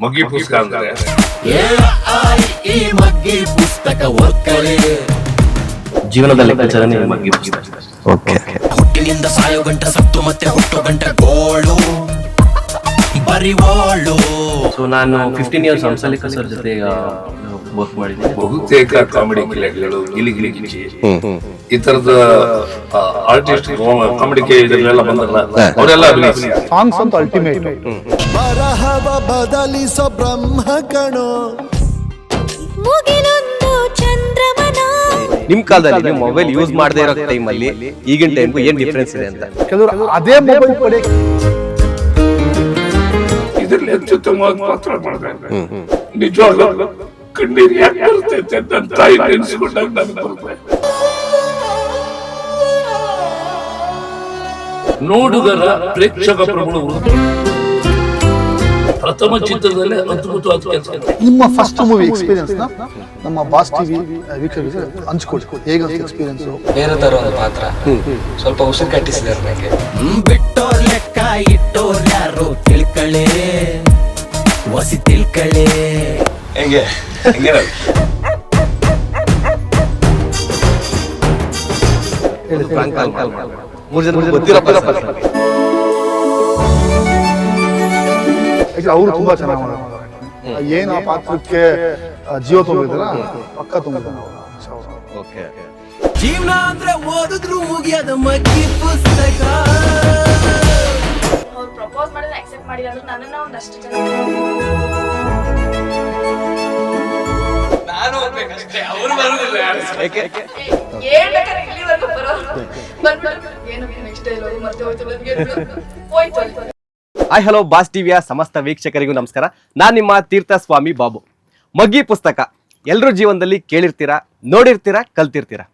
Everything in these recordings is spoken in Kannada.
ಮಗ್ಗಿ ಪುಸ್ತಕ ಅಂದ್ರೆ ಈ ಮಗ್ಗಿ ಪುಸ್ತಕ ಓದ್ಕಳಿ. ಜೀವನದಲ್ಲಿ ಲೆಕ್ಕಾಚಾರನೇ ಮಗ್ಗಿ ಪುಸ್ತಕ. ಓಕೆ. ಹುಟ್ಟಿನಿಂದ ಸಾಯೋ ಗಂಟ ಸತ್ತು ಮತ್ತೆ ಹುಟ್ಟೋ ಗಂಟ ಗೋಳು ಬರಿವೋಳು. ಸೊ ನಾನು 15 years ಹಂಸಲೇಖ ಸರ್ ಜೊತೆ ವರ್ಕ್ ಮಾಡಿದ್ದೀನಿ. ಬಹುತೇಕ ಕಾಮಿಡಿ ಕಿಲಾಡಿಗಳು ಗಿಲಿ ಗಿಚ್ಚಿ ಈ ತರದ ಆರ್ಟಿಸ್ಟ್ ಕಾಮಿಡಿ ಇದರಲ್ಲೆಲ್ಲ ಬಂದಲ್ಲ, ಅವರೆಲ್ಲ ಅಭಿನಯಿಸಿ ಸಾಂಗ್ಸ್ ಅಂತ ಅಲ್ಟಿಮೇಟ್. ಬರಹವ ಬದಲಿಸೋ ಬ್ರಹ್ಮ ಕಣೋ. ಮುಗಿಲೊಂದು ಚಂದ್ರಮನ. ನಿಮ್ ಕಾಲದಲ್ಲಿ ನೀವು ಮೊಬೈಲ್ ಯೂಸ್ ಮಾಡದೇ ಇರೋ ಟೈಮಲ್ಲಿ ಈಗಿನ ಟೈಮ್ಗೂ ಏನ್ ಡಿಫ್ರೆನ್ಸ್ ಇದೆ ಅಂತ? ಕೆಲವರು ಅದೇ ಮೊಬೈಲ್ ಪಡೆ ಇದರಲ್ಲಿ ಅತ್ಯುತ್ತಮವಾಗಿ ಪಾತ್ರ ಮಾಡಿದೆ. ನಿಜವಾಗ್ಲೂ ಕಣ್ಣೀರು ಯಾಕೆ ಬರ್ತೈತೆ ನನ್ನ ತಾಯಿ ನೆನೆಸ್ಕೊಂಡಾಗ ನನಗೆ ಬರುತ್ತೆ. ನೋಡುಗರ ಪ್ರೇಕ್ಷಕ ಪ್ರಭುಗಳು ಪ್ರಥಮ ಚಿತ್ರದಲ್ಲೇ ಅದ್ಭುತವಾದ ಕೆಲಸ. ನಿಮ್ಮ ಫಸ್ಟ್ ಮೂವಿ ಎಕ್ಸ್ಪೀರಿಯನ್ಸ್ ನ ನಮ್ಮ ಬಾಸ್ ಟಿವಿ ವೀಕ್ಷಕರಿಗೆ ಹಂಚ್ಕೊಳ್ಳಿ. ಹೇಗೆ ಎಕ್ಸ್ಪೀರಿಯನ್ಸ್? ಬೇರೆ ತರ ಒಂದು ಪಾತ್ರ, ಸ್ವಲ್ಪ ಉಸಿರು ಕಟ್ಟಿಸಿದಾರೆ ನನಗೆ. ಬಿಟ್ಟೋರ್ ಲೆಕ್ಕ ಇಟ್ಟೋರ್ ಯಾರು ತಿಳ್ಕಳೆ, ವಸಿ ತಿಳ್ಕಳೆ. ಹೆಂಗೆ ಮೂರು ಜನ ಗೊತ್ತಿರೋ ಅವರು ತುಂಬಾ ಚೆನ್ನಾಗಿ ಮಾಡಿದ್ದಾರೆ. ಏನ್ ಆ ಪಾತ್ರಕ್ಕೆ ಜೀವ ತುಂಬಿದ್ರ ಪಕ್ಕ ತುಂಬಿದ್ದಾನೆ. ಓಕೆ. ಜೀವನ ಅಂದ್ರೆ ಓದಿದ್ರು ಮುಗಿಯದ ಮಗ್ಗಿ ಪುಸ್ತಕ. ಅವ್ರು ಪ್ರಪೋಸ್ ಮಾಡಿದ್ರೆ ಅಕ್ಸೆಪ್ಟ್ ಮಾಡಿಲ್ಲ ಅಂದ್ರೆ ನನ್ನನ್ನ ಒಂದಷ್ಟು ಜನ ಹೇಳ್ಬೇಕಾದ್ರೆ ಇಲ್ಲಿವರೆಗೂ ಬರೋರು ಬಂದ್ಬಿಟ್ಟು ಏನಕ್ಕೆ ನೆಕ್ಸ್ಟ್ ಡೈಲಾಗು ಮತ್ತೆ ಹೋಯ್ತು. ಹಾಯ್ ಹಲೋ ಬಾಸ್ ಟಿವಿಯ ಸಮಸ್ತ ವೀಕ್ಷಕರಿಗೂ ನಮಸ್ಕಾರ. ನಾನು ನಿಮ್ಮ ತೀರ್ಥ ಸ್ವಾಮಿ ಬಾಬು. ಮಗ್ಗಿ ಪುಸ್ತಕ ಎಲ್ಲರೂ ಜೀವನದಲ್ಲಿ ಕೇಳಿರ್ತೀರಾ, ನೋಡಿರ್ತೀರಾ, ಕಲ್ತಿರ್ತೀರಾ.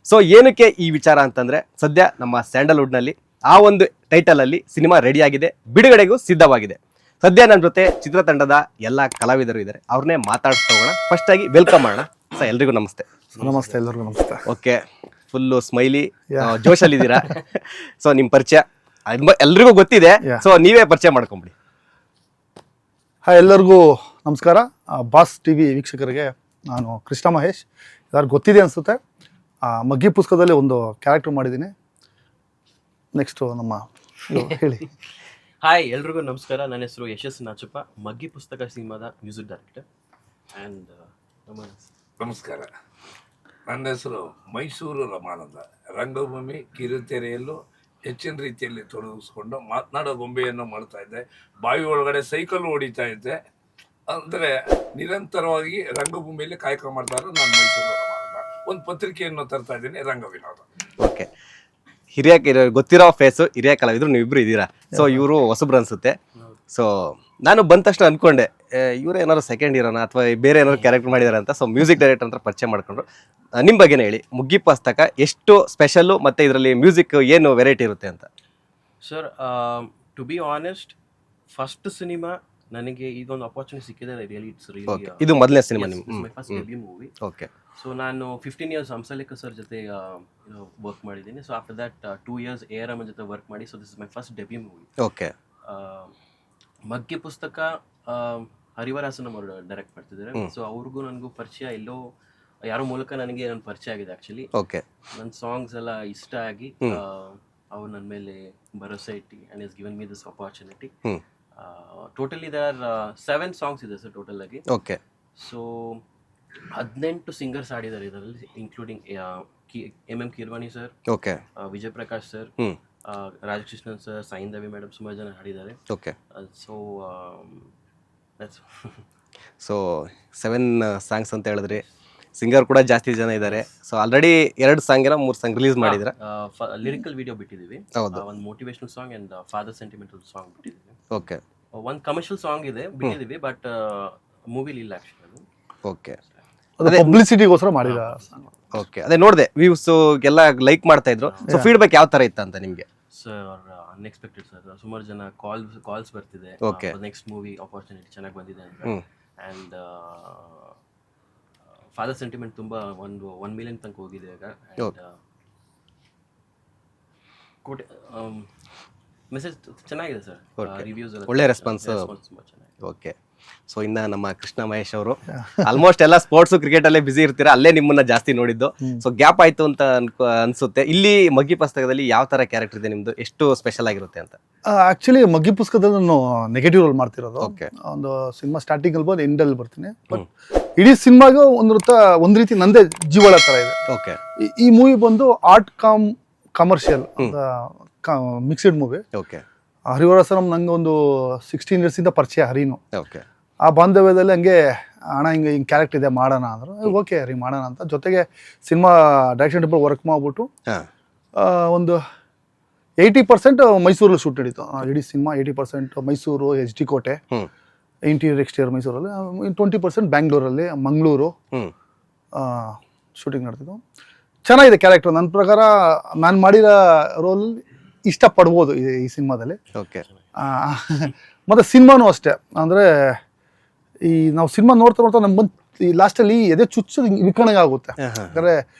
ಸೊ ಏನಕ್ಕೆ ಈ ವಿಚಾರ ಅಂತಂದ್ರೆ, ಸದ್ಯ ನಮ್ಮ ಸ್ಯಾಂಡಲ್ವುಡ್ನಲ್ಲಿ ಆ ಒಂದು ಟೈಟಲಲ್ಲಿ ಸಿನಿಮಾ ರೆಡಿಯಾಗಿದೆ, ಬಿಡುಗಡೆಗೂ ಸಿದ್ಧವಾಗಿದೆ. ಸದ್ಯ ನನ್ನ ಜೊತೆ ಚಿತ್ರತಂಡದ ಎಲ್ಲ ಕಲಾವಿದರು ಇದ್ದಾರೆ, ಅವ್ರನ್ನೇ ಮಾತಾಡ್ತಾ ಹೋಗೋಣ. ಫಸ್ಟ್ ಆಗಿ ವೆಲ್ಕಮ್ ಮಾಡೋಣ. ಸರ್ ಎಲ್ರಿಗೂ ನಮಸ್ತೆ. ನಮಸ್ತೆ, ಎಲ್ಲರಿಗೂ ನಮಸ್ತೆ. ಓಕೆ, ಫುಲ್ಲು ಸ್ಮೈಲಿ ಜೋಶಲ್ಲಿದ್ದೀರಾ. ಸೊ ನಿಮ್ಮ ಪರಿಚಯ ಎಲ್ರಿಗೂ ಗೊತ್ತಿದೆ, ಸೊ ನೀವೇ ಪರಿಚಯ ಮಾಡ್ಕೊಂಬಿಡಿ. ಹಾಯ್, ಎಲ್ಲರಿಗೂ ನಮಸ್ಕಾರ. ಬಾಸ್ ಟಿವಿ ವೀಕ್ಷಕರಿಗೆ ನಾನು ಕೃಷ್ಣ ಮಹೇಶ್. ಯಾರು ಗೊತ್ತಿದೆ ಅನಿಸುತ್ತೆ, ಮಗ್ಗಿ ಪುಸ್ತಕದಲ್ಲಿ ಒಂದು ಕ್ಯಾರೆಕ್ಟರ್ ಮಾಡಿದ್ದೀನಿ. ನೆಕ್ಸ್ಟು ನಮ್ಮ ಹೇಳಿ. ಹಾಯ್, ಎಲ್ರಿಗೂ ನಮಸ್ಕಾರ. ನನ್ನ ಹೆಸರು ಯಶಸ್ ನಾಚಪ್ಪ, ಮಗ್ಗಿ ಪುಸ್ತಕ ಸಿನಿಮಾದ ಮ್ಯೂಸಿಕ್ ಡೈರೆಕ್ಟರ್. ಆ್ಯಂಡ್ ನಮಸ್ಕಾರ, ನನ್ನ ಹೆಸರು ಮೈಸೂರು ರಮಾನಂದ. ರಂಗಭೂಮಿ ಕಿರುತೆರೆಯಲ್ಲೂ ಹೆಚ್ಚಿನ ರೀತಿಯಲ್ಲಿ ತೊಡಗಿಸ್ಕೊಂಡು ಮಾತನಾಡೋ ಗೊಂಬೆಯನ್ನು ಮಾಡ್ತಾ ಇದ್ದೆ. ಬಾವಿ ಒಳಗಡೆ ಸೈಕಲ್ ಹೊಡಿತಾ ಇದ್ದೆ. ಅಂದರೆ ನಿರಂತರವಾಗಿ ರಂಗಭೂಮಿಯಲ್ಲಿ ಕಾಯಕ ಮಾಡ್ತಾರೆ. ನಾನು ಮೈಸೂರು ರಮಾನಂದ. ಒಂದು ಪತ್ರಿಕೆಯನ್ನು ತರ್ತಾ ಇದ್ದೀನಿ, ರಂಗವಿನೋದ. ಓಕೆ, ಹಿರಿಯ ಗೊತ್ತಿರೋ ಫೇಸು, ಹಿರಿಯ ಕಲಾವಿದ್ರು ನೀವಿಬ್ರು ಇದ್ದೀರಾ. ಸೊ ಇವರು ಹೊಸಬ್ರು ಅನ್ಸುತ್ತೆ. ಸೊ ನಾನು ಬಂದ ತಕ್ಷಣ ಅನ್ಕೊಂಡೆ ಇವ್ರು ಏನಾದ್ರು ಸೆಕೆಂಡ್ ಇಯರ್ನ ಅಥವಾ ಬೇರೆ ಏನಾದ್ರು ಕ್ಯಾರೆಕ್ಟರ್ ಮಾಡಿದಾರೆ ಅಂತ. ಸೊ ಮ್ಯೂಸಿಕ್ ಡೈರೆಕ್ಟರ್ ಅಂತ ಪರಿಚಯ ಮಾಡ್ಕೊಂಡ್ರು. ನಿಮ್ಮ ಬಗ್ಗೆನೇ ಹೇಳಿ, ಮಗ್ಗಿ ಪುಸ್ತಕ ಎಷ್ಟು ಸ್ಪೆಷಲ್ಲು, ಮತ್ತು ಇದರಲ್ಲಿ ಮ್ಯೂಸಿಕ್ ಏನು ವೆರೈಟಿ ಇರುತ್ತೆ ಅಂತ? Sir, to be honest, first cinema ನನಗೆ ಈಗೊಂದು ಅಪರ್ಚುನಿಟಿ ಸಿಕ್ಕಿದೆ. ರಿಯಲಿ ಇಟ್ಸ್ ರಿಯಲಿ ಇದು ಮೊದಲನೇ ಸಿನಿಮಾ ನಿಮ್ಮ? My first debut movie. Okay. So ನಾನು 15 years ಹಂಸಲೇಖ ಸರ್ ಜೊತೆ ವರ್ಕ್ ಮಾಡಿದ್ದೀನಿ. So after that 2 years A R M ಜೊತೆ ವರ್ಕ್ ಮಾಡಿ. So this is my first debut movie. Okay. Maggi Pustaka ಹರಿವರಾಸನ್ ಅವರು ಡೈರೆಕ್ಟ್ ಮಾಡ್ತಿದ್ದಾರೆ. ಸೊ ಅವ್ರಿಗೂ ನನಗೂ ಪರಿಚಯ ಎಲ್ಲೋ ಯಾರೋ ಮೂಲಕ ನನಗೆ ನನ್ನ ಪರಿಚಯ ಆಗಿದೆ ಆ್ಯಕ್ಚುಲಿ. ಓಕೆ. ನನ್ನ ಸಾಂಗ್ಸ್ ಎಲ್ಲ ಇಷ್ಟ ಆಗಿ ಅವ್ರು ನನ್ನ ಮೇಲೆ ಭರೋಸೆ ಇಟ್ಟು and is given me this opportunity. Totally there are 7 songs ಇದೆ ಸರ್ ಟೋಟಲ್ ಆಗಿ. ಓಕೆ. ಸೊ 18 ಸಿಂಗರ್ಸ್ ಆಡಿದ್ದಾರೆ ಇದರಲ್ಲಿ, including M Keeravani sir, okay, Vijay Prakash sir, Rajakrishnan sir, Saindhavi madam, ಸುಮಾರು ಜನ ಹಾಡಿದ್ದಾರೆ. ಓಕೆ. ಸೊ 7 ಸಾಂಗ್ಸ್ ಅಂತ ಹೇಳಿದ್ರಿ. ಸಿಂಗರ್ ಕೂಡ ಜಾಸ್ತಿ ಜನ ಇದ್ದಾರೆ. ಸೊ ಆಲ್ರೆಡಿ 2 ಸಾಂಗ್ ಏನೋ 3 ಸಾಂಗ್ ರಿಲೀಸ್ ಮಾಡಿದ್ರ? ಲಿರಿಕಲ್ ವಿಡಿಯೋ ಬಿಟ್ಟಿದ್ದೀವಿ. ಹೌದು. ಒಂದು motivational song and father sentimental song ಬಿಟ್ಟಿದ್ದೀವಿ. ಓಕೆ. ಒಂದು ಕಮರ್ಷಿಯಲ್ ಸಾಂಗ್ ಇದೆ ಬಿಟ್ಟಿದ್ದೀವಿ, ಬಟ್ ಮೂವಿಲಿ ಇಲ್ಲ ಆ್ಯಕ್ಚುಲಿ ಅದು. ಓಕೆ. ಅದು ಪಬ್ಲಿಸಿಟಿಗೋಸ್ಕರ ಮಾಡಿದ. ಓಕೆ, ಅದೇ ನೋಡಿದೆ, ವ್ಯೂಸ್ ಎಲ್ಲ ಲೈಕ್ ಮಾಡ್ತಾ ಇದ್ರು. ಸೊ ಫೀಡ್ಬ್ಯಾಕ್ ಯಾವ ತರ ಇತ್ತು ಅಂತ ನಿಮಗೆ? Sir, unexpected sir. ಸುಮಾರು ಜನ ಕಾಲ್ಸ್ ಬರ್ತಿದೆ, ನೆಕ್ಸ್ಟ್ ಮೂವಿ ಅಪರ್ಚುನಿಟಿ ಚೆನ್ನಾಗಿ ಬಂದಿದೆ ಅಂತ. ಆ್ಯಂಡ್ ಫಾದರ್ ಸೆಂಟಿಮೆಂಟ್ ತುಂಬ 1 million ತನಕ ಹೋಗಿದೆ ಈಗ. ಮೆಸೇಜ್ ಚೆನ್ನಾಗಿದೆ ಸರ್, ರಿವ್ಯೂಸ್ ಎಲ್ಲ ಒಳ್ಳೆ ರೆಸ್ಪಾನ್ಸ್. ತುಂಬ ಚೆನ್ನಾಗಿದೆ. ಓಕೆ. ಸೊ ಇನ್ನ ನಮ್ಮ ಕೃಷ್ಣ ಮಹೇಶ್ ಅವರು ಆಲ್ಮೋಸ್ಟ್ ಎಲ್ಲ ಸ್ಪೋರ್ಟ್ಸ್ ಕ್ರಿಕೆಟ್ ಅಲ್ಲೇ ಬಿಸಿ ಇರ್ತೀರಾ, ಅಲ್ಲೇ ನಿಮ್ಮನ್ನ ಜಾಸ್ತಿ ನೋಡಿದ್ದು. ಸೊ ಗ್ಯಾಪ್ ಆಯ್ತು ಅಂತ ಅನ್ಸುತ್ತೆ. ಇಲ್ಲಿ ಮಗ್ಗಿ ಪುಸ್ತಕದಲ್ಲಿ ಯಾವ ತರ ಕ್ಯಾರೆಕ್ಟರ್ ಇದೆ ನಿಮ್ದು, ಎಷ್ಟು ಸ್ಪೆಷಲ್ ಆಗಿರುತ್ತೆ ಅಂತ? ಆಕ್ಚುಲಿ ಮಗ್ಗಿ ಪುಸ್ತಕದಲ್ಲಿ ನಾನು ನೆಗೆಟಿವ್ ರೋಲ್ ಮಾಡ್ತಿರೋದು. Okay. ಒಂದು ಸಿನಿಮಾ ಸ್ಟಾರ್ಟಿಂಗ್ ಅಲ್ಲಿ ಬಂದು ಎಂಡಲ್ಲಿ ಬರ್ತೀನಿ, ಬಟ್ ಇಡೀ ಸಿನಿಮಾಗೂ ಒಂದ್ ರೀತಿ ನಂದೇ ಜೀವಳ ತರ ಇದೆ. ಓಕೆ. ಈ ಮೂವಿ ಬಂದು art commercial mixed movie. Okay. ಹರಿವರಸರಂ ನಂಗೆ ಒಂದು 16 years ಇಂದ ಪರಿಚಯ ಹರಿನು. ಓಕೆ. ಆ ಬಾಂಧವ್ಯದಲ್ಲಿ ಹಂಗೆ ಅಣ್ಣ ಹಿಂಗೆ ಕ್ಯಾರೆಕ್ಟರ್ ಇದೆ ಮಾಡೋಣ ಅಂದ್ರು. ಓಕೆ ಹರಿ ಮಾಡೋಣ ಅಂತ, ಜೊತೆಗೆ ಸಿನಿಮಾ ಡೈರೆಕ್ಷನ್ ಡಿಪಾರ್ಟ್ಮೆಂಟ್ ವರ್ಕ್ ಮಾಡ್ಬಿಟ್ಟು ಒಂದು 80% ಮೈಸೂರಲ್ಲಿ ಶೂಟ್ ನಡೀತು. ಇಡೀ ಸಿನಿಮಾ 80% ಮೈಸೂರು, HD ಕೋಟೆ, ಇಂಟೀರಿಯರ್ ಎಕ್ಸ್ಟೀರಿಯರ್ ಮೈಸೂರಲ್ಲಿ, 20% ಬ್ಯಾಂಗ್ಳೂರಲ್ಲಿ, ಮಂಗಳೂರು ಶೂಟಿಂಗ್ ನಡೆದಿದ್ದು. ಚೆನ್ನಾಗಿದೆ ಕ್ಯಾರೆಕ್ಟರ್. ನನ್ನ ಪ್ರಕಾರ ನಾನು ಮಾಡಿರೋ ರೋಲ್ ಇಷ್ಟಪಡ್ಬೋದು ಈ ಸಿನಿಮಾದಲ್ಲಿ. ಓಕೆ. ಮತ್ತು ಸಿನಿಮಾನೂ ಅಷ್ಟೇ. ಅಂದರೆ ಈ ನಾವು ಸಿನಿಮಾ ನೋಡ್ತಾ ನಮ್ಗೆ ಬಂದು ಈ ಲಾಸ್ಟಲ್ಲಿ ಎದೆ ಚುಚ್ಚೋದು ವಿಕರಣೆ ಆಗುತ್ತೆ. ಯಾಕಂದರೆ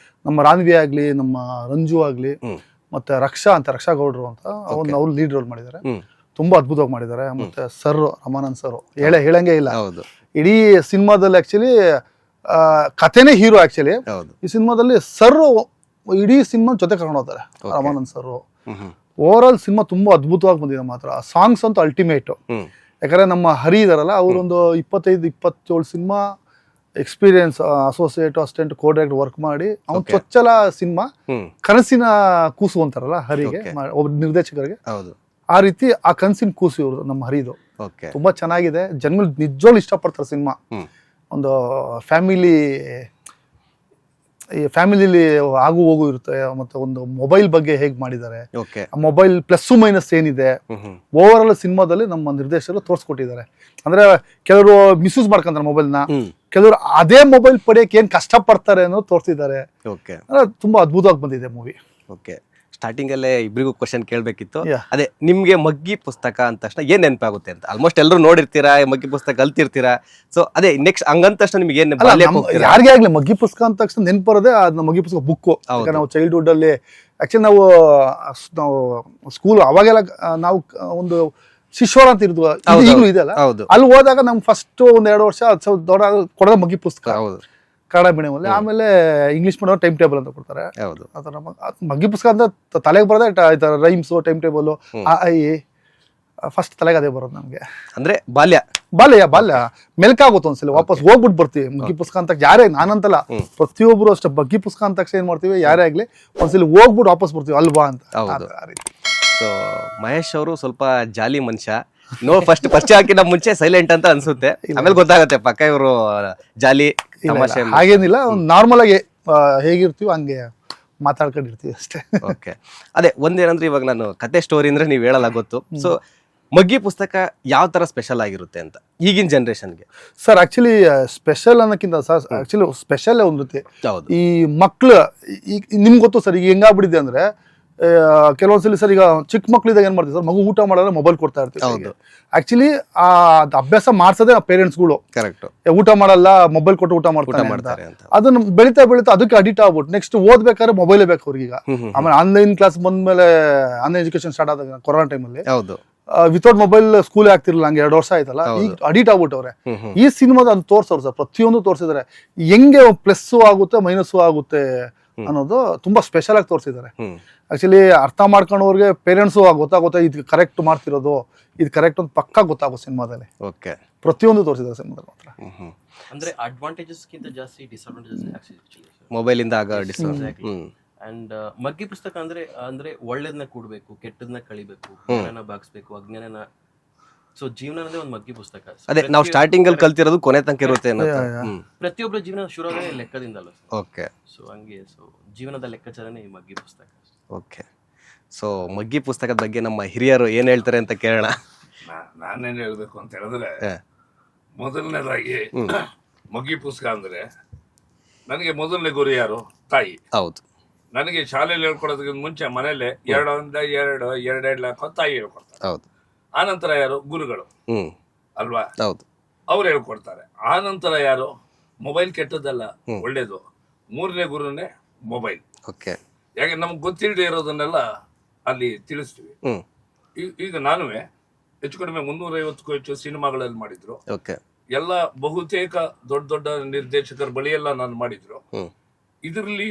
ನಮ್ಮ ರಾನ್ವಿ ಆಗಲಿ, ನಮ್ಮ ರಂಜು ಆಗಲಿ, ಮತ್ತು ರಕ್ಷಾ ಗೌಡ್ರು ಅಂತ ಅವ್ರು ಲೀಡ್ ರೋಲ್ ಮಾಡಿದ್ದಾರೆ. ತುಂಬ ಅದ್ಭುತವಾಗಿ ಮಾಡಿದ್ದಾರೆ. ಮತ್ತು ಸರ್ ರಮಾನಂದ್ ಸರ್ ಹೇಳಂಗೆ ಇಲ್ಲ. ಇಡೀ ಸಿನಿಮಾದಲ್ಲಿ ಆ್ಯಕ್ಚುಲಿ ಕಥೆನೇ ಹೀರೋ. ಆ್ಯಕ್ಚುಲಿ ಈ ಸಿನಿಮಾದಲ್ಲಿ ಸರ್ ಇಡೀ ಸಿನಿಮಾ ಜೊತೆ ಕರ್ಕೊಂಡು ಹೋಗ್ತಾರೆ, Ramanand sir. Over all cinema ತುಂಬ ಅದ್ಭುತವಾಗಿ ಬಂದಿದೆ. ಮಾತ್ರ ಸಾಂಗ್ಸ್ ಅಂತೂ ಅಲ್ಟಿಮೇಟು. ಯಾಕಂದರೆ ನಮ್ಮ ಹರಿ ಇದಾರಲ್ಲ, ಅವರೊಂದು 25-27 ಸಿನಿಮಾ ಎಕ್ಸ್ಪೀರಿಯನ್ಸ್, ಅಸೋಸಿಯೇಟ್, ಅಸಿಸ್ಟೆಂಟ್, ಕೋ ಡೈರೆಕ್ಟ್ ವರ್ಕ್ ಮಾಡಿ ಅವ್ನು ಚೊಚ್ಚಲ ಸಿನಿಮಾ ಕನಸಿನ ಕೂಸು ಅಂತಾರಲ್ಲ ಹರಿಗೆ, ಒಬ್ಬ ನಿರ್ದೇಶಕರಿಗೆ, ಆ ರೀತಿ ಆ ಕನಸಿನ ಕೂಸು ಇವರು ನಮ್ಮ ಹರಿದು. ತುಂಬಾ ಚೆನ್ನಾಗಿದೆ. ಜನಗಳು ನಿಜವಾಗ್ಲೂ ಇಷ್ಟಪಡ್ತಾರೆ ಸಿನಿಮಾ. ಒಂದು ಫ್ಯಾಮಿಲಿಲಿ ಆಗು ಹೋಗು ಇರುತ್ತೆ. ಮತ್ತೆ ಒಂದು ಮೊಬೈಲ್ ಬಗ್ಗೆ ಹೇಗೆ ಮಾಡಿದ್ದಾರೆ, ಮೊಬೈಲ್ ಪ್ಲಸ್ ಮೈನಸ್ ಏನಿದೆ, ಓವರ್ ಆಲ್ ಸಿನಿಮಾದಲ್ಲಿ ನಮ್ಮ ನಿರ್ದೇಶಕರು ತೋರಿಸ್ಕೊಟ್ಟಿದ್ದಾರೆ. ಅಂದ್ರೆ ಕೆಲವರು ಮಿಸ್ಯೂಸ್ ಮಾಡ್ಕೊಂತಾರೆ ಮೊಬೈಲ್ನ, ಕೆಲವರು ಅದೇ ಮೊಬೈಲ್ ಪಡೆಯಕ್ಕೆ ಏನ್ ಕಷ್ಟ ಪಡ್ತಾರೆ ಅನ್ನೋದು ತೋರಿಸಿದ್ದಾರೆ. ತುಂಬಾ ಅದ್ಭುತವಾಗಿ ಬಂದಿದೆ ಮೂವಿ. ಓಕೆ. ಸ್ಟಾರ್ಟಿಂಗ್ ಅಲ್ಲೇ ಇಬ್ರಿಗೂ ಕ್ವಶನ್ ಕೇಳಬೇಕಿತ್ತು. ಅದೇ ನಿಮ್ಗೆ ಮಗ್ಗಿ ಪುಸ್ತಕ ಅಂದ ತಕ್ಷಣ ಏನ್ ನೆನಪಾಗುತ್ತೆ ಅಂತ? ಆಲ್ಮೋಸ್ಟ್ ಎಲ್ಲರೂ ನೋಡಿರ್ತೀರಾ, ಮಗ್ಗಿ ಪುಸ್ತಕ ಕಲ್ತಿರ್ತೀರಾ. ಸೊ ಅದೇ ನೆಕ್ಸ್ಟ್ ಹಂಗಂತ ತಕ್ಷಣ ನಿಮ್ಗೆ ಏನ್ ಯಾರಿಗೇ ಆಗ್ಲಿ ಮಗ್ಗಿ ಪುಸ್ತಕ ಅಂತ ತಕ್ಷಣ ನೆನಪರೋದೇ ಅದನ್ನ ಮಗ್ಗಿ ಪುಸ್ತಕ ಬುಕ್ಕು. ನಾವು ಚೈಲ್ಡ್ಹುಡ್ ಅಲ್ಲಿ ಆಕ್ಚುಲಿ ನಾವು ಸ್ಕೂಲ್ ಅವಾಗೆಲ್ಲ ನಾವು ಒಂದು ಶಿಶೋರ ಅಂತ ಇರ್ದು ಈಗಲೂ ಇದೆ ಅಲ್ಲ, ಅಲ್ಲಿ ಹೋದಾಗ ನಮ್ಗೆ ಫಸ್ಟ್ 1-2 ವರ್ಷ ದೊಡ್ಡ ಕೊಡೋದ ಮಗ್ಗಿ ಪುಸ್ತಕ ಕನ್ನಡ ಮೀಡಿಯಮಲ್ಲಿ. ಆಮೇಲೆ ಇಂಗ್ಲೀಷ್ ಮೀಡಿಯಂ ಟೈಮ್ ಟೇಬಲ್ ಅಂತ ಕೊಡ್ತಾರೆ. ಆ ಥರ ಮಗ್ಗಿ ಪುಸ್ತಕ ಅಂತ ತಲೆಗೆ ಬರೋದೇ ರೈಮ್ಸು, ಟೈಮ್ ಟೇಬಲು, ಫಸ್ಟ್ ತಲೆಗೆ ಅದೇ ಬರೋದು ನಮಗೆ. ಅಂದ್ರೆ ಬಾಲ್ಯ ಮೆಲ್ಕಾಗುತ್ತೆ. ಒಂದ್ಸಲ ವಾಪಸ್ ಹೋಗ್ಬಿಟ್ಟು ಬರ್ತೀವಿ. ಮಗ್ಗಿ ಪುಸ್ತಕ ಅಂತ ಯಾರೇ ನಾನಂತಲ್ಲ, ಪ್ರತಿಯೊಬ್ರು ಅಷ್ಟೇ ಮಗ್ಗಿ ಪುಸ್ತಕ ಅಂತ ತಕ್ಷಣ ಏನ್ ಮಾಡ್ತೀವಿ, ಯಾರೇ ಆಗ್ಲಿ ಒಂದ್ಸಲ ಹೋಗ್ಬಿಟ್ಟು ವಾಪಸ್ ಬರ್ತೀವಿ ಅಲ್ವಾ ಅಂತ. ಸೊ ಮಹೇಶ್ ಅವರು ಸ್ವಲ್ಪ ಜಾಲಿ ಮನುಷ್ಯ. ಫಸ್ಟ್ ಪರಿಚಯ ಹಾಕಿನ ಮುಂಚೆ ಸೈಲೆಂಟ್ ಅಂತ ಅನ್ಸುತ್ತೆ, ಆಮೇಲೆ ಗೊತ್ತಾಗುತ್ತೆ ಪಕ್ಕ ಇವರು ಜಾಲಿ ತಮಾಷೆ. ಹಾಗೇನಿಲ್ಲ, ನಾರ್ಮಲ್ ಆಗಿ ಹೇಗಿರ್ತೀವಿ ಹಂಗೆ ಮಾತಾಡ್ಕೊಂಡಿರ್ತೀವಿ ಅಷ್ಟೇ. ಓಕೆ. ಅದೇ ಒಂದೇನಂದ್ರೆ ಇವಾಗ ನಾನು ಕತೆ ಸ್ಟೋರಿ ಅಂದ್ರೆ ನೀವು ಹೇಳಲ್ಲ ಗೊತ್ತು. ಸೊ ಮಗ್ಗಿ ಪುಸ್ತಕ ಯಾವ ತರ ಸ್ಪೆಷಲ್ ಆಗಿರುತ್ತೆ ಅಂತ ಈಗಿನ ಜನರೇಷನ್ಗೆ? ಸರ್ ಆಕ್ಚುಲಿ ಸ್ಪೆಷಲ್ ಅನ್ನೋಕ್ಕಿಂತ ಸರ್ ಆಕ್ಚುಲಿ ಸ್ಪೆಷಲ್ ಒಂದು ರೀತಿ ಈ ಮಕ್ಳು ಈಗ ನಿಮ್ಗೆ ಗೊತ್ತು ಸರ್, ಈಗ ಹೆಂಗಾಗ್ಬಿಟ್ಟಿದೆ ಅಂದ್ರೆ ಕೆಲವೊಂದ್ಸಲಿ ಸರ್ ಈಗ ಚಿಕ್ಕ ಮಕ್ಳಿದಾಗ ಏನ್ ಮಾಡ್ತೀವಿ ಸರ್, ಮಗು ಊಟ ಮಾಡಿದ್ರೆ ಮೊಬೈಲ್ ಕೊಡ್ತಾ ಇರ್ತೀವಿ. ಆಕ್ಚುಲಿ ಆ ಅಭ್ಯಾಸ ಮಾಡ್ಸೋದೇ ಪೇರೆಂಟ್ಸ್ಗಳು. ಕರೆಕ್ಟ್. ಊಟ ಮಾಡಲ್ಲ, ಮೊಬೈಲ್ ಕೊಟ್ಟು ಊಟ ಮಾಡ್ತಾರೆ. ಅದನ್ನ ಬೆಳಿತಾ ಅದಕ್ಕೆ ಅಡಿಕ್ಟ್ ಆಗ್ಬಿಟ್ಟು ನೆಕ್ಸ್ಟ್ ಓದ್ಬೇಕಾದ್ರೆ ಮೊಬೈಲೇ ಬೇಕು ಅವ್ರಿಗೀಗ. ಆಮೇಲೆ ಆನ್ಲೈನ್ ಕ್ಲಾಸ್ ಬಂದ್ಮೇಲೆ ಆನ್ಲೈನ್ ಎಜುಕೇಶನ್ ಸ್ಟಾರ್ಟ್ ಆದಾಗ ಕೊರೋನಾ ಟೈಮಲ್ಲಿ ವಿತೌಟ್ ಮೊಬೈಲ್ ಸ್ಕೂಲ್ ಆಗ್ತಿರ್ಲಿಲ್ಲ. ಹಂಗೆ 2 ವರ್ಷ ಆಯ್ತಲ್ಲ, ಈಗ ಅಡಿಕ್ಟ್ ಆಗ್ಬಿಟ್ಟವ್ರೆ. ಈ ಸಿನಿಮಾದ ಅದು ತೋರ್ಸವ್ರು ಸರ್, ಪ್ರತಿಯೊಂದು ತೋರಿಸಿದ್ದಾರೆ. ಹೆಂಗೆ ಪ್ಲಸ್ ಆಗುತ್ತೆ ಮೈನಸ್ ಆಗುತ್ತೆ ಅನ್ನೋದು ತುಂಬಾ ಸ್ಪೆಷಲ್ ಆಗಿ ತೋರಿಸಿದ್ದಾರೆ. ಆಕ್ಚುಲಿ ಅರ್ಥ ಮಾಡ್ಕೊಂಡವ್ರಿಗೆ ಪೇರೆಂಟ್ಸು ಗೊತ್ತಾಗುತ್ತೆ, ಇದು ಕರೆಕ್ಟ್ ಮಾಡ್ತಿರೋದು, ಇದು ಕರೆಕ್ಟ್ ಅಂತ ಪಕ್ಕ ಗೊತ್ತಾಗುತ್ತೆ ಸಿನಿಮಾದಲ್ಲಿ. ಓಕೆ. ಪ್ರತಿಯೊಂದು ತೋರಿಸಿದ್ದಾರೆ ಸಿನಿಮಾದಲ್ಲಿ ಮಾತ್ರ. ಅಂದ್ರೆ ಅಡ್ವಾಂಟೇಜಸ್ ಕಿಂತ ಜಾಸ್ತಿ ಡಿಸ್ಅಡ್ವಾಂಟೇಜಸ್ ಮೊಬೈಲ್ ಇಂದ ಆಗ ಡಿಸ್ಅಡ್ವಾಂಟೇಜ್. ಅಂಡ್ ಮಗ್ಗಿ ಪುಸ್ತಕ ಅಂದ್ರೆ ಒಳ್ಳೇದನ್ನ ಕೂಡ್ಬೇಕು, ಕೆಟ್ಟದನ್ನ ಕಳಿಬೇಕು, ಜ್ಞಾನ ಬಾಗಿಸ್ಬೇಕು, ಅಜ್ಞಾನನ. ಸೊ ಜೀವನ ಅಂದ್ರೆ ಒಂದು ಮಗ್ಗಿ ಪುಸ್ತಕ. ಅದೇ ನಾವು ಸ್ಟಾರ್ಟಿಂಗ್ ಅಲ್ಲಿ ಕಲ್ತಿರೋದು ಕೊನೆ ತನಕ ಇರುತ್ತೆ. ಪ್ರತಿಯೊಬ್ಬರ ಜೀವನ ಶುರುವಾಗೇ ಲೆಕ್ಕದಿಂದ ಅಲ್ಲ. ಓಕೆ. ಸೊ ಹಂಗೆ ಜೀವನದ ಲೆಕ್ಕಾಚಾರನೇ ಈ ಮಗ್ಗಿ ಪುಸ್ತಕ. ಓಕೆ. ಸೊ ಮಗ್ಗಿ ಪುಸ್ತಕದ ಬಗ್ಗೆ ನಮ್ಮ ಹಿರಿಯರು ಏನ್ ಹೇಳ್ತಾರೆ ಅಂತ ಕೇಳೋಣ. ನಾನೇನು ಹೇಳ್ಬೇಕು ಅಂತ ಹೇಳಿದ್ರೆ, ಮೊದಲನೇದಾಗಿ ಮಗ್ಗಿ ಪುಸ್ತಕ ಅಂದ್ರೆ ನನಗೆ ಮೊದಲನೇ ಗುರು ಯಾರು? ತಾಯಿ. ಹೌದು. ನನಗೆ ಶಾಲೆಯಲ್ಲಿ ಹೇಳ್ಕೊಡೋದಕ್ಕಿಂತ ಮುಂಚೆ ಮನೇಲಿ 2 ಲಾಕ್ ತಾಯಿ ಹೇಳ್ಕೊಡ್ತಾರೆ. ಹೌದು. ಆನಂತರ ಯಾರು? ಗುರುಗಳು ಅಲ್ವಾ? ಹೌದು. ಅವ್ರು ಹೇಳ್ಕೊಡ್ತಾರೆ. ಆನಂತರ ಯಾರು? ಮೊಬೈಲ್ ಕೆಟ್ಟದ್ದಲ್ಲ, ಒಳ್ಳೇದು. 3ನೇ ಗುರುನೇ ಮೊಬೈಲ್. ಓಕೆ. ಯಾಕೆ ನಮ್ಗೆ ಗೊತ್ತಿಲ್ಲದೆ ಇರೋದನ್ನೆಲ್ಲ ಅಲ್ಲಿ ತಿಳಿಸ್ತೀವಿ. ಈಗ ನಾನು ಹೆಚ್ಚು ಕಡಿಮೆ 350ಕ್ಕೂ ಹೆಚ್ಚು ಸಿನಿಮಾಗಳಲ್ಲಿ ಮಾಡಿದ್ರು. ಓಕೆ. ಎಲ್ಲ ಬಹುತೇಕ ದೊಡ್ಡ ದೊಡ್ಡ ನಿರ್ದೇಶಕರ ಬಳಿಯೆಲ್ಲ ನಾನು ಮಾಡಿದ್ರು. ಇದರಲ್ಲಿ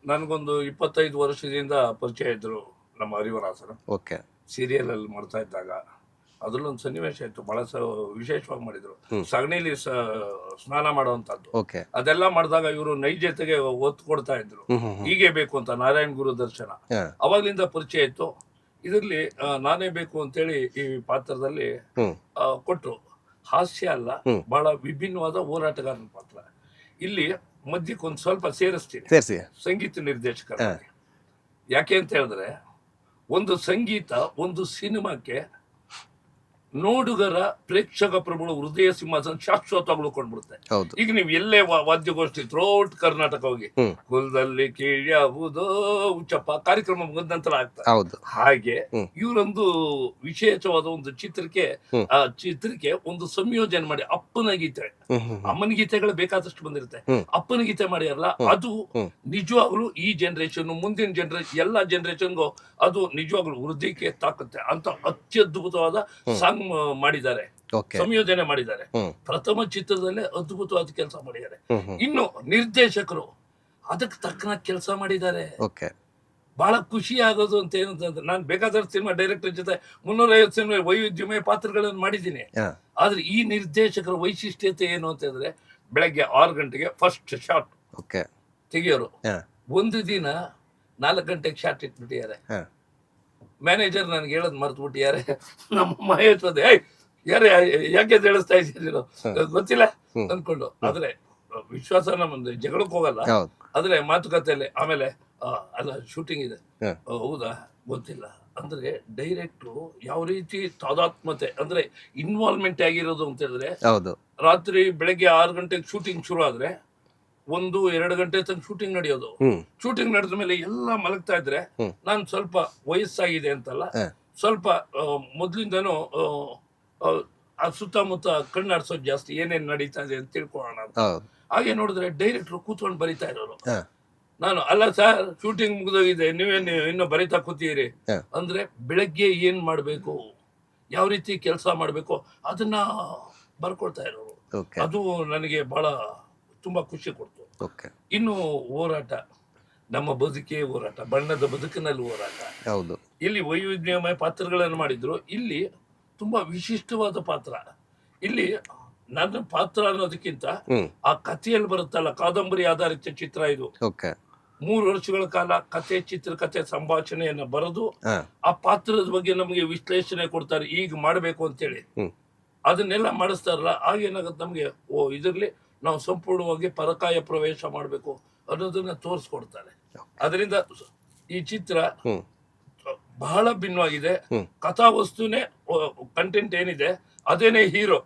ನನಗೊಂದು 25 ವರ್ಷದಿಂದ ಪರಿಚಯ ಇದ್ರು ನಮ್ಮ ಹರಿವರಾಸನ. ಓಕೆ. ಸೀರಿಯಲ್ ಅಲ್ಲಿ ಮಾಡ್ತಾ ಇದ್ದಾಗ ಅದ್ರಲ್ಲೊಂದು ಸನ್ನಿವೇಶ ಇತ್ತು, ಬಹಳ ವಿಶೇಷವಾಗಿ ಮಾಡಿದ್ರು. ಸಗಣಿಲಿ ಸ್ನಾನ ಮಾಡುವಂತದ್ದು. ಓಕೆ. ಅದೆಲ್ಲ ಮಾಡಿದಾಗ ಇವರು ನೈಜತೆಗೆ ಒತ್ತು ಕೊಡ್ತಾ ಇದ್ರು. ಹೀಗೆ ಬೇಕು ಅಂತ ನಾರಾಯಣ್ ಗುರು ದರ್ಶನ ಅವಾಗ್ಲಿಂದ ಪರಿಚಯ ಇತ್ತು. ಇದರಲ್ಲಿ ನಾನೇ ಬೇಕು ಅಂತೇಳಿ ಈ ಪಾತ್ರದಲ್ಲಿ ಕೊಟ್ರು. ಹಾಸ್ಯ ಅಲ್ಲ, ಬಹಳ ವಿಭಿನ್ನವಾದ ಹೋರಾಟಗಾರನ ಪಾತ್ರ. ಇಲ್ಲಿ ಮಧ್ಯಕ್ಕೊಂದು ಸ್ವಲ್ಪ ಸೇರಿಸ್ತೀನಿ ಸಂಗೀತ ನಿರ್ದೇಶಕರ. ಯಾಕೆ ಅಂತ ಹೇಳಿದ್ರೆ, ಒಂದು ಸಂಗೀತ ಒಂದು ಸಿನಿಮಾಕ್ಕೆ ನೋಡುಗರ ಪ್ರೇಕ್ಷಕ ಪ್ರಭುಗಳ ಹೃದಯ ಸಿಂಹಾಸನ ಶಾಶ್ವತವಾಗಿ ಉಳ್ಕೊಂಡ್ಬಿಡುತ್ತೆ. ಈಗ ನೀವು ಎಲ್ಲೇ ವಾದ್ಯಗೋಷ್ಠಿ ಥ್ರೋಟ್ ಕರ್ನಾಟಕ ಹೋಗಿ, ಕುಲದಲ್ಲಿ ಕೀಳ್ಯಾವುದೋ ಉಚ್ಚಪ್ಪ ಕಾರ್ಯಕ್ರಮ ಮುಗಿದ ನಂತರ ಆಗ್ತದೆ. ಹಾಗೆ ಇವರೊಂದು ವಿಶೇಷವಾದ ಒಂದು ಚಿತ್ರಕ್ಕೆ ಒಂದು ಸಂಯೋಜನೆ ಮಾಡಿ ಅಪ್ಪನ ಗೀತೆ, ಅಮ್ಮನ ಗೀತೆಗಳು ಬೇಕಾದಷ್ಟು ಬಂದಿರುತ್ತೆ, ಅಪ್ಪನ ಗೀತೆ ಮಾಡ್ಯಾರಲ್ಲ, ಅದು ನಿಜವಾಗ್ಲೂ ಈ ಜನರೇಷನ್ ಮುಂದಿನ ಜನರೇಷನ್ ಎಲ್ಲಾ ಜನರೇಷನ್ಗೂ ಅದು ನಿಜವಾಗ್ಲೂ ಹೃದಯಕ್ಕೆ ತಾಕುತ್ತೆ ಅಂತ ಅತ್ಯದ್ಭುತವಾದ ಸಾಂಗ್ ಮಾಡಿದ್ದಾರೆ, ಸಂಯೋಜನೆ ಮಾಡಿದ್ದಾರೆ. ಪ್ರಥಮ ಚಿತ್ರದಲ್ಲೇ ಅದ್ಭುತವಾದ ಕೆಲಸ ಮಾಡಿದ್ದಾರೆ. ಇನ್ನು ನಿರ್ದೇಶಕರು ಅದಕ್ಕೆ ತಕ್ಕನ ಕೆಲಸ ಮಾಡಿದ್ದಾರೆ. ಬಹಳ ಖುಷಿ ಆಗೋದು ಅಂತ ಏನಂತಂದ್ರೆ, ನಾನು ಬೇಕಾದಷ್ಟು ಸಿನಿಮಾ ಡೈರೆಕ್ಟರ್ ಜೊತೆ 350 ಸಿನಿಮಾ ವೈವಿಧ್ಯಮಯ ಪಾತ್ರಗಳನ್ನು ಮಾಡಿದ್ದೀನಿ. ಆದ್ರೆ ಈ ನಿರ್ದೇಶಕರ ವೈಶಿಷ್ಟ್ಯತೆ ಏನು ಅಂತ ಹೇಳಿದ್ರೆ, ಬೆಳಗ್ಗೆ 6 ಗಂಟೆಗೆ ಫಸ್ಟ್ ಶಾಟ್ ತೆಗಿಯೋರು. ಒಂದು ದಿನ 4 ಗಂಟೆಗೆ ಶಾಟ್ ಇಟ್ಬಿಟ್ಟಿದ್ದಾರೆ. ಮ್ಯಾನೇಜರ್ ನನ್ಗೆ ಹೇಳೋದು ಮರ್ತು ಬಿಟ್ಟಿದ್ದಾರೆ. ನಮ್ಮ ಮಹೇಶ್ ಯಾರೇ ಯಾಕೆ ತಿಳಿಸ್ತಾ ಇದ್ದೀರಿ ಗೊತ್ತಿಲ್ಲ ಅಂದ್ಕೊಂಡು. ಆದ್ರೆ ವಿಶ್ವಾಸ ನಮ್ಮೊಂದು ಜಗಳಕ್ಕೆ ಹೋಗಲ್ಲ, ಆದ್ರೆ ಮಾತುಕತೆಯಲ್ಲಿ ಆಮೇಲೆ ಅಲ್ಲ ಶೂಟಿಂಗ್ ಇದೆ, ಹೌದಾ ಗೊತ್ತಿಲ್ಲ ಅಂದ್ರೆ ಡೈರೆಕ್ಟ್ರು ಯಾವ ರೀತಿ ತಾದಾತ್ಮತೆ ಅಂದ್ರೆ ಇನ್ವಾಲ್ವ್ಮೆಂಟ್ ಆಗಿರೋದು ಅಂತ ಹೇಳಿದ್ರೆ, ರಾತ್ರಿ ಬೆಳಗ್ಗೆ 6 ಗಂಟೆಗೆ ಶೂಟಿಂಗ್ ಶುರು ಆದ್ರೆ 1-2 ಗಂಟೆ ತನಕ ಶೂಟಿಂಗ್ ನಡೆಯೋದು. ಶೂಟಿಂಗ್ ನಡೆದ ಮೇಲೆ ಎಲ್ಲ ಮಲಗ್ತಾ ಇದ್ರೆ, ನಾನು ಸ್ವಲ್ಪ ವಯಸ್ಸಾಗಿದೆ ಅಂತಲ್ಲ, ಸ್ವಲ್ಪ ಮೊದ್ಲಿಂದನೂ ಆ ಸುತ್ತಮುತ್ತ ಕಣ್ಣಾಡ್ಸೋದು ಜಾಸ್ತಿ, ಏನೇನ್ ನಡೀತಾ ಇದೆ ಅಂತ ತಿಳ್ಕೊಳ್ಳೋಣ ಅಂತ. ಹಾಗೆ ನೋಡಿದ್ರೆ ಡೈರೆಕ್ಟ್ರು ಕೂತ್ಕೊಂಡು ಬರಿತಾ ಇರೋರು. ನಾನು ಅಲ್ಲ ಸರ್ ಶೂಟಿಂಗ್ ಮುಗಿದೋಗಿದೆ, ನೀವೇನು ಇನ್ನೂ ಬರಿತಾ ಕೂತೀರಿ ಅಂದ್ರೆ, ಬೆಳಗ್ಗೆ ಏನ್ ಮಾಡ್ಬೇಕು, ಯಾವ ರೀತಿ ಕೆಲಸ ಮಾಡ್ಬೇಕು ಅದನ್ನ ಬರ್ಕೊಳ್ತಾ ಇರೋರು. ಅದು ನನಗೆ ಬಹಳ ತುಂಬಾ ಖುಷಿ ಕೊಡ್ತು. ಇನ್ನು ಹೋರಾಟ, ನಮ್ಮ ಬದುಕೇ ಹೋರಾಟ, ಬಣ್ಣದ ಬದುಕಿನಲ್ಲಿ ಹೋರಾಟ. ಇಲ್ಲಿ ವೈವಿಧ್ಯಮಯ ಪಾತ್ರಗಳನ್ನು ಮಾಡಿದ್ರು. ಇಲ್ಲಿ ತುಂಬಾ ವಿಶಿಷ್ಟವಾದ ಪಾತ್ರ. ಇಲ್ಲಿ ನನ್ನ ಪಾತ್ರ ಅನ್ನೋದಕ್ಕಿಂತ ಆ ಕಥೆಯಲ್ಲಿ ಬರುತ್ತಲ್ಲ, ಕಾದಂಬರಿ ಆಧಾರಿತ ಚಿತ್ರ ಇದು. 3 ವರ್ಷಗಳ ಕಾಲ ಕಥೆ, ಚಿತ್ರಕಥೆ, ಸಂಭಾಷಣೆಯನ್ನ ಬರೆದು ಆ ಪಾತ್ರದ ಬಗ್ಗೆ ನಮಗೆ ವಿಶ್ಲೇಷಣೆ ಕೊಡ್ತಾರೆ, ಈಗ ಮಾಡ್ಬೇಕು ಅಂತೇಳಿ. ಅದನ್ನೆಲ್ಲ ಮಾಡಿಸ್ತಾರಲ್ಲ, ಆಗೇನಾಗುತ್ತೆ ನಮ್ಗೆ, ಇದರಲ್ಲಿ ನಾವು ಸಂಪೂರ್ಣವಾಗಿ ಪರಕಾಯ ಪ್ರವೇಶ ಮಾಡಬೇಕು ಅನ್ನೋದನ್ನ ತೋರಿಸ್ಕೊಡ್ತಾರೆ. ಅದರಿಂದ ಈ ಚಿತ್ರ ಬಹಳ ಭಿನ್ನವಾಗಿದೆ. ಕಥಾ ವಸ್ತುನೇ ಕಂಟೆಂಟ್ ಏನಿದೆ ಅದೇನೇ ಹೀರೋ,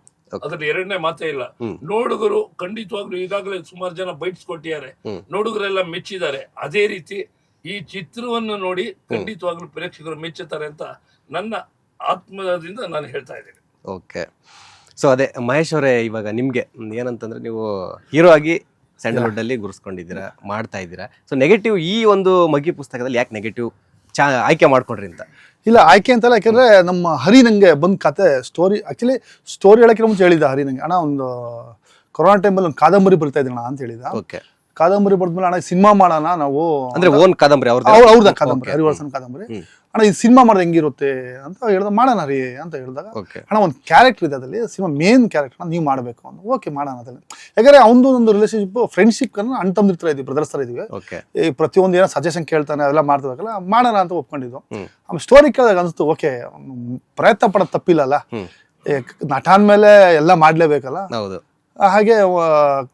ಅದ್ರಲ್ಲಿ ಎರಡನೇ ಮಾತೇ ಇಲ್ಲ. ನೋಡುಗರು ಖಂಡಿತವಾಗ್ಲೂ ಈಗಾಗಲೇ ಸುಮಾರು ಜನ ಬೈಟ್ಸ್ ಕೊಟ್ಟಿದ್ದಾರೆ, ನೋಡುಗರೆಲ್ಲ ಮೆಚ್ಚಿದ್ದಾರೆ. ಅದೇ ರೀತಿ ಈ ಚಿತ್ರವನ್ನು ನೋಡಿ ಖಂಡಿತವಾಗ್ಲೂ ಪ್ರೇಕ್ಷಕರು ಮೆಚ್ಚುತ್ತಾರೆ ಅಂತ ನನ್ನ ಆತ್ಮದಿಂದ ನಾನು ಹೇಳ್ತಾ ಇದ್ದೇನೆ. ಓಕೆ. ಸೊ ಅದೇ ಮಹೇಶ್ ಅವರೇ, ಇವಾಗ ನಿಮ್ಗೆ ಏನಂತಂದ್ರೆ, ನೀವು ಹೀರೋ ಆಗಿ ಸ್ಯಾಂಡಲ್ವುಡ್ ಅಲ್ಲಿ ಗುರುಸ್ಕೊಂಡಿದ್ದೀರಾ, ಮಾಡ್ತಾ ಇದ್ದೀರಾ. ಸೊ ನೆಗೆಟಿವ್ ಈ ಒಂದು ಮಗ್ಗಿ ಪುಸ್ತಕದಲ್ಲಿ ಯಾಕೆ ನೆಗೆಟಿವ್ ಆಯ್ಕೆ ಮಾಡ್ಕೊಂಡ್ರಿ ಅಂತ? ಇಲ್ಲ, ಆಯ್ಕೆ ಅಂತಲ್ಲ, ಯಾಕಂದ್ರೆ ನಮ್ಮ ಹರಿ ನಂಗೆ ಬಂದ್ ಕತೆ ಸ್ಟೋರಿ ಹೇಳಕ್ಕೆ ಮುಂಚೆ ಹೇಳಿದ ಹರಿ ನಂಗೆ, ಅಣ್ಣ ಒಂದು ಕೊರೋನಾ ಟೈಮಲ್ಲಿ ಒಂದು ಕಾದಂಬರಿ ಬರ್ತಾ ಇದ್ದೀಣ ಅಂತ ಹೇಳಿದ. ಕಾದಂಬರಿ ಬರ್ದ್ಮೇಲೆ ಅಣ್ಣ ಸಿನಿಮಾ ಮಾಡೋಣ ನಾವು, ಅಂದ್ರೆ ಓನ್ ಕಾದಂಬರಿ ಅವ್ರದ್ದು ಕಾದಂಬರಿ, ಹರಿವರ್ಸನ್ ಕಾದಂಬರಿ. ಅಣ್ಣ ಈ ಸಿನಿಮಾ ಮಾಡಿದ್ರೆ ಹೆಂಗಿರುತ್ತೆ ಅಂತ ಹೇಳ್ದ, ಮಾಡೋಣ ರೀ ಅಂತ ಹೇಳಿದಾಗ, ಅಣ್ಣ ಒಂದು ಕ್ಯಾರೆಕ್ಟರ್ ಇದೆ ಅದಲ್ಲಿ, ಸಿನಿಮಾ ಮೇನ್ ಕ್ಯಾರೆಕ್ಟರ್ ನೀವು ಮಾಡಬೇಕು ಅಂತ. ಓಕೆ ಮಾಡೋಣ ಅದ್ರಲ್ಲಿ. ಯಾಕಂದ್ರೆ ಅವನದು ಒಂದು ರಿಲೇಶನ್ಶಿಪ್, ಫ್ರೆಂಡ್ಶಿಪ್ ಅಣ್ಣ ತಮ್ಮದಿರ್ತಾ ಇದ್ವಿ, ಬ್ರದರ್ಸ್ ತರ ಇದೀವಿ. ಈ ಪ್ರತಿಯೊಂದು ಏನೋ ಸಜೆಷನ್ ಕೇಳ್ತಾನೆ, ಅವೆಲ್ಲ ಮಾಡ್ತಿರ್ಬೇಕಲ್ಲ, ಮಾಡೋಣ ಅಂತ ಒಪ್ಕೊಂಡಿದ್ದು. ಆಮೇಲೆ ಸ್ಟೋರಿ ಕೇಳಿದಾಗ ಅನಿಸ್ತು, ಓಕೆ ಪ್ರಯತ್ನ ಪಡೋದು ತಪ್ಪಿಲ್ಲಲ್ಲ, ನಟ ಅಂದ್ಮೇಲೆ ಎಲ್ಲ ಮಾಡ್ಲೇಬೇಕಲ್ಲ. ಹಾಗೆ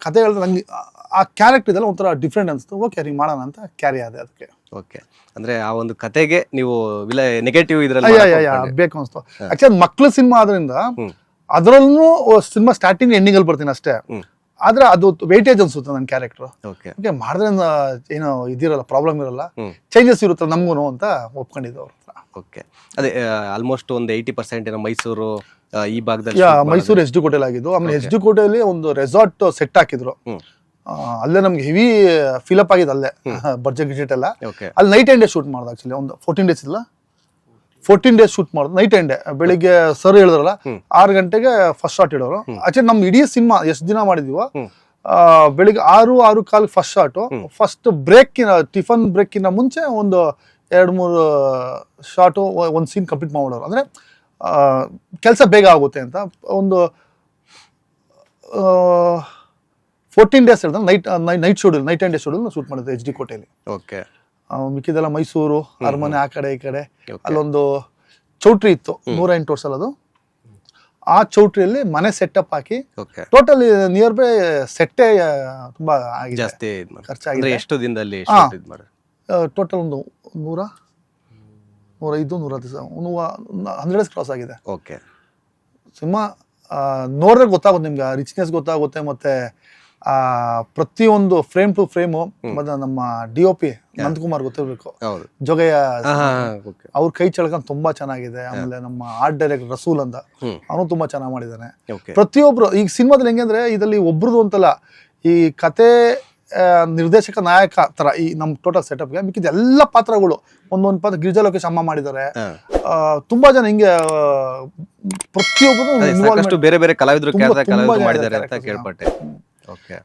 ಕತೆ ಹೇಳಿದ್ರೆ ನಂಗೆ ಆ ಕ್ಯಾರೆಕ್ಟರ್ ಇದೆಲ್ಲ ಒಂಥರ ಡಿಫ್ರೆಂಟ್ ಅನಿಸ್ತು. ಓಕೆ ರೀ ಮಾಡೋಣ ಅಂತ ಕ್ಯಾರಿ ಆದೆ ಅದಕ್ಕೆ. ಓಕೆ. ಅಂದ್ರೆ ಆ ಒಂದು ಕತೆಗೆ ನೀವು ನೆಗೆಟಿವ್ ಇದ್ರಲ್ಲಿ ಬೇಕು ಅನಿಸ್ತು. ಆಕ್ಚುಲಿ ಮಕ್ಳು ಸಿನಿಮಾ ಆದ್ರಿಂದ ಅದರಲ್ಲೂ ಸಿನಿಮಾ ಸ್ಟಾರ್ಟಿಂಗ್ ಎಂಡಿಂಗ್ ಅಲ್ಲಿ ಬರ್ತೀನಿ ಅಷ್ಟೇ, ಆದ್ರೆ ಅದು ವೇಟೇಜ್ ಅನ್ಸುತ್ತೆ ನನ್ನ ಕ್ಯಾರೆಕ್ಟರ್. ಓಕೆ ಮಾಡಿದ್ರೆ ಏನೋ ಇದಿರಲ್ಲ, ಪ್ರಾಬ್ಲಮ್ ಇರಲ್ಲ, ಚೇಂಜಸ್ ಇರುತ್ತೆ ನಮ್ಗೂ ಅಂತ ಒಪ್ಕೊಂಡಿದ್ದು ಅವ್ರ ಹತ್ರ. ಓಕೆ. ಅದೇ ಆಲ್ಮೋಸ್ಟ್ ಒಂದು 80% ಏನೋ ಮೈಸೂರು ಈ ಭಾಗದಲ್ಲಿ, ಮೈಸೂರು ಎಚ್ ಡಿ ಕೋಟೆಲ್ ಆಗಿದ್ದು. ಆಮೇಲೆ ಎಚ್ ಡಿ ಕೋಟೆಯಲ್ಲಿ ಒಂದು ರೆಸಾರ್ಟ್ ಸೆಟ್ ಹಾಕಿದ್ರು, ಅಲ್ಲೇ ನಮ್ಗೆ ಹೆವಿ ಫಿಲಪ್ ಆಗಿದೆ, ಅಲ್ಲೇ ಬಡ್ಜೆಟ್ ಗಿಜೆಟ್ ಎಲ್ಲ. ಅಲ್ಲಿ ನೈಟ್ ಅಂಡ್ ಡೇ ಶೂಟ್ ಮಾಡ್ದೆ. ಆಕ್ಚುಲಿ ಒಂದು 14 days ಇಲ್ಲ, 14 ಡೇಸ್ ಶೂಟ್ ಮಾಡೋದು, ನೈಟ್ ಆ್ಯಂಡ್ ಡೇ. ಬೆಳಿಗ್ಗೆ ಸರ್ ಹೇಳಿದ್ರಲ್ಲ 6 ಗಂಟೆಗೆ ಫಸ್ಟ್ ಶಾಟ್ ಇಡೋರು. ಆಕ್ಚುಲಿ ನಮ್ಮ ಇಡೀ ಸಿನಿಮಾ ಎಷ್ಟು ದಿನ ಮಾಡಿದೀವೋ ಬೆಳಿಗ್ಗೆ 6-6:15 ಫಸ್ಟ್ ಶಾಟು. ಫಸ್ಟ್ ಟಿಫನ್ ಬ್ರೇಕಿನ ಮುಂಚೆ ಒಂದು 2-3 ಶಾಟು ಒಂದು ಸೀನ್ ಕಂಪ್ಲೀಟ್ ಮಾಡೋರು. ಅಂದರೆ ಕೆಲಸ ಬೇಗ ಆಗುತ್ತೆ ಅಂತ. ಒಂದು 14 ಡೇಸ್ ಹೇಳಿದ್ರೆ night schedule, night and day schedule shoot ಮಾಡಿದ್ದೆ HD ಕೋಟೆಯಲ್ಲಿ. ಓಕೆ. ಮಿಕ್ಕಿದೆಲ್ಲ ಮೈಸೂರು ಅರಮನೆ ಆ ಕಡೆ ಈ ಕಡೆ. ಅಲ್ಲೊಂದು ಚೌಟ್ರಿ ಇತ್ತು 108 ವರ್ಷ ಅದು. ಆ ಚೌಟ್ರಿಯಲ್ಲಿ ಮನೆ ಸೆಟಪ್ ಹಾಕಿ ಟೋಟಲ್ ನಿಯರ್ ಬೈ ಸೆಟ್ಟೇ ತುಂಬಾ ಆಗಿದೆ, ಜಾಸ್ತಿ ಖರ್ಚಾಗಿದೆ. ಎಷ್ಟು ದಿನದಲ್ಲಿ ಟೋಟಲ್ ಒಂದು 100-110 100 ಕ್ರಾಸ್ ಆಗಿದೆ. ಓಕೆ. ಸಿನಿಮಾ ನೋಡಿದ್ರೆ ಗೊತ್ತಾಗುತ್ತೆ ನಿಮ್ಗೆ, ರಿಚ್ನೆಸ್ ಗೊತ್ತಾಗುತ್ತೆ. ಮತ್ತೆ ಪ್ರತಿಯೊಂದು ಫ್ರೇಮ್ ಟು ಫ್ರೇಮು. ಮತ್ತೆ ನಮ್ಮ DOP ನಂದಕುಮಾರ್ ಗೊತ್ತಿರ್ಬೇಕು, ಜೊಗೆಯ ಅವ್ರ ಕೈ ಚಳಕ ತುಂಬಾ ಚೆನ್ನಾಗಿದೆ. ಆಮೇಲೆ ನಮ್ಮ ಆರ್ಟ್ ಡೈರೆಕ್ಟರ್ ರಸೂಲ್ ಅಂತ, ಅವನು ತುಂಬಾ ಚೆನ್ನಾಗಿ ಮಾಡಿದ್ದಾನೆ. ಪ್ರತಿಯೊಬ್ರು ಈಗ ಸಿನಿಮಾದಲ್ಲಿ ಹೆಂಗೆ ಅಂದ್ರೆ ಇದರಲ್ಲಿ ಒಬ್ರದ್ದು ಅಂತಲ್ಲ, ಈ ಕತೆ ನಿರ್ದೇಶಕ ನಾಯಕ ತರ ಈ ನಮ್ ಟೋಟಲ್ ಸೆಟಪ್ಗೆ ಮಿಕ್ಕಿದ ಎಲ್ಲ ಪಾತ್ರಗಳು ಒಂದೊಂದು ಪಾತ್ರ. ಗಿರಿಜಾ ಲೋಕೇಶ್ ಅಮ್ಮ ಮಾಡಿದ್ದಾರೆ, ತುಂಬಾ ಜನ ಹಿಂಗೆ ಪ್ರತಿಯೊಬ್ಬರು ಬೇರೆ ಬೇರೆ ಕಲಾವಿದರು ಮಾಡಿದ್ದಾರೆ ಅಂತ ಕೇಳ್ಪಟ್ಟೆ.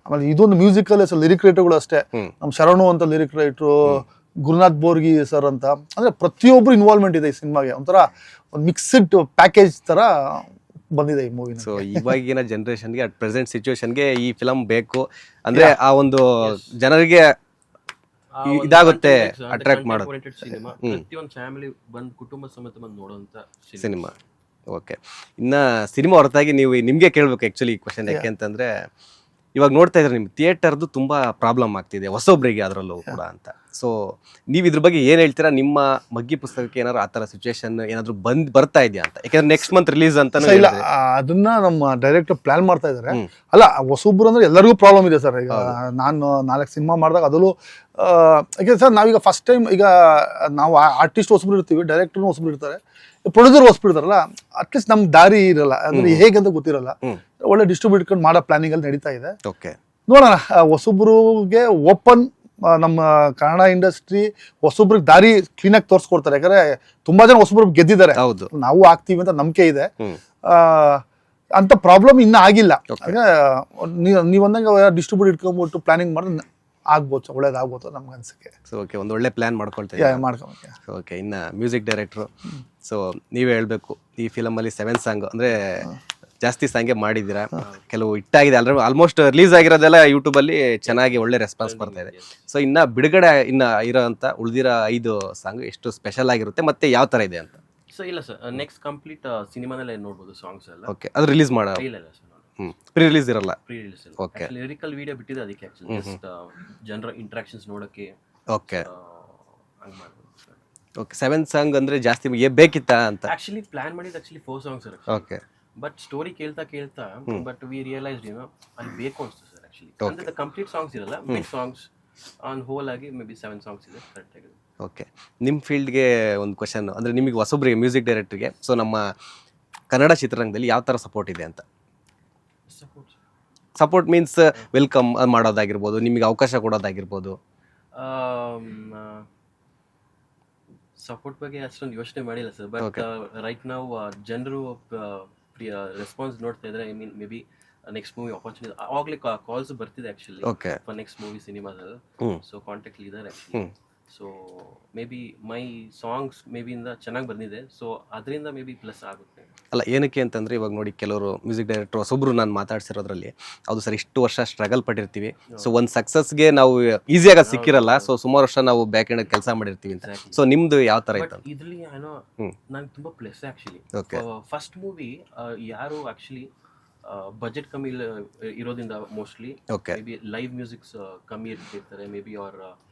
ಆಮೇಲೆ ಇದೊಂದು ಮ್ಯೂಸಿಕಲ್ ಲಿರಿಕ್ ರೈಟರ್ಗಳು ಅಷ್ಟೇ. ನಮ್ ಶರಣು ಅಂತ ಲಿರಿಕ್ ರೈಟ್ರು, ಗುರುನಾಥ್ ಬೋರ್ಗಿ ಸರ್ ಅಂತ. ಅಂದ್ರೆ ಪ್ರತಿಯೊಬ್ರು ಇನ್ವಾಲ್ವ್ಮೆಂಟ್ ಇದೆ ಈ ಸಿನಿಮಾಗೆ. ಒಂಥರ ಒಂದು ಮಿಕ್ಸ್ಡ್ ಪ್ಯಾಕೇಜ್ ತರ ಬಂದಿದೆ ಈ ಮೂವಿ. ಸೊ ಇವಾಗಿನ ಜನರೇಷನ್ಗೆ ಅಟ್ ಪ್ರೆಸೆಂಟ್ ಸಿಚುವೇಶನ್ಗೆ ಈ ಫಿಲಮ್ ಬೇಕು ಅಂದ್ರೆ ಆ ಒಂದು ಜನರಿಗೆ ಇದಾಗುತ್ತೆ, ಅಟ್ರಾಕ್ಟ್ ಮಾಡೋದು ಸಿನಿಮಾ. ಪ್ರತಿಯೊಂದು ಫ್ಯಾಮಿಲಿ ಬಂದು ಕುಟುಂಬ ಸಮೇತ ಬಂದು ನೋಡುವಂತ ಸಿನಿಮಾ. ಓಕೆ. ಇನ್ನ ಸಿನಿಮಾ ಹೊರತಾಗಿ ನೀವು ನಿಮ್ಗೆ ಕೇಳ್ಬೇಕು ಆಕ್ಚುಲಿ ಈ ಕ್ವಶನ್. ಯಾಕೆ ಅಂತಂದ್ರೆ ಇವಾಗ ನೋಡ್ತಾ ಇದ್ರೆ ನಿಮ್ ಥಿಯೇಟರ್ದು ತುಂಬಾ ಪ್ರಾಬ್ಲಮ್ ಆಗ್ತಿದೆ ಹೊಸೊಬ್ರಿಗೆ ಅದರಲ್ಲೂ ಕೂಡ ಅಂತ. ಸೊ ನೀವು ಇದ್ರ ಬಗ್ಗೆ ಏನ್ ಹೇಳ್ತೀರಾ? ನಿಮ್ಮ ಮಗ್ಗಿ ಪುಸ್ತಕಕ್ಕೆ ಏನಾದ್ರು ಆ ತರ ಸಿಚುವೇಶನ್ ಏನಾದ್ರು ಬರ್ತಾ ಇದೆಯಾ ಅಂತ? ಯಾಕಂದ್ರೆ ನೆಕ್ಸ್ಟ್ ಮಂತ್ ರಿಲೀಸ್ ಅಂತ. ಇಲ್ಲ, ಅದನ್ನ ನಮ್ಮ ಡೈರೆಕ್ಟರ್ ಪ್ಲಾನ್ ಮಾಡ್ತಾ ಇದಾರೆ. ಅಲ್ಲ, ಹೊಸೊಬ್ರು ಅಂದ್ರೆ ಎಲ್ಲರಿಗೂ ಪ್ರಾಬ್ಲಮ್ ಇದೆ ಸರ್. ಈಗ ನಾನು 4 ಸಿನಿಮಾ ಮಾಡಿದಾಗ ಅದರಲ್ಲೂ ಯಾಕೆ ಸರ್, ನಾವೀಗ ಫಸ್ಟ್ ಟೈಮ್ ಈಗ ನಾವು ಆರ್ಟಿಸ್ಟ್ ಹೊಸಬ್ರು ಇರ್ತೀವಿ, ಡೈರೆಕ್ಟರ್ನು ಹೊಸಬ್ರು ಇರ್ತಾರೆ, ಪ್ರೊಡ್ಯೂಸರ್ ಹೊಸಬಿಡ್ತಾರಲ್ಲ. ಅಟ್ಲೀಸ್ಟ್ ನಮ್ಗೆ ದಾರಿ ಇರಲ್ಲ, ಅಂದ್ರೆ ಹೇಗಂತ ಗೊತ್ತಿರಲ್ಲ. ಒಳ್ಳೆ ಡಿಸ್ಟ್ರಿಬ್ಯೂಟ್ ಮಾಡೋ ಪ್ಲಾನಿಂಗ್ ಅಲ್ಲಿ ನಡೀತಾ ಇದೆ. ನೋಡೋಣ, ಹೊಸಬ್ರಿಗೆ ಓಪನ್ ನಮ್ಮ ಕನ್ನಡ ಇಂಡಸ್ಟ್ರಿ ಹೊಸೊಬ್ರಿಗೆ ದಾರಿ ಕ್ಲೀನಾಗಿ ತೋರಿಸ್ಕೊಡ್ತಾರೆ. ಯಾಕಂದ್ರೆ ತುಂಬಾ ಜನ ಹೊಸಬ್ರು ಗೆದ್ದಿದ್ದಾರೆ, ನಾವು ಆಗ್ತೀವಿ ಅಂತ ನಂಬಿಕೆ ಇದೆ. ಅಂತ ಪ್ರಾಬ್ಲಮ್ ಇನ್ನ ಆಗಿಲ್ಲ. ನೀವು ಅಂದಂಗೆ ಡಿಸ್ಟ್ರಿಬ್ಯೂಟ್ ಇಟ್ಕೊಂಡ್ಬಿಟ್ಟು ಪ್ಲಾನಿಂಗ್ ಮಾಡಿದ್ರೆ ಆಗ್ಬೋದು, ಒಳ್ಳೇದಾಗ್ಬೋದು ನಮ್ಗೆ ಅನ್ಸಕ್ಕೆ. ಸೊ ಓಕೆ, ಒಂದು ಒಳ್ಳೆ ಪ್ಲಾನ್ ಮಾಡ್ಕೊಳ್ತೀವಿ. ಓಕೆ. ಇನ್ನ ಮ್ಯೂಸಿಕ್ ಡೈರೆಕ್ಟ್ರು, ಸೊ ನೀವೇ ಹೇಳ್ಬೇಕು, ಈ ಫಿಲಮಲ್ಲಿ 7 ಸಾಂಗ್ ಅಂದ್ರೆ ಜಾಸ್ತಿ ಸಾಂಗೇ ಮಾಡಿದ್ದೀರಾ. ಕೆಲವು ಹಿಟ್ಟಾಗಿದೆ, ಆಲ್ಮೋಸ್ಟ್ ರಿಲೀಸ್ ಆಗಿರೋದೆಲ್ಲ ಯೂಟ್ಯೂಬಲ್ಲಿ ಚೆನ್ನಾಗಿ ಒಳ್ಳೆ ರೆಸ್ಪಾನ್ಸ್ ಬರ್ತಾ ಇದೆ. ಸೊ ಇನ್ನ ಬಿಡುಗಡೆ ಇರೋಂಥ ಉಳಿದಿರೋ 5 ಸಾಂಗ್ ಎಷ್ಟು ಸ್ಪೆಷಲ್ ಆಗಿರುತ್ತೆ ಮತ್ತೆ ಯಾವ ತರ ಇದೆ ಅಂತ? ಸೊ ಇಲ್ಲ ಸರ್, ನೆಕ್ಸ್ಟ್ ಕಂಪ್ಲೀಟ್ ಸಿನಿಮಾನಲ್ಲೇ ನೋಡ್ಬೋದು ಸಾಂಗ್ಸ್ ಎಲ್ಲ. ಓಕೆ. ಅದು ರಿಲೀಸ್ ಮಾಡೋ ಪ್ರೀ ರಿಲೀಸ್ ಇರಲ್ಲ? ಪ್ರೀ ರಿಲೀಸ್ ಇಲ್ಲ. ಓಕೆ. ಲಿರಿಕಲ್ ವಿಡಿಯೋ ಬಿಟ್ಟಿದೆ ಅದಕ್ಕೆ, ಆಕ್ಚುಲಿ ಜಸ್ಟ್ ಜನರ ಇಂಟರಾಕ್ಷನ್ಸ್ ನೋಡೋಕೆ. ಓಕೆ. ಓಕೆ. 7 ಸಾಂಗ್ ಅಂದ್ರೆ ಜಾಸ್ತಿ ಬೇಕಿತ್ತಾ ಅಂತ? ಆಕ್ಚುಲಿ ಪ್ಲಾನ್ ಮಾಡಿದ್ದು actually 4 songs sir. Okay. But story ಕೇಳ್ತಾ ಬಟ್ ವಿ ರಿಯಲೈಸ್ಡ್ ಅಲ್ಲಿ ಬೇಕು ಅನ್ಸ್ತು ಸರ್ ಆಕ್ಚುಲಿ. ಅಂದ್ರೆ ಕಂಪ್ಲೀಟ್ ಸಾಂಗ್ಸ್ ಇರಲ್ಲ, ಮಿಡ್ ಸಾಂಗ್ಸ್ ಆನ್ ಹೋಲ್ ಆಗಿ ಮೇ ಬಿ 7 ಸಾಂಗ್ಸ್ ಇದೆ ಕರೆಕ್ಟ್ ಆಗಿ. ಓಕೆ. ನಿಮ್ಮ ಫೀಲ್ಡ್ಗೆ ಒಂದು ಕ್ವಶನ್, ಅಂದರೆ ನಿಮಗೆ ಹೊಸೊಬ್ಬರಿಗೆ ಮ್ಯೂಸಿಕ್ ಡೈರೆಕ್ಟರ್ಗೆ ಸೊ ನಮ್ಮ ಕನ್ನಡ ಚಿತ್ರರಂಗದಲ್ಲಿ ಯಾವ ಥರ ಸಪೋರ್ಟ್ ಇದೆ ಅಂತ? ಸಪೋರ್ಟ್ ಮೀನ್ಸ್ ವೆಲ್ಕಮ್ ಮಾಡೋದಾಗಿರ್ಬೋದು, ನಿಮಗೆ ಅವಕಾಶ ಕೊಡೋದಾಗಿರ್ಬೋದು. ಸಪೋರ್ಟ್ ಬಗ್ಗೆ ಅಷ್ಟೊಂದು ಯೋಚನೆ ಮಾಡಿಲ್ಲ ಸರ್. ಬಟ್ ರೈಟ್ ನಾವು ಜನರು ರೆಸ್ಪಾನ್ಸ್ ನೋಡ್ತಾ ಇದ್ರೆ, I mean may be next movie opportunity ಆವಾಗಲೇ ಕಾಲ್ಸ್ ಬರ್ತಿದೆ ಆಕ್ಚುಲಿ ಫಾರ್ ನೆಕ್ಸ್ಟ್ ಮೂವಿ ಸಿನಿಮಾದಲ್ಲಿ. ಸೊ ಕಾಂಟ್ಯಾಕ್ಟ್ ಇದ್ದಾರೆ actually. So may be my songs may be ಇಂದ ಚೆನ್ನಾಗಿ ಬಂದಿದೆ. ಸೊ ಅದರಿಂದ ಮೇ ಬಿ ಪ್ಲಸ್ ಆಗುತ್ತೆ. ಅಲ್ಲ, ಏನಕ್ಕೆ ಅಂತಂದರೆ ಇವಾಗ ನೋಡಿ, ಕೆಲವರು ಮ್ಯೂಸಿಕ್ ಡೈರೆಕ್ಟರ್ ಹೊಸೊಬ್ರು ನಾನು ಮಾತಾಡ್ಸಿರೋದ್ರಲ್ಲಿ ಅದು ಸರ್ ಇಷ್ಟು ವರ್ಷ ಸ್ಟ್ರಗಲ್ ಪಟ್ಟಿರ್ತೀವಿ. ಸೊ ಒಂದು ಸಕ್ಸಸ್ಗೆ ನಾವು ಈಸಿಯಾಗಿ ಸಿಕ್ಕಿರಲ್ಲ. ಸೊ ಸುಮಾರು ವರ್ಷ ನಾವು ಬ್ಯಾಕ್ ಎಂಡ್ ಕೆಲಸ ಮಾಡಿರ್ತೀವಿ ಅಂತ. ಸೊ ನಿಮ್ದು ಯಾವ ಥರ ಇತ್ತು? ಇದರಲ್ಲಿ ಏನೋ ನಂಗೆ ತುಂಬ ಪ್ಲಸ್ ಆ್ಯಕ್ಚುಲಿ. ಫಸ್ಟ್ ಮೂವಿ ಯಾರು ಆ್ಯಕ್ಚುಲಿ ಬಜೆಟ್ ಕಮ್ಮಿ ಇರೋದ್ರಿಂದ mostly maybe live musics ಕಮ್ಮಿ ಇರ್ತಿರ್ತಾರೆ, ಮೇ ಬಿ ಅವ್ರ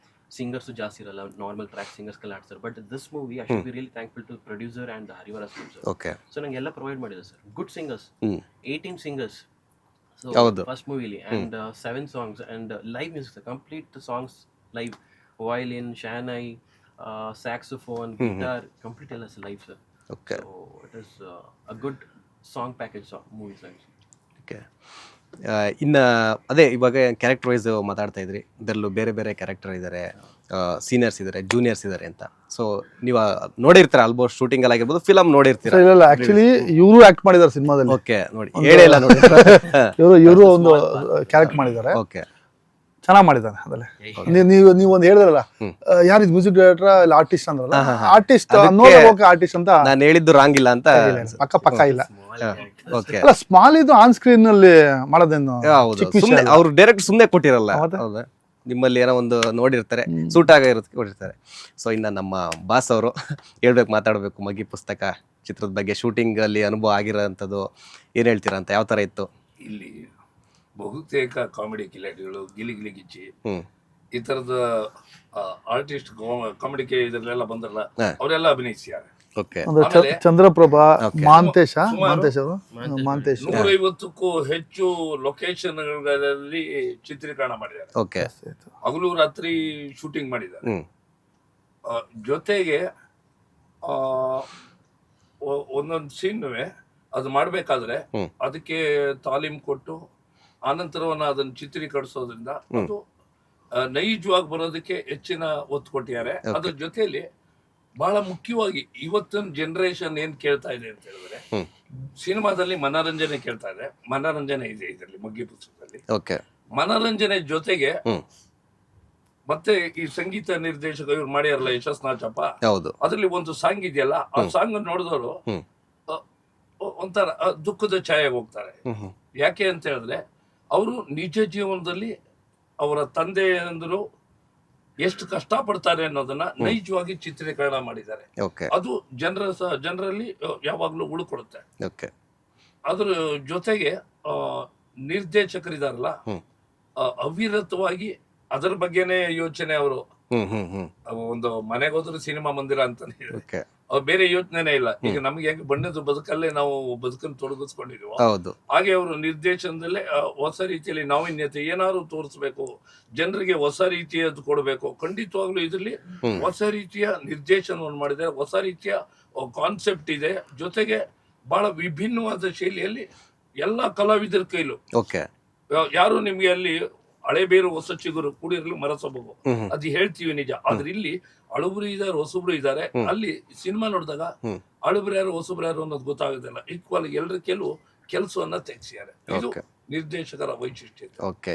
ಸಿಂಗರ್ಸ್ ಜಾಸ್ತಿ ಇರಲ್ಲ, ನಾರ್ಮಲ್ ಟ್ರ್ಯಾಕ್ ಸಿಂಗರ್ಸ್ ಕಲ್ಲ ಆಡ್ತಾರೆ. But this movie I should be really thankful to producer and Harivaras sir. Okay. So ನಂಗೆ ಎಲ್ಲ ಪ್ರೊವೈಡ್ ಮಾಡಿದೆ sir, good singers, 18 singers first ಮೂವಿಲಿ, and 7 songs and live music, complete songs live, violin, shehnai, saxophone, guitar, complete ಎಲ್ಲ live sir. Okay. So it is a good song package movies. Okay. ಇನ್ನ ಅದೇ ಇವಾಗ ಕ್ಯಾರೆಕ್ಟರ್ ವೈಸ್ ಮಾತಾಡ್ತಾ ಇದ್ರಿ, ಇದರಲ್ಲೂ ಬೇರೆ ಬೇರೆ ಕ್ಯಾರೆಕ್ಟರ್ ಇದ್ದಾರೆ, ಸೀನಿಯರ್ಸ್ ಇದ್ದಾರೆ, ಜೂನಿಯರ್ಸ್ ಇದ್ದಾರೆ ಅಂತ. ಸೊ ನೀವು ನೋಡಿರ್ತೀರ ಆಲ್ಮೋಸ್ಟ್ ಶೂಟಿಂಗ್ ಅಲ್ಲಿ ಆಗಿರ್ಬೋದು, ಫಿಲಮ್ ನೋಡಿರ್ತೀರ. ಇಲ್ಲ ಆಕ್ಚುಲಿ ಇವರು ಆಕ್ಟ್ ಮಾಡಿದ್ದಾರೆ ಸಿನಿಮಾದಲ್ಲಿ. ಓಕೆ, ನೋಡಿ ಹೇಳೇ ಇಲ್ಲ ನೋಡಿ. ಇವರು ಒಂದು ಕ್ಯಾರೆಕ್ಟ್ ಮಾಡಿದ್ದಾರೆ, ಓಕೆ, ಚೆನ್ನಾಗಿ ಮಾಡಿದ್ದಾನೆ ಅದಲ್ಲೇ. ನೀವು ಒಂದು ಹೇಳಿದ್ರಲ್ಲ, ಯಾರಿದ್ ಮ್ಯೂಸಿಕ್ ಡೈರೆಕ್ಟರ್ ಇಲ್ಲ ಆರ್ಟಿಸ್ಟ್ ಅಂದ್ರಲ್ಲ, ಆರ್ಟಿಸ್ಟ್ ಆರ್ಟಿಸ್ಟ್ ಅಂತ ನಾನು ಹೇಳಿದ್ದು ರಾಂಗ್ ಇಲ್ಲ ಅಂತ. ಪಕ್ಕ ಇಲ್ಲ. ಓಕೆ, ಅಲ್ಲ ಸ್ಮಾಲ್ ಇದು ಆನ್ ಸ್ಕ್ರೀನ್ ಅಲ್ಲಿ ಮಾಡೋದೇನು ಹೌದು, ಸುಮ್ಮನೆ ಅವ್ರು ಡೈರೆಕ್ಟ್ ಸುಮ್ಮನೆ ಕೊಟ್ಟಿರಲ್ಲ. ಹೌದಾ, ನಿಮ್ಮಲ್ಲಿ ಏನೋ ಒಂದು ನೋಡಿರ್ತಾರೆ, ಸೂಟ್ ಆಗಿರೋದಕ್ಕೆ ಕೊಟ್ಟಿರ್ತಾರೆ. ಸೊ ಇನ್ನು ನಮ್ಮ ಬಾಸ್ ಅವರು ಹೇಳ್ಬೇಕು, ಮಾತಾಡಬೇಕು ಮಗಿ ಪುಸ್ತಕ ಚಿತ್ರದ ಬಗ್ಗೆ, ಶೂಟಿಂಗ್ ಅಲ್ಲಿ ಅನುಭವ ಆಗಿರೋಂಥದ್ದು ಏನು ಹೇಳ್ತೀರಾ ಅಂತ, ಯಾವ ಥರ ಇತ್ತು? ಇಲ್ಲಿ ಬಹುತೇಕ ಕಾಮಿಡಿ ಕಿಲಾಡಿಗಳು, ಗಿಲಿ ಗಿಚ್ಚಿ ಈ ತರದ ಆರ್ಟಿಸ್ಟ್ ಕಾಮಿಡಿ ಇದರಲ್ಲೆಲ್ಲ ಬಂದ್ರಲ್ಲ, ಅವರೆಲ್ಲ ಅಭಿನಯಿಸಿದ್ದಾರೆ. ಓಕೆ, ಚಂದ್ರಪ್ರಭಾ, ಮಾಂತೇಶ್ ಅವರು 150ಕ್ಕೂ ಹೆಚ್ಚು ಲೊಕೇಶನ್ಗಳಲ್ಲಿ ಚಿತ್ರೀಕರಣ ಮಾಡಿದ್ದಾರೆ. ಓಕೆ, ಹಗಲು ರಾತ್ರಿ ಶೂಟಿಂಗ್ ಮಾಡಿದ್ದಾರೆ. ಜೊತೆಗೆ ಒಂದೊಂದು ಸೀನ್ವೇ ಅದು ಮಾಡ್ಬೇಕಾದ್ರೆ ಅದಕ್ಕೆ ತಾಲೀಮ್ ಕೊಟ್ಟು ಆನಂತರವನ್ನ ಅದನ್ನು ಚಿತ್ರೀಕರಿಸೋದ್ರಿಂದ ಅದು ನೈಜವಾಗಿ ಬರೋದಕ್ಕೆ ಹೆಚ್ಚಿನ ಒತ್ತು ಕೊಟ್ಟಿದ್ದಾರೆ. ಅದ್ರ ಜೊತೆಯಲ್ಲಿ ಬಹಳ ಮುಖ್ಯವಾಗಿ ಇವತ್ತಿನ ಜನರೇಷನ್ ಏನ್ ಕೇಳ್ತಾ ಇದೆ ಅಂತ ಹೇಳಿದ್ರೆ, ಸಿನಿಮಾದಲ್ಲಿ ಮನೋರಂಜನೆ ಕೇಳ್ತಾ ಇದೆ, ಮನೋರಂಜನೆ ಇದೆ ಇದರಲ್ಲಿ ಮಗ್ಗಿ ಪುಸ್ತಕದಲ್ಲಿ. ಓಕೆ, ಮನೋರಂಜನೆ ಜೊತೆಗೆ ಮತ್ತೆ ಈ ಸಂಗೀತ ನಿರ್ದೇಶಕ ಇವ್ರು ಮಾಡ್ಯಾರಲ್ಲ ಯಶಸ್ ನಾಚಪ್ಪ, ಹೌದು, ಅದ್ರಲ್ಲಿ ಒಂದು ಸಾಂಗ್ ಇದೆಯಲ್ಲ, ಆ ಸಾಂಗ್ ನೋಡಿದವರು ಒಂಥರ ದುಃಖದ ಛಾಯೆಗೆ ಹೋಗ್ತಾರೆ. ಯಾಕೆ ಅಂತ ಹೇಳಿದ್ರೆ, ಅವರು ನಿಜ ಜೀವನದಲ್ಲಿ ಅವರ ತಂದೆಯಂದರು ಎಷ್ಟು ಕಷ್ಟ ಪಡ್ತಾರೆ ಅನ್ನೋದನ್ನ ನೈಜವಾಗಿ ಚಿತ್ರೀಕರಣ ಮಾಡಿದ್ದಾರೆ. ಅದು ಜನರಲ್ಲಿ ಯಾವಾಗ್ಲೂ ಉಳ್ಕೊಡುತ್ತೆ. ಅದ್ರ ಜೊತೆಗೆ ನಿರ್ದೇಶಕರಿದಾರಲ್ಲ, ಅವಿರತವಾಗಿ ಅದರ ಬಗ್ಗೆನೆ ಯೋಚನೆ. ಅವರು ಒಂದು ಮನೆಗೆ ಹೋದ್ರು ಸಿನಿಮಾ ಮಂದಿರ ಅಂತಾನೆ, ಬೇರೆ ಯೋಚನೆನೇ ಇಲ್ಲ. ಈಗ ನಮ್ಗೆ ಹೆಂಗ್ ಬಣ್ಣದ ಬದುಕಲ್ಲೇ ನಾವು ಬದುಕನ್ನು ತೊಡಗಿಸ್ಕೊಂಡಿದೀವೋ, ಹಾಗೆ ಅವರು ನಿರ್ದೇಶನದಲ್ಲೇ ಹೊಸ ರೀತಿಯಲ್ಲಿ ನಾವೀನ್ಯತೆ ಏನಾದ್ರು ತೋರಿಸ್ಬೇಕು, ಜನರಿಗೆ ಹೊಸ ರೀತಿಯದ್ದು ಕೊಡಬೇಕು. ಖಂಡಿತವಾಗ್ಲೂ ಇದರಲ್ಲಿ ಹೊಸ ರೀತಿಯ ನಿರ್ದೇಶನವನ್ನು ಮಾಡಿದ್ದಾರೆ, ಹೊಸ ರೀತಿಯ ಕಾನ್ಸೆಪ್ಟ್ ಇದೆ. ಜೊತೆಗೆ ಬಹಳ ವಿಭಿನ್ನವಾದ ಶೈಲಿಯಲ್ಲಿ ಎಲ್ಲಾ ಕಲಾವಿದರ ಕೈಲು. ಯಾರು ನಿಮ್ಗೆ ಅಲ್ಲಿ ಹಳೆ ಬೇರು ಹೊಸ ಚಿಗುರು ಕೂಡಿರಲು ಮರ ಸೊಬಗು ಅದು ಹೇಳ್ತೀವಿ ನಿಜ. ಆದ್ರೆ ಇಲ್ಲಿ ಹಳಬ್ರು ಇದಾರೆ, ಹೊಸಬ್ರು ಇದಾರೆ. ಅಲ್ಲಿ ಸಿನಿಮಾ ನೋಡಿದಾಗ ಹಳಬ್ರು ಯಾರು ಹೊಸಬ್ರು ಯಾರು ಅನ್ನೋದು ಗೊತ್ತಾಗೋದಿಲ್ಲ. ಈಕ್ವಲ್ ಎಲ್ಲರ ಕೆಲಸವನ್ನ ತೆಗ್ಸಿದ್ದಾರೆ. ಇದು ನಿರ್ದೇಶಕರ ವೈಶಿಷ್ಟ್ಯ. ಓಕೆ,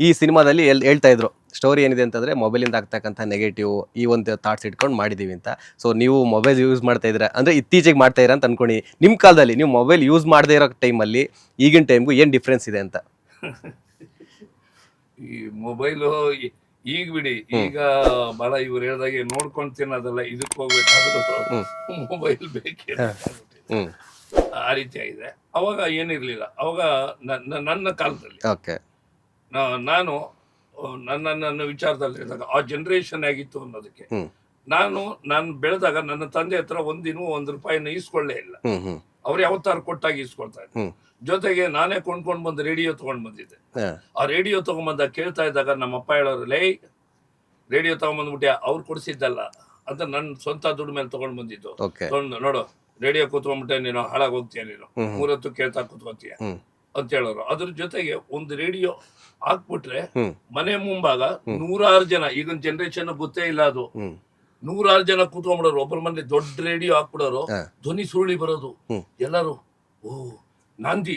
ಈ ಸಿನಿಮಾದಲ್ಲಿ ಹೇಳ್ತಾ ಇದ್ರು ಸ್ಟೋರಿ ಏನಿದೆ ಅಂತಂದ್ರೆ, ಮೊಬೈಲಿಂದ ಆಗ್ತಕ್ಕಂಥ ನೆಗೆಟಿವ್ ಈ ಒಂದು ಥಾಟ್ಸ್ ಇಟ್ಕೊಂಡು ಮಾಡಿದೀವಿ ಅಂತ. ಸೊ ನೀವು ಮೊಬೈಲ್ ಯೂಸ್ ಮಾಡ್ತಾ ಇದ್ದೀರಾ ಅಂದ್ರೆ ಇತ್ತೀಚೆಗೆ ಮಾಡ್ತಾ ಇದ್ದೀರಾ ಅಂತ ಅನ್ಕೊಂಡು, ನಿಮ್ಮ ಕಾಲದಲ್ಲಿ ನೀವು ಮೊಬೈಲ್ ಯೂಸ್ ಮಾಡದೇ ಇರೋ ಟೈಮಲ್ಲಿ ಈಗಿನ ಟೈಮ್ಗೂ ಏನು ಡಿಫ್ರೆನ್ಸ್ ಇದೆ ಅಂತ? ಈ ಮೊಬೈಲು ಈಗ ಬಿಡಿ, ಈಗ ಬಹಳ ಇವ್ರು ಹೇಳ್ದಾಗೆ ನೋಡ್ಕೊಂಡ್ ತಿನ್ನೋದಲ್ಲ, ಇದಕ್ಕೆ ಹೋಗ್ಬೇಕಾದ್ರೂ ಮೊಬೈಲ್ ಬೇಕೇ ಆ ರೀತಿ ಆಗಿದೆ. ಅವಾಗ ಏನಿರ್ಲಿಲ್ಲ. ಅವಾಗ ನನ್ನ ಕಾಲದಲ್ಲಿ ನಾನು ನನ್ನ ವಿಚಾರದಲ್ಲಿ ಹೇಳಿದಾಗ ಆ ಜನರೇಷನ್ ಆಗಿತ್ತು ಅನ್ನೋದಕ್ಕೆ, ನಾನು ಬೆಳೆದಾಗ ನನ್ನ ತಂದೆ ಹತ್ರ ಒಂದಿನೂ ₹1 ಈಸ್ಕೊಳ್ಳೇ ಇಲ್ಲ. ಅವ್ರು ಯಾವತ್ತಾರು ಕೊಟ್ಟಾಗಿ ಈಸ್ಕೊಳ್ತಾ ಇದ್ರು. ಜೊತೆಗೆ ನಾನೇ ಕೊಂಡ್ಕೊಂಡ್ ಬಂದು ರೇಡಿಯೋ ತಗೊಂಡ್ ಬಂದಿದ್ದೆ. ಆ ರೇಡಿಯೋ ತಗೊಂಡ್ಬಂದ ಕೇಳ್ತಾ ಇದ್ದಾಗ ನಮ್ಮ ಅಪ್ಪ ಹೇಳೋರು, ಲೈ ರೇಡಿಯೋ ತಗೊಂಡ್ಬಂದ್ಬಿಟ್ಯಾ, ಅವ್ರು ಕೊಡ್ಸಿದ್ದಲ್ಲ ಅಂತ ನನ್ನ ಸ್ವಂತ ದುಡ್ಡು ಮೇಲೆ ತಗೊಂಡ್ ಬಂದಿದ್ದು. ನೋಡು ರೇಡಿಯೋ ಕೂತ್ಕೊಂಡ್ಬಿಟ್ಟೆ, ನೀನು ಹಾಳಾಗ್ ಹೋಗ್ತೀಯ, ನೀನು 3 ಹೊತ್ತು ಕೇಳ್ತಾ ಕೂತ್ಕೋತೀಯ ಅಂತ ಹೇಳೋರು. ಅದ್ರ ಜೊತೆಗೆ ಒಂದು ರೇಡಿಯೋ ಹಾಕ್ಬಿಟ್ರೆ ಮನೆ ಮುಂಭಾಗ 100 ಜನ, ಈಗಿನ ಜನರೇಷನ್ ಗೊತ್ತೇ ಇಲ್ಲ ಅದು, 100 ಜನ ಕೂತ್ಕೊಂಡ್ಬಿಡೋರು. ಒಬ್ಬರ ಮನೆ ದೊಡ್ಡ ರೇಡಿಯೋ ಹಾಕ್ಬಿಡೋರು, ಧ್ವನಿ ಸುರುಳಿ ಬರೋದು. ಎಲ್ಲರೂ ಓ ನಾಂದಿ,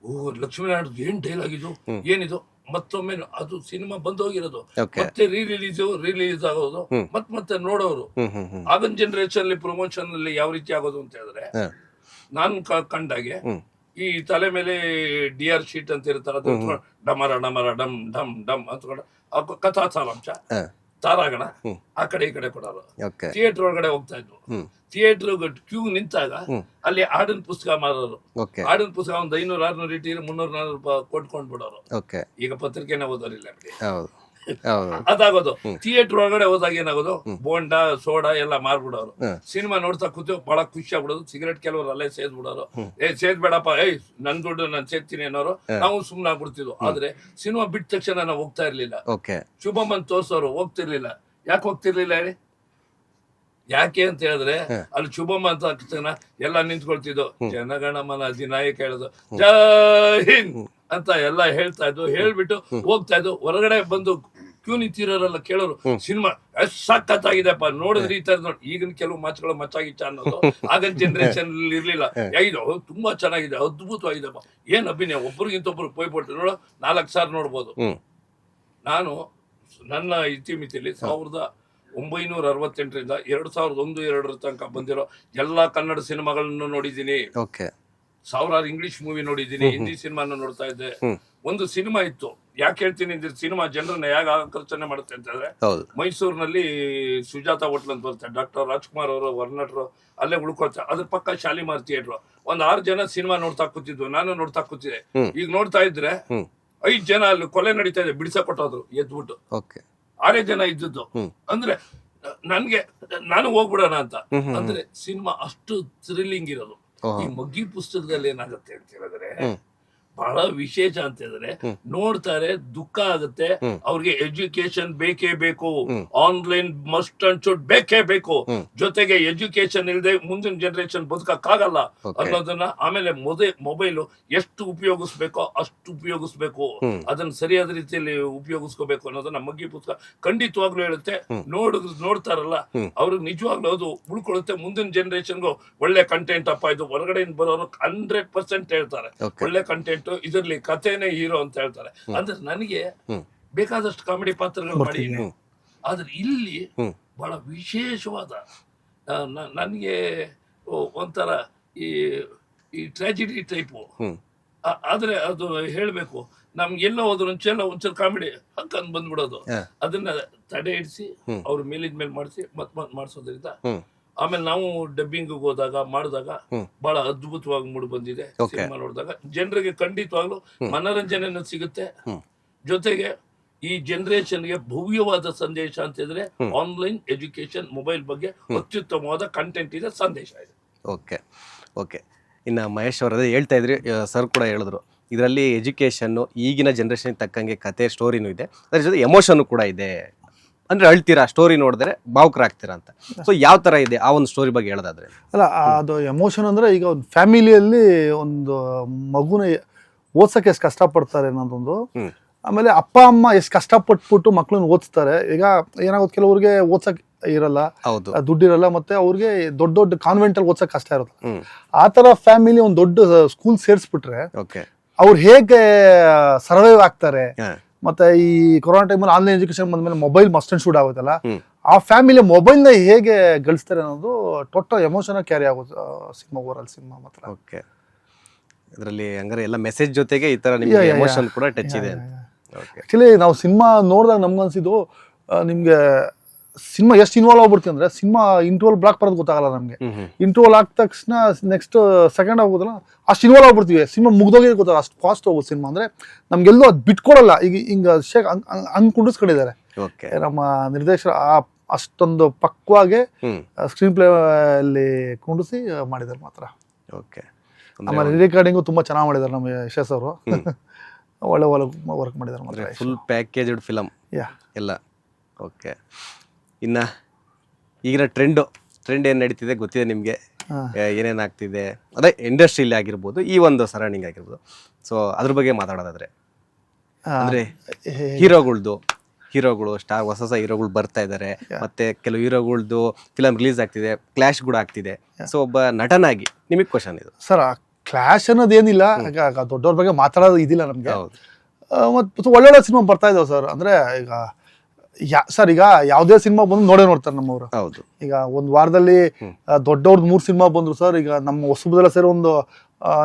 ಓ ಲಕ್ಷ್ಮೀನಾರಾಯಣ, ಏನ್ ಡೈಲಾಗ್ ಇದು, ಏನಿದು. ಮತ್ತೊಮ್ಮೆ ಅದು ಸಿನಿಮಾ ಬಂದೋಗಿರೋದು, ಮತ್ತೆ ರಿಲೀಸ್ ಆಗೋದು, ಮತ್ತೆ ನೋಡೋರು. ಆಗಿನ ಜನರೇಷನ್ ಅಲ್ಲಿ ಪ್ರಮೋಷನ್ ಅಲ್ಲಿ ಯಾವ ರೀತಿ ಆಗೋದು ಅಂತ ಹೇಳಿದ್ರೆ, ನಾನು ಕಂಡಾಗೆ ಈ ತಲೆ ಮೇಲೆ DR ಶೀಟ್ ಅಂತ ಇರ್ತಾರೆ, ಡಮರ ಡಮರ ಡಮ್ ಡಮ್ ಡಮ್ ಅಂತ ಕಥಾ ಸಾರಾಂಶ ತಾರಾಗಣ ಆ ಕಡೆ ಈ ಕಡೆ ಕೊಡೋರು. ಥಿಯೇಟರ್ ಒಳಗಡೆ ಹೋಗ್ತಾ ಇದ್ವು. ಥಿಯೇಟರ್ ಕ್ಯೂ ನಿಂತಾಗ ಅಲ್ಲಿ ಹಾಡಿನ ಪುಸ್ತಕ ಮಾರೋರು. ಹಾಡಿನ ಪುಸ್ತಕ ಒಂದು 500-600 ಇಟ್ಟಿದ್ರೆ 300-400 ಕೊಟ್ಕೊಂಡ್ ಬಿಡೋರು. ಈಗ ಪತ್ರಿಕೆನೇ ಓದೋರಿಲ್ಲ ಬಿಡಿ, ಅದಾಗೋದು. ಥಿಯೇಟರ್ ಒಳಗಡೆ ಹೋದಾಗ ಏನಾಗೋದು, ಬೋಂಡಾ ಸೋಡಾ ಎಲ್ಲ ಮಾರ್ಬಿಡೋರು. ಸಿನಿಮಾ ನೋಡ್ತಾ ಕೂತು ಬಹಳ ಖುಷಿ ಆಗ್ಬಿಡೋದು. ಸಿಗರೇಟ್ ಕೆಲವರು ಅಲ್ಲೇ ಸೇದ್ಬಿಡೋರು. ಸೇದ್ಬೇಡಪ್ಪ, ನನ್ ದುಡ್ಡು ನಾನು ಸೇದ್ತೀನಿ ಅನ್ನೋರು. ನಾವು ಸುಮ್ನೆ ಆಗ್ಬಿಡ್ತಿದ್ವು. ಆದ್ರೆ ಸಿನಿಮಾ ಬಿಟ್ಟ ತಕ್ಷಣ ನಾವು ಹೋಗ್ತಾ ಇರ್ಲಿಲ್ಲ. ಶುಭಮನ್ ತೋರ್ಸೋರು ಹೋಗ್ತಿರ್ಲಿಲ್ಲ. ಯಾಕೆ ಹೋಗ್ತಿರ್ಲಿಲ್ಲ ಹೇಳಿ? ಯಾಕೆ ಅಂತ ಹೇಳಿದ್ರೆ, ಅಲ್ಲಿ ಶುಭಮ ಅಂತ ತಕ್ಷಣ ಎಲ್ಲ ನಿಂತ್ಕೊಳ್ತಿದ್ದು. ಜನಗಣಮನ ಅಧಿನಾಯಕ ಹೇಳೋದು, ಜೈ ಹಿಂದ್ ಅಂತ ಎಲ್ಲ ಹೇಳ್ತಾ ಇದ್ದು, ಹೇಳ್ಬಿಟ್ಟು ಹೋಗ್ತಾ ಇದ್ದು. ಹೊರಗಡೆ ಬಂದು ಕ್ಯೂ ನಿಂತಿರೋರೆಲ್ಲ ಕೇಳೋರು, ಸಿನಿಮಾ ಎಷ್ಟು ಸಖತ್ತಾಗಿದೆಪ್ಪ, ನೋಡಿದ್ರೆ ಈ ತರ ನೋಡಿ. ಈಗಿನ ಕೆಲವು ಮಾತುಗಳು ಮಚ್ಚಾಗಿಚ್ಚ ಅನ್ನೋದು ಆಗಿನ ಜನರೇಷನ್ ಇರ್ಲಿಲ್ಲ. ಇದು ತುಂಬಾ ಚೆನ್ನಾಗಿದೆ, ಅದ್ಭುತವಾಗಿದೆಪ್ಪ, ಏನ್ ಅಭಿನಯ, ಒಬ್ಬರಿಗಿಂತ ಒಬ್ರು ಪೈಪೋಟಿ. ನೋಡೋ 4 ಸಾರಿ ನೋಡ್ಬೋದು. ನಾನು ನನ್ನ ಇತಿಮಿತಿಯಲ್ಲಿ 1968ರಿಂದ 2001-2 ತನಕ ಬಂದಿರೋ ಎಲ್ಲಾ ಕನ್ನಡ ಸಿನಿಮಾಗಳನ್ನು ನೋಡಿದ್ದೀನಿ. ಸಾವಿರಾರು ಇಂಗ್ಲಿಷ್ ಮೂವಿ ನೋಡಿದ್ದೀನಿ, ಹಿಂದಿ ಸಿನಿಮಾನ ನೋಡ್ತಾ ಇದ್ದೆ. ಒಂದು ಸಿನಿಮಾ ಇತ್ತು, ಯಾಕೆ ಹೇಳ್ತೀನಿ ಅಂದ್ರೆ ಸಿನಿಮಾ ಜನರನ್ನ ಹೇಗೆ ಆಕರ್ಷಣೆ ಮಾಡುತ್ತೆ ಅಂತಂದ್ರೆ, ಮೈಸೂರಿನಲ್ಲಿ ಸುಜಾತ ಹೋಟ್ಲ್ ಅಂತ ಬರುತ್ತೆ, ಡಾಕ್ಟರ್ ರಾಜ್ಕುಮಾರ್ ಅವರು ವರ್ನಟರು ಅಲ್ಲೇ ಉಳ್ಕೊಳ್ತಾರೆ. ಅದ್ರ ಪಕ್ಕ ಶಾಲಿಮಾರ್ ಥಿಯೇಟರ್. ಒಂದ್ 6 ಜನ ಸಿನಿಮಾ ನೋಡ್ತಾ ಕೂತಿದ್ವು, ನಾನು ನೋಡ್ತಾ ಕೂತಿದ್ದೆ. ಈಗ ನೋಡ್ತಾ ಇದ್ರೆ 5 ಜನ ಅಲ್ಲಿ ಕೊಲೆ ನಡೀತಾ ಇದೆ, ಬಿಡಿಸ ಕೊಟ್ಟೋದ್ರು ಎದ್ಬಿಟ್ಟು. 6 ಜನ ಇದ್ದದ್ದು. ಅಂದ್ರೆ ನಾನು ಹೋಗ್ಬಿಡೋಣ ಅಂತ. ಅಂದ್ರೆ ಸಿನಿಮಾ ಅಷ್ಟು ಥ್ರಿಲ್ಲಿಂಗ್ ಇರೋದು. ಈ ಮಗ್ಗಿ ಪುಸ್ತಕದಲ್ಲಿ ಏನಾಗುತ್ತೆ ಅಂತ ಹೇಳಿದ್ರೆ ಬಹಳ ವಿಶೇಷ ಅಂತ ಹೇಳಿದ್ರೆ, ನೋಡ್ತಾರೆ, ದುಃಖ ಆಗುತ್ತೆ. ಅವ್ರಿಗೆ ಎಜುಕೇಶನ್ ಬೇಕೇ ಬೇಕು, ಆನ್ಲೈನ್ ಮಸ್ಟ್ ಅಂಡ್ ಶುಡ್ ಬೇಕೇ ಬೇಕು. ಜೊತೆಗೆ ಎಜುಕೇಶನ್ ಇಲ್ಲದೆ ಮುಂದಿನ ಜನರೇಷನ್ ಬದುಕಕ್ಕಾಗಲ್ಲ ಅನ್ನೋದನ್ನ. ಆಮೇಲೆ ಮೊಬೈಲು ಎಷ್ಟು ಉಪಯೋಗಿಸ್ಬೇಕೋ ಅಷ್ಟು ಉಪಯೋಗಿಸ್ಬೇಕು, ಅದನ್ನ ಸರಿಯಾದ ರೀತಿಯಲ್ಲಿ ಉಪಯೋಗಿಸ್ಕೋಬೇಕು ಅನ್ನೋದನ್ನ ಮಗ್ಗಿ ಪುಸ್ತಕ ಖಂಡಿತವಾಗ್ಲೂ ಹೇಳುತ್ತೆ. ನೋಡ್ತಾರಲ್ಲ ಅವ್ರಿಗೆ ನಿಜವಾಗ್ಲೂ ಅದು ಉಳ್ಕೊಳ್ಳುತ್ತೆ. ಮುಂದಿನ ಜನರೇಷನ್ಗೂ ಒಳ್ಳೆ ಕಂಟೆಂಟ್ ಅಪ್ಪ ಇದು, ಹೊರಗಡೆಯಿಂದ ಬರೋರು 100% ಹೇಳ್ತಾರೆ ಒಳ್ಳೆ ಕಂಟೆಂಟ್, ಇದರಲ್ಲಿ ಕಥೆನೇ ಹೀರೋ ಅಂತ ಹೇಳ್ತಾರೆ. ಅಂದ್ರೆ ನನಗೆ ಬೇಕಾದಷ್ಟು ಕಾಮಿಡಿ ಪಾತ್ರಗಳು ಮಾಡಿದ್ದೀನಿ, ಆದ್ರೆ ಇಲ್ಲಿ ಬಹಳ ವಿಶೇಷವಾದ ನನಗೆ ಒಂಥರ ಈ ಟ್ರಾಜಿಡಿ ಟೈಪು. ಆದ್ರೆ ಅದು ಹೇಳ್ಬೇಕು, ನಮ್ಗೆಲ್ಲೋ ಹೋದ್ರು ಒಂಚೂರು ಕಾಮಿಡಿ ಹಕ್ಕಂದ್ ಬಂದ್ಬಿಡೋದು. ಅದನ್ನ ತಡೆ ಹಿಡಿಸಿ ಅವ್ರು ಮೇಲಿದ್ಮೇಲೆ ಮಾಡಿಸಿ ಮತ್ ಮಾಡಿಸೋದ್ರಿಂದ ಆಮೇಲೆ ನಾವು ಡಬ್ಬಿಂಗ್ ಮಾಡಿದಾಗ ಬಹಳ ಅದ್ಭುತವಾಗಿ ಮೂಡಿ ಬಂದಿದೆ. ಸಿನಿಮಾ ನೋಡಿದಾಗ ಜನರಿಗೆ ಖಂಡಿತವಾಗ್ಲೂ ಮನೋರಂಜನೆ ಸಿಗುತ್ತೆ. ಜೊತೆಗೆ ಈ ಜನರೇಷನ್ಗೆ ಭವ್ಯವಾದ ಸಂದೇಶ ಅಂತ ಇದ್ರೆ ಆನ್ಲೈನ್ ಎಜುಕೇಶನ್, ಮೊಬೈಲ್ ಬಗ್ಗೆ ಅತ್ಯುತ್ತಮವಾದ ಕಂಟೆಂಟ್ ಇದೆ, ಸಂದೇಶ ಇದೆ. ಓಕೆ. ಇನ್ನು ಮಹೇಶ್ ಅವರದೇ ಹೇಳ್ತಾ ಇದ್ರಿ, ಸರ್ ಕೂಡ ಹೇಳಿದ್ರು, ಇದರಲ್ಲಿ ಎಜುಕೇಷನ್ನು ಈಗಿನ ಜನ್ರೇಷನ್ ತಕ್ಕಂಗೆ ಕತೆ ಸ್ಟೋರಿನೂ ಇದೆ, ಅದ್ರ ಜೊತೆ ಎಮೋಷನ್ನು ಕೂಡ ಇದೆ. ಅಂದ್ರೆ ಅಳ್ತೀರಾ ಸ್ಟೋರಿ ನೋಡಿದ್ರೆ, ಭಾವುಕರಾಗ್ತೀರಾ ಅಂತ. ಸೊ ಯಾವ ತರ ಇದೆ ಆ ಒಂದು ಸ್ಟೋರಿ ಬಗ್ಗೆ ಹೇಳೋದಾದ್ರೆ? ಅಲ್ಲ, ಅದು ಎಮೋಷನ್ ಅಂದ್ರೆ ಈಗ ಒಂದು ಫ್ಯಾಮಿಲಿಯಲ್ಲಿ ಒಂದು ಮಗುನ ಓದ್ಸಕ್ಕೆ ಎಷ್ಟು ಕಷ್ಟಪಡ್ತಾರೆ ಅನ್ನೋದೊಂದು. ಆಮೇಲೆ ಅಪ್ಪ ಅಮ್ಮ ಎಷ್ಟು ಕಷ್ಟಪಟ್ಬಿಟ್ಟು ಮಕ್ಳನ್ನ ಓದಿಸ್ತಾರೆ. ಈಗ ಏನಾಗುತ್ತೆ, ಕೆಲವ್ರಿಗೆ ಓದ್ಸಕ್ ಇರಲ್ಲ, ದುಡ್ಡಿರಲ್ಲ, ಮತ್ತೆ ಅವ್ರಿಗೆ ದೊಡ್ಡ ದೊಡ್ಡ ಕಾನ್ವೆಂಟ್ ಅಲ್ಲಿ ಓದ್ಸಕ್ ಕಷ್ಟ ಇರುತ್ತೆ. ಆ ತರ ಫ್ಯಾಮಿಲಿ ಒಂದು ದೊಡ್ಡ ಸ್ಕೂಲ್ ಸೇರಿಸ್ಬಿಟ್ರೆ ಅವ್ರು ಹೇಗೆ ಸರ್ವೈವ್ ಆಗ್ತಾರೆ. ಮತ್ತೆ ಈ ಕೊರೋನಾ ಟೈಮಲ್ಲಿ ಆನ್ಲೈನ್ ಎಜುಕೇಶನ್ ಬಂದ್ಮೇಲೆ ಮೊಬೈಲ್ ಮಸ್ಟ್ ಅಂಡ್ ಶುಡ್ ಆಗುತ್ತಲ್ಲ, ಆ ಫ್ಯಾಮಿಲಿ ಮೊಬೈಲ್ನ ಹೇಗೆ ಗಳಿಸ್ತಾರೆ ಅನ್ನೋದು ಟೋಟಲ್ ಎಮೋಷನ್ ಕ್ಯಾರಿ ಆಗೋದು ಸಿನಿಮಾ, ಓವರ್ ಸಿನಿಮಾ ಮಾತ್ರ. ಇದರಲ್ಲಿ ಹಂಗಾರೆ ಎಲ್ಲ ಮೆಸೇಜ್ ಜೊತೆಗೆ ಈ ತರ ನಿಮಗೆ ಎಮೋಷನ್ ಕೂಡ ಟಚ್ ಇದೆ. ಆಕ್ಚುಲಿ ನಾವು ಸಿನಿಮಾ ನೋಡಿದಾಗ ನಮ್ಗನ್ಸಿದ್ದು, ನಿಮ್ಗೆ ಸಿನಿಮಾ ಎಷ್ಟು ಇನ್ವಾಲ್ವ್ ಆಗ್ಬಿಡ್ತೀವಿ ಅಂದ್ರೆ, ಸಿನಿಮಾ ಇಂಟರ್ವಲ್ ಬ್ಲಾಕ್ ಬರೋದು ಗೊತ್ತಾಗಲ್ಲ ನಮ್ಗೆ. ಇಂಟರ್ವಲ್ ಆದ ತಕ್ಷಣ ನೆಕ್ಸ್ಟ್ ಸೆಕೆಂಡ್ ಆಗೋದಲ್ಲ, ಅಷ್ಟು ಇನ್ವಾಲ್ವ್ ಆಗ್ಬಿಡ್ತೀವಿ. ಸಿನಿಮಾ ಮುಗ್ದೋಗಿದ್ದು ಗೊತ್ತಾಗಲ್ಲ, ಅಷ್ಟು ಫಾಸ್ಟ್ ಹೋಗೋದು ಸಿನಿಮಾ. ಅಂದ್ರೆ ನಮ್ಗೆಲ್ಲೂ ಅದು ಬಿಟ್ಕೊಡಲ್ಲ. ಈಗ ಹಿಂಗ ಹಂಗ್ ಕುಂಡಿಸ್ಕೊಂಡಿದ್ದಾರೆ ನಮ್ಮ ನಿರ್ದೇಶಕರು. ಅಷ್ಟೊಂದು ಪಕ್ವಾಗಿ ಸ್ಕ್ರೀನ್ ಪ್ಲೇ ಅಲ್ಲಿ ಕುಂಡಿಸಿ ಮಾಡಿದಾರೆ ಮಾತ್ರ. ಆಮೇಲೆ ರಿಕಾರ್ಡಿಂಗು ತುಂಬಾ ಚೆನ್ನಾಗಿ ಮಾಡಿದ್ದಾರೆ ನಮ್ಮ ಯಶಸ್ ಅವರು. ಒಳ್ಳೆ ವರ್ಕ್ ಮಾಡಿದ್ದಾರೆ ಮಾತ್ರ. ಫುಲ್ ಪ್ಯಾಕೇಜ್ಡ್ ಫಿಲಮ್ ಎಲ್ಲ. ಓಕೆ. ಇನ್ನ ಈಗಿನ ಟ್ರೆಂಡ್ ಏನು ನಡೀತಿದೆ ಗೊತ್ತಿದೆ ನಿಮಗೆ, ಏನೇನಾಗ್ತಿದೆ ಅದೇ ಇಂಡಸ್ಟ್ರಿಯಲ್ಲಿ ಆಗಿರ್ಬೋದು, ಈ ಒಂದು ಸರೌಂಡಿಂಗ್ ಆಗಿರ್ಬೋದು. ಸೊ ಅದ್ರ ಬಗ್ಗೆ ಮಾತಾಡೋದಾದ್ರೆ, ಅಂದ್ರೆ ಹೀರೋಗಳು ಸ್ಟಾರ್ ಹೊಸ ಹೀರೋಗಳು ಬರ್ತಾ ಇದ್ದಾರೆ, ಮತ್ತೆ ಕೆಲವು ಹೀರೋಗಳ್ದು ಫಿಲಮ್ ರಿಲೀಸ್ ಆಗ್ತಿದೆ, ಕ್ಲಾಶ್ ಕೂಡ ಆಗ್ತಿದೆ. ಸೊ ಒಬ್ಬ ನಟನಾಗಿ ನಿಮಗೆ ಕ್ವಶನ್ ಇದು ಸರ್, ಕ್ಲಾಶ್ ಅನ್ನೋದೇನಿಲ್ಲ, ದೊಡ್ಡವ್ರ ಬಗ್ಗೆ ಮಾತಾಡೋದು ಇದಿಲ್ಲ ನಮ್ಗೆ. ಮತ್ತೆ ಒಳ್ಳೊಳ್ಳೆ ಸಿನಿಮಾ ಬರ್ತಾ ಇದಾವೆ ಸರ್. ಅಂದ್ರೆ ಈಗ ಸರ್, ಈಗ ಯಾವುದೇ ಸಿನಿಮಾ ಬಂದು ನೋಡ್ತಾರೆ ನಮ್ಮವರು. ಈಗ ಒಂದ್ ವಾರದಲ್ಲಿ ದೊಡ್ಡವ್ರದ್ದು 3 ಸಿನಿಮಾ ಬಂದ್ರು ಸರ್. ಈಗ ನಮ್ಮ ಹೊಸಬದೆಲ್ಲ ಸೇರಿ ಒಂದು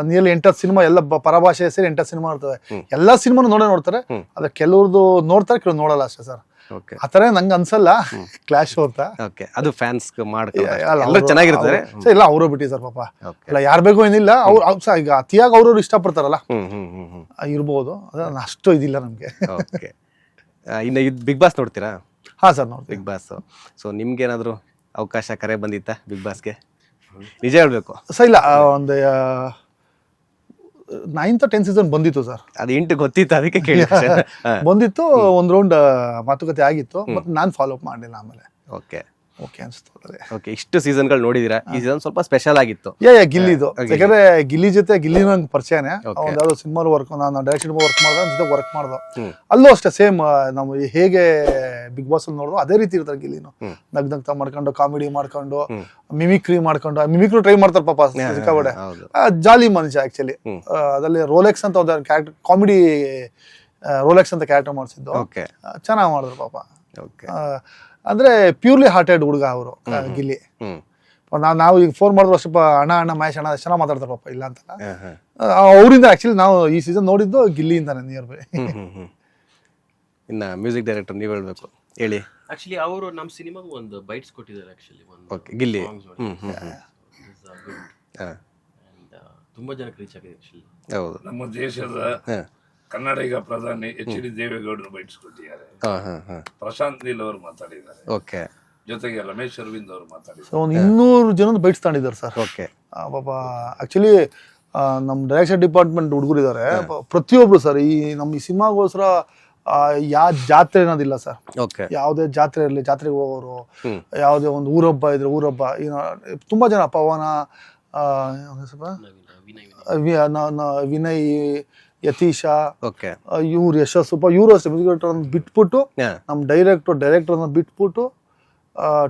ನಿಯರ್ಲಿ 8 ಸಿನಿಮಾ, ಎಲ್ಲ ಪರಭಾಷೆ ಸೇರಿ 8 ಸಿನಿಮಾ ಇರ್ತವೆ. ಎಲ್ಲಾ ಸಿನಿಮಾನು ನೋಡ್ತಾರೆ. ಅದ್ರ ಕೆಲವ್ರದ್ದು ನೋಡ್ತಾರೆ, ಕೆಲವ್ರು ನೋಡಲ್ಲ ಅಷ್ಟೇ ಸರ್. ಆತರ ನಂಗೆ ಅನ್ಸಲ್ಲ ಕ್ಲಾಶ್ ಅಂತ. ಅದು ಫ್ಯಾನ್ಸ್ ಚೆನ್ನಾಗಿರ್ತಾರೆ. ಇಲ್ಲ, ಅವರು ಬಿಟ್ಟಿ ಸರ್ ಪಾಪ. ಇಲ್ಲ, ಯಾರು ಬೇಕೋ ಏನಿಲ್ಲ. ಅವ್ರು ಈಗ ಅತಿಯಾಗಿ ಅವ್ರವ್ರು ಇಷ್ಟಪಡ್ತಾರಲ್ಲ, ಇರ್ಬೋದು. ಅದನ್ನ ಅಷ್ಟು ಇದಿಲ್ಲ ನಮ್ಗೆ. ಇನ್ನು ಇದು ಬಿಗ್ ಬಾಸ್ ನೋಡ್ತೀರಾ? ಹಾ ಸರ್, ನೋಡ್ತೀವಿ ಬಿಗ್ ಬಾಸ್. ಸೊ ನಿಮ್ಗೆ ಏನಾದ್ರು ಅವಕಾಶ ಕರೆ ಬಂದಿತ್ತಾ ಬಿಗ್ ಬಾಸ್ಗೆ? ನಿಜ ಹೇಳ್ಬೇಕು ಸರ್. ಇಲ್ಲ, ಒಂದು 9th or 10th ಸೀಸನ್ ಬಂದಿತ್ತು ಸರ್. ಅದು 8 ಗೊತ್ತಿತ್ತು, ಅದಕ್ಕೆ ಕೇಳಿ. ಬಂದಿತ್ತು, ಒಂದ್ ರೌಂಡ್ ಮಾತುಕತೆ ಆಗಿತ್ತು, ಮತ್ತೆ ನಾನ್ ಫಾಲೋ ಅಪ್ ಮಾಡಿಲ್ಲ ಆಮೇಲೆ. ಓಕೆ. ಓಕೆ ಅನ್ಸ್ತು ಅದೇ. ಓಕೆ, ಇಷ್ಟು ಸೀಸನ್ಗಳು ನೋಡಿದೀರಾ, ಈ ಸೀಸನ್ ಸ್ವಲ್ಪ ಸ್ಪೆಷಲ್ ಆಗಿತ್ತು. ಗಿಲ್ಲಿದು Okay. ಯಾಕಂದ್ರೆ ಗಿಲ್ಲಿ ಜೊತೆ ಗಿಲ್ಲಿ ನಂಗೆ ಪರಿಚಯನೇ. Okay. ಒಂದು ಯಾವ್ದೋ ಸಿನಿಮಾ ವರ್ಕ್, ನಾನು ಡೈರೆಕ್ಷನ್ ವರ್ಕ್ ಮಾಡ್ದೆ, ಅವ್ನ ಜೊತೆ ವರ್ಕ್ ಮಾಡ್ದೆ. ಅಲ್ಲೂ ಅಷ್ಟೇ ಸೇಮ್ ನಾವು ಹೇಗೆ ಬಿಗ್ ಬಾಸ್ ಅಲ್ಲಿ ನೋಡಿದ್ವು ಅದೇ ರೀತಿ ಇರ್ತಾರೆ ಗಿಲ್ಲಿನು. ನಗ್ನಗ್ತಾ ಮಾಡ್ಕೊಂಡು, ಕಾಮಿಡಿ ಮಾಡ್ಕೊಂಡು, ಮಿಮಿಕ್ರಿ ಟ್ರೈ ಮಾಡ್ತಾರೆ ಪಾಪ ಸಿಕ್ಕಾಪಟ್ಟೆ. ಜಾಲಿ ಮನುಷ್ಯ ಆಕ್ಚುಲಿ. ಅದ್ರಲ್ಲಿ ರೋಲೆಕ್ಸ್ ಅಂತ ಒಂದು ಕ್ಯಾರೆಕ್ಟರ್, ಕಾಮಿಡಿ ರೋಲೆಕ್ಸ್ ಅಂತ ಕ್ಯಾರೆಕ್ಟರ್ ಮಾಡಿಸಿದ್ದು, ಚೆನ್ನಾಗಿ ಮಾಡಿದ್ರು ಪಾಪ. ಅಂದ್ರೆ ಪ್ಯೂರ್ಲಿ ಹಾರ್ಟೆಡ್ ಹುಡುಗ ಅವರು ಗಿಲ್ಲಿ. ನಾವು ಈಗ ಫೋನ್ ಮಾಡಿದ್ರು ಸ್ವಲ್ಪ ಅಣ್ಣ ಮಹೇಶ್ ಅಣ್ಣ ಚೆನ್ನಾಗಿ ಮಾತಾಡ್ತಾರೆ ಪಾಪ, ಇಲ್ಲ ಅಂತ. ಅವರಿಂದ ಆಕ್ಚುಲಿ ನಾವು ಈ ಸೀಸನ್ ನೋಡಿದ್ದು ಗಿಲ್ಲಿಯಿಂದಾನೆ ನಿಯರ್ ಬೈ. ಇನ್ನ ಮ್ಯೂಸಿಕ್ ಡೈರೆಕ್ಟರ್ ನೀವ್ ಹೇಳ್ಬೇಕು, ಹೇಳಿ. ಆಕ್ಚುಲಿ ಅವರು ನಮ್ಮ ಸಿನಿಮಾಗೂ ಒಂದು ಬೈಟ್ಸ್ ಕೊಟ್ಟಿದ್ದಾರೆ ಆಕ್ಚುಲಿ. ಓಕೆ, ಗಿಲ್ಲಿ ತುಂಬಾ ಜನಕ್ಕೆ ರೀಚ್ ಆಗಿದೆ ಆಕ್ಚುಲಿ. ಹೌದು, ನಮ್ಮ ದೇಶದ ಕನ್ನಡಿಗ ಪ್ರಧಾನಿ HD ದೇವೇಗೌಡರು ಬೈಟ್ಸ್ ಕೊಟ್ಟಿದ್ದಾರೆ. ಪ್ರಶಾಂತ್ ನೀಲ್ ಅವರು ಮಾತಾಡಿದ್ದಾರೆ. ಓಕೆ, ಜೊತೆಗೆ ರಮೇಶ್ ಅರವಿಂದ್ ಅವರು ಮಾತಾಡಿದ್ದಾರೆ. ಒಂದು 200 ಜನ ಬೈಟ್ಸ್ ತಗೊಂಡಿದ್ದಾರೆ ಸರ್. ಓಕೆ ಪಾಪ ಆಕ್ಚುಲಿ ನಮ್ಮ ಡೈರೆಕ್ಷನ್ ಡಿಪಾರ್ಟ್ಮೆಂಟ್ ಹುಡುಗರು ಇದ್ದಾರೆ ಪ್ರತಿಯೊಬ್ರು ಸರ್. ಈ ನಮ್ಮ ಈ ಸಿನಿಮಾಗೋಸ್ಕರ ಯಾವ ಜಾತ್ರೆ ಅನ್ನೋದಿಲ್ಲ ಸರ್. ಓಕೆ, ಯಾವುದೇ ಜಾತ್ರೆ ಇರಲಿ, ಜಾತ್ರೆಗೆ ಹೋಗೋರು, ಯಾವುದೇ ಒಂದು ಊರೊಬ್ಬ ಇದ್ರೆ ಊರೊಬ್ಬ, ತುಂಬಾ ಜನ ಪವನ, ವಿನಯ್, ಯತೀಶ, ಇವ್ರು ಯಶಸ್ಸು, ಇವರು ಅಷ್ಟೇ ಬಿಟ್ಬಿಟ್ಟು, ನಮ್ಮ ಡೈರೆಕ್ಟರ್ ಬಿಟ್ಬಿಟ್ಟು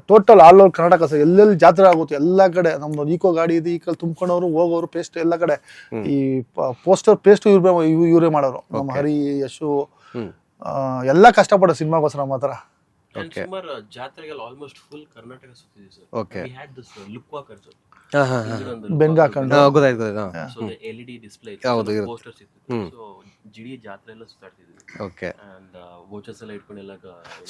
total all over Karnataka sir, ಎಲ್ಲೆಲ್ಲಿ ಜಾತ್ರೆ ಆಗುತ್ತೆ ಎಲ್ಲ ಕಡೆ ನಮ್ದು ಈಕೋ ಗಾಡಿ ಇದೆ, ಈ ಕಡೆ ತುಂಬ್ಕೊಂಡವ್ರು ಹೋಗೋರು, ಪೇಸ್ಟ್ ಎಲ್ಲ ಕಡೆ ಈ ಪೋಸ್ಟರ್ ಪೇಸ್ಟ್ ಇವರೇ ಮಾಡೋರು. ನಮ್ಮ ಹರಿ, ಯಶು ಎಲ್ಲ ಕಷ್ಟಪಡೋ ಸಿನಿಮಾಗೋಸ್ಕರ ಮಾತ್ರ. ಸುಮಾರು ಜಾತ್ರೆಗೆಲ್ಲ ಆಲ್ಮೋಸ್ಟ್ ಫುಲ್ ಕರ್ನಾಟಕ ಸುತ್ತಿದೆ sir. Okay, we had this look walker sir, ಬೆಂಗ್ ಹಾಕೊಂಡು ಸೊ LED ಡಿಸ್ಪ್ಲೇ ಪೋಸ್ಟರ್ಸ್ ಇತ್ತು. ಸೊ ಜಿಡಿ ಜಾತ್ರೆ ಎಲ್ಲ ಸುತ್ತಾಡ್ತಿದ್ವಿ. ಓಕೆ, ಅಂಡ್ ವೋಚರ್ಸ್ ಎಲ್ಲ ಇಟ್ಕೊಂಡು ಎಲ್ಲ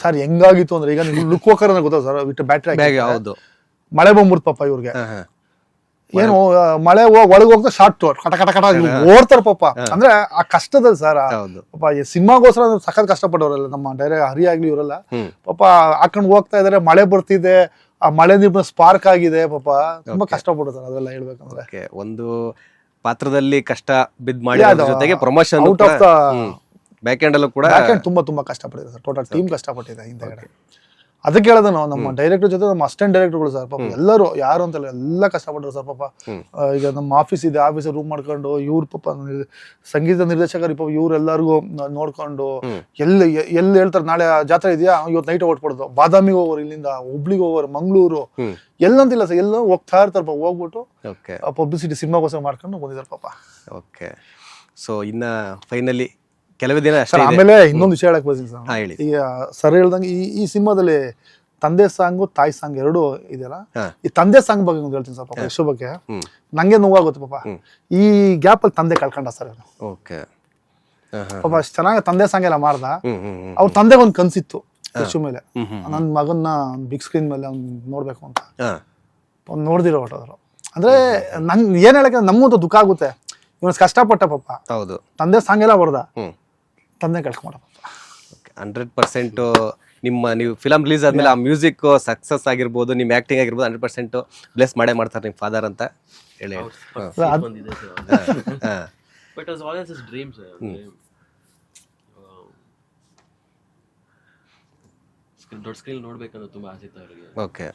ಸರ್ ಹೆಂಗಾಗಿತ್ತು ಅಂದ್ರೆ, ಈಗ ಲುಕ್ ವಾಕರ್ ಅಂತ ಗೊತ್ತಾ ಸರ್, ವಿತ್ ಬ್ಯಾಟ್ರಿ. ಹೌದು, ಮಳೆ ಬಂದ್ಬಿಡ್ತು ಪಾಪ ಇವ್ರಿಗೆ. ಏನು ಮಳೆ ಒಳಗೆ ಹೋಗ್ತಾ ಶಾರ್ಟ್ ಕಟ ಕಟ ಕಟ ಓಡ್ತಾರ ಪಾಪ. ಅಂದ್ರೆ ಆ ಕಷ್ಟದಲ್ಲಿ ಸರ್ ಪಾಪ ಸಿನಿಮಾಗೋಸ್ಕರ ಸಖತ್ ಕಷ್ಟಪಟ್ಟವ್ರಲ್ಲ ನಮ್ಮ ಹರಿ ಆಗ್ಲಿ ಇವರೆಲ್ಲ ಪಾಪ ಹಾಕೊಂಡು ಹೋಗ್ತಾ ಇದಾರೆ. ಮಳೆ ಬರ್ತಿದೆ, ಆ ಮಳೆ ನೀರಿನ ಸ್ಪಾರ್ಕ್ ಆಗಿದೆ ಪಾಪ, ತುಂಬಾ ಕಷ್ಟಪಡ್ತಾರೆ ಅದೆಲ್ಲ ಹೇಳ್ಬೇಕಂದ್ರೆ. ಒಂದು ಪಾತ್ರದಲ್ಲಿ ಕಷ್ಟ ಬಿದ್ದು ಮಾಡಿ ಜೊತೆಗೆ promotion out of the back end ಅಲ್ಲೂ ಕೂಡ ತುಂಬಾ ಕಷ್ಟಪಟ್ಟಿದೆ ಸರ್. ಟೋಟಲ್ ಟೀಮ್ ಕಷ್ಟಪಟ್ಟಿದೆ ಹಿಂದೆಗಡೆ. ಅದಕ್ಕೆ ಹೇಳೋದು ನಾವು ನಮ್ಮ ಡೈರೆಕ್ಟರ್ ಜೊತೆ ನಮ್ಮ ಅಸಿಸ್ಟೆಂಟ್ ಡೈರೆಕ್ಟರ್ಗಳು ಸರ್ ಪಾಪ ಎಲ್ಲರೂ, ಯಾರು ಅಂತಲ್ಲ ಎಲ್ಲ ಕಷ್ಟಪಟ್ಟರು ಸರ್ ಪಾಪ. ಈಗ ನಮ್ಮ ಆಫೀಸ್ ಇದೆ, ಆಫೀಸ್ ರೂಮ್ ಮಾಡ್ಕೊಂಡು ಇವ್ರ ಪಾಪ ಸಂಗೀತ ನಿರ್ದೇಶಕರು ಪಾಪ ಇವರೆಲ್ಲರಿಗೂ ನೋಡ್ಕೊಂಡು ಎಲ್ಲಿ ಹೇಳ್ತಾರೆ ನಾಳೆ ಜಾತ್ರೆ ಇದೆಯಾ, ಇವತ್ತು ನೈಟ್ ಹೊಟ್ಬಿಡೋದು, ಬಾದಾಮಿಗೆ ಹೋಗೋರು, ಇಲ್ಲಿಂದ ಹುಬ್ಳಿಗೆ ಹೋಗೋರು, ಮಂಗಳೂರು, ಎಲ್ಲಂತಿಲ್ಲ ಸರ್, ಎಲ್ಲ ಹೋಗ್ತಾ ಇರ್ತಾರೆ ಪಾಪ. ಹೋಗ್ಬಿಟ್ಟು ಪಬ್ಲಿಸಿಟಿ ಸಿನಿಮಾಗೋಸ್ಕರ ಮಾಡ್ಕೊಂಡು ಬಂದಿದ್ದಾರೆ ಪಾಪ. ಓಕೆ, ಸೊ ಇನ್ನ ಫೈನಲಿ ಕೆಲವೇ ದಿನ ಆಮೇಲೆ ಇನ್ನೊಂದು ವಿಷಯ ಹೇಳಕ್ ಬರ್ತೀನಿ ಸರ್. ಈಗ ಸರ್ ಹೇಳ್ದಂಗೆ ಈ ಸಿನಿಮಾದಲ್ಲಿ ತಂದೆ ಸಾಂಗು ತಾಯಿ ಸಾಂಗ್ ಎರಡು ಇದೆಯಲ್ಲ, ಈ ತಂದೆ ಸಾಂಗ್ ಬಗ್ಗೆ ಒಂದು ಹೇಳ್ತೀನಿ ಸರ್ ಪಾಪ. ಯಶೋ ಬಗ್ಗೆ ನಂಗೆ ನೋವಾಗುತ್ತೆ ಪಾಪ. ಈ ಗ್ಯಾಪ್ ಅಲ್ಲಿ ತಂದೆ ಕಳ್ಕೊಂಡ ಸರ್. ಓಕೆ, ಪಾಪ ಅಷ್ಟು ಚೆನ್ನಾಗಿ ತಂದೆ ಸಾಂಗ್ ಎಲ್ಲ ಮಾಡ್ದ. ಅವ್ರ ತಂದೆಗೆ ಒಂದು ಕನ್ಸಿತ್ತು ಯಶು ಮೇಲೆ, ನನ್ನ ಮಗನ್ನ ಬಿಗ್ ಸ್ಕ್ರೀನ್ ಮೇಲೆ ಅವ್ನು ನೋಡ್ಬೇಕು ಅಂತ. ಅವ್ನು ನೋಡ್ದಿರೋ ಹೊಟ್ಟೋದ್ರು. ಅಂದ್ರೆ ನಂಗೆ ಏನ್ ಹೇಳಕ್ಕೆ ನಮಗಂತೂ ದುಃಖ ಆಗುತ್ತೆ. ಇವನ್ ಕಷ್ಟಪಟ್ಟ ಪಾಪ. ಹೌದು, ತಂದೆ ಸಾಂಗ್ ಎಲ್ಲ ಬರ್ದ, ತಂದೆ ಕಳ್ಕೊಂಡ ಪಾಪ. 100% ನೀವು ಫಿಲಮ್ ರಿಲೀಸ್ ಆದ್ಮೇಲೆ ಆ ಮ್ಯೂಸಿಕ್ ಸಕ್ಸಸ್ ಆಗಿರ್ಬೋದು, ನಿಮ್ ಆಕ್ಟಿಂಗ್ ಆಗಿರ್ಬೋದು 100% ಬ್ಲೆಸ್ ಮಾಡೇ ಮಾಡ್ತಾರೆ ನಿಮ್ ಫಾದರ್ ಅಂತ ಹೇಳಿ. ಬಂದಿದೆ sir. But was always his dream sir. ದೊಡ್ಡ ಸ್ಕ್ರೀನ್ ನೋಡ್ಬೇಕಂದ್ರೆ ತುಂಬಾ ಆಸೆ ಇತ್ತು ಅವರಿಗೆ. ಓಕೆ,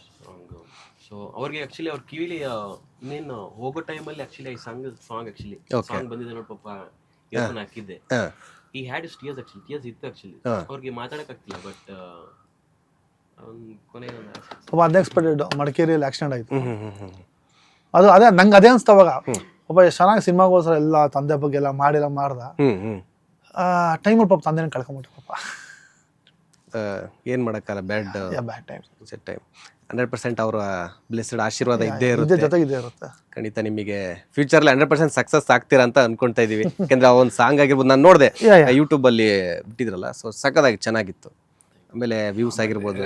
ಸೊ ಅವ್ರಿಗೆ ಆಕ್ಚುಲಿ ಅವ್ರ ಕಿವಿಲಿ ಇನ್ನೇನು ಹೋಗೋ ಟೈಮಲ್ಲಿ ಆಕ್ಚುಲಿ ಈ ಸಾಂಗ್ ಆಕ್ಚುಲಿ ಸಾಂಗ್ ಬಂದಿದೆ ನೋಡಿ ಪಾಪ, ಇಯರ್ಫೋನ್ ಹಾಕಿದ್ದೆ. He had is tears actually, tears ಇತ್ತು ಆಕ್ಚುಲಿ. ಅವ್ರಿಗೆ ಮಾತಾಡಕ್ ಆಗ್ತಿಲ್ಲ, ಬಟ್ ಕೊನೆಗೆ ಅನ್ಎಕ್ಸ್ಪೆಕ್ಟೆಡ್ ಮಡಿಕೇರಿಯಲ್ಲಿ ಆಕ್ಸಿಡೆಂಟ್ ಆಯ್ತು. ಅದು ಅದೇ ನಂಗೆ ಅದೇ ಅನ್ಸ್ತ ಅವಾಗ. ಒಬ್ಬ ಎಷ್ಟು ಚೆನ್ನಾಗಿ ಸಿನಿಮಾಗೋಸ್ಕರ ಎಲ್ಲ ತಂದೆ ಬಗ್ಗೆ ಎಲ್ಲ ಮಾಡ್ದ. ಟೈಮಲ್ಲಿ ಪಾಪ ತಂದೆನ ಕಳ್ಕೊಂಬಿಟ್ಟ ಪಾಪ. ಏನ್ ಮಾಡಕ್ಕಲ್ಲ, ಬ್ಯಾಡ್ ಟೈಮ್. 100% ಅವರ ಬ್ಲೆಸ್ಡ್ ಆಶೀರ್ವಾದ ಇದ್ದೇ ಇರುತ್ತೆ. ಖಂಡಿತ ನಿಮಗೆ ಫ್ಯೂಚರ್ 100% ಸಕ್ಸಸ್ ಆಗ್ತೀರಾ ಅಂತ ಅನ್ಕೊಂತಾ ಇದೀವಿ. ಯಾಕಂದ್ರೆ ಆ ಒಂದು ಸಾಂಗ್ ಆಗಿರ್ಬೋದು, ನಾನು ನೋಡಿದೆ ಯೂಟ್ಯೂಬ್ ಅಲ್ಲಿ ಬಿಟ್ಟಿದ್ರಲ್ಲ, ಸೊ ಸಖತ್ತಾಗಿ ಚೆನ್ನಾಗಿತ್ತು. ಆಮೇಲೆ ವ್ಯೂಸ್ ಆಗಿರ್ಬೋದು.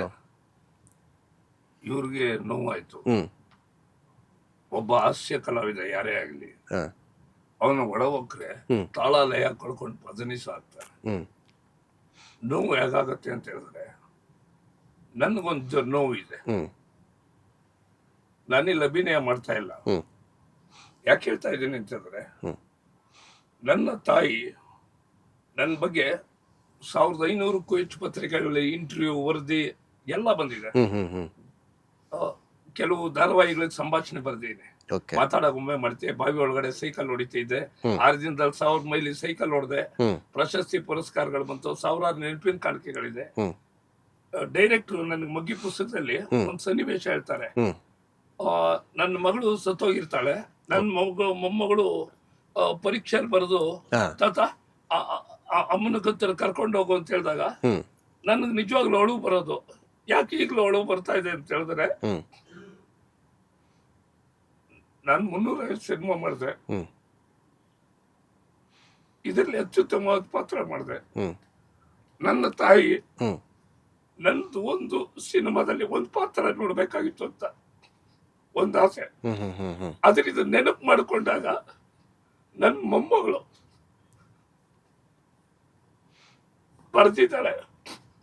ಇವ್ರಿಗೆ ನೋವಾಯ್ತು. ಒಬ್ಬ ಹಾಸ್ಯ ಕಲಾವಿದ ಯಾರೇ ಆಗ್ಲಿ, ಅವನ ಒಳವಕ್ರೆ ತಾಳ ಲಯ ಕಳ್ಕೊಂಡು ಪದನಿಸ ಆಗ್ತಾರೆ. ನೋವು ಹೇಗಾಗತ್ತೆ ಅಂತ ಹೇಳಿದ್ರೆ, ನನ್ಗೊಂದು ನೋವು ಇದೆ. ನಾನಿಲ್ಲಿ ಅಭಿನಯ ಮಾಡ್ತಾ ಇಲ್ಲ. ಯಾಕೆ ಹೇಳ್ತಾ ಇದ್ದೀನಿ ಅಂತಂದ್ರೆ, ನನ್ನ ತಾಯಿ ನನ್ನ ಬಗ್ಗೆ 1500ಕ್ಕೂ ಹೆಚ್ಚು ಪತ್ರಿಕೆಗಳಲ್ಲಿ ಇಂಟರ್ವ್ಯೂ, ವರದಿ ಎಲ್ಲ ಬಂದಿದೆ. ಕೆಲವು ಧಾರಾವಾಹಿಗಳಿಗೆ ಸಂಭಾಷಣೆ ಬರ್ದಿದ್ದೀನಿ. ಓಕೆ. ಮಾತಾಡಗೊಮ್ಮೆ ಮಾಡ್ತೆ, ಬಾವಿ ಒಳಗಡೆ ಸೈಕಲ್ ಹೊಡಿತಿದ್ದೆ, 6 ದಿನದಲ್ಲಿ 1000 ಮೈಲಿ ಸೈಕಲ್ ಹೊಡೆದೆ, ಪ್ರಶಸ್ತಿ ಪುರಸ್ಕಾರಗಳು ಬಂತು, ಸಾವಿರಾರು ನೆನಪಿನ ಕಾಣಿಕೆಗಳಿದೆ. ಡೈರೆಕ್ಟ್ರು ನನಗೆ ಮಗ್ಗಿ ಪುಸ್ತಕದಲ್ಲಿ ಒಂದು ಸನ್ನಿವೇಶ ಹೇಳ್ತಾರೆ. ನನ್ನ ಮಗಳು ಸತ್ತೋಗಿರ್ತಾಳೆ, ನನ್ನ ಮೊಮ್ಮಗಳು ಪರೀಕ್ಷೆಯಲ್ಲಿ ಬರೆದು ತಾತ ಅಮ್ಮನ ಹತ್ರ ಕರ್ಕೊಂಡು ಹೋಗು ಅಂತ ಹೇಳಿದಾಗ ನನಗೆ ನಿಜವಾಗ್ಲೂ ಅಳು ಬರೋದು. ಯಾಕೆ ಈಗಲೂ ಅಳು ಬರ್ತಾ ಇದೆ ಅಂತ ಹೇಳಿದ್ರೆ, ನಾನು 350 ಸಿನಿಮಾ ಮಾಡಿದೆ, ಇದರಲ್ಲಿ ಅತ್ಯುತ್ತಮವಾದ ಪಾತ್ರ ಮಾಡಿದೆ. ನನ್ನ ತಾಯಿ ನಂದು ಒಂದು ಸಿನಿಮಾದಲ್ಲಿ ಒಂದು ಪಾತ್ರ ನೋಡ್ಬೇಕಾಗಿತ್ತು ಅಂತ ಒಂದು ಆಸೆ. ಅದರಿಂದ ನೆನಪು ಮಾಡಿಕೊಂಡಾಗ ನನ್ನ ಮೊಮ್ಮಗಳು ಬರ್ದಿದ್ದಾಳೆ,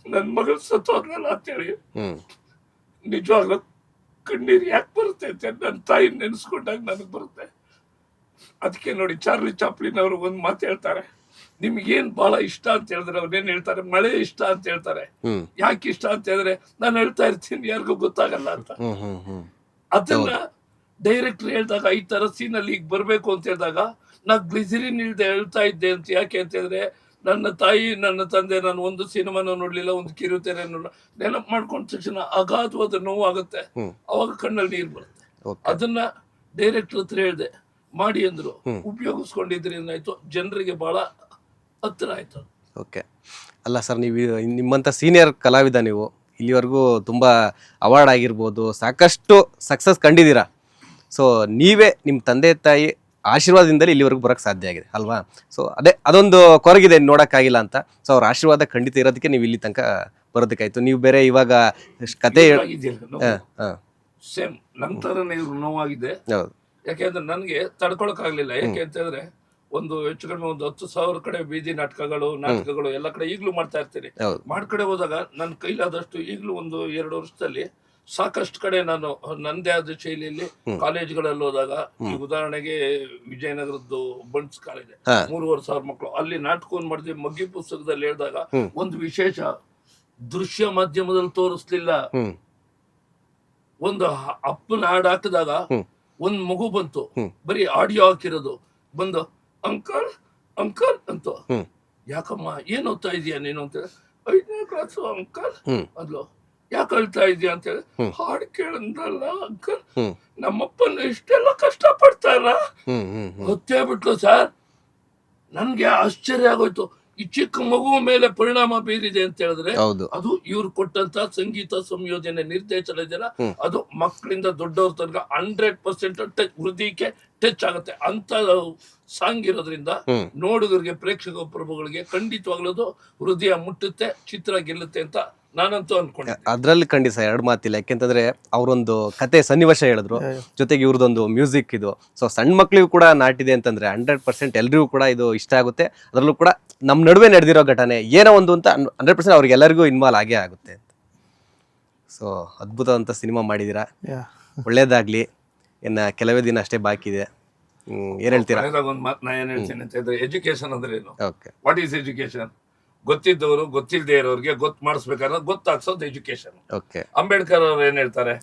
ನನ್ನ ಮಗಳು ಸತ್ತೋದ್ನಲ್ಲ ಅಂತೇಳಿ. ನಿಜವಾಗ್ಲೂ ಕಣ್ಣೀರು ಯಾಕೆ ಬರುತ್ತೆ ಅಂತ ನನ್ನ ತಾಯಿ ನೆನೆಸ್ಕೊಂಡಾಗ ನನಗೆ ಬರುತ್ತೆ. ಅದಕ್ಕೆ ನೋಡಿ, ಚಾರ್ಲಿ ಚಾಪ್ಲಿನ್ ಅವರು ಒಂದು ಮಾತು ಹೇಳ್ತಾರೆ, ನಿಮ್ಗೇನ್ ಬಹಳ ಇಷ್ಟ ಅಂತ ಹೇಳಿದ್ರೆ ಅವ್ರೇನ್ ಹೇಳ್ತಾರೆ, ಮಳೆ ಇಷ್ಟ ಅಂತ ಹೇಳ್ತಾರೆ. ಯಾಕೆ ಇಷ್ಟ ಅಂತ ಹೇಳಿದ್ರೆ ನಾನು ಹೇಳ್ತಾ ಇರ್ತೀನಿ, ಯಾರಿಗೂ ಗೊತ್ತಾಗಲ್ಲ ಅಂತ. ಅದನ್ನ ಡೈರೆಕ್ಟರ್ ಹೇಳಿದಾಗ ಈ ತರ ಸೀನಲ್ಲಿ ಈಗ ಬರ್ಬೇಕು ಅಂತ ಹೇಳಿದಾಗ ನಾ ಗ್ಲಿಸರಿನ್ ಇಲ್ದೆ ಹೇಳ್ತಾ ಇದ್ದೆ ಅಂತ. ಯಾಕೆ ಅಂತ ಹೇಳಿದ್ರೆ ನನ್ನ ತಾಯಿ ನನ್ನ ತಂದೆ ನಾನು ಒಂದು ಸಿನಿಮಾನ ನೋಡ್ಲಿಲ್ಲ, ಒಂದು ಕಿರುತೆರೆ ನೋಡಲಿಲ್ಲ. ನೆನಪು ಮಾಡ್ಕೊಂಡ ತಕ್ಷಣ ಅಗಾಧವಾದ ನೋವು ಆಗುತ್ತೆ, ಅವಾಗ ಕಣ್ಣಲ್ಲಿ ನೀರು ಬರುತ್ತೆ. ಅದನ್ನ ಡೈರೆಕ್ಟರ್ ಹತ್ರ ಹೇಳಿದೆ, ಮಾಡಿ ಅಂದ್ರು. ಉಪಯೋಗಿಸ್ಕೊಂಡಿದ್ರಿಂದ ಆಯ್ತು, ಜನರಿಗೆ ಬಹಳ ಹತ್ತಿರ ಆಯ್ತು. ಓಕೆ. ಅಲ್ಲ ಸರ್, ನೀವು ನಿಮ್ಮಂಥ ಸೀನಿಯರ್ ಕಲಾವಿದ, ನೀವು ಇಲ್ಲಿವರೆಗೂ ತುಂಬ ಅವಾರ್ಡ್ ಆಗಿರ್ಬೋದು, ಸಾಕಷ್ಟು ಸಕ್ಸಸ್ ಕಂಡಿದ್ದೀರಾ. ಸೊ ನೀವೇ ನಿಮ್ಮ ತಂದೆ ತಾಯಿ ಆಶೀರ್ವಾದದಿಂದಲೇ ಇಲ್ಲಿವರೆಗೂ ಬರೋಕ್ಕೆ ಸಾಧ್ಯ ಆಗಿದೆ ಅಲ್ವಾ? ಸೊ ಅದೊಂದು ಕೊರಗಿದೆ, ನೋಡೋಕ್ಕಾಗಿಲ್ಲ ಅಂತ. ಸೊ ಅವ್ರ ಆಶೀರ್ವಾದ ಖಂಡಿತ ಇರೋದಕ್ಕೆ ನೀವು ಇಲ್ಲಿ ತನಕ ಬರೋದಕ್ಕಾಯ್ತು. ನೀವು ಬೇರೆ ಇವಾಗ ಕತೆ ಸೇಮ್ ನಮ್ಮ ಥರನೇ ಇವ್ರು ನೋವಾಗಿದೆ. ಹೌದು. ಯಾಕೆಂದ್ರೆ ನನಗೆ ತಡ್ಕೊಳಕ್ಕಾಗ್ಲಿಲ್ಲ. ಯಾಕೆ ಅಂತ ಹೇಳಿದ್ರೆ ಒಂದು ಹೆಚ್ಚು ಕಡಿಮೆ ಒಂದು 10,000 ಕಡೆ ಬೀದಿ ನಾಟಕಗಳು ಎಲ್ಲ ಕಡೆ ಈಗಲೂ ಮಾಡ್ತಾ ಇರ್ತೀನಿ. ಮಾಡ್ಕಡೆ ಹೋದಾಗ ನನ್ನ ಕೈಲಾದಷ್ಟು ಈಗಲೂ ಒಂದು 2 ವರ್ಷದಲ್ಲಿ ಸಾಕಷ್ಟು ಕಡೆ ನಾನು ನಂದೇ ಆದ ಶೈಲಿಯಲ್ಲಿ ಕಾಲೇಜ್ಗಳಲ್ಲಿ ಹೋದಾಗ, ಈ ಉದಾಹರಣೆಗೆ ವಿಜಯನಗರದ್ದು ಬಂಟ್ಸ್ ಕಾಲೇಜ್ 3,500 ಮಕ್ಕಳು, ಅಲ್ಲಿ ನಾಟಕವನ್ನು ಮಾಡಿದ್ವಿ. ಮಗ್ಗಿ ಪುಸ್ತಕದಲ್ಲಿ ಹೇಳಿದಾಗ ಒಂದು ವಿಶೇಷ ದೃಶ್ಯ ಮಾಧ್ಯಮದಲ್ಲಿ ತೋರಿಸ್ಲಿಲ್ಲ. ಒಂದು ಅಪ್ಪನ ಹಾಡು ಹಾಕಿದಾಗ ಒಂದ್ ಮಗು ಬಂತು, ಬರೀ ಆಡಿಯೋ ಹಾಕಿರೋದು, ಬಂದು ಅಂಕಲ್ ಅಂಕಲ್ ಅಂತ. ಯಾಕಮ್ಮ ಏನ್ ಓದ್ತಾ ಇದೀಯ ನೀನು ಅಂತ ಹೇಳಿ, 5ನೇ ಕ್ಲಾಸು ಅಂಕಲ್ ಅದ್ಲು. ಯಾಕೆ ಅಳ್ತಾ ಇದೀಯ ಅಂತ ಹೇಳಿ, ಹಾಡು ಕೇಳಂದಲ್ಲ ಅಂಕಲ್, ನಮ್ಮಪ್ಪನ ಇಷ್ಟೆಲ್ಲ ಕಷ್ಟ ಪಡ್ತಾರ ಗೊತ್ತೇ ಬಿಟ್ಲು ಸರ್. ನನ್ಗೆ ಆಶ್ಚರ್ಯ ಆಗೋಯ್ತು. ಈ ಚಿಕ್ಕ ಮಗುವ ಮೇಲೆ ಪರಿಣಾಮ ಬೀರಿದೆ ಅಂತ ಹೇಳಿದ್ರೆ ಅದು ಇವ್ರು ಕೊಟ್ಟಂತ ಸಂಗೀತ ಸಂಯೋಜನೆ ನಿರ್ದೇಶನ ಇದೆಯಲ್ಲ, ಅದು ಮಕ್ಕಳಿಂದ ದೊಡ್ಡವ್ರ ತನಕ 100% ಹೃದಯಕ್ಕೆ ಟಚ್ ಆಗುತ್ತೆ ಅಂತ ಸಾಂಗ್ ಇರೋದ್ರಿಂದ ನೋಡುಗರಿಗೆ, ಪ್ರೇಕ್ಷಕ ಪ್ರಭುಗಳಿಗೆ ಖಂಡಿತವಾಗ್ಲೂ ಹೃದಯ ಮುಟ್ಟುತ್ತೆ, ಚಿತ್ರ ಗೆಲ್ಲುತ್ತೆ ಅಂತ ನಾನಂತೂ ಅನ್ಕೊಂಡೆ. ಅದ್ರಲ್ಲಿ ಖಂಡಿತ 2 ಮಾತಿಲ್ಲ. ಯಾಕೆಂತಂದ್ರೆ ಅವರೊಂದು ಕತೆ ಸನ್ನಿವೇಶ ಹೇಳಿದ್ರು, ಜೊತೆಗೆ ಇವ್ರದೊಂದು ಮ್ಯೂಸಿಕ್ ಇದು. ಸೊ ಸಣ್ಣ ಮಕ್ಳಿಗೂ ಕೂಡ ನಾಟಿದೆ ಅಂತಂದ್ರೆ 100% ಎಲ್ರಿಗೂ ಕೂಡ ಇದು ಇಷ್ಟ ಆಗುತ್ತೆ. ಅದರಲ್ಲೂ ಕೂಡ ನಮ್ಮ ನಡುವೆ ನಡೆದಿರೋ ಘಟನೆ ಏನೋ ಒಂದು ಅಂತ 100% ಅವ್ರಿಗೆ ಎಲ್ಲರಿಗೂ ಇನ್ವಾಲ್ವ್ ಆಗೇ ಆಗುತ್ತೆ. ಸೊ ಅದ್ಭುತವಂತ ಸಿನಿಮಾ ಮಾಡಿದ್ದೀರಾ, ಒಳ್ಳೇದಾಗ್ಲಿ. ಇನ್ನ ಕೆಲವೇ ದಿನ ಅಷ್ಟೇ ಬಾಕಿ ಇದೆ. ಏನ್ ಹೇಳ್ತೀರಾ? ಒಂದು ಮಾತು ನಾ ಏನ್ ಹೇಳ್ತೀನಿ ಅಂತ ಹೇಳಿದ್ರೆ, ಎಜುಕೇಶನ್ ಅಂದ್ರೆ ಏನು? What is education? ಗೊತ್ತಿದ್ದವರು ಗೊತ್ತಿಲ್ಲದೆ ಇರೋರಿಗೆ ಮಾಡಿಸ್ಬೇಕಾದ್ರೆ ಗೊತ್ತಾಗ್ಸೋದು ಎಜುಕೇಶನ್. ಅಂಬೇಡ್ಕರ್ ಅವ್ರು ಏನ್ ಹೇಳ್ತಾರೆ,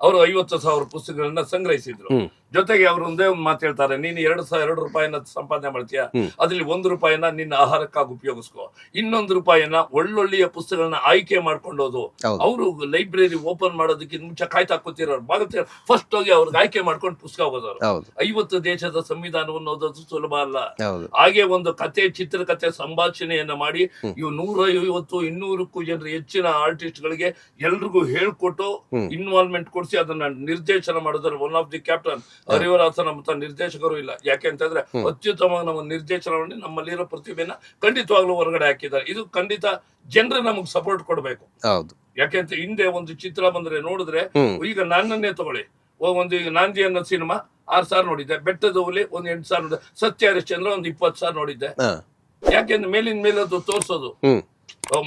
ಅವರು 50,000 ಪುಸ್ತಕಗಳನ್ನ ಸಂಗ್ರಹಿಸಿದ್ರು. ಜೊತೆಗೆ ಅವ್ರು ಒಂದೇ ಒಂದು ಮಾತು ಹೇಳ್ತಾರೆ, ನೀನು 2 ರೂಪಾಯಿನ ಸಂಪಾದನೆ ಮಾಡ್ತೀಯ, ಅದ್ರಲ್ಲಿ 1 ರೂಪಾಯಿನ ನಿನ್ನ ಆಹಾರಕ್ಕಾಗಿ ಉಪಯೋಗಿಸ್ಕೋ, ಇನ್ನೊಂದು ರೂಪಾಯಿನ ಒಳ್ಳೊಳ್ಳೆಯ ಪುಸ್ತಕಗಳನ್ನ ಆಯ್ಕೆ ಮಾಡ್ಕೊಂಡೋದು. ಅವರು ಲೈಬ್ರರಿ ಓಪನ್ ಮಾಡೋದಕ್ಕಿಂತ ಮುಂಚೆ ಕಾಯ್ತಾ ಕೂತಿರೋರು, ಬಾಗುತ್ತೆ ಫಸ್ಟ್ ಹೋಗಿ ಅವ್ರಿಗೆ ಆಯ್ಕೆ ಮಾಡ್ಕೊಂಡು ಪುಸ್ತಕ ಓದೋರು. 50 ದೇಶದ ಸಂವಿಧಾನವನ್ನು ಓದೋದು ಸುಲಭ ಅಲ್ಲ. ಹಾಗೆ ಒಂದು ಕತೆ, ಚಿತ್ರಕಥೆ, ಸಂಭಾಷಣೆಯನ್ನ ಮಾಡಿ ಇವು 150, 200ಕ್ಕೂ ಜನರು ಹೆಚ್ಚಿನ ಆರ್ಟಿಸ್ಟ್ ಗಳಿಗೆ ಎಲ್ರಿಗೂ ಹೇಳ್ಕೊಟ್ಟು ಇನ್ವಾಲ್ವ್ಮೆಂಟ್ ಕೊಡಿಸಿ ಅದನ್ನ ನಿರ್ದೇಶನ ಮಾಡಿದ್ರೆ ಒನ್ ಆಫ್ ದಿ ಕ್ಯಾಪ್ಟನ್. ಹರಿವರಾಸನ ಅಂತ ನಿರ್ದೇಶಕರು ಇಲ್ಲ. ಯಾಕೆ ಅಂತಂದ್ರೆ ಅತ್ಯುತ್ತಮವಾಗಿ ನಮ್ಮ ನಿರ್ದೇಶನ ಮಾಡಿ ನಮ್ಮಲ್ಲಿರೋ ಪ್ರತಿಭೆನ ಖಂಡಿತವಾಗ್ಲೂ ಹೊರಗಡೆ ಹಾಕಿದ್ದಾರೆ. ಇದು ಖಂಡಿತ ಜನರು ನಮಗ್ ಸಪೋರ್ಟ್ ಕೊಡ್ಬೇಕು. ಯಾಕೆಂತ ಹಿಂದೆ ಒಂದು ಚಿತ್ರ ಬಂದ್ರೆ ನೋಡಿದ್ರೆ, ಈಗ ನನ್ನನ್ನೇ ತಗೊಳ್ಳಿ, ಒಂದು ಈಗ ನಾಂದಿ ಅನ್ನೋ ಸಿನಿಮಾ 6,000 ನೋಡಿದ್ದೆ, ಬೆಟ್ಟದ ಹುಲಿ ಒಂದು 8,000 ನೋಡಿದ್ದೆ, ಸತ್ಯ ಹರಿಶ್ಚಂದ್ರ ಒಂದು 20,000 ನೋಡಿದ್ದೆ. ಯಾಕೆಂದ್ರೆ ಮೇಲಿನ ಮೇಲೆ ಅದು ತೋರ್ಸೋದು,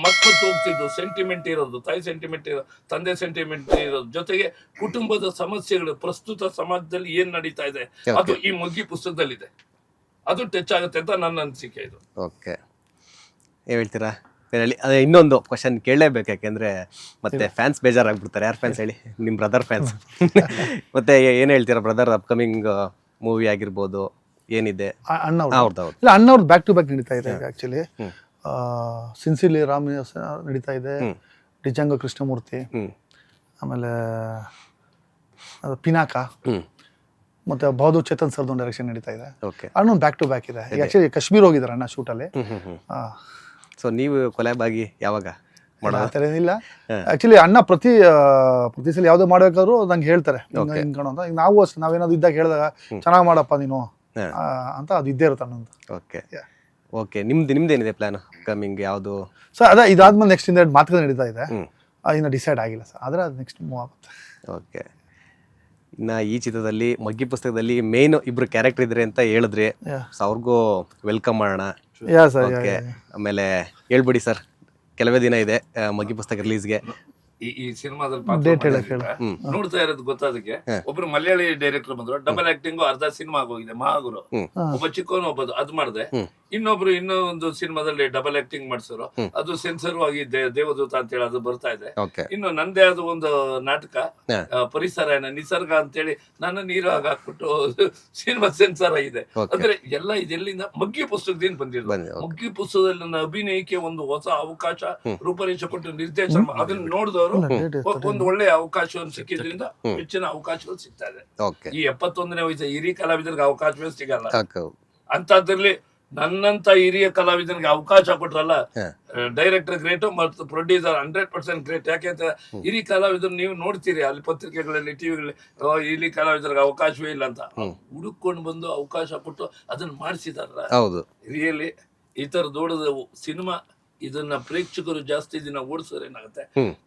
ಮಕ್ಕಳು ಹೋಗ್ತಿದ್ದು, ಸೆಂಟಿಮೆಂಟ್ ಇರೋದು, ತಾಯಿ ಸೆಂಟಿಮೆಂಟ್ ಇರೋದು, ತಂದೆ ಸೆಂಟಿಮೆಂಟ್ ಇರೋದು, ಜೊತೆಗೆ ಕುಟುಂಬದ ಸಮಸ್ಯೆಗಳು, ಪ್ರಸ್ತುತ ಸಮಾಜದಲ್ಲಿ ಏನ್ ನಡೀತಾ ಇದೆ ಅದು ಈ ಮಗ್ಗಿ ಪುಸ್ತಕದಲ್ಲಿದೆ. ಅದು ಟಚ್ ಆಗುತ್ತೆ ಅಂತ ನನ್ನ ಅನಿಸಿಕೆ. ಇದು ಓಕೆ, ಏನ್ ಹೇಳ್ತೀರಾ? ಹೇಳಿ. ಅದೇ ಇನ್ನೊಂದು ಕ್ವಶನ್ ಕೇಳಲೇಬೇಕು, ಯಾಕೆಂದ್ರೆ ಮತ್ತೆ ಫ್ಯಾನ್ಸ್ ಬೇಜಾರಾಗ್ಬಿಡ್ತಾರೆ. ಯಾರು ಫ್ಯಾನ್ಸ್ ಹೇಳಿ? ನಿಮ್ಮ ಬ್ರದರ್ ಫ್ಯಾನ್ಸ್. ಮತ್ತೆ ಏನು ಹೇಳ್ತೀರಾ ಬ್ರದರ್ ಅಪ್ಕಮಿಂಗ್ ಮೂವಿ ಆಗಿರ್ಬೋದು ಏನಿದೆ? ಅಣ್ಣವ್ರದ್ದು ಇಲ್ಲ, ಅಣ್ಣವ್ರದ್ದು ಬ್ಯಾಕ್ ಟು ಬ್ಯಾಕ್ ನಡೀತಾ ಇದೆ ಆ್ಯಕ್ಚುಲಿ. ಸಿನ್ಸಿಲಿ ರಾಮನಿವಾಸ ನಡೀತಾ ಇದೆ, ಡಿಜಂಗ ಕೃಷ್ಣಮೂರ್ತಿ, ಆಮೇಲೆ ಪಿನಾಕ, ಮತ್ತೆ ಬೌದು ಚೇತನ್ ಸರ್ದು ಡೈರೆಕ್ಷನ್ ನಡೀತಾ ಇದೆ. ಅಣ್ಣೊಂದು ಬ್ಯಾಕ್ ಟು ಬ್ಯಾಕ್ ಇದೆ. ಆ್ಯಕ್ಚುಲಿ ಕಾಶ್ಮೀರ್ ಹೋಗಿದ್ದಾರೆ ಅಣ್ಣ ಶೂಟಲ್ಲಿ. ಸೊ ನೀವು ಕೊಲ್ಯಾಬ್ ಆಗಿ ಯಾವಾಗ ಆ ಥರ ಏನಿಲ್ಲ. ಆ್ಯಕ್ಚುಲಿ ಅಣ್ಣ ಪ್ರತಿ ಸಲ ಯಾವುದೋ ಮಾಡ್ಬೇಕಾದ್ರು ನಂಗೆ ಹೇಳ್ತಾರೆ ಹಿಂಗೆ ಕಣೋ ಅಂತ. ಈಗ ನಾವು ಅಷ್ಟೇ, ನಾವೇನಾದ್ರು ಇದ್ದಾಗ ಹೇಳಿದಾಗ ಚೆನ್ನಾಗಿ ಮಾಡಪ್ಪ ನೀನು ಅಂತ ಅದು ಇದ್ದೇ ಇರುತ್ತೆ ಅಣ್ಣಂದು. ಓಕೆ ನಿಮ್ದೇನಿದೆ ಪ್ಲಾನ್ ಕಮಿಂಗ್ ಯಾವುದು? ಸರ್ ಅದೇ ಇದಾದ್ಮೇಲೆ ನೆಕ್ಸ್ಟ್ ಇಂದ ಮಾತುಕತೆ ನಡೀತಾ ಇದೆ, ಇನ್ನು ಡಿಸೈಡ್ ಆಗಿಲ್ಲ ಸರ್, ಆದರೆ ಅದು ನೆಕ್ಸ್ಟ್ ಮೂವ್ ಆಗುತ್ತೆ. ಓಕೆ. ಇನ್ನು ಈ ಚಿತ್ರದಲ್ಲಿ ಮಗ್ಗಿ ಪುಸ್ತಕದಲ್ಲಿ ಮೇನ್ ಇಬ್ರು ಕ್ಯಾರೆಕ್ಟರ್ ಇದ್ರೆ ಅಂತ ಹೇಳಿದ್ರಿ, ಸೊ ಅವ್ರಿಗೂ ವೆಲ್ಕಮ್ ಮಾಡೋಣ. ಓಕೆ, ಆಮೇಲೆ ಹೇಳ್ಬಿಡಿ ಸರ್, ಕೆಲವೇ ದಿನ ಇದೆ ಮಗ್ಗಿ ಪುಸ್ತಕ ರಿಲೀಸ್ಗೆ. ಈ ಸಿನಿಮಾದಲ್ಲಿ ನೋಡ್ತಾ ಇರೋದು ಗೊತ್ತಾದಕ್ಕೆ ಒಬ್ರು ಮಲಯಾಳಿ ಡೈರೆಕ್ಟರ್ ಬಂದ್ರು, ಡಬಲ್ ಆಕ್ಟಿಂಗ್ ಅರ್ಧ ಸಿನಿಮಾ ಆಗೋಗಿದೆ. ಮಹಾಗುರು ಒಬ್ಬ ಚಿಕ್ಕವನು ಒಬ್ಬ ಅದ್ ಮಾಡಿದೆ. ಇನ್ನೊಬ್ರು ಇನ್ನೊಂದು ಸಿನಿಮಾದಲ್ಲಿ ಡಬಲ್ ಆಕ್ಟಿಂಗ್ ಮಾಡ್ಸೋರು, ಅದು ಸೆನ್ಸರ್ ಆಗಿ ದೇವದೂತ ಅಂತ ಹೇಳಿ ಅದು ಬರ್ತಾ ಇದೆ. ಇನ್ನು ನಂದೇ ಆದ ಒಂದು ನಾಟಕ ಪರಿಸರ ನಿಸರ್ಗ ಅಂತೇಳಿ ನನ್ನ ನೀರು ಹಾಕ್ಬಿಟ್ಟು ಸಿನಿಮಾ ಸೆನ್ಸರ್ ಆಗಿದೆ. ಅಂದ್ರೆ ಎಲ್ಲ ಇದೆಲ್ಲಿಂದ ಮಗ್ಗಿ ಪುಸ್ತಕದಿಂದ ಬಂದಿರೋದು. ಮಗ್ಗಿ ಪುಸ್ತಕದಲ್ಲಿ ನನ್ನ ಅಭಿನಯಕ್ಕೆ ಒಂದು ಹೊಸ ಅವಕಾಶ ರೂಪರೇಷೆ ಕೊಟ್ಟು ನಿರ್ದೇಶನ ಅದನ್ನ ನೋಡಿದವರು ಒಂದು ಒಳ್ಳೆ ಅವಕಾಶವನ್ನು ಸಿಕ್ಕಿದ್ರಿಂದ ಹೆಚ್ಚಿನ ಅವಕಾಶಗಳು ಸಿಗ್ತಾ ಇದೆ. ಈ 71ನೇ ವಯಸ್ಸು ಹಿರಿಯ ಕಲಾವಿದರಿಗೆ ಅವಕಾಶವೇ ಸಿಗಲ್ಲ. ಅಂತದ್ರಲ್ಲಿ ನನ್ನಂತ ಹಿರಿಯ ಕಲಾವಿದನಿಗೆ ಅವಕಾಶ ಕೊಟ್ರಲ್ಲ, ಡೈರೆಕ್ಟರ್ ಗ್ರೇಟ್ ಮತ್ತು ಪ್ರೊಡ್ಯೂಸರ್ 100% ಗ್ರೇಟ್. ಯಾಕೆಂದ್ರೆ ಹಿರಿಯ ಕಲಾವಿದರು ನೀವು ನೋಡ್ತೀರಿ ಅಲ್ಲಿ ಪತ್ರಿಕೆಗಳಲ್ಲಿ, ಟಿವಿಗಳಲ್ಲಿ, ಹಿರಿಯ ಕಲಾವಿದರಿಗೆ ಅವಕಾಶವೇ ಇಲ್ಲ ಅಂತ ಹುಡುಕೊಂಡು ಬಂದು ಅವಕಾಶ ಕೊಟ್ಟು ಅದನ್ನ ಮಾಡಿಸಿದಾರಲ್ಲ. ರಿಯಲಿ ಈ ತರ ದೊಡ್ಡದು ಸಿನಿಮಾ ಇದನ್ನ ಪ್ರೇಕ್ಷಕರು ಜಾಸ್ತಿ ದಿನ ಓಡಿಸಿದ್ರೆ ಏನಾಗುತ್ತೆ,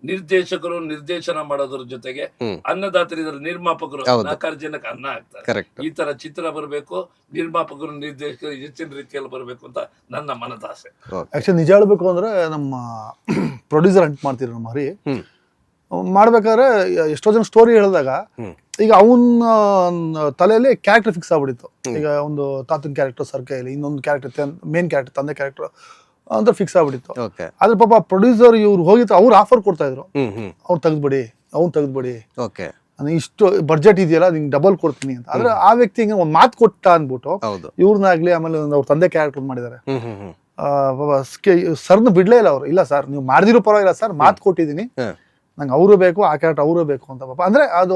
ನಿರ್ದೇಶಕರು ನಿರ್ದೇಶನ ಮಾಡೋದ್ರ ಜೊತೆಗೆ ಅನ್ನದಾತರು ಇದರ ನಿರ್ಮಾಪಕರು 4 ಜನಕ್ಕೆ ಅನ್ನ ಹಾಕ್ತಾರೆ. ಈ ತರ ಚಿತ್ರ ಬರಬೇಕು, ನಿರ್ಮಾಪಕರು ನಿರ್ದೇಶಕರು ಹೆಚ್ಚಿನ ರೀತಿಯಲ್ಲಿ ಬರಬೇಕು ಅಂತ ನನ್ನ ಮನದಾಸೆ. ಆಕ್ಚುಲಿ ನಿಜ ಹೇಳ್ಬೇಕು ಅಂದ್ರೆ ನಮ್ಮ ಪ್ರೊಡ್ಯೂಸರ್ ಹಂಟ್ ಮಾಡ್ತಿದ್ರು ನಮ್ಮ ಹರಿ. ಮಾಡ್ಬೇಕಾದ್ರೆ ಎಷ್ಟೋ ಜನ ಸ್ಟೋರಿ ಹೇಳಿದಾಗ ಈಗ ಅವನ ತಲೆಯಲ್ಲಿ ಕ್ಯಾರೆಕ್ಟರ್ ಫಿಕ್ಸ್ ಆಗ್ಬಿಟ್ಟಿತ್ತು. ಈಗ ಒಂದು ತಾತನ ಕ್ಯಾರೆಕ್ಟರ್ ಸರ್ಕೈಲಿ, ಇನ್ನೊಂದು ಕ್ಯಾರೆಕ್ಟರ್ ಮೇನ್ ಕ್ಯಾರೆಕ್ಟರ್ ತಂದೆ ಕ್ಯಾರೆಕ್ಟರ್ ಅಂತ ಫಿಕ್ಸ್ ಆಗ್ಬಿಟ್ಟಿತ್ತು. ಆದ್ರೆ ಪಾಪ ಪ್ರೊಡ್ಯೂಸರ್ ಇವ್ರು ಹೋಗಿತ್ತು, ಅವ್ರು ಆಫರ್ ಕೊಡ್ತಾ ಇದ್ರು, ಅವ್ರು ತೆಗೆದ್ಬಿಡಿ, ಅವ್ನು ತೆಗೆದ್ಬಿಡಿ, ಇಷ್ಟು ಬಡ್ಜೆಟ್ ಇದೆಯಲ್ಲ ನಿಂಗೆ ಡಬಲ್ ಕೊಡ್ತೀನಿ ಅಂತ. ಆದ್ರೆ ಆ ವ್ಯಕ್ತಿ ಹಿಂಗೆ ಒಂದು ಮಾತು ಕೊಟ್ಟ ಅಂದ್ಬಿಟ್ಟು ಇವ್ರನ್ನಾಗ್ಲಿ ಆಮೇಲೆ ಅವ್ರ ತಂದೆ ಕ್ಯಾರೆಕ್ಟರ್ ಮಾಡಿದ್ದಾರೆ. ಸರ್ನ ಬಿಡ್ಲೇ ಇಲ್ಲ ಅವ್ರು. ಇಲ್ಲ ಸರ್ ನೀವು ಮಾಡಿದಿರೋ ಪರವಾಗಿಲ್ಲ ಸರ್, ಮಾತು ಕೊಟ್ಟಿದ್ದೀನಿ, ನಂಗೆ ಅವರು ಬೇಕು, ಆ ಕ್ಯಾರೆಕ್ಟರ್ ಅವರು ಬೇಕು ಅಂತ. ಪಾಪ ಅಂದ್ರೆ ಅದು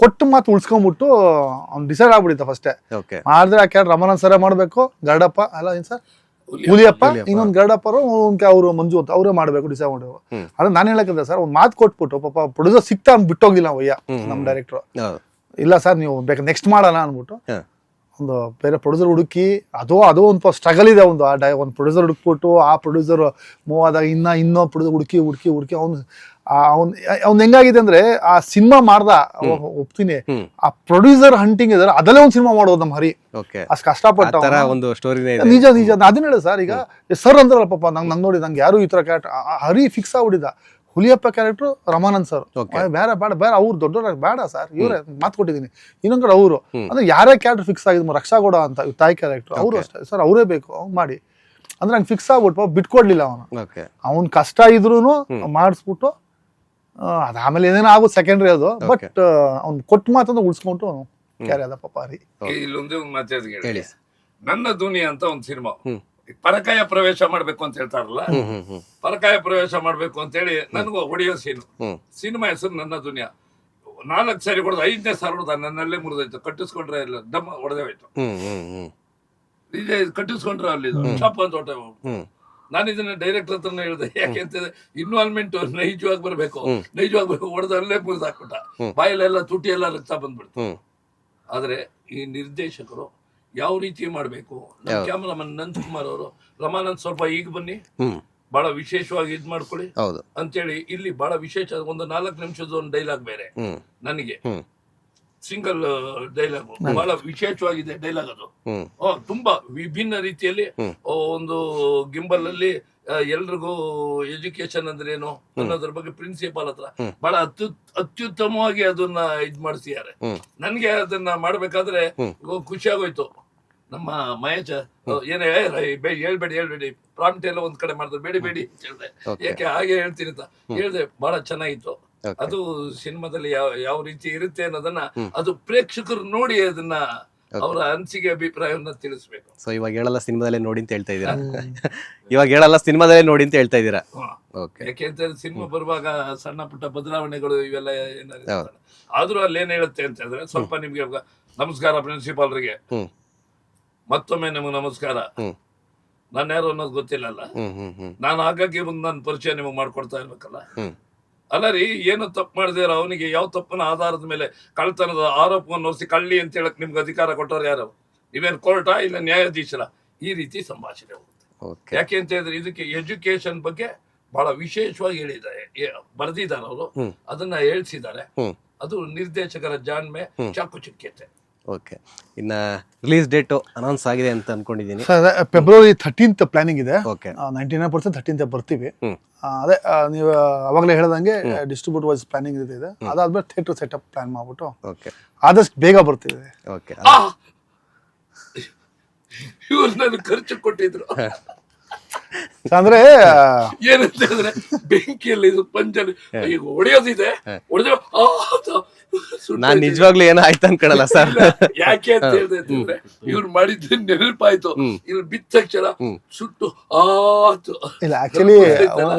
ಕೊಟ್ಟು ಮಾತು ಉಳ್ಸ್ಕೊಂಡ್ಬಿಟ್ಟು ಅವ್ನು ಡಿಸೈಡ್ ಆಗ್ಬಿಟ್ಟಿತ್ತ ಫಸ್ಟೇ. ಮಾಡಿದ್ರೆ ಆ ಕ್ಯಾರೆಕ್ಟರ್ ರಮಾನಂದ್ ಸರ ಮಾಡ್ಬೇಕು, ಗರಡಪ್ಪ ಅಲ್ಲ ಏನ್ ಸರ್ ಹುಲಿಯಪ್ಪ, ಇನ್ನೊಂದು ಗರಡಪ್ಪರು, ಅವ್ರು ಮಂಜು ಅಂತ ಅವರೇ ಮಾಡ್ಬೇಕು ಡಿಸೈಡ್ ಮಾಡಿದ್ರು. ಅದ್ರ ನಾನು ಹೇಳಕ್ಕಿದ್ದೆ ಸರ್, ಒಂದು ಮಾತು ಕೊಟ್ಬಿಟ್ಟು ಪಾಪ ಪ್ರೊಡ್ಯೂಸರ್ ಸಿಕ್ತಾ ಬಿಟ್ಟೋಗಿಲ್ಲ ವಯ್ಯ ನಮ್ ಡೈರೆಕ್ಟರ್. ಇಲ್ಲ ಸರ್ ನೀವು ಬೇಕು ನೆಕ್ಸ್ಟ್ ಮಾಡೋಣ ಅನ್ಬಿಟ್ಟು ಒಂದು ಬೇರೆ ಪ್ರೊಡ್ಯೂಸರ್ ಹುಡುಕಿ, ಅದು ಒಂದು ಸ್ಟ್ರಗಲ್ ಇದೆ. ಒಂದು ಪ್ರೊಡ್ಯೂಸರ್ ಹುಡುಕ್ಬಿಟ್ಟು ಆ ಪ್ರೊಡ್ಯೂಸರ್ ಮೂವ್ ಆದಾಗ ಇನ್ನೂ ಪ್ರೊಡ್ಯೂಸರ್ ಹುಡುಕಿ ಅವ್ನು ಹೆಂಗಾಗಿದೆ ಅಂದ್ರೆ ಆ ಸಿನಿಮಾ ಮಾಡ್ದ ಒಪ್ತೀನಿ, ಆ ಪ್ರೊಡ್ಯೂಸರ್ ಹಂಟಿಂಗ್ ಇದಾರೆ ಅದಲ್ಲೇ ಒಂದು ಸಿನಿಮಾ ಮಾಡೋದು ನಮ್ಮ ಹರಿ ಅಷ್ಟು ಕಷ್ಟಪಟ್ಟ ಒಂದು ಸ್ಟೋರಿ. ನಿಜ ಅದನ್ನ ಹೇಳ ಸರ್. ಈಗ ಸರ್ ಅಂತಾರಲ್ಲ ಪಾಪ ನಂಗೆ ನೋಡಿ ನಂಗೆ ಯಾರು ಈ ತರ ಕ್ಯಾರೆಕ್ಟರ್ ಹರಿ ಫಿಕ್ಸ್ ಆಗ್ಬಿಟ್ಟಿದ್ದ. ಹುಲಿಯಪ್ಪ ಕ್ಯಾರೆಕ್ಟರ್ ರಮಾನಂದ್ ಸರ್, ಬೇಡ ಅವ್ರು ದೊಡ್ಡವ್ರ ಬೇಡ ಸರ್, ಇವ್ರೆ ಮಾತು ಕೊಟ್ಟಿದ್ದೀನಿ. ಇನ್ನೊಂದ್ ಕಡೆ ಅವರು ಅಂದ್ರೆ ಯಾರೇ ಕ್ಯಾರೆಕ್ಟರ್ ಫಿಕ್ಸ್ ಆಗಿದ್ ರಕ್ಷಾಗೌಡ ಅಂತ ತಾಯಿ ಕ್ಯಾರೆಕ್ಟರ್, ಅವರು ಅಷ್ಟೇ ಸರ್ ಅವರೇ ಬೇಕು ಅವ್ನು ಮಾಡಿ ಅಂದ್ರೆ ನಂಗೆ ಫಿಕ್ಸ್ ಆಗ್ಬಿಟ್ಟು ಬಿಟ್ಕೊಡ್ಲಿಲ್ಲ ಅವನು. ಅವ್ನ್ ಕಷ್ಟ ಇದ್ರು ಮಾಡಿಸ್ಬಿಟ್ಟು ಅದಾದ್ಮೇಲೆ ಏನೇನೋ ಆಗೋದು ಸೆಕೆಂಡ್ರಿ ಅದು. ಬಟ್ ಅವ್ನು ಕೊಟ್ಟು ಮಾತಂದ್ರೆ ಉಳಿಸ್ಕೊಂಡು ಕ್ಯಾರಿ ಅದ ಪಾಪ ಹರಿ. ಇಲ್ಲೊಂದೇ ಒಂದು ಮಾತು ಹೇಳಿ, ನನ್ನ ದುನಿಯಾ ಅಂತ ಒಂದು ಸಿನಿಮಾ ಪರಕಾಯ ಪ್ರವೇಶ ಮಾಡ್ಬೇಕು ಅಂತ ಹೇಳ್ತಾರಲ್ಲ, ಪರಕಾಯ ಪ್ರವೇಶ ಮಾಡ್ಬೇಕು ಅಂತ ಹೇಳಿ ನನ್ಗೂ ಹೊಡೆಯೋ ಸಿನಿಮಾ ಹೆಸರು ನನ್ನ ದುನಿಯಾ. 4 ಸಾರಿ ಹೊಡೆದು 5ನೇ ಸಾರಿ ಹೊಡೆದ ನನ್ನಲ್ಲೇ ಮುರಿದೋಯ್ತು. ಕಟ್ಟಿಸ್ಕೊಂಡ್ರೆ ಇಲ್ಲ ದಮ್ಮ ಹೊಡೆದೇ ಹೋಯ್ತು. ಇದೇ ಕಟ್ಟಿಸ್ಕೊಂಡ್ರೆ ಅಲ್ಲಿ ಚಾಪ್ ಅಂತ ಹೊಟ್ಟೆ. ನಾನು ಇದನ್ನ ಡೈರೆಕ್ಟರ್ ಹತ್ರನೇ ಹೇಳಿದೆ, ಯಾಕೆಂತಂದ್ರೆ ಇನ್ವಾಲ್ವ್ಮೆಂಟ್ ನೈಜವಾಗಿ ಬರ್ಬೇಕು, ಹೊಡೆದ ಅಲ್ಲೇ ಮುರಿದು ಹಾಕ್ಬಿಟ್ಟ, ಬಾಯಲ್ಲೆಲ್ಲ ತುಟಿ ಎಲ್ಲ ರಕ್ತ ಬಂದ್ಬಿಡ್ತು. ಆದ್ರೆ ಈ ನಿರ್ದೇಶಕರು ಯಾವ ರೀತಿ ಮಾಡ್ಬೇಕು, ನಮ್ಮ ಕ್ಯಾಮರಾಮನ್ ನಂದಕುಮಾರ್ ಅವರು, ರಮಾನಂದ್ ಸ್ವಲ್ಪ ಈಗ ಬನ್ನಿ ಬಹಳ ವಿಶೇಷವಾಗಿ ಇದ್ ಮಾಡ್ಕೊಳ್ಳಿ ಅಂತೇಳಿ ಇಲ್ಲಿ ಬಹಳ ವಿಶೇಷ ಒಂದು 4 ನಿಮಿಷದ ಒಂದು ಡೈಲಾಗ್ ಬೇರೆ ನನಗೆ ಸಿಂಗಲ್ ಡೈಲಾಗ್ ಬಹಳ ವಿಶೇಷವಾಗಿದೆ ಡೈಲಾಗ್. ಅದು ತುಂಬಾ ವಿಭಿನ್ನ ರೀತಿಯಲ್ಲಿ ಒಂದು ಗಿಂಬಲ್ ಅಲ್ಲಿ ಎಲ್ರಿಗೂ ಎಜುಕೇಶನ್ ಅಂದ್ರೆ ಏನು ಅನ್ನೋದ್ರ ಬಗ್ಗೆ ಪ್ರಿನ್ಸಿಪಾಲ್ ಹತ್ರ ಬಹಳ ಅತ್ಯುತ್ತಮವಾಗಿ ಅದನ್ನ ಇದ್ ಮಾಡಿಸಿದ್ದಾರೆ. ನನ್ಗೆ ಅದನ್ನ ಮಾಡ್ಬೇಕಾದ್ರೆ ಖುಷಿ ಆಗೋಯ್ತು. ನಮ್ಮ ಮಹೇಶ ಏನೇ ಹೇಳ್ಬೇಡಿ ಪ್ರಾಂಪ್ಟ್ ಎಲ್ಲ ಒಂದ್ ಕಡೆ ಮಾಡಿದ್ರು ಬೇಡಿ ಅಂತ ಹೇಳ್ದೆ. ಯಾಕೆ ಹಾಗೆ ಹೇಳ್ತೀನಿ ಅಂತ ಹೇಳ್ದೆ. ಬಹಳ ಚೆನ್ನಾಗಿತ್ತು. ಅದು ಸಿನಿಮಾದಲ್ಲಿ ಯಾವ ರೀತಿ ಇರುತ್ತೆ ಅನ್ನೋದನ್ನ ಅದು ಪ್ರೇಕ್ಷಕರು ನೋಡಿ ಅದನ್ನ ಅವರ ಅನಿಸಿಕೆ ಅಭಿಪ್ರಾಯವನ್ನ ತಿಳಿಸ್ಬೇಕು. ಸೊ ಇವಾಗ ಹೇಳಲ್ಲ ಸಿನಿಮಾದಲ್ಲೇ ನೋಡಿ ಅಂತ ಹೇಳ್ತಾ ಇದ್ದೀರಾ? ಇವಾಗ ಹೇಳಲ್ಲ ಸಿನಿಮಾದಲ್ಲೇ ನೋಡಿ ಅಂತ ಹೇಳ್ತಾ ಇದ್ದೀರಾ? ಓಕೆ. ಯಾಕೆಂತಂದ್ರೆ ಸಿನಿಮಾ ಬರುವಾಗ ಸಣ್ಣ ಪುಟ್ಟ ಬದಲಾವಣೆಗಳು ಇವೆಲ್ಲ ಏನಾದ್ರು ಆದ್ರೂ ಅಲ್ಲಿ ಏನ್ ಹೇಳುತ್ತೆ ಅಂತ ಹೇಳಿದ್ರೆ, ಸ್ವಲ್ಪ ನಿಮ್ಗೆ ನಮಸ್ಕಾರ ಪ್ರಿನ್ಸಿಪಾಲ್ರಿಗೆ, ಮತ್ತೊಮ್ಮೆ ನಿಮ್ಗೆ ನಮಸ್ಕಾರ. ನಾನು ಯಾರು ಅನ್ನೋದು ಗೊತ್ತಿಲ್ಲಲ್ಲ, ನಾನು ಆಗಾಗ್ಗೆ ಮುಂದೆ ನನ್ನ ಪರಿಚಯ ನಿಮಗೆ ಮಾಡ್ಕೊಡ್ತಾ ಇರ್ಬೇಕಲ್ಲ. ಅಲ್ಲ ರೀ, ಏನು ತಪ್ಪು ಮಾಡಿದಾರ ಅವನಿಗೆ ಯಾವ ತಪ್ಪನ ಆಧಾರದ ಮೇಲೆ ಕಳ್ತನದ ಆರೋಪವನ್ನು ಹೊರಿಸಿ ಕಳ್ಳಿ ಅಂತ ಹೇಳಕ್ ನಿಮ್ಗೆ ಅಧಿಕಾರ ಕೊಟ್ಟವ್ರು ಯಾರು? ನೀವೇನು ಕೋರ್ಟಾ ಇಲ್ಲ ನ್ಯಾಯಾಧೀಶರ? ಈ ರೀತಿ ಸಂಭಾಷಣೆ ಹೋಗುತ್ತೆ. ಯಾಕೆ ಅಂತ ಹೇಳಿದ್ರೆ ಇದಕ್ಕೆ ಎಜುಕೇಶನ್ ಬಗ್ಗೆ ಬಹಳ ವಿಶೇಷವಾಗಿ ಹೇಳಿದ್ದಾರೆ, ಬರೆದಿದ್ದಾರೆ ಅವರು, ಅದನ್ನ ಹೇಳ್ಸಿದ್ದಾರೆ. ಅದು ನಿರ್ದೇಶಕರ ಜಾಣ್ಮೆ, ಚಾಕುಚಕ್ಯತೆ. ಓಕೆ. ಇನ್ನ ರಿಲೀಸ್ ಡೇಟ್ ಅನೌನ್ಸ್ ಆಗಿದೆ ಅಂತ ಅನ್ಕೊಂಡಿದ್ದೀನಿ. ಫೆಬ್ರವರಿ 13th ಪ್ಲಾನಿಂಗ್ ಇದೆ. ಓಕೆ. 99% 13th ಬರ್ತೀವಿ. ಅದೇ ನೀವು ಅವಾಗಲೇ ಹೇಳ್ದಂಗೆ ಡಿಸ್ಟ್ರಿಬ್ಯೂಟ್ ವೈಸ್ ಪ್ಲಾನಿಂಗ್ ಇದೆ. ಅದಾದ್ಮೇಲೆ ಥಿಯೇಟರ್ ಸೆಟಪ್ ಪ್ಲಾನ್ ಮಾಡ್ಬಿಟ್ಟು ಆದಷ್ಟು ಬೇಗ ಬರ್ತಿದೆ. ಓಕೆ. ಇವ್ರು ನನಗೆ ಖರ್ಚು ಕೊಟ್ಟಿದ್ರು. ಅಂದ್ರೆ ಏನಂತ ಹೇಳಿದ್ರೆ, ಬೆಂಕಿಯಲ್ಲಿ ಇದು ಪಂಚಲ್ಲಿ ಈಗ ಹೊಡೆಯೋದಿದೆ, ಹೊಡೆದ್ರೆ ನಾನ್ ನಿಜವಾಗ್ಲೂ ಏನೋ ಆಯ್ತು ಅನ್ಕೊಳಲ್ಲ ಸರ್. ಯಾಕೆ ಅಂತ ಹೇಳಿದ್ರೆ ಇವ್ರು ಮಾಡಿದ್ದು ನೆನಪಾಯ್ತು. ಇಲ್ಲಿ ಬಿದ್ದ ತಕ್ಷಣ ಸುಟ್ಟು ಆತು. ಇಲ್ಲ, ಆಕ್ಚುಲಿ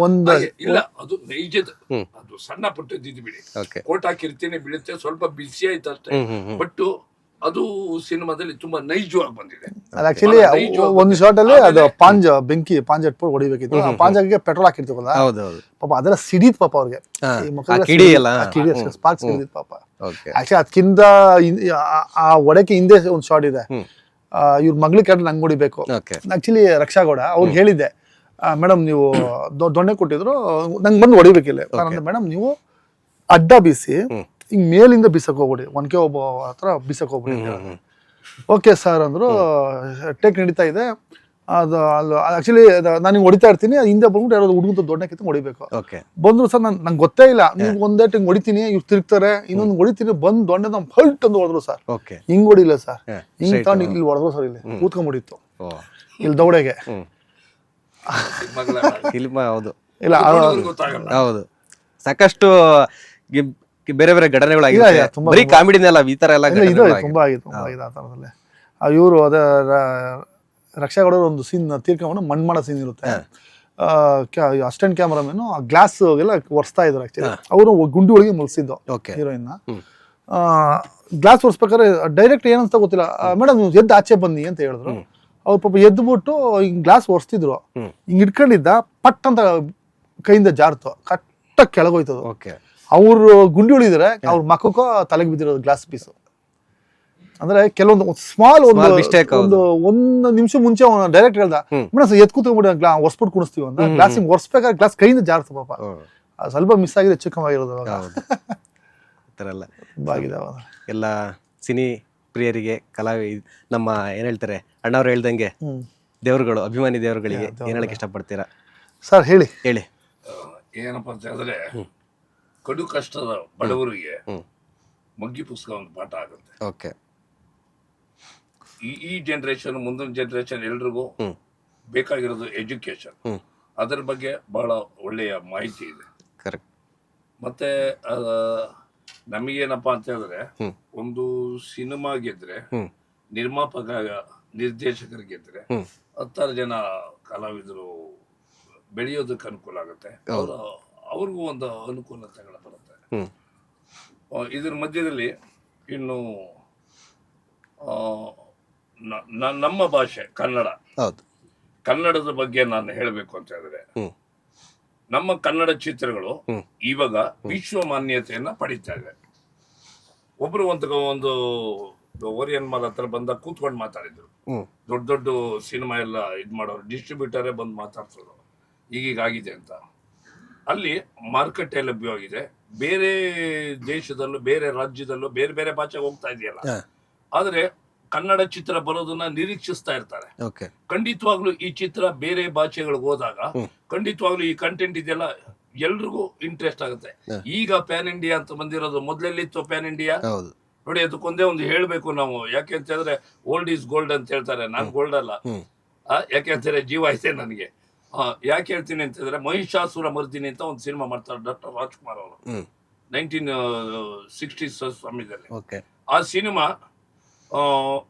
ಒಂದು ಇಲ್ಲ, ಅದು ನೈಜದ, ಅದು ಸಣ್ಣ ಪುಟ್ಟದ್ದು ಬಿಡಿ. ಕೋಟ್ ಹಾಕಿರ್ತೀನಿ, ಬೀಳುತ್ತೆ, ಸ್ವಲ್ಪ ಬಿಸಿ ಆಯ್ತು ಅಷ್ಟೇ. ಬಟ್ ಅದು ಸಿನಿಮಾದಲ್ಲಿ ತುಂಬಾ ನೈಜವಾಗಿ ಬಂದಿದೆ. ಆಕ್ಚುಲಿ ಒಂದು ಶಾರ್ಟ್ ಅಲ್ಲಿ ಅದು ಬೆಂಕಿ ಇಟ್ಬಿಟ್ಟು ಹೊಡಿಬೇಕಿತ್ತು. ಪಾಂಜಾಗೆ ಪೆಟ್ರೋಲ್ ಹಾಕಿರ್ತೀವಲ್ಲ, ಪಾಪ ಅದೆಲ್ಲ ಸಿಡಿತ್ ಪಾಪ ಅವ್ರಿಗೆ. ಸ್ಪಾರ್ಕ್ಸ್ ಸಿಡಿತ್ ಪಾಪ. ಆಕ್ಚುಲಿ ಅದಕ್ಕಿಂತ ಆ ಒಡಕ್ಕೆ ಹಿಂದೆ ಒಂದು ಶಾರ್ಟ್ ಇದೆ. ಇವ್ರ ಮಗಳಿಗೆ ಕರೆಕ್ಟ್ ನಂಗೆ ಹೊಡಿಬೇಕು. ಆಕ್ಚುಲಿ ರಕ್ಷಾಗೌಡ ಅವ್ರಿಗೆ ಹೇಳಿದ್ದೆ, ಮೇಡಮ್ ನೀವು ದೊಣ್ಣೆ ಕೊಟ್ಟಿದ್ರು, ನಂಗೆ ಬಂದು ಹೊಡಿಬೇಕಿಲ್ಲ. ಮೇಡಮ್ ನೀವು ಅಡ್ಡ ಬೀಸಿ ಹಿಂಗ್ ಮೇಲಿಂದ ಬೀಸಕ್ ಹೋಗ್ಬಿಡಿ, ಒನ್ಕೆ ಒಬ್ಬ ಹತ್ರ ಬೀಸಕ್ ಹೋಗ್ಬಿಡಿ. ಓಕೆ ಸರ್ ಅಂದ್ರು. ಟೇಕ್ ನಡೀತಾ ಇದೆ. ಅದು ಆಕ್ಚುಲಿ ನಾನು ಹೊಡಿತಾ ಇರ್ತೀನಿ, ಹಿಂದೆ ಬಂದ್ಬಿಟ್ಟು ಯಾರು ಹುಡುಗಂತ ದೊಡ್ಡ ಕಿತ್ತು ಹೊಡಿಬೇಕು. ಬಂದ್ರು ಸರ್, ನಂಗೆ ಗೊತ್ತೇ ಇಲ್ಲ, ನೀವು ಒಂದೇ ಹಿಂಗ್ ಹೊಡಿತೀನಿ, ಇವ್ರು ತಿರುಗ್ತಾರೆ, ಇನ್ನೊಂದು ಹೊಡಿತೀನಿ, ಬಂದ್ ದೊಡ್ಡ ನಮ್ ಫಲ್ಟ್ ಅಂತ ಹೊಡೆದ್ರು ಸರ್. ಹಿಂಗ್ ಹೊಡಿಲ್ಲ ಸರ್, ಹಿಂಗ್ ತಗೊಂಡು ಇಲ್ಲಿ ಹೊಡೆದ್ರು ಸರ್. ಇಲ್ಲಿ ಕೂತ್ಕೊಂಡ್ಬಿಟ್ಟಿತ್ತು ಇಲ್ಲಿ ದೌಡೆಗೆ. ಹೌದು. ಇಲ್ಲ, ಹೌದು, ಸಾಕಷ್ಟು ಬೇರೆ ಬೇರೆ ಘಟನೆಗಳಾಗಿದೆ. ಬರೀ ಕಾಮಿಡಿನೆಲ್ಲ ಈ ತರ ಎಲ್ಲ ತುಂಬಾ ಆಗಿದೆ ಆ ತರದಲ್ಲಿ. ಇವರು ಅದೇ ರಕ್ಷಾಗೌಡ ಒಂದು ಸೀನ್ ತೀರ್ಕೊಂಡು ಮಣ್ ಮಾಡೋ ಸೀನ್ ಇರುತ್ತೆ. ಅಸಿಸ್ಟೆಂಟ್ ಕ್ಯಾಮರಾಮನ್ ಗ್ಲಾಸ್ ಎಲ್ಲ ಒರೆಸ್ತಾ ಇದ್ರು. ಆಕ್ಚುಲಿ ಅವರು ಗುಂಡಿ ಒಳಗೆ ಮಲ್ಸಿದ್ದು ಹೀರೋಯಿನ್. ಗ್ಲಾಸ್ ಒರೆಸ್ಬೇಕಾದ್ರೆ ಡೈರೆಕ್ಟ್ ಏನಂತ ಗೊತ್ತಿಲ್ಲ, ಮೇಡಮ್ ನೀವು ಎದ್ದು ಆಚೆ ಬನ್ನಿ ಅಂತ ಹೇಳಿದ್ರು. ಅವ್ರು ಪಾಪ ಎದ್ಬಿಟ್ಟು ಹಿಂಗ್ ಗ್ಲಾಸ್ ಒರೆಸ್ತಿದ್ರು. ಹಿಂಗ್ ಇಟ್ಕೊಂಡಿದ್ದ, ಪಟ್ ಅಂತ ಕೈಯಿಂದ ಜಾರ್ತು, ಕಟ್ಟ ಕೆಳಗೋಯ್ತದು. ಅವ್ರು ಗುಂಡಿ ಉಳಿದ್ರೆ ಅವ್ರ ಮಕ್ಕಕ್ಕೋ ತಲೆಗೆ ಬಿದ್ದಿರೋದು ಗ್ಲಾಸ್ ಪೀಸು. ಅಂದ್ರೆ ಕೆಲವೊಂದು ಸ್ಮಾಲ್ ಒಂದು ನಿಮಿಷ ಮುಂಚೆ ಡೈರೆಕ್ಟ್ ಹೇಳ್ದ, ಮೇಡಮ್ ಎತ್ ಕೂತ್ಕೊಂಡ್ಬಿಡಿ ಒರ್ಸ್ಬಿಟ್ಟು ಕುಣಿಸ್ತೀವಿ ಅಂತ. ಗ್ಲಾಸ್ ಹಿಂಗ್ ಒರ್ಸ್ಬೇಕಾದ್ರೆ ಗ್ಲಾಸ್ ಕೈಯಿಂದ ಜಾರ್ತು ಪಾಪ. ಸ್ವಲ್ಪ ಮಿಸ್ ಆಗಿದೆ, ಚಿಕ್ಕವಾಗಿರೋದು. ತುಂಬಾ ಆಗಿದೆ. ಎಲ್ಲ ಸಿನಿ ಪ್ರಿಯರಿಗೆ, ನಮ್ಮ ಏನ್ ಹೇಳ್ತಾರೆ ಅಣ್ಣವ್ರು ಹೇಳ್ದಂಗೆ ದೇವರುಗಳು, ಅಭಿಮಾನಿ ದೇವರುಗಳಿಗೆ ಏನ್ ಹೇಳಕ್ ಇಷ್ಟಪಡ್ತೀರಾ ಸರ್? ಹೇಳಿ. ಏನಪ್ಪಾ ಅಂತ ಹೇಳಿದ್ರೆ, ಕಡು ಕಷ್ಟದ ಬಡವರಿಗೆ ಮಗ್ಗಿ ಪುಸ್ತಕ ಒಂದು ಪಾಠ ಆಗುತ್ತೆ. ಈ ಜನರೇಷನ್, ಮುಂದಿನ ಜನರೇಷನ್ ಎಲ್ರಿಗೂ ಬೇಕಾಗಿರೋದು ಎಜುಕೇಶನ್. ಅದರ ಬಗ್ಗೆ ಬಹಳ ಒಳ್ಳೆಯ ಮಾಹಿತಿ ಇದೆ. ಮತ್ತೆ ನಮಗೇನಪ್ಪಾ ಅಂತ ಹೇಳಿದ್ರೆ, ಒಂದು ಸಿನಿಮಾ ಗೆದ್ರೆ, ನಿರ್ಮಾಪಕ ನಿರ್ದೇಶಕರು ಗೆದ್ರೆ 10 ಜನ ಕಲಾವಿದರು ಬೆಳೆಯೋದಕ್ಕೆ ಅನುಕೂಲ ಆಗುತ್ತೆ. ಅವ್ರಿಗೂ ಒಂದು ಅನುಕೂಲತೆಗಳು ಬರುತ್ತೆ. ಇದ್ರ ಮಧ್ಯದಲ್ಲಿ ಇನ್ನು ನಮ್ಮ ಭಾಷೆ ಕನ್ನಡ, ಕನ್ನಡದ ಬಗ್ಗೆ ನಾನು ಹೇಳಬೇಕು ಅಂತ ಹೇಳಿದ್ರೆ, ನಮ್ಮ ಕನ್ನಡ ಚಿತ್ರಗಳು ಇವಾಗ ವಿಶ್ವ ಮಾನ್ಯತೆಯನ್ನ ಪಡಿತಾ ಇದೆ. ಒಬ್ರು ಒಂದು ಓರಿಯನ್ ಮಾಲ್ ಹತ್ರ ಬಂದ ಕೂತ್ಕೊಂಡು ಮಾತಾಡಿದ್ರು. ದೊಡ್ಡ ದೊಡ್ಡ ಸಿನಿಮಾ ಎಲ್ಲ ಇದ್ ಮಾಡೋರು, ಡಿಸ್ಟ್ರಿಬ್ಯೂಟರೇ ಬಂದು ಮಾತಾಡ್ತಿದ್ರು ಈಗೀಗಾಗಿದೆ ಅಂತ. ಅಲ್ಲಿ ಮಾರುಕಟ್ಟೆ ಲಭ್ಯವಾಗಿದೆ. ಬೇರೆ ದೇಶದಲ್ಲೂ, ಬೇರೆ ರಾಜ್ಯದಲ್ಲೂ, ಬೇರೆ ಬೇರೆ ಭಾಷೆಗೆ ಹೋಗ್ತಾ ಇದೆಯಲ್ಲ. ಆದ್ರೆ ಕನ್ನಡ ಚಿತ್ರ ಬರೋದನ್ನ ನಿರೀಕ್ಷಿಸ್ತಾ ಇರ್ತಾರೆ. ಖಂಡಿತವಾಗ್ಲೂ ಈ ಚಿತ್ರ ಬೇರೆ ಭಾಷೆಗಳಿಗೆ ಹೋದಾಗ ಖಂಡಿತವಾಗ್ಲೂ ಈ ಕಂಟೆಂಟ್ ಇದೆಲ್ಲ ಎಲ್ರಿಗೂ ಇಂಟ್ರೆಸ್ಟ್ ಆಗುತ್ತೆ. ಈಗ ಪ್ಯಾನ್ ಇಂಡಿಯಾ ಅಂತ ಬಂದಿರೋದು, ಮೊದಲೆಲ್ಲಿತ್ತು ಪ್ಯಾನ್ ಇಂಡಿಯಾ? ನೋಡಿ ಅದಕ್ಕೊಂದೇ ಒಂದು ಹೇಳ್ಬೇಕು ನಾವು, ಯಾಕೆ ಅಂತ ಹೇಳಿದ್ರೆ ಓಲ್ಡ್ ಈಸ್ ಗೋಲ್ಡ್ ಅಂತ ಹೇಳ್ತಾರೆ, ನಾನು ಗೋಲ್ಡ್ ಅಲ್ಲ. ಯಾಕೆ ಅಂತಾರೆ ಜೀವ ಐತೆ ನನಗೆ. ಯಾಕೆ ಹೇಳ್ತೀನಿ ಅಂತ ಹೇಳಿದ್ರೆ ಮಹಿಷಾಸುರ ಮರ್ದಿನಿ ಅಂತ ಒಂದು ಸಿನಿಮಾ ಮಾಡ್ತಾರೆ ಡಾಕ್ಟರ್ ರಾಜ್ಕುಮಾರ್ ಅವರು 1960s ಸಮಯದಲ್ಲಿ. ಆ ಸಿನಿಮಾ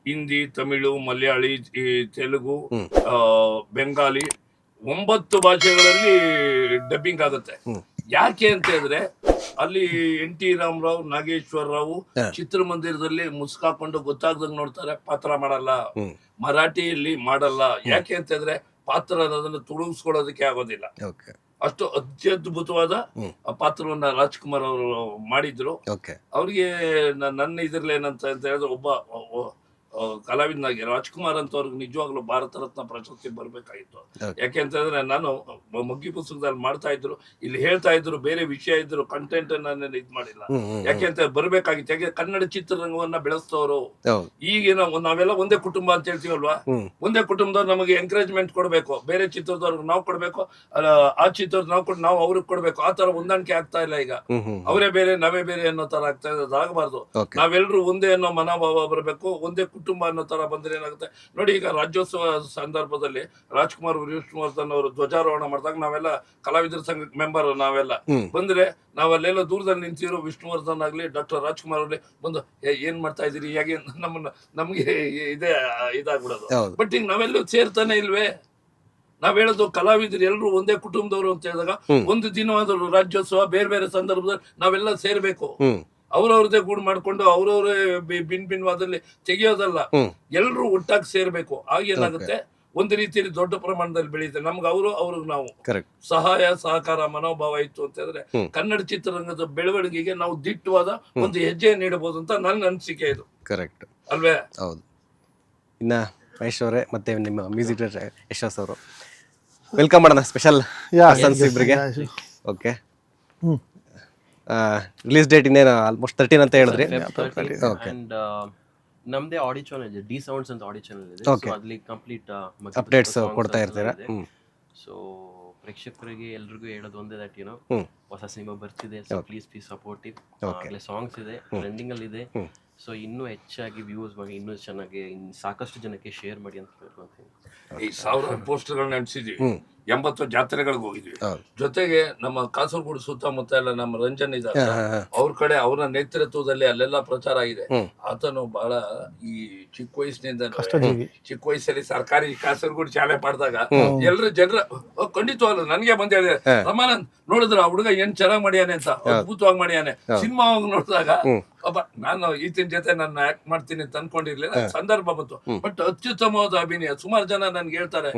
ಹಿಂದಿ, ತಮಿಳು, ಮಲಯಾಳಿ, ತೆಲುಗು, ಬೆಂಗಾಲಿ 9 ಭಾಷೆಗಳಲ್ಲಿ ಡಬ್ಬಿಂಗ್ ಆಗುತ್ತೆ. ಯಾಕೆ ಅಂತ ಹೇಳಿದ್ರೆ ಅಲ್ಲಿ NT ರಾಮರಾವ್, ನಾಗೇಶ್ವರ ರಾವ್ ಚಿತ್ರಮಂದಿರದಲ್ಲಿ ಮುಸ್ಕಾಕೊಂಡು ಗೊತ್ತಾಗ್ದಂಗ್ ನೋಡ್ತಾರೆ, ಪಾತ್ರ ಮಾಡಲ್ಲ. ಮರಾಠಿಯಲ್ಲಿ ಮಾಡಲ್ಲ. ಯಾಕೆ ಅಂತ ಹೇಳಿದ್ರೆ ಪಾತ್ರ ಅದನ್ನು ತುಳುಗಿಸ್ಕೊಳ್ಳೋದಕ್ಕೆ ಆಗೋದಿಲ್ಲ. ಅಷ್ಟು ಅತ್ಯದ್ಭುತವಾದ ಪಾತ್ರವನ್ನ ರಾಜ್ಕುಮಾರ್ ಅವರು ಮಾಡಿದ್ರು. ಅವ್ರಿಗೆ ನನ್ನ ಇದ್ರಲ್ಲಿ ಏನಂತ ಹೇಳಿದ್ರೆ ಒಬ್ಬ ಕಲಾವಿದನಾಗಿ ರಾಜ್ಕುಮಾರ್ ಅಂತ ಅವ್ರಿಗೆ ನಿಜವಾಗ್ಲೂ ಭಾರತ ರತ್ನ ಪ್ರಶಸ್ತಿ ಬರ್ಬೇಕಾಗಿತ್ತು. ಯಾಕೆ ಅಂತ ಹೇಳಿದ್ರೆ ನಾನು ಮಗ್ಗಿ ಪುಸ್ತಕದಲ್ಲಿ ಮಾಡ್ತಾ ಇದ್ರು, ಇಲ್ಲಿ ಹೇಳ್ತಾ ಇದ್ರು, ಬೇರೆ ವಿಷಯ ಇದ್ರು, ಕಂಟೆಂಟ್ ನಾನು ಇದ್ ಮಾಡಿಲ್ಲ. ಯಾಕೆ ಅಂತ ಬರ್ಬೇಕಾಗಿತ್ತು. ಯಾಕೆ ಕನ್ನಡ ಚಿತ್ರರಂಗವನ್ನ ಬೆಳೆಸ್ತವ್ರು. ಈಗೇನೋ ನಾವೆಲ್ಲ ಒಂದೇ ಕುಟುಂಬ ಅಂತ ಹೇಳ್ತೀವಲ್ವಾ, ಒಂದೇ ಕುಟುಂಬದವ್ರು ನಮಗೆ ಎಂಕರೇಜ್ಮೆಂಟ್ ಕೊಡ್ಬೇಕು, ಬೇರೆ ಚಿತ್ರದವ್ರಿಗೆ ನಾವು ಕೊಡ್ಬೇಕು, ಆ ಚಿತ್ರದ ನಾವು ಅವ್ರಿಗೆ ಕೊಡ್ಬೇಕು. ಆ ತರ ಹೊಂದಾಣಿಕೆ ಆಗ್ತಾ ಇಲ್ಲ ಈಗ. ಅವರೇ ಬೇರೆ ನಾವೇ ಬೇರೆ ಅನ್ನೋ ತರ ಆಗ್ತಾ ಇದೆ. ಅದಾಗಬಾರ್ದು. ನಾವೆಲ್ಲರೂ ಒಂದೇ ಅನ್ನೋ ಮನೋಭಾವ ಬರಬೇಕು. ಒಂದೇ ಕುಟುಂಬ ಅನ್ನೋ ತರ ಬಂದ್ರೆ ಏನಾಗುತ್ತೆ ನೋಡಿ. ಈಗ ರಾಜ್ಯೋತ್ಸವ ಸಂದರ್ಭದಲ್ಲಿ ರಾಜ್ಕುಮಾರ್ ವಿಷ್ಣುವರ್ಧನ್ ಅವರು ಧ್ವಜಾರೋಹಣ ಮಾಡಿದಾಗ ನಾವೆಲ್ಲ ಕಲಾವಿದರ ಸಂಘಕ್ಕೆ ಮೆಂಬರ್ ನಾವೆಲ್ಲ ಬಂದ್ರೆ ನಾವಲ್ಲೆಲ್ಲ ದೂರದಲ್ಲಿ ನಿಂತಿರೋ ವಿಷ್ಣುವರ್ಧನ್ ಆಗ್ಲಿ ಡಾಕ್ಟರ್ ರಾಜ್ಕುಮಾರ್ ಅವ್ಲಿ ಬಂದು ಏನ್ ಮಾಡ್ತಾ ಇದೀರಿ, ಹೇಗೆ ನಮ್ಗೆ ಇದಾಗ್ಬಿಡೋದು. ಬಟ್ ಈಗ ನಾವೆಲ್ಲೂ ಸೇರ್ತಾನೆ ಇಲ್ವೇ. ನಾವ್ ಹೇಳೋದು ಕಲಾವಿದರು ಎಲ್ಲರೂ ಒಂದೇ ಕುಟುಂಬದವರು ಅಂತ ಹೇಳಿದಾಗ ಒಂದು ದಿನವಾದ್ರು ರಾಜ್ಯೋತ್ಸವ ಬೇರೆ ಬೇರೆ ಸಂದರ್ಭದಲ್ಲಿ ನಾವೆಲ್ಲ ಸೇರ್ಬೇಕು. ಅವ್ರವ್ರದೇ ಗೂಡು ಮಾಡ್ಕೊಂಡು ಅವ್ರವ್ರೇ ಭಿನ್ನವಾದಲ್ಲಿ ತೆಗಿಯೋದಲ್ಲ, ಎಲ್ರು ಒಟ್ಟಾಗಿ ಸೇರ್ಬೇಕು. ಆಗೇನಾಗುತ್ತೆ, ಒಂದು ರೀತಿಯಲ್ಲಿ ದೊಡ್ಡ ಪ್ರಮಾಣದಲ್ಲಿ ಬೆಳೆಯುತ್ತೆ. ನಮ್ಗೆ ಅವ್ರಿಗೆ ನಾವು ಸಹಾಯ ಸಹಕಾರ ಮನೋಭಾವ ಇತ್ತು ಅಂತ ಹೇಳಿದ್ರೆ ಕನ್ನಡ ಚಿತ್ರರಂಗದ ಬೆಳವಣಿಗೆಗೆ ನಾವು ದಿಟ್ಟವಾದ ಒಂದು ಹೆಜ್ಜೆ ನೀಡಬಹುದು ಅಂತ ನನ್ನ ಅನಿಸಿಕೆ. ಇದು ಕರೆಕ್ಟ್ ಅಲ್ವೇ? ಹೌದು. ಇನ್ನ ಮಹೇಶ್ ಅವರೇ ಮತ್ತೆ ನಿಮ್ಮ ಮ್ಯೂಸಿಕ್ ಡೈರೆಕ್ಟರ್ ಯಶಸ್ ಅವರು ವೆಲ್ಕಮ್ ಮಾಡೋಣ ಸ್ಪೆಷಲ್ ಇಬ್ಬರಿಗೆ. ಓಕೆ, ರಿಲೀಸ್ ಡೇಟ್ ಇನ್ನೇನು ಆಲ್ಮೋಸ್ಟ್ 13 ಅಂತ ಹೇಳಿದ್ರಿ. ಅಂಡ್ ನಮ್ದೇ ಆಡಿಯೋ ಚಾನಲ್ ಇದೆ, ಡಿ ಸೌಂಡ್ಸ್ ಅಂತ ಆಡಿಯೋ ಚಾನಲ್ ಇದೆ. ಸೊ ಅಲ್ಲಿ ಕಂಪ್ಲೀಟ್ ಅಪ್ಡೇಟ್ಸ್ ಕೊಡ್ತಾ ಇರ್ತೀರಾ. ಸೊ ಪ್ರೇಕ್ಷಕರಿಗೆ ಎಲ್ರಿಗೂ ಹೇಳೋದು ಒಂದೇ ದಟ್ ಏನೋ ಹೊಸ ಸಿನಿಮಾ ಬರ್ತಿದೆ, ಸೊ ಪ್ಲೀಸ್ ಸಪೋರ್ಟಿವ್. ಅಲ್ಲಿ ಸಾಂಗ್ಸ್ ಇದೆ, ಟ್ರೆಂಡಿಂಗ್ ಅಲ್ಲಿ ಇದೆ. ಸೊ ಇನ್ನೂ ಹೆಚ್ಚಾಗಿ ವ್ಯೂಸ್ ಮಾಡಿ, ಇನ್ನೂ ಚೆನ್ನಾಗಿ ಸಾಕಷ್ಟು ಜನಕ್ಕೆ ಶೇರ್ ಮಾಡಿ ಅಂತ ಹೇಳ್ಕೊಂತೀನಿ. ಈ 1000 ಪೋಸ್ಟರ್ಗಳನ್ನ ಅಂಟಿಸಿದ್ವಿ, 80 ಜಾತ್ರೆಗಳಿಗೆ ಹೋಗಿದ್ವಿ. ಜೊತೆಗೆ ನಮ್ಮ ಕಾಸರಗೋಡು ಸುತ್ತಮುತ್ತ ಎಲ್ಲ ನಮ್ಮ ರಂಜನ್ ಇದ್ದಾರೆ, ಅವ್ರ ಕಡೆ ಅವರ ನೇತೃತ್ವದಲ್ಲಿ ಅಲ್ಲೆಲ್ಲ ಪ್ರಚಾರ ಆಗಿದೆ. ಆತನು ಬಹಳ ಈ ಚಿಕ್ಕ ವಯಸ್ಸಲ್ಲಿ ಸರ್ಕಾರಿ ಕಾಸರಗೋಡು ಶಾಲೆ ಮಾಡಿದಾಗ ಎಲ್ರು ಜನರ ಖಂಡಿತವಾಗ್ಲು ನನ್ಗೆ ಬಂದ ಹೇಳಿದೆ, ರಮಾನಂದ್ ನೋಡಿದ್ರ ಆ ಹುಡುಗ ಏನ್ ಚೆನ್ನಾಗ್ ಮಾಡ್ಯಾನೆ ಅಂತ, ಅದ್ಭುತವಾಗಿ ಮಾಡ್ಯಾನೆ. ಸಿನಿಮಾ ನೋಡಿದಾಗ ನಾನು ಈತಿನ ಜೊತೆ ನಾನು ಆಕ್ಟ್ ಮಾಡ್ತೀನಿ ಅಂತ ಅನ್ಕೊಂಡಿರ್ಲಿಲ್ಲ. ಸಂದರ್ಭ ಬಂತು, ಬಟ್ ಅತ್ಯುತ್ತಮವಾದ ಅಭಿನಯ. ಸುಮಾರು ಜನ ನನ್ಗೆ ಹೇಳ್ತಾರೆ.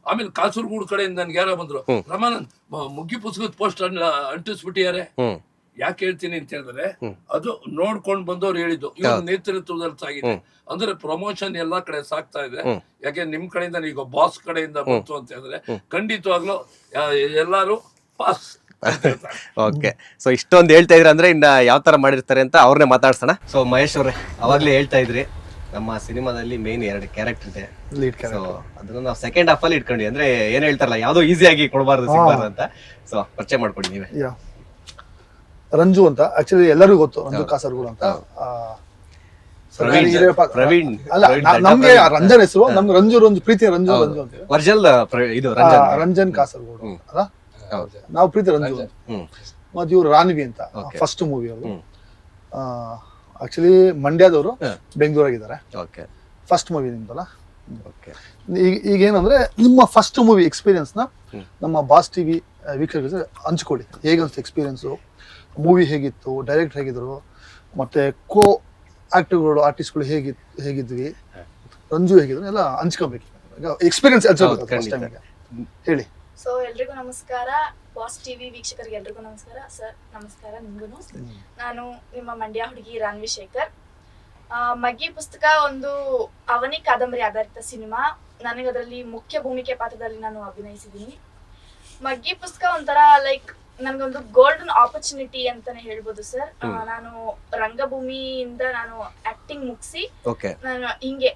ಆಮೇಲೆ ಕಾಸರಗೋಡು ಕಡೆಯಿಂದ ನನ್ಗೆ ಯಾರೋ ಬಂದ್ರು, ರಮಾನಂದ್ ಮುಗ್ಗಿ ಪುಸ್ತಕದ ಪೋಸ್ಟ್ ಅಂಟಿಸ್ಬಿಟ್ಟಿದ್ದಾರೆ. ಯಾಕೆ ಹೇಳ್ತೀನಿ ಅಂತ ಹೇಳಿದ್ರೆ ಅದು ನೋಡ್ಕೊಂಡ್ ಬಂದವ್ರು ಹೇಳಿದ್ದು, ಇವ್ರ ನೇತೃತ್ವದಲ್ಲಿ ಸಾಗಿದೆ. ಅಂದ್ರೆ ಪ್ರಮೋಷನ್ ಎಲ್ಲಾ ಕಡೆ ಸಾಕ್ತಾ ಇದೆ. ಯಾಕೆ ನಿಮ್ ಕಡೆಯಿಂದ ಈಗ ಬಾಸ್ ಕಡೆಯಿಂದ ಬಂತು ಅಂತ ಹೇಳಿದ್ರೆ ಖಂಡಿತವಾಗ್ಲೂ ಎಲ್ಲಾರು ಪಾಸ್. ಓಕೆ, ಸೊ ಇಷ್ಟೊಂದು ಹೇಳ್ತಾ ಇದ್ರಿ ಅಂದ್ರೆ ಇನ್ನ ಯಾವ ತರ ಮಾಡಿರ್ತಾರೆ ಅಂತ ಅವ್ರನ್ನೇ ಮಾತಾಡ್ಸೋಣ. ಸೊ ಮಹೇಶ್ ಅವ್ರೆ, ಅವಾಗ್ಲೇ ಹೇಳ್ತಾ ಇದ್ರಿ ನಮ್ಮ ಸಿನಿಮಾದಲ್ಲಿ ಮೇನ್ 2 ಕ್ಯಾರೆಕ್ಟರ್ ಇದೆ. ಸೊ ಅದನ್ನ ನಾವು ಸೆಕೆಂಡ್ ಹಾಫ್ ಅಲ್ಲಿ ಇಟ್ಕೊಂಡ್ವಿ. ಅಂದ್ರೆ ಏನ್ ಹೇಳ್ತಾರಲ್ಲ, ಯಾವ್ದೋ ಈಸಿಯಾಗಿ ಕೊಡಬಾರ್ದು ಸಿಗ್ಬಾರ್ದು ಅಂತ. ಸೊ ಪರಿಚಯ ಮಾಡ್ಕೊಡಿ ನೀವೇ. ರಂಜು ಅಂತ ಆಕ್ಚುಲಿ ಎಲ್ಲರಿಗೂ ಗೊತ್ತು, ರಂಜು ಕಾಸರಗೋಡು ಅಂತ. ಪ್ರವೀಣ್ ಅಲ್ಲ, ನಮ್ಗೆ ರಂಜನ್ ಹೆಸರು, ನಮ್ಗೆ ರಂಜು ಪ್ರೀತಿ ರಂಜು ಅಂತ ಒರಿಜಿನಲ್ ಇದು ರಂಜನ್ ಕಾಸರಗೋಡು ಅಲ್ಲ, ನಾವು ಪ್ರೀತಿ ರಂಜು. ಮತ್ತೆ ಇವ್ರು ರಾನ್ವಿ ಅಂತ ಫಸ್ಟ್ ಮೂವಿ ಅವರು. ಆಕ್ಚುಲಿ ಮಂಡ್ಯದವರು, ಬೆಂಗಳೂರಾಗಿದ್ದಾರೆ. ಫಸ್ಟ್ ಮೂವಿ ನಿಮ್ದಲ್ಲ. ಈಗ ಏನಂದ್ರೆ ನಿಮ್ಮ ಫಸ್ಟ್ ಮೂವಿ ಎಕ್ಸ್ಪೀರಿಯನ್ಸ್ ನ ನಮ್ಮ ಬಾಸ್ ಟಿವಿ ವೀಕ್ಷಕರಿಗೆ ಹಂಚ್ಕೊಳ್ಳಿ. ಹೇಗನ್ಸ್ತು ಎಕ್ಸ್ಪೀರಿಯನ್ಸು, ಮೂವಿ ಹೇಗಿತ್ತು, ಡೈರೆಕ್ಟ್ ಹೇಗಿದ್ರು, ಮತ್ತೆ ಕೋ ಆಕ್ಟರ್ಗಳು ಆರ್ಟಿಸ್ಟ್ಗಳು ಹೇಗಿದ್ವಿ, ರಂಜು ಹೇಗಿದ್ರು ಎಲ್ಲ ಹಂಚ್ಕೊಬೇಕು. ಎಕ್ಸ್ಪೀರಿಯನ್ಸ್ ಹೇಳಿ. ಸೊ ಎಲ್ರಿಗೂ ನಮಸ್ಕಾರ, ಬಾಸ್ ಟಿವಿ ವೀಕ್ಷಕರಿಗೆ ಎಲ್ರಿಗೂ ನಮಸ್ಕಾರ. ಸರ್ ನಮಸ್ಕಾರ ನಿಮ್ಗೂ. ನಾನು ನಿಮ್ಮ ಮಂಡ್ಯ ಹುಡುಗಿ ರಾನ್ವಿ ಶೇಖರ್. ಮಗ್ಗಿ ಪುಸ್ತಕ ಒಂದು ಅವನಿ ಕಾದಂಬರಿ ಆಧಾರಿತ ಸಿನಿಮಾ. ನನಗೆ ಅದರಲ್ಲಿ ಮುಖ್ಯ ಭೂಮಿಕೆ ಪಾತ್ರದಲ್ಲಿ ನಾನು ಅಭಿನಯಿಸಿದ್ದೀನಿ. ಮಗ್ಗಿ ಪುಸ್ತಕ ಒಂಥರ ಲೈಕ್ ನನ್ಗೊಂದು ಗೋಲ್ಡನ್ ಆಪರ್ಚುನಿಟಿ ಅಂತಾನೆ ಹೇಳ್ಬೋದು ಸರ್. ನಾನು ರಂಗಭೂಮಿಯಿಂದ ನಾನು ಆಕ್ಟಿಂಗ್ ಮುಗಿಸಿ ನಾನು ಹಿಂಗೆ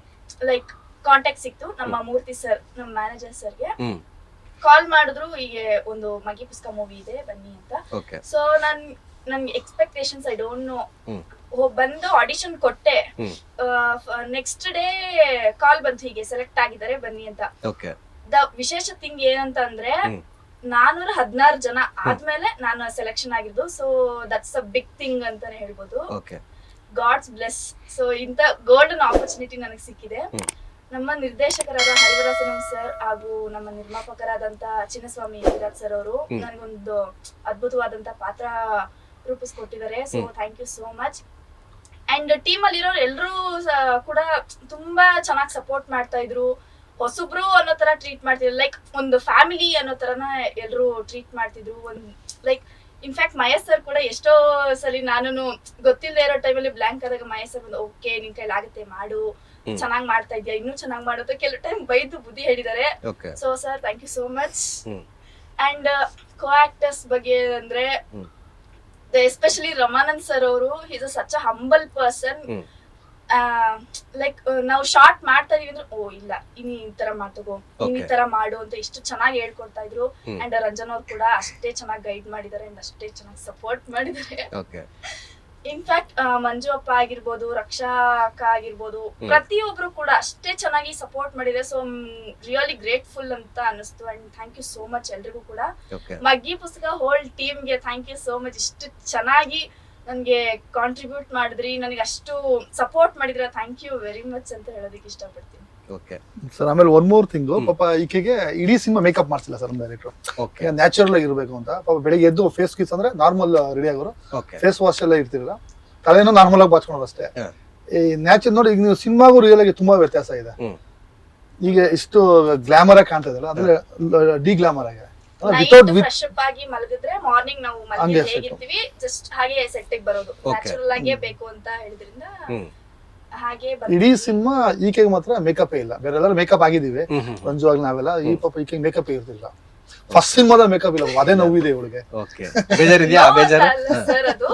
ಲೈಕ್ ಕಾಂಟ್ಯಾಕ್ಟ್ ಸಿಕ್ತು ನಮ್ಮ ಮೂರ್ತಿ ಸರ್, ನಮ್ಮ ಮ್ಯಾನೇಜರ್ ಸರ್ಗೆ ಕಾಲ್ ಮಾಡಿದ್ರು, ಹೀಗೆ ಒಂದು ಮಗ್ಗಿ ಪುಸ್ತಕ ಮೂವಿ ಇದೆ ಬನ್ನಿ ಅಂತ. ಸೊ ನನ್ಗೆ ಎಕ್ಸ್ಪೆಕ್ಟೇಷನ್ಸ್ ಐ ಡೋಂಟ್ ನೋ ಬಂದು ಆಡಿಷನ್ ಕೊಟ್ಟೆ. ನೆಕ್ಸ್ಟ್ ಡೇ ಕಾಲ್ ಬಂತು, ಹೀಗೆ ಸೆಲೆಕ್ಟ್ ಆಗಿದ್ದಾರೆ ಬನ್ನಿ ಅಂತ. ಓಕೆ. ವಿಶೇಷ ಥಿಂಗ್ ಏನಂತ ಅಂದ್ರೆ 416 ಜನ ಆದ್ಮೇಲೆ ನಾನು ಸೆಲೆಕ್ಷನ್ ಆಗಿದ್ದು. So that's a big thing ಅಂತಾನೆ ಹೇಳ್ಬೋದು. ಓಕೆ. God's bless. ಸೊ ಇಂತ ಗೋಲ್ಡನ್ ಆಪರ್ಚುನಿಟಿ ನನಗೆ ಸಿಕ್ಕಿದೆ. ನಮ್ಮ ನಿರ್ದೇಶಕರಾದ ಹರಿವರಾಸನಂ ಸರ್ ಹಾಗೂ ನಮ್ಮ ನಿರ್ಮಾಪಕರಾದಂತ ಚಿನ್ನಸ್ವಾಮಿ ಯತಿರಾಜ್ ಸರ್ ಅವರು ನನಗೊಂದು ಅದ್ಭುತವಾದಂತ ಪಾತ್ರ ರೂಪಿಸ್ಕೊಟ್ಟಿದ್ದಾರೆ. So thank you so much. And team ಅಲ್ಲಿರೋರು ಎಲ್ಲರೂ ಕೂಡ ತುಂಬಾ ಚೆನ್ನಾಗಿ ಸಪೋರ್ಟ್ ಮಾಡ್ತಾ ಇದ್ರು. ಹೊಸಬ್ರು ಅನ್ನೋ ತರ ಟ್ರೀಟ್ ಮಾಡ್ತಿದ್ರು, ಲೈಕ್ ಒಂದು ಫ್ಯಾಮಿಲಿ ಅನ್ನೋ ತರನ ಎಲ್ರು ಟ್ರೀಟ್ ಮಾಡ್ತಿದ್ರು. ಲೈಕ್ ಇನ್ಫ್ಯಾಕ್ಟ್ ಮಹೇಶ್ ಸರ್ ಕೂಡ ಎಷ್ಟೋ ಸರಿ ನಾನು ಗೊತ್ತಿಲ್ಲದೆ ಇರೋ ಟೈಮಲ್ಲಿ ಬ್ಲಾಂಕ್ ಆದಾಗ ಮಹೇಶ್ ಸರ್ ಬಂದು ಓಕೆ ನಿನ್ ಕೈಲಿ ಆಗುತ್ತೆ ಮಾಡು, ಚೆನ್ನಾಗ್ ಮಾಡ್ತಾ ಇದ್ಯಾ, ಇನ್ನೂ ಚೆನ್ನಾಗ್ ಮಾಡುತ್ತೆ ಕೆಲವು ಟೈಮ್ ಬೈದು ಬುದ್ಧಿ ಹೇಳಿದ್ದಾರೆ. So sir thank you so much. And co actors ಬಗ್ಗೆ ಅಂದ್ರೆ ಎಸ್ಪೆಷಲಿ ರಮಾನಂದ್ ಸರ್ ಅವರು is such a humble person. Like ನಾವು ಶಾರ್ಟ್ ಮಾಡ್ತಾ ಇದೀವಿ ಅಂದ್ರೆ ಓ ಇಲ್ಲ ಇನ್ ಈ ತರ ಮಾಡ್ತಗೋ, ಇನ್ ಈ ತರ ಮಾಡು ಅಂತ ಇಷ್ಟು ಚೆನ್ನಾಗಿ ಹೇಳ್ಕೊಡ್ತಾ ಇದ್ರು. ಅಂಡ್ ರಂಜನ್ ಅವ್ರು ಕೂಡ ಅಷ್ಟೇ ಚೆನ್ನಾಗಿ ಗೈಡ್ ಮಾಡಿದ್ದಾರೆ ಅಂಡ್ ಅಷ್ಟೇ ಚೆನ್ನಾಗಿ ಸಪೋರ್ಟ್ ಮಾಡಿದ್ದಾರೆ. ಇನ್ಫ್ಯಾಕ್ಟ್ ಮಂಜು ಅಪ್ಪ ಆಗಿರ್ಬೋದು, ರಕ್ಷಾ ಅಕ್ಕ ಆಗಿರ್ಬೋದು, ಪ್ರತಿಯೊಬ್ರು ಕೂಡ ಅಷ್ಟೇ ಚೆನ್ನಾಗಿ ಸಪೋರ್ಟ್ ಮಾಡಿದ್ರೆ. ಸೊ ರಿಯಲಿ ಗ್ರೇಟ್ಫುಲ್ ಅಂತ ಅನಿಸ್ತು. And thank you so much ಎಲ್ರಿಗೂ ಕೂಡ. ಮಗ್ಗಿ ಪುಸ್ತಕ ಹೋಲ್ ಟೀಮ್ಗೆ ಥ್ಯಾಂಕ್ ಯು ಸೋ ಮಚ್. ಇಷ್ಟು ಚೆನ್ನಾಗಿ ನನ್ಗೆ ಕಾಂಟ್ರಿಬ್ಯೂಟ್ ಮಾಡಿದ್ರಿ, ನನಗೆ ಅಷ್ಟು ಸಪೋರ್ಟ್ ಮಾಡಿದ್ರೆ ಥ್ಯಾಂಕ್ ಯು ವೆರಿ ಮಚ್ ಅಂತ ಹೇಳೋದಕ್ಕೆ ಇಷ್ಟಪಡ್ತೀನಿ. ಸರ್ ಆಮೇಲೆ ಒನ್ ಮೋರ್ ಥಿಂಗ್, ಪಾಪ ಈಕೆಗೆ ಇಡೀ ಸಿನಿಮಾ ಮೇಕಪ್ ಮಾಡ್ಸಿಲ್ಲ ಸರ್ ನಮ್ಮ ಡೈರೆಕ್ಟರ್. ನ್ಯಾಚುರಲ್ ಆಗಿ ಇರಬೇಕು ಅಂತ. ಪಾಪ ಬೆಳಿಗ್ಗೆ ಎದ್ದು ಫೇಸ್ ಕಿಸ್ ಅಂದ್ರೆ ನಾರ್ಮಲ್ ರೆಡಿ ಆಗೋರು, ಫೇಸ್ ವಾಶ್ ಎಲ್ಲ ಇರ್ತಿರಲ್ಲ, ತಲೆನೂ ನಾರ್ಮಲ್ ಆಗಿ ಬಾಚ್ಕೊಳೋದು ಅಷ್ಟೇ. ಈ ನ್ಯಾಚುರಲ್ ನೋಡಿ, ಈಗ ನೀವು ಸಿನಿಮಾಗೂ ರಿಯಲ್ ಆಗಿ ತುಂಬಾ ವ್ಯತ್ಯಾಸ ಇದೆ. ಈಗ ಇಷ್ಟು ಗ್ಲಾಮರ್ ಆಗಿ ಕಾಣ್ತಾ ಇದಲ್ಲ, ಅಂದ್ರೆ ಡಿ ಗ್ಲಾಮರ್ ಆಗಿ ಫ್ರೆಶ್ ಅಪ್ ಆಗಿ ಮಲಗಿದ್ರೆ ಮಾರ್ನಿಂಗ್ ನಾವು ಮಲಗಿ ಹೇಗಿರ್ತೀವಿ ಜಸ್ಟ್ ಹಾಗೆ ಸೆಟ್ ಗೆ ಬರೋದು. ನ್ಯಾಚುರಲ್ ಆಗೇ ಬೇಕು ಅಂತ ಹೇಳಿದ್ರಿಂದ ಹಾಗೆ ಇಡೀ ಸಿನಿಮಾ ಈಕೆಗೆ ಮಾತ್ರ ಮೇಕಪ್ ಇಲ್ಲ. ಬೇರೆ ಎಲ್ಲರೂ ಮೇಕಪ್ ಆಗಿದೀವಿ, ರಂಜು ಆಗಿ ನಾವೆಲ್ಲ. ಈ ಪಾಪ ಈಕೆಗೆ ಮೇಕಪ್ ಇರ್ತಿಲ್ಲ. ಫಸ್ಟ್ ಸಿನಿಮಾದ ಮೇಕಪ್ ಇಲ್ಲ, ಅದೇ ನೋವಿದೆ ಇವಳಿಗೆ. ಸರ್ ಅದು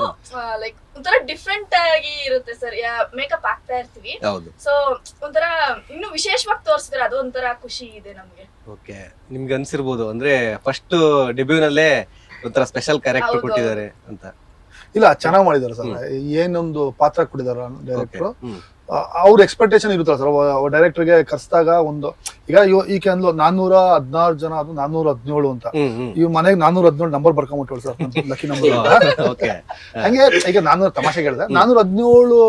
ಲೈಕ್ ಒಂಥರ ಡಿಫ್ರೆಂಟ್ ಆಗಿ ಇರುತ್ತೆ ಸರ್, ಮೇಕಪ್ ಆಗ್ತಾ ಇರ್ತೀವಿ. ಸೊ ಒಂಥರ ಇನ್ನು ವಿಶೇಷವಾಗಿ ತೋರಿಸಿದ್ರೆ ಅದು ಒಂಥರ ಖುಷಿ ಇದೆ ನಮ್ಗೆ. ಓಕೆ, ನಿಮ್ಗೆ ಅನ್ಸಿರ್ಬೋದು ಅಂದ್ರೆ ಫಸ್ಟ್ ಡೆಬ್ಯೂನಲ್ಲೇ ಒಂಥರ ಸ್ಪೆಷಲ್ ಕ್ಯಾರೆಕ್ಟರ್ ಕೊಟ್ಟಿದ್ದಾರೆ ಅಂತ. ಇಲ್ಲ, ಚೆನ್ನಾಗಿ ಮಾಡಿದಾರೆ ಸರ್. ಏನೊಂದು ಪಾತ್ರ ಕೊಟ್ಟಿದಾರ ಡೈರೆಕ್ಟರ್, ಅವ್ರ ಎಕ್ಸ್ಪೆಕ್ಟೇಷನ್ ಇರುತ್ತಲ್ಲ ಸರ್. ಡೈರೆಕ್ಟರ್ಗೆ ಕರ್ಸಿದಾಗ ಒಂದು ಈಗ ಈಕೆ ಅಂದ್ಲು 416 ಜನ, ಅದು 417 ಅಂತ. ಇವ್ ಮನೆಗೆ 417 ನಂಬರ್ ಬರ್ಕೊಂಬಿಟ್ಟು ಸರ್, ಲಕ್ಕಿ ನಂಬರ್ ಅಂತ. ಹಂಗೆ ಈಗ 400 ತಮಾಷೆ ಹೇಳಿದೆ, 417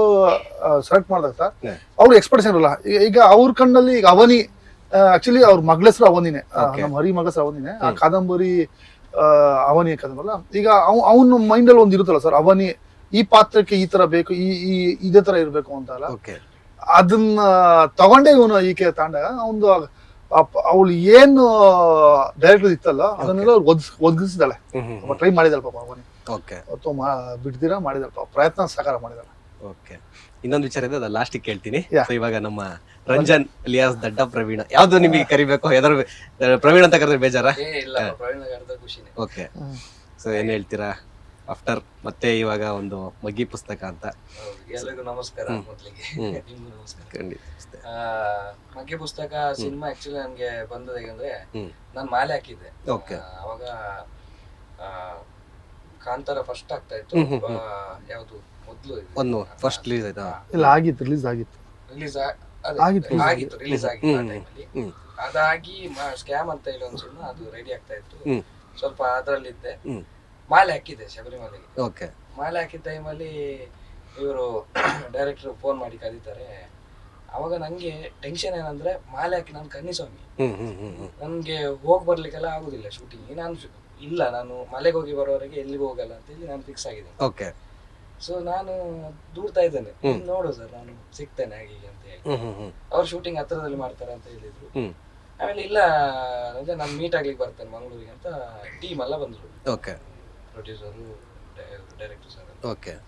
ಸೆಲೆಕ್ಟ್ ಮಾಡಿದಾಗ ಸರ್ ಅವ್ರ ಎಕ್ಸ್ಪೆಕ್ಟೇಷನ್ ಇರಲ್ಲ. ಈಗ ಅವ್ರ ಕಣ್ಣಲ್ಲಿ ಈಗ ಅವನಿ, ಆಕ್ಚುಲಿ ಅವ್ರ ಮಗಳ ಹೆಸರು ಅವನಿನೇ, ನಮ್ಮ ಹರಿ ಮಗಳ ಹೆಸರು ಅವನಿನೇ. ಆ ಕಾದಂಬರಿ ಅವನಿ ಯಾಕಂದ್ರಲ್ಲ, ಈಗ ಅವನ ಮೈಂಡ್ ಅಲ್ಲಿ ಒಂದ್ ಇರುತ್ತಲ್ಲ ಸರ್, ಅವನಿ ಈ ಪಾತ್ರಕ್ಕೆ ಈ ತರ ಬೇಕು, ಇದೇ ತರ ಇರ್ಬೇಕು ಅಂತ ಅಲ್ಲ. ಅದನ್ನ ತಗೊಂಡೇ ಇವನು ಈಕೆ ತಾಂಡಾಗ ಒಂದು ಅವಳು ಏನು ಡೈರೆಕ್ಟರ್ ಇತ್ತಲ್ಲ ಅದನ್ನೆಲ್ಲ ಒದಗಿಸಿದಾಳೆ. ಟ್ರೈ ಮಾಡಿದಾಳೆ ಪಾಪ ಅವನಿ. ಬಿಡ್ದಿರಾ ಮಾಡಿದಾಳೆ, ಪ್ರಯತ್ನ ಸಾಕಾರ ಮಾಡಿದಾಳೆ. ಇನ್ನೊಂದು ವಿಚಾರ ಇದೆ, ಅದ ಲಾಸ್ಟ್ ಕೇಳ್ತೀನಿ. ಇವಾಗ ನಮ್ಮ ರಂಜನ್ ಅಲಿಯಾಸ್ ದಡ್ಡ ಪ್ರವೀಣ, ಯಾವ್ದು ನಿಮಗೆ ಕರಿಬೇಕು? ಯಾವ್ದಾರು ಪ್ರವೀಣ್ ಅಂತ ಕರೆದ್ರೆ ಬೇಜಾರ? ಓಕೆ, ಸೊ ಏನ್ ಹೇಳ್ತೀರಾ ಆಫ್ಟರ್ ಮತ್ತೆ ಇವಾಗ ಒಂದು ಮಗ್ಗಿ ಪುಸ್ತಕ ಅಂತ? ಎಲ್ಲರಿಗೂ ನಮಸ್ಕಾರ. ಮೊದಲಿಗೆ ನಿಮ್ಗೂ ನಮಸ್ಕಾರ. ಮಗ್ಗಿ ಪುಸ್ತಕ ಸಿನಿಮಾ ಆಕ್ಚುಲಿ ನನ್ಗೆ ಬಂದದ ಹೇಗಂದ್ರೆ, ನಾನು ಮಾಲೆ ಹಾಕಿದ್ದೆ ಅವಾಗ. ಕಾಂತಾರ ಫಸ್ಟ್ ಆಗ್ತಾ ಇತ್ತು, ಯಾವ್ದು ಮೊದ್ಲು ಒಂದು ಫಸ್ಟ್ ರಿಲೀಸ್ ಆಯ್ತಾ? ಇಲ್ಲ, ಆಗಿತ್ತು, ರಿಲೀಸ್ ಆಗಿತ್ತು. ರಿಲೀಸ್ ರಿಲೀಸ್ ಆಗಿತ್ತು ಆ ಟೈಮಲ್ಲಿ. ಅದಾಗಿ ಸ್ಕ್ಯಾಮ್ ಅಂತ ಹೇಳಿ ಒಂದು ಸಿನಿಮಾ ಅದು ರೆಡಿ ಆಗ್ತಾ ಇತ್ತು. ಸ್ವಲ್ಪ ಅದ್ರಲ್ಲಿದ್ದೆ, ಮಾಲೆ ಹಾಕಿದ್ದೆ ಶಬರಿಮಲೆಗೆ. ಮಾಲೆ ಹಾಕಿದ ಟೈಮಲ್ಲಿ ಇವರು ಡೈರೆಕ್ಟರ್ ಫೋನ್ ಮಾಡಿ ಕರೀತಾರೆ. ಅವಾಗ ನಂಗೆ ಟೆನ್ಷನ್ ಏನಂದ್ರೆ, ಮಾಲೆ ಹಾಕಿ ನಾನು ಕನ್ನಿಸ್ವಾಮಿ, ನನ್ಗೆ ಹೋಗಿ ಬರ್ಲಿಕ್ಕೆಲ್ಲ ಆಗುದಿಲ್ಲ ಶೂಟಿಂಗ್. ನಾನು ಮಲೆಗೆ ಹೋಗಿ ಬರೋವರೆಗೆ ಎಲ್ಲಿಗೂ ಹೋಗಲ್ಲ ಅಂತ ಹೇಳಿ ನಾನು ಫಿಕ್ಸ್ ಆಗಿದ್ದೇನೆ. ಸೊ ನಾನು ದೂಡ್ತಾ ಇದ್ದೇನೆ, ನೋಡು ಸರ್ ನಾನು ಸಿಗ್ತೇನೆ ಹಾಗೆ ಅಂತ ಹೇಳಿ. ಅವ್ರು ಶೂಟಿಂಗ್ ಹತ್ರದಲ್ಲಿ ಮಾಡ್ತಾರೆ ಅಂತ ಹೇಳಿದ್ರು. ಆಮೇಲೆ ಇಲ್ಲ ನಾನು ಮೀಟ್ ಆಗ್ಲಿಕ್ಕೆ ಬರ್ತೇನೆ ಮಂಗಳೂರಿಗೆ ಅಂತ ಟೀಮ್ ಎಲ್ಲ ಬಂದ್ರು, ಪ್ರೊಡ್ಯೂಸರು, ಡೈರೆಕ್ಟರ್ ಸರ್.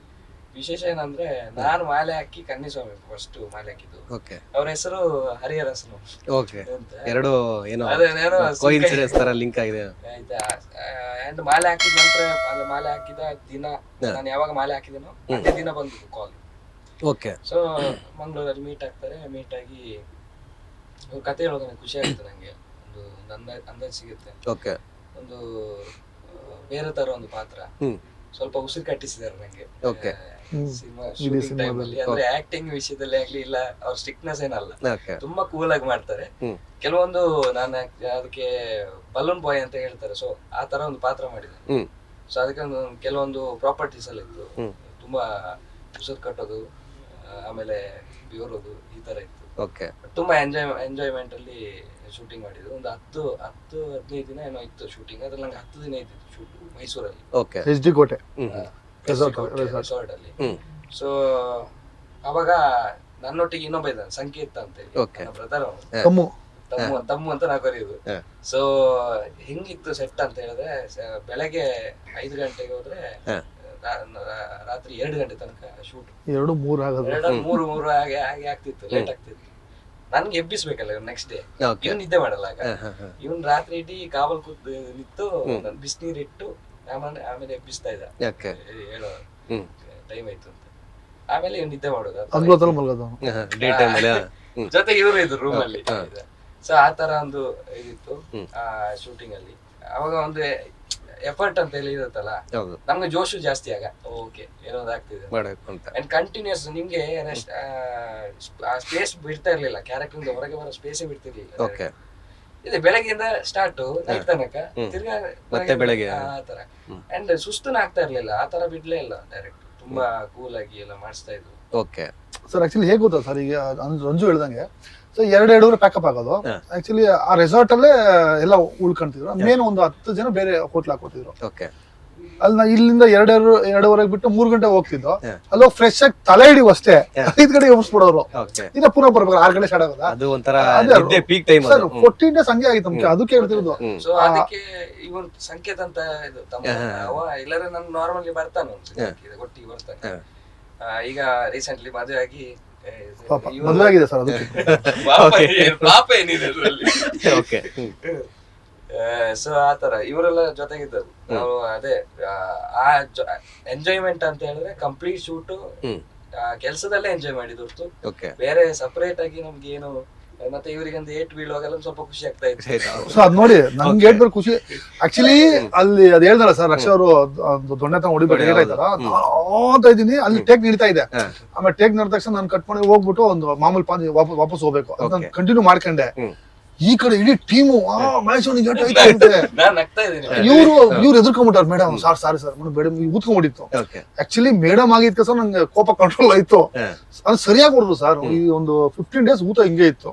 ವಿಶೇಷ ಏನಂದ್ರೆ, ನಾನು ಮಾಲೆ ಹಾಕಿ ಕನ್ನಿಸ್ವಾಮಿ ಫಸ್ಟ್ ಮಾಲೆ ಹಾಕಿದ್ದು. ಅವ್ರ ಹೆಸರು ಹರಿಹರಸನು. ಎರಡು ಏನೋ ಕೋಇನ್ಸಿಡೆನ್ಸ್ ತರ ಲಿಂಕ್ ಆಗಿದೆ. ಆಯ್ತಾ? ಅಂಡ್ ಮಾಲೆ ಹಾಕಿದ ನಂತರ, ಮಾಲೆ ಹಾಕಿದ ದಿನ, ನಾನು ಯಾವಾಗ ಮಾಲೆ ಹಾಕಿದೇನೋ ಅದೇ ದಿನ ಬಂದಿದ್ದು ಕಾಲ್. ಸೊ ಮಂಗಳೂರಲ್ಲಿ ಮೀಟ್ ಆಗ್ತಾರೆ. ಮೀಟ್ ಆಗಿ ಅವ್ರ ಕತೆ ಹೇಳೋದು ಖುಷಿ ಆಗುತ್ತೆ ನಂಗೆ. ಒಂದು ಅಂದಾಜು ಸಿಗುತ್ತೆ. ಒಂದು ಬೇರೆ ತರ ಒಂದು ಪಾತ್ರ, ಸ್ವಲ್ಪ ಉಸಿರು ಕಟ್ಟಿಸಿದಾರೆ ನಂಗೆ. ಸಿನಿಮಾ ಶೂಟಿಂಗ್ ಟೈಮ್ ಅಲ್ಲಿ. ಅಂದ್ರೆ ಆಕ್ಟಿಂಗ್ ವಿಷಯದಲ್ಲಿ ಆಗ್ಲಿ ಇಲ್ಲ, ಅವ್ರ ಸ್ಟ್ರಿಕ್ಟ್ನೆಸ್ ಏನಲ್ಲ, ಓಕೆ ತುಂಬಾ ಕೂಲ್ ಆಗಿ ಮಾಡ್ತಾರೆ. ಹ್ಮ್. ಕೆಲವೊಂದು ನಾನು ಅದಕ್ಕೆ ಬಲೂನ್ ಬಾಯ್ ಅಂತ ಹೇಳ್ತಾರೆ, ಸೊ ಆ ತರ ಒಂದು ಪಾತ್ರ ಮಾಡಿದೆ. ಹ್ಮ್ ಸೊ ಅದಕ್ಕೆ ಒಂದು ಕೆಲವೊಂದು ಪ್ರಾಪರ್ಟೀಸ್ ಎಲ್ಲ ಇತ್ತು, ಹ್ಮ್. ತುಂಬಾ ಉಸಿರು ಕಟ್ಟೋದು, ಆಮೇಲೆ ಬಿವರೋದು, ಈ ತರ ಇತ್ತು. ಓಕೆ ತುಂಬಾ ಎಂಜಾಯ್ಮೆಂಟ್ ಅಲ್ಲಿ ಶೂಟಿಂಗ್ ಮಾಡಿದ್ರು. ಒಂದು 10-15 ದಿನ ಏನೋ ಇತ್ತು ಶೂಟಿಂಗ್. ಅದ್ರಲ್ಲಿ ನಂಗೆ 10 ದಿನ ಇದ್ದಿತ್ತು ಶೂಟ್ ಮೈಸೂರಲ್ಲಿ, ಓಕೆ HD ಕೋಟೆ ರೆಸಾರ್ಟ್ ಅಲ್ಲಿ. ಹ್ಮ್. ಸೊ ಅವಾಗ ನನ್ನೊಟ್ಟಿಗೆ ಇನ್ನೊಬ್ಬ ಇದ್ದಾನೆ, ಸಂಕೇತ ಅಂತ ಹೇಳಿ, Okay. ನನ್ನ ಬ್ರದರ್, ತಮ್ಮು ತಮ್ಮು ಅಂತ ನಾವು ಕರೆಯುದು. ಹ. ಸೊ ಹೆಂಗಿತ್ತು ಸೆಟ್ ಅಂತ ಹೇಳಿದ್ರೆ, ಬೆಳಗ್ಗೆ 5 ಗಂಟೆಗೆ ಹೋದ್ರೆ ಹ. ರಾತ್ರಿ 2 ಗಂಟೆ ತನಕ ಶೂಟ್. 2-3 ಆಗೋದು. 2-3 ಹಾಗೆ ಆಗ್ತಿತ್ತು, ಲೇಟ್ ಆಗ್ತಿತ್ತು. ನನ್ಗೆ ಎಬ್ಬಿಸ್ಬೇಕಲ್ಲ ಇವ್ನು ನೆಕ್ಸ್ಟ್ ಡೇ. ಓಕೆ ಇವ್ನು ನಿದ್ದೆ ಮಾಡಲ್ಲ ಆಗ. ಇವ್ನು ರಾತ್ರಿ ಇಡೀ ಕಾವಲ್ ಕೂತ್ ನಿಂತು ನನ್ ಬಿಸಿನೀರ್ ಇಟ್ಟು ಆಮೇಲೆ ಎಬ್ಬಿಸ್ತಾ ಇದ್ದ, ಓಕೆ ಹೇಳೋ ಹ್ಮ್. ಟೈಮ್ ಆಯ್ತು ಅಂತ. ಆಮೇಲೆ ಇವ್ನು ನಿದ್ದೆ ಮಾಡೋದು, ಹಗ್ಲೊತ್ತಲ್ಲಿ ಮಲ್ಗೋದು. ಡೇ ಟೈಮ್ ಅಲ್ಲಿ ಜೊತೆಗೆ ಇವರು ಇದ್ರು ರೂಮ್ ಅಲ್ಲಿ. ಹ. ಸೊ ಆ ತರ ಒಂದು ಇದಿತ್ತು ಆ ಶೂಟಿಂಗ್ ಅಲ್ಲಿ. ಅವಾಗ ಒಂದು ಎಫರ್ಟ್ ಅಂತ ಹೇಳಿ ಇರುತ್ತಲ್ಲ, ಹೌದು ನಮ್ಗೆ ಜೋಶು ಜಾಸ್ತಿ ಆಗ. ಓಕೆ ಏನೋ ಆಗ್ತಿದೆ ಮಾಡಬೇಕು ಅಂತ. ಅಂಡ್ ಕಂಟಿನ್ಯೂಸ್ ನಿಮ್ಗೆ ಸ್ಪೇಸ್ ಬಿಡ್ತಾ ಇರ್ಲಿಲ್ಲ, ಕ್ಯಾರೆಕ್ಟರ್ ಹೊರಗೆ ಬರೋ ಸ್ಪೇಸೇ ಬಿಡ್ತಿರ್ಲಿಲ್ಲ. ಓಕೆ ಇದೆ ಬೆಳಗ್ಗೆಯಿಂದ ಸ್ಟಾರ್ಟ್ ನೈಟ್ ತನಕ, ತಿರ್ಗಾ ಮತ್ತೆ ಬೆಳಗ್ಗೆ. ಆ ತರ. ಅಂಡ್ ಸುಸ್ತನ ಆಗ್ತಾ ಇರ್ಲಿಲ್ಲ, ಆ ತರ ಬಿಡ್ಲೇ ಇಲ್ಲ. ಡೈರೆಕ್ಟ್ ತುಂಬಾ ಕೂಲ್ ಆಗಿ ಎಲ್ಲ ಮಾಡಿಸ್ತಾ ಇದ್ರು. ಓಕೆ ಸರ್ ಆಕ್ಚುಲಿ ಹೇಗೆ ಗೊತ್ತಾ ಸರ್, ಈಗ ರಂಜು ಹೇಳ್ದಂಗೆ ಸೊ 2-2 ಪ್ಯಾಕಪ್ ಆಗೋದು. ಆಕ್ಚುಲಿ ಆ ರೆಸಾರ್ಟ್ ಅಲ್ಲೇ ಎಲ್ಲ ಉಳ್ಕೊಂತಿದ್ರು. ಮೇನ್ ಒಂದು 10 ಜನ ಬೇರೆ ಹೋಟ್ಲ್ ಹಾಕೊತಿದ್ರು. ಓಕೆ ಅಲ್ಲಿ ನಾ ಇಲ್ಲಿಂದ 2-2:30 ಬಿಟ್ಟು 3 ಗಂಟೆ ಹೋಗ್ತಿದ್ದು. ಅಲ್ಲೋ ಫ್ರೆಶ್ ಆಗಿ ತಲೆ ಹಿಡಿವು ಅಷ್ಟೇ, 5 ಗಂಟೆ ಎಬ್ಬಿಸ್ಬಿಡೋರು. ಓಕೆ ಈಗ ಪುನಃ ಬರ್ಬೇಕು 6 ಗಂಟೆ ಸ್ಟಾರ್ಟ್ ಆಗೋದಾ. ಅದು ಒಂಥರ ಅದೇ ನಿದ್ದೆ ಪೀಕ್ ಟೈಮ್ ಸರ್ 14 ಡೇಸ್ ಹಂಗೆ ಆಗಿತ್ತು ನಮ್ಗೆ, ಅದಕ್ಕೆ ಹೇಳ್ತಿರೋದು. ಸೊ ಅದಕ್ಕೆ ಇವನ್ ಸಂಕೇತ ಅಂತ ಇದು ತಮ್ಮ ಅವ ಇಲ್ಲದ್ರೆ ನನ್ ನಾರ್ಮಲಿ ಬರ್ತಾನೆ ಒಟ್ಟಿಗೆ ಬರ್ತಾನೆ. ಈಗ ರೀಸೆಂಟ್ಲಿ ಮದುವೆ ಆಗಿ ಪಾಪ ಮದುವೆ ಆಗಿದೆ ಸರ್ ಅದಕ್ಕೆ. ಪಾಪ ಏನಿದೆ ಅದ್ರಲ್ಲಿ. ಓಕೆ ಸೊ ಆತರ ಇವರೆಲ್ಲ ಜೊತೆಗಿದ್ದರು ನಾವು. ಅದೇ ಆ ಎಂಜಾಯ್ಮೆಂಟ್ ಅಂತ ಹೇಳಿದ್ರೆ ಕಂಪ್ಲೀಟ್ ಶೂಟ್ ಕೆಲ್ಸದಲ್ಲೇ ಎಂಜಾಯ್ ಮಾಡಿದ್ ಹೊರ್ತು ಓಕೆ ಬೇರೆ ಸಪರೇಟ್ ಆಗಿ ನಮ್ಗೆ ಏನು. ಮತ್ತೆ ಇವರಿಗೆ ಒಂದು ಏಟ್ ಬೀಳುವಾಗೆಲ್ಲ ಸ್ವಲ್ಪ ಖುಷಿ ಆಗ್ತಾ ಇತ್ತು. ಸೊ ಅದ್ ನೋಡಿ ನಂಗೆ ಹೇಳ್ತಾರೆ ಖುಷಿ. ಆಕ್ಚುಲಿ ಅಲ್ಲಿ ಅದ್ ಹೇಳ್ದಾರ ಸರ್, ರಕ್ಷಾ ಅವರು ದೊಣ್ಣೆ ತಗೊಂಡು ಹೊಡಿಬೇಕು ಏನಾಯ್ತಾರ ಅಂತ ಇದೀನಿ, ಅಲ್ಲಿ ಟೇಕ್ ನಡೀತಾ ಇದೆ. ಆಮೇಲೆ ಟೇಕ್ ನಡೆದ ತಕ್ಷಣ ನಾನು ಕಟ್ ಮಾಡಿ ಹೋಗ್ಬಿಟ್ಟು ಒಂದು ಮಾಮೂಲಿ ಪಾಂಜಿ ವಾಪಸ್ ಹೋಗ್ಬೇಕು ಅಂತ ಕಂಟಿನ್ಯೂ ಮಾಡ್ಕೊಂಡೆ. ಈ ಕಡೆ ಇಡೀ ಟೀಮು ಮಹೇಶ್ವನಿಗೆ ನಾನ್ ನಗ್ತಾ ಇದ್ದೀನಿ. ಇವ್ರು ಎದುರ್ಕೊಂಡ್ಬಿಟ್ಟಾರ, ಮೇಡಮ್ ಸಾರಿ ಸರ್ ಮೇಡಮ್ ಊದ್ಕೊಂಡ್ಬಿಟ್ಟಿತ್ತು. ಆಕ್ಚುಲಿ ಮೇಡಮ್ ಆಗಿದ್ಕ ಸರ್ ನಂಗೆ ಕೋಪ ಕಂಟ್ರೋಲ್ ಆಯ್ತು. ಅದು ಸರಿಯಾಗಿ ಕೊಡುದು ಸರ್. ಈ ಒಂದು 15 ಡೇಸ್ ಊಟ ಹಿಂಗೆ ಇತ್ತು.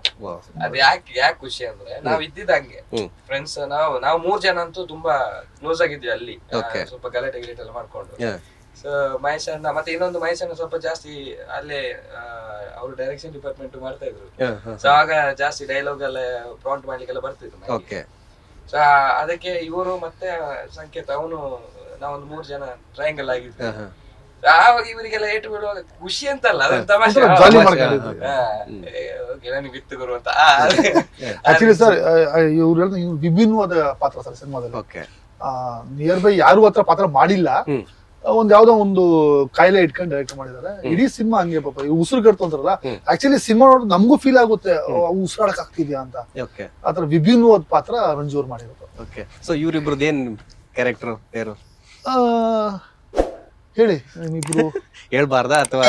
ಅದ್ ಯಾಕೆ ಖುಷಿ ಅಂದ್ರೆ ನಾವ್ ಇದ್ದಿದ್ದಂಗೆ ಫ್ರೆಂಡ್ಸ್, ನಾವು 3 ಜನ ಅಂತೂ ತುಂಬಾ ಕ್ಲೋಸ್ ಆಗಿದ್ವಿ ಅಲ್ಲಿ. ಸ್ವಲ್ಪ ಗಲಾಟೆ ಗಿಲಾಟೆ ಎಲ್ಲ ಮಾಡ್ಕೊಂಡು. ಸೊ ಮಹೇಶ್ ಅಣ್ಣ ಮತ್ತೆ ಇನ್ನೊಂದು ಮಹೇಶ್ ಅಣ್ಣ ಸ್ವಲ್ಪ ಜಾಸ್ತಿ ಅಲ್ಲೇ ಅವರು ಡೈರೆಕ್ಷನ್ ಡಿಪಾರ್ಟ್ಮೆಂಟ್ ಮಾಡ್ತಾ ಇದ್ರು. ಸೊ ಆಗ ಜಾಸ್ತಿ ಡೈಲಾಗ್ ಎಲ್ಲ ಪ್ರಾಂಟ್ ಮಾಡ್ಲಿಕ್ಕೆಲ್ಲ ಬರ್ತಿದ್ರು. ಸೊ ಅದಕ್ಕೆ ಇವರು ಮತ್ತೆ ಸಂಕೇತ ಅವನು ನಾವೊಂದು 3 ಜನ ಟ್ರಯಾಂಗಲ್ ಆಗಿದ್ವಿ. ಆವಾಗ ಇವರಿಗೆಲ್ಲ ಏಟು ಬೀಳುವಾಗ ಖುಷಿ ಅಂತಲ್ಲ, ಅದೊಂದು ತಮಾಷೆ. ನನಗೆ ಬಿತ್ತು ಗುರು ಅಂತ. ಆಕ್ಚುಲಿ ಸರ್ ಇವ್ರು ವಿಭಿನ್ನವಾದ ಪಾತ್ರ ಸರ್ ಸಿನಿಮಾದಲ್ಲಿ. ನಿಯರ್ ಬೈ ಯಾರು ಹತ್ರ ಪಾತ್ರ ಮಾಡಿಲ್ಲ. ಒಂದ್ ಯಾವ್ದೋ ಒಂದು ಕಾಯಿಲೆ ಇಟ್ಕೊಂಡು ಡೈರೆಕ್ಟ್ ಮಾಡಿದಾರೆ. ಇಡೀ ಸಿನಿಮಾ ಹಂಗೆ ಪಾಪ ಉಸಿರು ಕಟ್ತು ಅಂತಾರಲ್ಲ, ಆಕ್ಚುಲಿ ಸಿನಿಮಾ ನೋಡಿದ್ರೆ ನಮಗೂ ಫೀಲ್ ಆಗುತ್ತೆ ಉಸಿರಾಡಕ್ ಆಗ್ತಿದ್ಯಾ ಅಂತ. ಆತರ ವಿಭಿನ್ನವಾದ ಪಾತ್ರ ರಂಜು ಅವ್ರು ಮಾಡಿರೋದು. ಓಕೆ ಸೊ ಇವ್ರಿಬ್ರದ್ದು ಏನ್ ಕ್ಯಾರೆಕ್ಟರ್ ಬೇರು ಹೇಳಿ ನಿಮ್ಮಿಬ್ರು ಹೇಳ್ಬಾರ್ದಾ ಅಥವಾ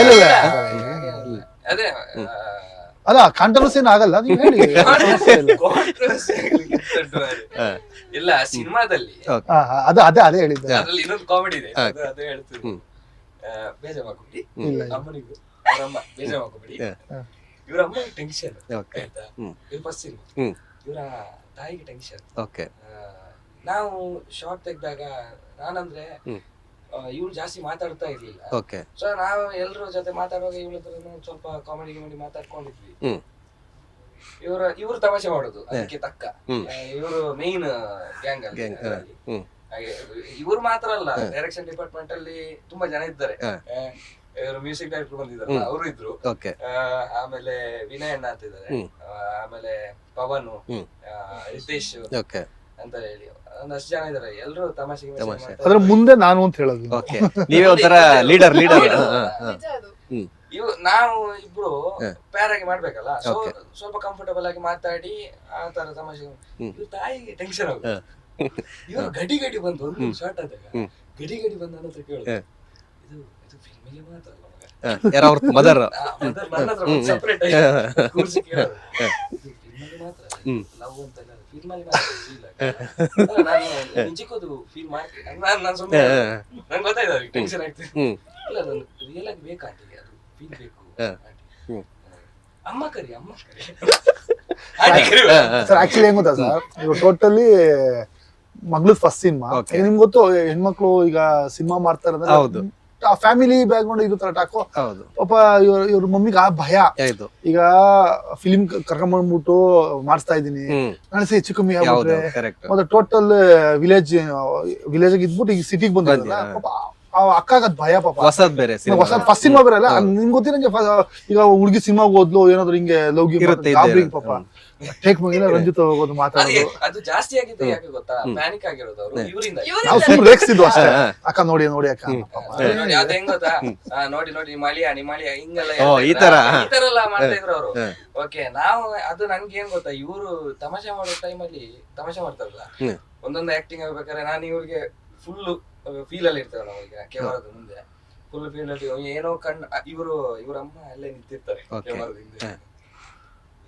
ಅದೇ ಅಲ್ಲ ಕಾಂಟ್ರವರ್ಸಿ ಏನ್ ಆಗಲ್ಲ, ನೀವು ಹೇಳಿ. ಇಲ್ಲ ಸಿನಿಮಾದಲ್ಲಿ ಅದೇ ಹೇಳಿದ್ದೆ. ಅದ್ರಲ್ಲಿ ಇನ್ನೊಂದು ಕಾಮಿಡಿ ಇದೆ, ಅದೇ ಹೇಳ್ತೀನಿ. ಬೇಜಾರ್ ಮಾಡ್ಕೊಬಿಡಿ ಅಮ್ಮನಿಗೂ ಅವರಮ್ಮ ಬೇಜಾರ್ ಮಾಡ್ಕೊಬಿಡಿ. ಇವ್ರ ಅಮ್ಮನಿಗೆ ಟೆನ್ಷನ್ ಆಯ್ತಾ, ಇವ್ರ ಫಸ್ಟ್ ಸಿನಿಮಾ, ಇವರ ತಾಯಿಗೆ ಟೆನ್ಷನ್. ನಾವು ಶಾರ್ಟ್ ತೆಗ್ದಾಗ ನಾನಂದ್ರೆ ಇವ್ರು ಜಾಸ್ತಿ ಮಾತಾಡ್ತಾ ಇರ್ಲಿಲ್ಲ. ಸೊ ನಾವು ಎಲ್ರ ಜೊತೆ ಮಾತಾಡುವಾಗ ಇವಳ ಸ್ವಲ್ಪ ಕಾಮಿಡಿ ಗಿಮಿಡಿ ಮಾತಾಡ್ಕೊಂಡಿದ್ವಿ. ಇವ್ರು ತಮಾಷೆ ಮಾಡುದು ಅದಕ್ಕೆ ತಕ್ಕ. ಇವರು ಮೇನ್ ಗ್ಯಾಂಗ್ ಅಲ್ಲಿ. ಇವ್ರು ಮಾತ್ರ ಅಲ್ಲ, ಡೈರೆಕ್ಷನ್ ಡಿಪಾರ್ಟ್ಮೆಂಟ್ ಅಲ್ಲಿ ತುಂಬಾ ಜನ ಇದ್ದಾರೆ. ಇವರು ಮ್ಯೂಸಿಕ್ ಡೈರೆಕ್ಟರ್ ಬಂದಿದ್ದಾರೆ, ಅವರು ಇದ್ರು. ಆಮೇಲೆ ವಿನಯ್ ಅಣ್ಣ ಅಂತ ಇದ್ದಾರೆ, ಆಮೇಲೆ ಪವನ್, ರಿತೇಶ್ ಅಂತ ಹೇಳಿ ಒಂದಷ್ಟು ಜನ ಇದಾರೆ. ಎಲ್ರು ತಮಾಷೆ ಅದ್ರ ಮುಂದೆ ನಾನು ಅಂತ ಹೇಳೋದು. ನೀವೇ ಒಂಥರ ಲೀಡರ್. ನಾವು ಇಬ್ರು ಪೇರ್ ಆಗಿ ಮಾಡ್ಬೇಕಲ್ಲ, ಸ್ವಲ್ಪ ಕಂಫರ್ಟಬಲ್ ಆಗಿ ಮಾತಾಡಿ ಆ ತರ ತಮಾಷೆ. ಇವ್ರ ತಾಯಿಗೆ ಟೆನ್ಷನ್ ಆಗುತ್ತೆ. ಇವ್ರು ಗಡಿ ಬಂದು ಒಂದು ಶಾರ್ಟ್ ಆದಾಗ ಗಡಿ ಬಂದ ನನ್ನ ಹತ್ರ ಕೇಳುದು, ಇದು ಫಿಲ್ಮಿಗೆ ಮಾತ್ರ ಅಲ್ಲ ಮಗ. ಯಾರೋ ಅವ್ರ ಮದರ್ ಮದರ್ ನನ್ನ ಹತ್ರ ಒಂದು separate ಕೂರ್ಸಿ ಕೇಳೋರು. ಇದು ಫಿಲ್ಮಿಗೆ ಮಾತ್ರ ಲವ್ ಅಂತ ಇಲ್ಲ, ಫಿಲ್ಮಲ್ಲಿ ಮಾತ್ರ feel ಆಗ್ತದೆ. ನಾನು ನಿಜಕ್ಕೂ ಅದು ಫೀಲ್ ಮಾಡ್ತೀನಿ. ನಾನು ಸುಮ್ಮನೆ ನಂಗೆ ಗೊತ್ತಾಯ್ತು ಅವ್ರಿಗೆ ಟೆನ್ಷನ್ ಆಗ್ತದೆ. ಇಲ್ಲ ನಾನು ರಿಯಲ್ ಆಗಿ ಬೇಕು ಆಂಟಿಗೆ, ಅದು ಫೀಲ್ ಬೇಕು ಆಂಟಿ. ಅಮ್ಮ ಕರಿ ಸರ್ ಆಕ್ಚುಲಿ ಹೆಂಗ್ ಗೊತ್ತಾ ಸರ್, ಇವಾಗ ಟೋಟಲಿ ಮಗ್ಳದ್ ಫಸ್ಟ್ ಸಿನಿಮಾ. Okay. ನಿಮ್ಗೆ ಗೊತ್ತು ಹೆಣ್ಮಕ್ಳು ಈಗ ಸಿನಿಮಾ ಮಾಡ್ತಾರೆ ಹೌದು. ಅಂದ್ರೆ ಫ್ಯಾಮಿಲಿ ಬ್ಯಾಕ್ ಗ್ರೌಂಡ್ ಇರುತ್ತಲ್ಲ ಟಾಕು. ಹೌದು ಪಾಪ ಇವ್ರ ಮಮ್ಮಿಗೆ ಆ ಭಯ. ಆಯ್ತು. ಈಗ ಫಿಲಿಂ ಕರ್ಕೊಂಡ್ಬಂದ್ಬಿಟ್ಟು ಮಾಡಿಸ್ತಾ ಇದೀನಿ, ನಾನು ಹೆಚ್ಚು ಕಮ್ಮಿ ಆಗ್ಬಿಟ್ರೆ ಕರೆಕ್ಟ್. ಮತ್ತೆ ಟೋಟಲ್ ವಿಲೇಜ್ ಇದ್ಬಿಟ್ಟು ಈಗ ಸಿಟಿಗೆ ಬಂದಿರಲ್ಲ, ಪಾಪ ಆ ಅಕ್ಕಾಗ ಅದ್ ಭಯ ಪಾಪ. ಹೊಸದ್ ಬೇರೆ ಹೊಸ ಫಸ್ಟ್ ಸಿನಿಮಾ ಬೇರೆ ಅಲ್ಲ. ನಿಮ್ಗೆ ಗೊತ್ತಿರಂಗೆ ಈಗ ಹುಡುಗಿ ಸಿನಿಮಾಗೆ ಹೋದ್ಲು ಏನಾದ್ರು ಹಿಂಗೆ ಲವ್ ಇರುತ್ತೆ, ಗಾಬ್ರಿ ಪಾಪ ಟೇಕ್ ಮುಗಿಲ್ಲ ರಂಜಿತ್ ಹೋಗೋದು ಮಾತಾಡೋದು. ಅದು ಜಾಸ್ತಿ ಆಗಿದ್ದು ಯಾಕೆ ಗೊತ್ತಾ, ಪ್ಯಾನಿಕ್ ಆಗಿರೋದು ಅವರು ಇವರಿಂದ. ನಾವು ಸುಮ್ಮನೆ ರೇಗಿಸಿದ್ವು ಅಷ್ಟೇ, ಅಕ್ಕ ನೋಡಿ ನೋಡಿ ಅಕ್ಕ ಪಾಪ. ನೋಡಿ ಅದ್ ಹೆಂಗ್ ಗೊತ್ತಾ, ನೋಡಿ ನಿಮ್ಮ ಅಳಿಯ ಹಿಂಗೆಲ್ಲ ಈ ತರ ಎಲ್ಲ ಮಾಡ್ತಾ ಇದ್ರು ಅವರು. ಓಕೆ, ನಾವು ಅದು ನನ್ಗೆ ಏನ್ ಗೊತ್ತಾ, ಇವರು ತಮಾಷೆ ಮಾಡೋ ಟೈಮಲ್ಲಿ ತಮಾಷೆ ಮಾಡ್ತಾರಲ್ಲ, ಒಂದೊಂದು ಆಕ್ಟಿಂಗ್ ಆಗ್ಬೇಕಾದ್ರೆ ನಾನು ಇವ್ರಿಗೆ ಫುಲ್ ಫೀಲ್ ಅಲ್ಲಿ ಇರ್ತಾರೆ. ನಾವೀಗ ಕ್ಯಾಮರಾದ ಮುಂದೆ ಫುಲ್ ಫೀಲ್ ಅಲ್ಲಿ ಏನೋ ಇವ್ರ ಅಮ್ಮ ಅಲ್ಲೇ ನಿಂತಿರ್ತಾರೆ ಕ್ಯಾಮರಾದ ಹಿಂದೆ.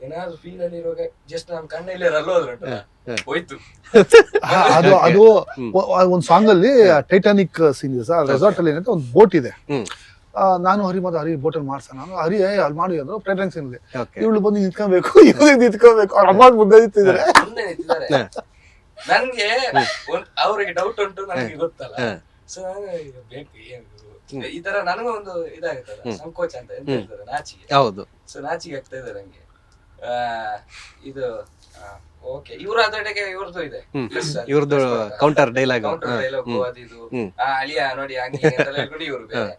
ಏನಾದ್ರು ಫೀಲ್ ಅಲ್ಲಿ ಇರುವಾಗ ಜಸ್ಟ್ ನಮ್ ಕಣ್ಣಲ್ಲಿ ಹೋದ್ರೆ ಹೋಯ್ತು. ಅದು ಒಂದ್ ಸಾಂಗ್ ಅಲ್ಲಿ ಟೈಟಾನಿಕ್ ಸೀನ್ ಇದೆ ಸರ್, ರೆಸಾರ್ಟ್ ಅಲ್ಲಿ ಏನಂತ ಒಂದು ಬೋಟ್ ಇದೆ. ನಾನು ಹರಿ ಬೋಟ್ ಅಲ್ಲಿ ಮಾಡ್ಸ, ನಾನು ಹರಿ ಅಲ್ಲಿ ಮಾಡಿ ಅಂದ್ರು ಟೈಟಾನಿಕ್ ಸೀನ್ ಇದೆ. ಇವಳು ಬಂದು ನಿಂತ್ಕೊಬೇಕು, ಇವ್ರಿಗೆ ನಿಂತ್ಕೊಬೇಕು, ಅವ್ರ ಅಮ್ಮ ಮುಂದೆ ನಿಂತಿದ್ದಾರೆ. ಮುಂದೆ ನಿಂತಿದ್ದಾರೆ. ನನ್ಗೆ ಅವ್ರಿಗೆ ಡೌಟ್ ಉಂಟು, ನನಗೆ ಗೊತ್ತಲ್ಲ. ಸೊ ಬೇಕು ಏನು ಈ ತರ ನನಗೂ ಒಂದು ಇದಾಗುತ್ತಲ್ಲ, ಸಂಕೋಚ ಅಂತ ಎಂತ ಹೇಳ್ತಾರೆ, ನಾಚಿಕೆ. ಹೌದು. ಸೊ ನಾಚಿಕೆ ಆಗ್ತಾ ಇದೆ ನಂಗೆ. ಇದು ಓಕೆ, ಇವ್ರ ಅದಕ್ಕೆ ಇವ್ರದ್ದು ಇದೆ, ಇವ್ರದ್ದು ಕೌಂಟರ್ ಡೈಲಾಗ್ ಅದಿದು ಅಳಿಯ ನೋಡಿ ಹಂಗೆ ಅಂತೆಲ್ಲ ಹೇಳ್ಕೊಂಡು ಇವ್ರು ಬೇರೆ.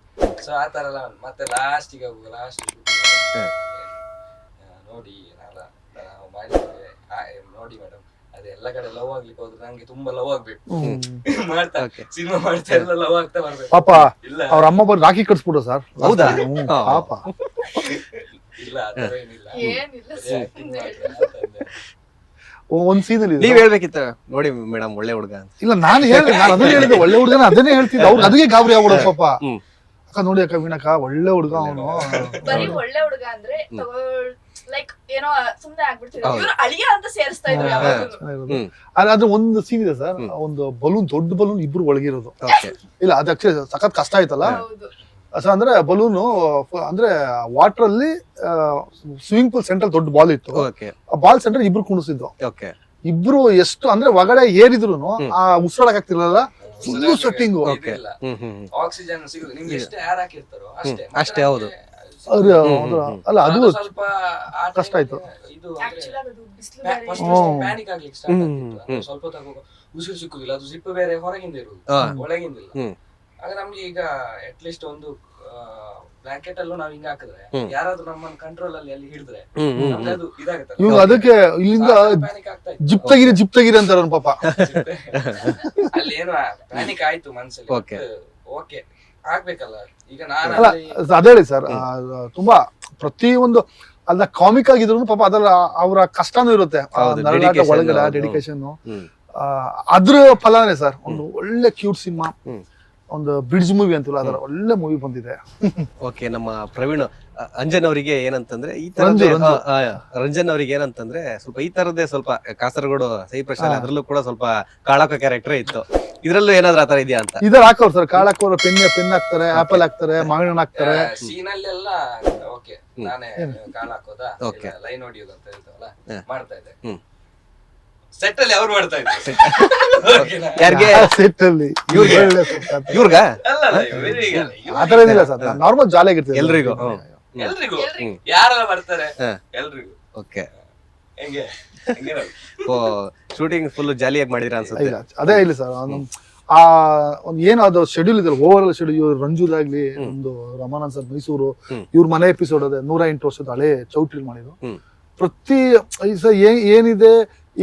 ಸೊ ಆ ತರ ಎಲ್ಲ ಮತ್ತೆ ಲಾಸ್ಟಿಗೆ ನೋಡಿ ನಾವು ಮಾಡಿದ್ದೇವೆ ನೋಡಿ ಮೇಡಮ್, ಅದೆಲ್ಲ ಕಡೆ ಲವ್ ಆಗ್ಲಿಕ್ಕೆ ಹೋದ್ರೆ ನಂಗೆ ತುಂಬಾ ಲವ್ ಆಗ್ಬೇಕು. ಮಾಡ್ತಾ ಸಿನಿಮಾ ಮಾಡ್ತಾ ಎಲ್ಲ ಲವ್ ಆಗ್ತಾ ಬರ್ಬೇಕು. ಪಾಪ ಅವ್ರ ಅಮ್ಮ ಬಂದು ರಾಖಿ ಕಟ್ಸ್ಬಿಡು ಸರ್. ಹೌದಾ? ಪಾಪ ಇಲ್ಲ ಆತರ ಏನಿಲ್ಲ. ಒಂದ್ ಸೀನ್ ಅಲ್ಲಿ ನೀವ್ ಹೇಳ್ಬೇಕಿತ್ತ ನೋಡಿ ಮೇಡಮ್ ಒಳ್ಳೆ ಹುಡುಗ ಅಂತ. ಇಲ್ಲ ನಾನು ಅದನ್ನೇ ಹೇಳಿದೆ, ಒಳ್ಳೆ ಹುಡುಗನ ಅದನ್ನೇ ಹೇಳ್ತಿದ್ದೆ. ಅವ್ರು ಅದಕ್ಕೆ ಗಾಬರಿ ಆಗ್ಬಿಡೋ ಪಾಪ. ಅಕ್ಕ ನೋಡಿ ಅಕ್ಕ ವೀಣಕ್ಕ ಒಳ್ಳೆ ಹುಡುಗ ಅವನು. ಬರೀ ಒಳ್ಳೆ ಹುಡುಗ ಅಂದ್ರೆ ಲೈಕ್ ಏನೋ ಸುಮ್ನೆ ಆಗ್ಬಿಡ್ತಿದ್ರು, ಇವ್ರು ಅಳಿಯ ಅಂತ ಸೇರಿಸ್ತಾ ಇದ್ರು ಯಾವಾಗ್ಲೂ. ಅದ್ರ ಒಂದು ಸೀನ್ ಇದೆ ಸರ್, ಒಂದು ಬಲೂನ್, ದೊಡ್ಡ ಬಲೂನ್ ಇಬ್ರು ಒಳಗಿರೋದು. ಇಲ್ಲ ಅದು ಆಕ್ಚುಲಿ ಸಖತ್ ಕಷ್ಟ ಆಯ್ತಲ್ಲ. ಅಂದ್ರೆ ಬಲೂನು ಅಂದ್ರೆ ವಾಟರ್ ಅಲ್ಲಿ ಸ್ವಿಮ್ಮಿಂಗ್ ಪೂಲ್ ಸೆಂಟ್ರಲ್ ದೊಡ್ಡ ಬಾಲ್ ಇತ್ತು. ಆ ಬಾಲ್ ಸೆಂಟರ್ ಇಬ್ರು ಕುಣಿಸಿದ್ದು. ಇಬ್ರು ಎಷ್ಟು ಅಂದ್ರೆ ಒಳಗಡೆ ಏರಿದ್ರು ಆ ಉಸಿರಾಡಕ್ ಆಗ್ತಿರ್ಲಿಲ್ಲ, ಫುಲ್ ಸ್ವೆಟ್ಟಿಂಗ್. ಆಕ್ಸಿಜನ್ ಸಿಗುದು ನಿಮ್ಗೆ ಎಷ್ಟು ಏರ್ ಹಾಕಿರ್ತಾರೋ ಅಷ್ಟೇ. ಹೌದು. ಅಲ್ಲ ಅದು ಸ್ವಲ್ಪ ಕಷ್ಟ ಆಯ್ತು. ಇದು ಪ್ಯಾನಿಕ್ ಆಗ್ಲಿಕ್ಕೆ ಸ್ಟಾರ್ಟ್ ಆಗ್ತಿತ್ತು. ಸ್ವಲ್ಪ ತಗೋ ಉಸಿರು ಸಿಕ್ಕುದಿಲ್ಲ, ಅದು ಜಿಪ್ ಬೇರೆ ಹೊರಗಿಂದ ಇರುದು, ಒಳಗಿಂದಿಲ್ಲ. ಆಗ ನಮ್ಗೆ ಈಗ ಅಟ್ ಲೀಸ್ಟ್ ಒಂದು ಬ್ಲಾಂಕೆಟ್ ಅಲ್ಲೂ ನಾವ್ ಹಿಂಗ ಹಾಕಿದ್ರೆ ಯಾರಾದ್ರೂ ನಮ್ಮನ್ನ ಕಂಟ್ರೋಲ್ ಅಲ್ಲಿ ಹಿಡಿದ್ರೆ ನಮ್ಗೆ ಅದು ಇದಾಗುತ್ತೆ. ಇವ್ರು ಅದಕ್ಕೆ ಇಲ್ಲಿಂದ ಪ್ಯಾನಿಕ್ ಆಗ್ತಾ ಇತ್ತು. ಜಿಪ್ ತೆಗೀರಿ ಅಂತಾರ ಪಾಪ. ಅಲ್ಲಿ ಏನು ಪ್ಯಾನಿಕ್ ಆಯ್ತು ಮನ್ಸಲ್ಲಿ. ಓಕೆ ಆಗ್ಬೇಕಲ್ಲ ಈಗ ನಾನು ಅದೇ ಹೇಳಿ ಸರ್, ತುಂಬಾ ಪ್ರತಿಯೊಂದು ಅಲ್ಲ ಕಾಮಿಕ್ ಆಗಿದ್ರು ಪಾಪ ಅದ್ರಲ್ಲಿ ಅವರ ಕಷ್ಟನೂ ಇರುತ್ತೆ, ಒಳಗಡೆ ಡೆಡಿಕೇಶನ್. ಅದ್ರ ಫಲನೇ ಸರ್ ಒಂದು ಒಳ್ಳೆ ಕ್ಯೂಟ್ ಸಿನಿಮಾ, ಒಂದು ಬ್ರಿಡ್ಜ್ ಮೂವಿ ಅಂತಲ್ಲ, ಅದರ ಒಳ್ಳೆ ಮೂವಿ ಬಂದಿದೆ. ಓಕೆ, ನಮ್ಮ ಪ್ರವೀಣ್ ಅಂಜನ್ ಅವರಿಗೆ ಏನಂತಂದ್ರೆ ಈ ತರ ರಂಜನ್ ಅವ್ರಿಗೆ ಏನಂತಂದ್ರೆ ಸ್ವಲ್ಪ ಈ ತರದೇ ಸ್ವಲ್ಪ ಕಾಸರಗೋಡು ಸೈ ಪ್ರಶ್ನೆ, ಅದ್ರಲ್ಲೂ ಕೂಡ ಸ್ವಲ್ಪ ಕಾಳಕ ಕ್ಯಾರೆಕ್ಟರ್ ಇತ್ತು. ಇದ್ರಲ್ಲೂ ಏನಾದ್ರು ಆತರ ಇದೆಯಾ ಅಂತ? ಇದ್ರ ಹಾಕೋರು ಸರ್, ಕಾಳಕೋರು ಪೆನ್ ಹಾಕ್ತಾರೆ, ಆಪಲ್ ಹಾಕ್ತಾರೆ, ಮಾವಿನ ಹಾಕ್ತಾರೆ. ಸೀನಲ್ಲೆಲ್ಲ ಓಕೆ ನಾನೇ ಕಾಳ ಹಾಕೋದಾ, ಲೈನ್ ಹೊಡಿಯೋದು ಅಂತ ಹೇಳ್ತಾವಲ್ಲ ಮಾಡ್ತಾ ಇದ್ದೆ. ಸೆಟ್ ಅಲ್ಲಿ ಅವ್ರು ಮಾಡ್ತಾ ಇದ್ರು. ಯಾರಿಗೆ? ಸೆಟ್ ಅಲ್ಲಿ ಇವ್ರಗ ಆತರ ಏನಿಲ್ಲ ಸರ್, ನಾರ್ಮಲ್ ಜಾಲಿ ಆಗಿರ್ತದೆ ಎಲ್ರಿಗೂ. ಎಲ್ರಿಗೂ ಯಾರೆಲ್ಲ ಬರ್ತಾರೆ ಎಲ್ರಿಗೂ. ಓಕೆ, ಹೆಂಗೆ ಶೂಟಿಂಗ್ ಫುಲ್ ಜಾಲಿಯಾಗಿ ಮಾಡಿದ್ರ ಅನ್ಸುತ್ತೆ. ಅದೇ ಇಲ್ಲ ಸರ್, ಆ ಒಂದು ಏನು ಅದು ಶೆಡ್ಯೂಲ್ ಇದೆ, ಓವರ್ ಆಲ್ ಶೆಡ್ಯೂಲ್. ರಂಜುದಾಗ್ಲಿ, ಒಂದು ರಮಾನಂದ್ ಸರ್ ಮೈಸೂರು, ಇವ್ರ ಮನೆ ಎಪಿಸೋಡ್ ಅದೇ 108 ವರ್ಷದ ಹಳೆ ಚೌಟ್ರಿ ಮಾಡಿದ್ರು. ಪ್ರತಿ ಏನಿದೆ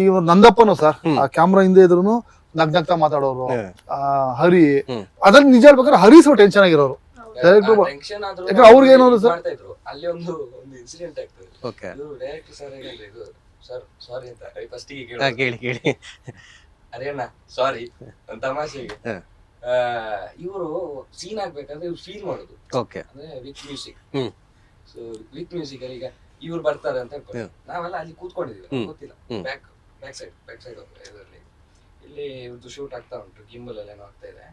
ಈಗ ನಂದಪ್ಪನು ಸರ್ ಆ ಕ್ಯಾಮ್ರಾ ಹಿಂದೆ ಇದ್ರು ನಗ್ನಗ್ತಾ ಮಾತಾಡೋರು. ಹರಿ ಅದನ್ನ ನಿಜ ಹೇಳ್ಬೇಕಾದ್ರೆ ಹರಿ ಸ್ವಲ್ಪ ಟೆನ್ಷನ್ ಆಗಿರೋರು. ಯಾಕಂದ್ರೆ ಅವ್ರಿಗೆ ಏನು ಸರ್ ಅಲ್ಲಿ ಒಂದು ಇನ್ಸಿಡೆಂಟ್ ಆಗ್ತದೆ. ಡೈರೆಕ್ಟರ್ ಸರ್ ಹೇಳಿದ್ರೆ ಇದು ಸರ್ ಸಾರಿ ಅಂತ ಫಸ್ಟ್ ಕೇಳಿ ಅರೇಣ್ಣ ಸಾರಿ ಒಂದು ತಮಾಷೆಗೆ ಇವರು ಸೀನ್ ಆಗ್ಬೇಕಾದ್ರೆ ಇವ್ರು ಫೀಲ್ ಮಾಡೋದು ಓಕೆ. ಅಂದ್ರೆ with music. Hmm. So with music ಅಲ್ಲಿ ಈಗ ಇವ್ರು ಬರ್ತಾರೆ ಅಂತ ಹೇಳ್ಕೊಂಡು ನಾವೆಲ್ಲ ಅಲ್ಲಿ ಕೂತ್ಕೊಂಡಿದೀವಿ, ಗೊತ್ತಿಲ್ಲ. ಬ್ಯಾಕ್ ಸೈಡ್ ಇದರಲ್ಲಿ ಇಲ್ಲಿ ಇವ್ರದ್ದು ಶೂಟ್ ಆಗ್ತಾ ಉಂಟು, ಗಿಂಬಲ್ ಎಲ್ಲ ಏನೋ ಆಗ್ತಾ ಇದೆ,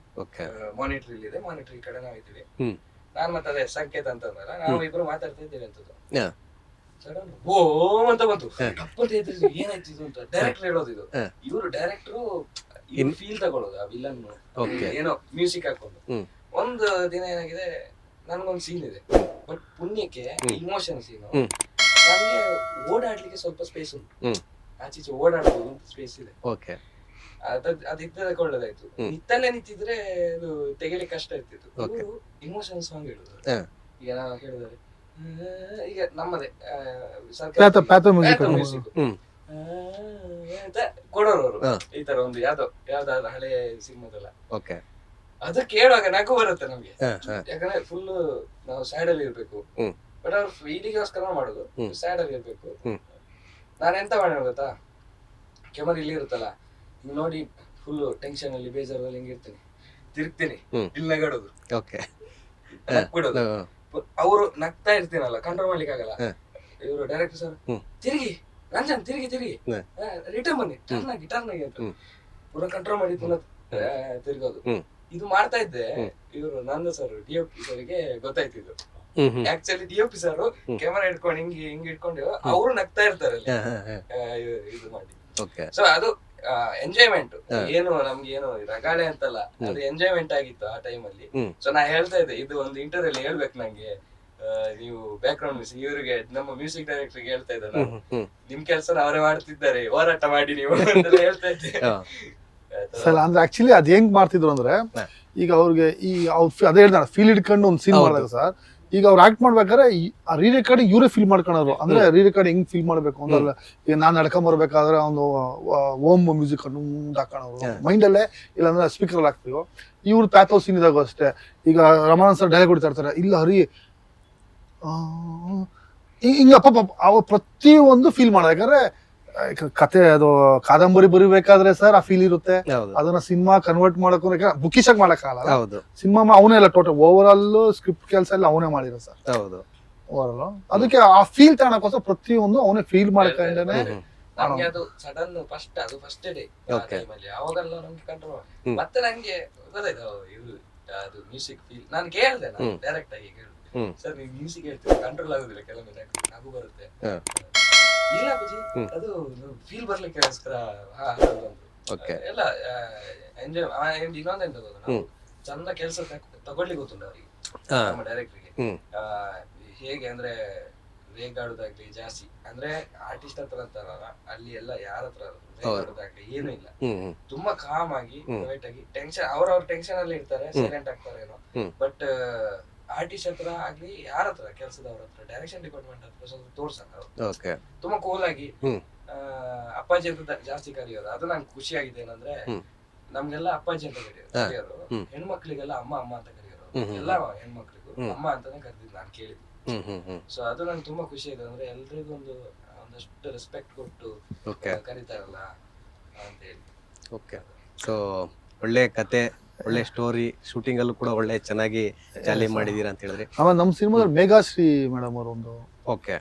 ಮಾನಿಟರ್ ಇಲ್ಲಿ ಇದೆ, ಮಾನಿಟರ್ ಈ ಕಡೆ ನಾವಿದ್ದೀವಿ. ನಾನ್ ಮತ್ತೆ ಅದೇ ಸಂಕೇತ ಅಂತಂದ್ರೆ ನಾವು ಇಬ್ರು ಮಾತಾಡ್ತಾ ಇದ್ದೀವಿ ಅಂತದ್ದು. ಸಡನ್ ಓ ಅಂತ ಬಂತು, ಟಪ್ಪಂತ ಎದ್ರಿದ್ದು, ಏನಾಯ್ತು ಇದು ಅಂತ ಡೈರೆಕ್ಟರ್ ಹೇಳೋದು. ಇದು ಇವರು ಡೈರೆಕ್ಟ್ರು ಫೀಲ್ ತಗೊಳ್ಳೋದು ಆ ವಿಲನ್ ಏನೋ ಮ್ಯೂಸಿಕ್ ಹಾಕೊಂಡು. ಒಂದು ದಿನ ಏನಾಗಿದೆ, ನನ್ಗೊಂದು ಸೀನ್ ಇದೆ, ಬಟ್ ಪುಣ್ಯಕ್ಕೆ ಇಮೋಷನ್ ಸೀನ್, ನನ್ಗೆ ಓಡಾಡ್ಲಿಕ್ಕೆ ಸ್ವಲ್ಪ ಸ್ಪೇಸ್ ಉಂಟು, ಆಚೀಚೆ ಓಡಾಡ್ಬೋದು ಸ್ಪೇಸ್ ಇದೆ. ಅದಿದ್ದದ ಒಳ್ಳೇದಾಯ್ತು. ನಿತ್ತಲ್ಲೇ ನಿಂತಿದ್ರೆ ಅದು ತೆಗಿಲಿಕ್ಕೆ ಕಷ್ಟ ಇರ್ತಿತ್ತು. ಇಮೋಷನ್ ಸಾಂಗ್ ಹೇಳುದು, ಈಗ ನಾವು ಹೇಳಿದ್ರೆ ಈಗ ನಮ್ಮದೇ ಮ್ಯೂಸಿಕ್ ಅಂತ ಕೊಡೋರು ಈ ತರ ಒಂದು ಯಾವ್ದಾದ್ರು ಹಳೆ ಸಿನಿಮಾದಲ್ಲ, ಅದು ಕೇಳುವಾಗ ನಗು ಬರುತ್ತೆ ನಮ್ಗೆ. ಯಾಕಂದ್ರೆ ಫುಲ್ ನಾವು ಸ್ಯಾಡ್ ಅಲ್ಲಿ ಇರ್ಬೇಕು, ಬಟ್ ಅವ್ರು ಫೀಲಿಗೋಸ್ಕರ ಮಾಡೋದು, ಸ್ಯಾಡ್ ಅಲ್ಲಿ ಇರ್ಬೇಕು. ನಾನು ಎಂತ ಮಾಡೋಣ ಗೊತ್ತಾ, ಕೆಮರ್ ಇಲ್ಲಿ ಇರುತ್ತಲ್ಲ, ಹಿಂಗ್ ನೋಡಿ ಫುಲ್ ಟೆನ್ಷನ್ ಅಲ್ಲಿ ಬೇಜಾರಲ್ಲಿ ಹಿಂಗಿರ್ತೀನಿ, ತಿರುಗ್ತೀನಿ, ಇಲ್ಲಿ ನಗಾಡೋದು, ನಕ್ಬಿಡೋದು. ಅವರು ನಗ್ತಾ ಇರ್ತೀನಲ್ಲ, ಕಂಟ್ರೋಲ್ ಮಾಡ್ಲಿಕ್ಕೆ ಆಗಲ್ಲ. ಇವರು ಡೈರೆಕ್ಟರ್ ಸರ್ ತಿರುಗಿ ರಂಜನ್ ತಿರುಗಿ ರಿಟರ್ನ್ ಬನ್ನಿ, ಟರ್ನ್ ಆಗಿ ಅಂತ ಪೂರ ಕಂಟ್ರೋಲ್ ಮಾಡಿ ಪುನಃ ತಿರ್ಗೋದು. ಇದು ಮಾಡ್ತಾ ಇದ್ದೆ. ಇವರು ನಂದು ಸರ್ DOP ಸರ್ಗೆ ಗೊತ್ತಾಯ್ತಿದ್ದು. ಆಕ್ಚುಲಿ DOP ಸರ್ ಕ್ಯಾಮರಾ ಹಿಡ್ಕೊಂಡು ಹಿಂಗ್ ಹಿಡ್ಕೊಂಡು ಅವರು ನಗ್ತಾ ಇರ್ತಾರೆ ಇದು ಮಾಡಿ. ಸೊ ಅದು ಎಂಜಾಯ್ಮೆಂಟ್, ಏನು ನಮ್ಗೆ ಏನು ರಗಾಳೆ ಅಂತಲ್ಲ, ಅದು ಎಂಜಾಯ್ಮೆಂಟ್ ಆಗಿತ್ತು ಆ ಟೈಮ್ ಅಲ್ಲಿ. ಸೊ ನಾ ಹೇಳ್ತಾ ಇದ್ದೆ, ಇದು ಒಂದು ಇಂಟರ್ವ್ಯೂ ಅಲ್ಲಿ ಹೇಳ್ಬೇಕು ನಂಗೆ, ನೀವು ಬ್ಯಾಕ್ ಗ್ರೌಂಡ್ ಮ್ಯೂಸಿಕ್ ಇವ್ರಿಗೆ ನಮ್ಮ ಮ್ಯೂಸಿಕ್ ಡೈರೆಕ್ಟರ್ ಹೇಳ್ತಾ ಇದ್ದೆ ನಾನು, ನಿಮ್ ಕೆಲಸ ಅವರೇ ಮಾಡ್ತಿದ್ದಾರೆ, ಹೋರಾಟ ಮಾಡಿ ನೀವು ಅಂತ ಹೇಳ್ತಾ ಇದ್ದೆ. ಅಂದ್ರೆ ಆಕ್ಚುಲಿ ಅದ್ ಹೆಂಗ್ ಮಾಡ್ತಿದ್ರು ಅಂದ್ರೆ, ಈಗ ಅವ್ರಿಗೆ ಈ ಅದೇ ಹೇಳ್ದ ಫೀಲ್ ಹಿಡ್ಕೊಂಡು ಒಂದು ಸೀನ್ ಮಾಡಿದಾಗ ಸರ್, ಈಗ ಅವ್ರು ಆಕ್ಟ್ ಮಾಡ್ಬೇಕಾದ್ರೆ ರೀ ರೆಕಾರ್ಡಿಂಗ್ ಇವರೇ ಫೀಲ್ ಮಾಡ್ಕೊಳೋರು. ಅಂದ್ರೆ ರೀ ರೆಕಾರ್ಡಿಂಗ್ ಹೆಂಗ್ ಫೀಲ್ ಮಾಡ್ಬೇಕು ಅಂದ್ರೆ, ಈಗ ನಾನ್ ನಡ್ಕೊಂಡ್ ಬರ್ಬೇಕಾದ್ರೆ ಒಂದು ಓಮ್ ಮ್ಯೂಸಿಕ್ ಹಾಕೋಣವ್ರು ಮೈಂಡ್ ಅಲ್ಲೇ, ಇಲ್ಲಾಂದ್ರೆ ಸ್ಪೀಕರ್ ಅಲ್ಲಿ ಹಾಕ್ತೀವೋ. ಇವ್ರು ಪ್ಯಾಥೋ ಸೀನ್ ಇದಾಗ ಅಷ್ಟೇ, ಈಗ ರಮಾನಂದ್ ಸರ್ ಡೈಲಾಗ್ ಹೊಡಿತಾ ಇರ್ತಾರೆ, ಇಲ್ಲ ಹರಿ ಹಿಂಗಪ್ಪ ಅವ್ರು ಪ್ರತಿ ಒಂದು ಫೀಲ್ ಮಾಡೋದಾದ್ರೆ, ಕತೆ ಅದು ಕಾದಂಬರಿ ಬರಿಬೇಕಾದ್ರೆ ಸರ್ ಆ ಫೀಲ್ ಇರುತ್ತೆ. ಅದನ್ನ ಸಿನಿಮಾ ಕನ್ವರ್ಟ್ ಮಾಡಕ್ ಬುಕಿಶ್ ಆಗಿ ಮಾಡಕ್ ಆಗಲ್ಲ. ಸಿನಿಮಾ ಅವನೇ ಎಲ್ಲ ಟೋಟಲ್ ಓವರ್ ಆಲ್ ಸ್ಕ್ರಿಪ್ಟ್ ಕೆಲಸ ಎಲ್ಲ ಅವನೇ ಮಾಡಿರೋ ಸರ್. ಓವರ್ ಆಲ್ ಅದಕ್ಕೆ ಆ ಫೀಲ್ ತಗೊಳಕೋಸ್ಕರ ಪ್ರತಿಯೊಂದು ಅವನೇ ಫೀಲ್ ಮಾಡ್ಕೊಂಡೇನೆ. ನಮ್ಗೆ ಅದು ಸಡನ್ ಫಸ್ಟ್ ಡೇ ಅವಾಗೆಲ್ಲ ನಮ್ಗೆ ಕಂಟ್ರೋಲ್. ಮತ್ತೆ ನಂಗೆ ಗೊತ್ತಾಯ್ತು ಇವ್ರು ಅದು ಮ್ಯೂಸಿಕ್ ಫೀಲ್. ನಾನು ಕೇಳ್ದೆ, ನಾನು ಡೈರೆಕ್ಟ್ ಆಗಿ ಕೇಳಿದೆ, ಸರ್ ನೀವು ಮ್ಯೂಸಿಕ್ ಹೇಳ್ತೀವಿ ಕಂಟ್ರೋಲ್ ಆಗುದಿಲ್ಲ, ಕೆಲವೊಮ್ಮೆ ನಗು ಬರುತ್ತೆ. ಇಲ್ಲ ಬುಜಿ, ಅದು ಫೀಲ್ ಬರ್ಲಿಕ್ಕೋಸ್ಕರ ಎಲ್ಲ ಎಂಜಾಯ್. ಇನ್ನೊಂದೆಂತ ಗೊತ್ತು, ಚಂದ ಕೆಲಸ ತಗೊಳ್ಲಿಕ್ಕೆ ಗೊತ್ತುಂಟು ಅವ್ರಿಗೆ, ನಮ್ಮ ಡೈರೆಕ್ಟರ್ಗೆ. ಹೇಗೆ ಅಂದ್ರೆ ರೇಗಾಡುದಾಗ್ಲಿ ಜಾಸ್ತಿ, ಅಂದ್ರೆ ಆರ್ಟಿಸ್ಟ್ ಹತ್ರ ಅಂತಾರಲ್ಲ, ಅಲ್ಲಿ ಎಲ್ಲ ಯಾರ ಹತ್ರ ರೇಗಾಡುದಾಗ್ಲಿ ಏನೂ ಇಲ್ಲ, ತುಂಬಾ ಕಾಮ್ ಆಗಿ ವೈಟ್ ಆಗಿ ಟೆನ್ಷನ್, ಅವ್ರವ್ರ ಟೆನ್ಷನ್ ಅಲ್ಲಿ ಇರ್ತಾರೆ, ಸೈಲೆಂಟ್ ಆಗ್ತಾರೇನೋ. ಬಟ್ ಆರ್ಟಿಸ್ಟ್ ಹತ್ರ ಆಗ್ಲಿ, ಯಾರ ಹತ್ರ ಕೆಲಸದವ್ರ ಹತ್ರ, ಡೈರೆಕ್ಷನ್ ಡಿಪಾರ್ಟ್ಮೆಂಟ್ ಹತ್ರ ಸ್ವಲ್ಪ ತೋರ್ಸಂಗ ಅವ್ರು ತುಂಬಾ ಕೂಲ್ ಆಗಿ ಅಪ್ಪಾಜಿ ಅಂತ ಜಾಸ್ತಿ ಕರೆಯೋದು. ಅದು ನಂಗೆ ಖುಷಿ ಆಗಿದೆ. ಏನಂದ್ರೆ ನಮ್ಗೆಲ್ಲ ಅಪ್ಪಾಜಿ ಅಂತ ಕರೆಯೋರು, ಹೆಣ್ಮಕ್ಳಿಗೆಲ್ಲ ಅಮ್ಮ ಅಂತ ಕರೆಯೋರು, ಎಲ್ಲ ಹೆಣ್ಮಕ್ಳಿಗೂ ಅಮ್ಮ ಅಂತಾನೆ ಕರೆದಿದ್ದು ನಾನು ಕೇಳಿದ್ದೆ. ಸೊ ಅದು ನಂಗೆ ತುಂಬಾ ಖುಷಿ ಇದೆ. ಅಂದ್ರೆ ಎಲ್ರಿಗೂ ಒಂದಷ್ಟು ರೆಸ್ಪೆಕ್ಟ್ ಕೊಟ್ಟು ಕರೀತಾರಲ್ಲ ಅಂತ ಹೇಳಿ. ಸೊ ಒಳ್ಳೆ ಕತೆ, ಒಳ್ಳೆ ಸ್ಟೋರಿ, ಶೂಟಿಂಗ್ ಅಲ್ಲೂ ಕೂಡ ಒಳ್ಳೆ ಚೆನ್ನಾಗಿ ಜಾಲಿ ಮಾಡಿದೀರಾ ಅಂತ ಹೇಳಿದ್ರೆ. ಆಮೇಲೆ ನಮ್ಮ ಸಿನಿಮಾದಲ್ಲಿ ಮೇಘಾಶ್ರೀ ಮೇಡಮ್ ಅವರು ಒಂದು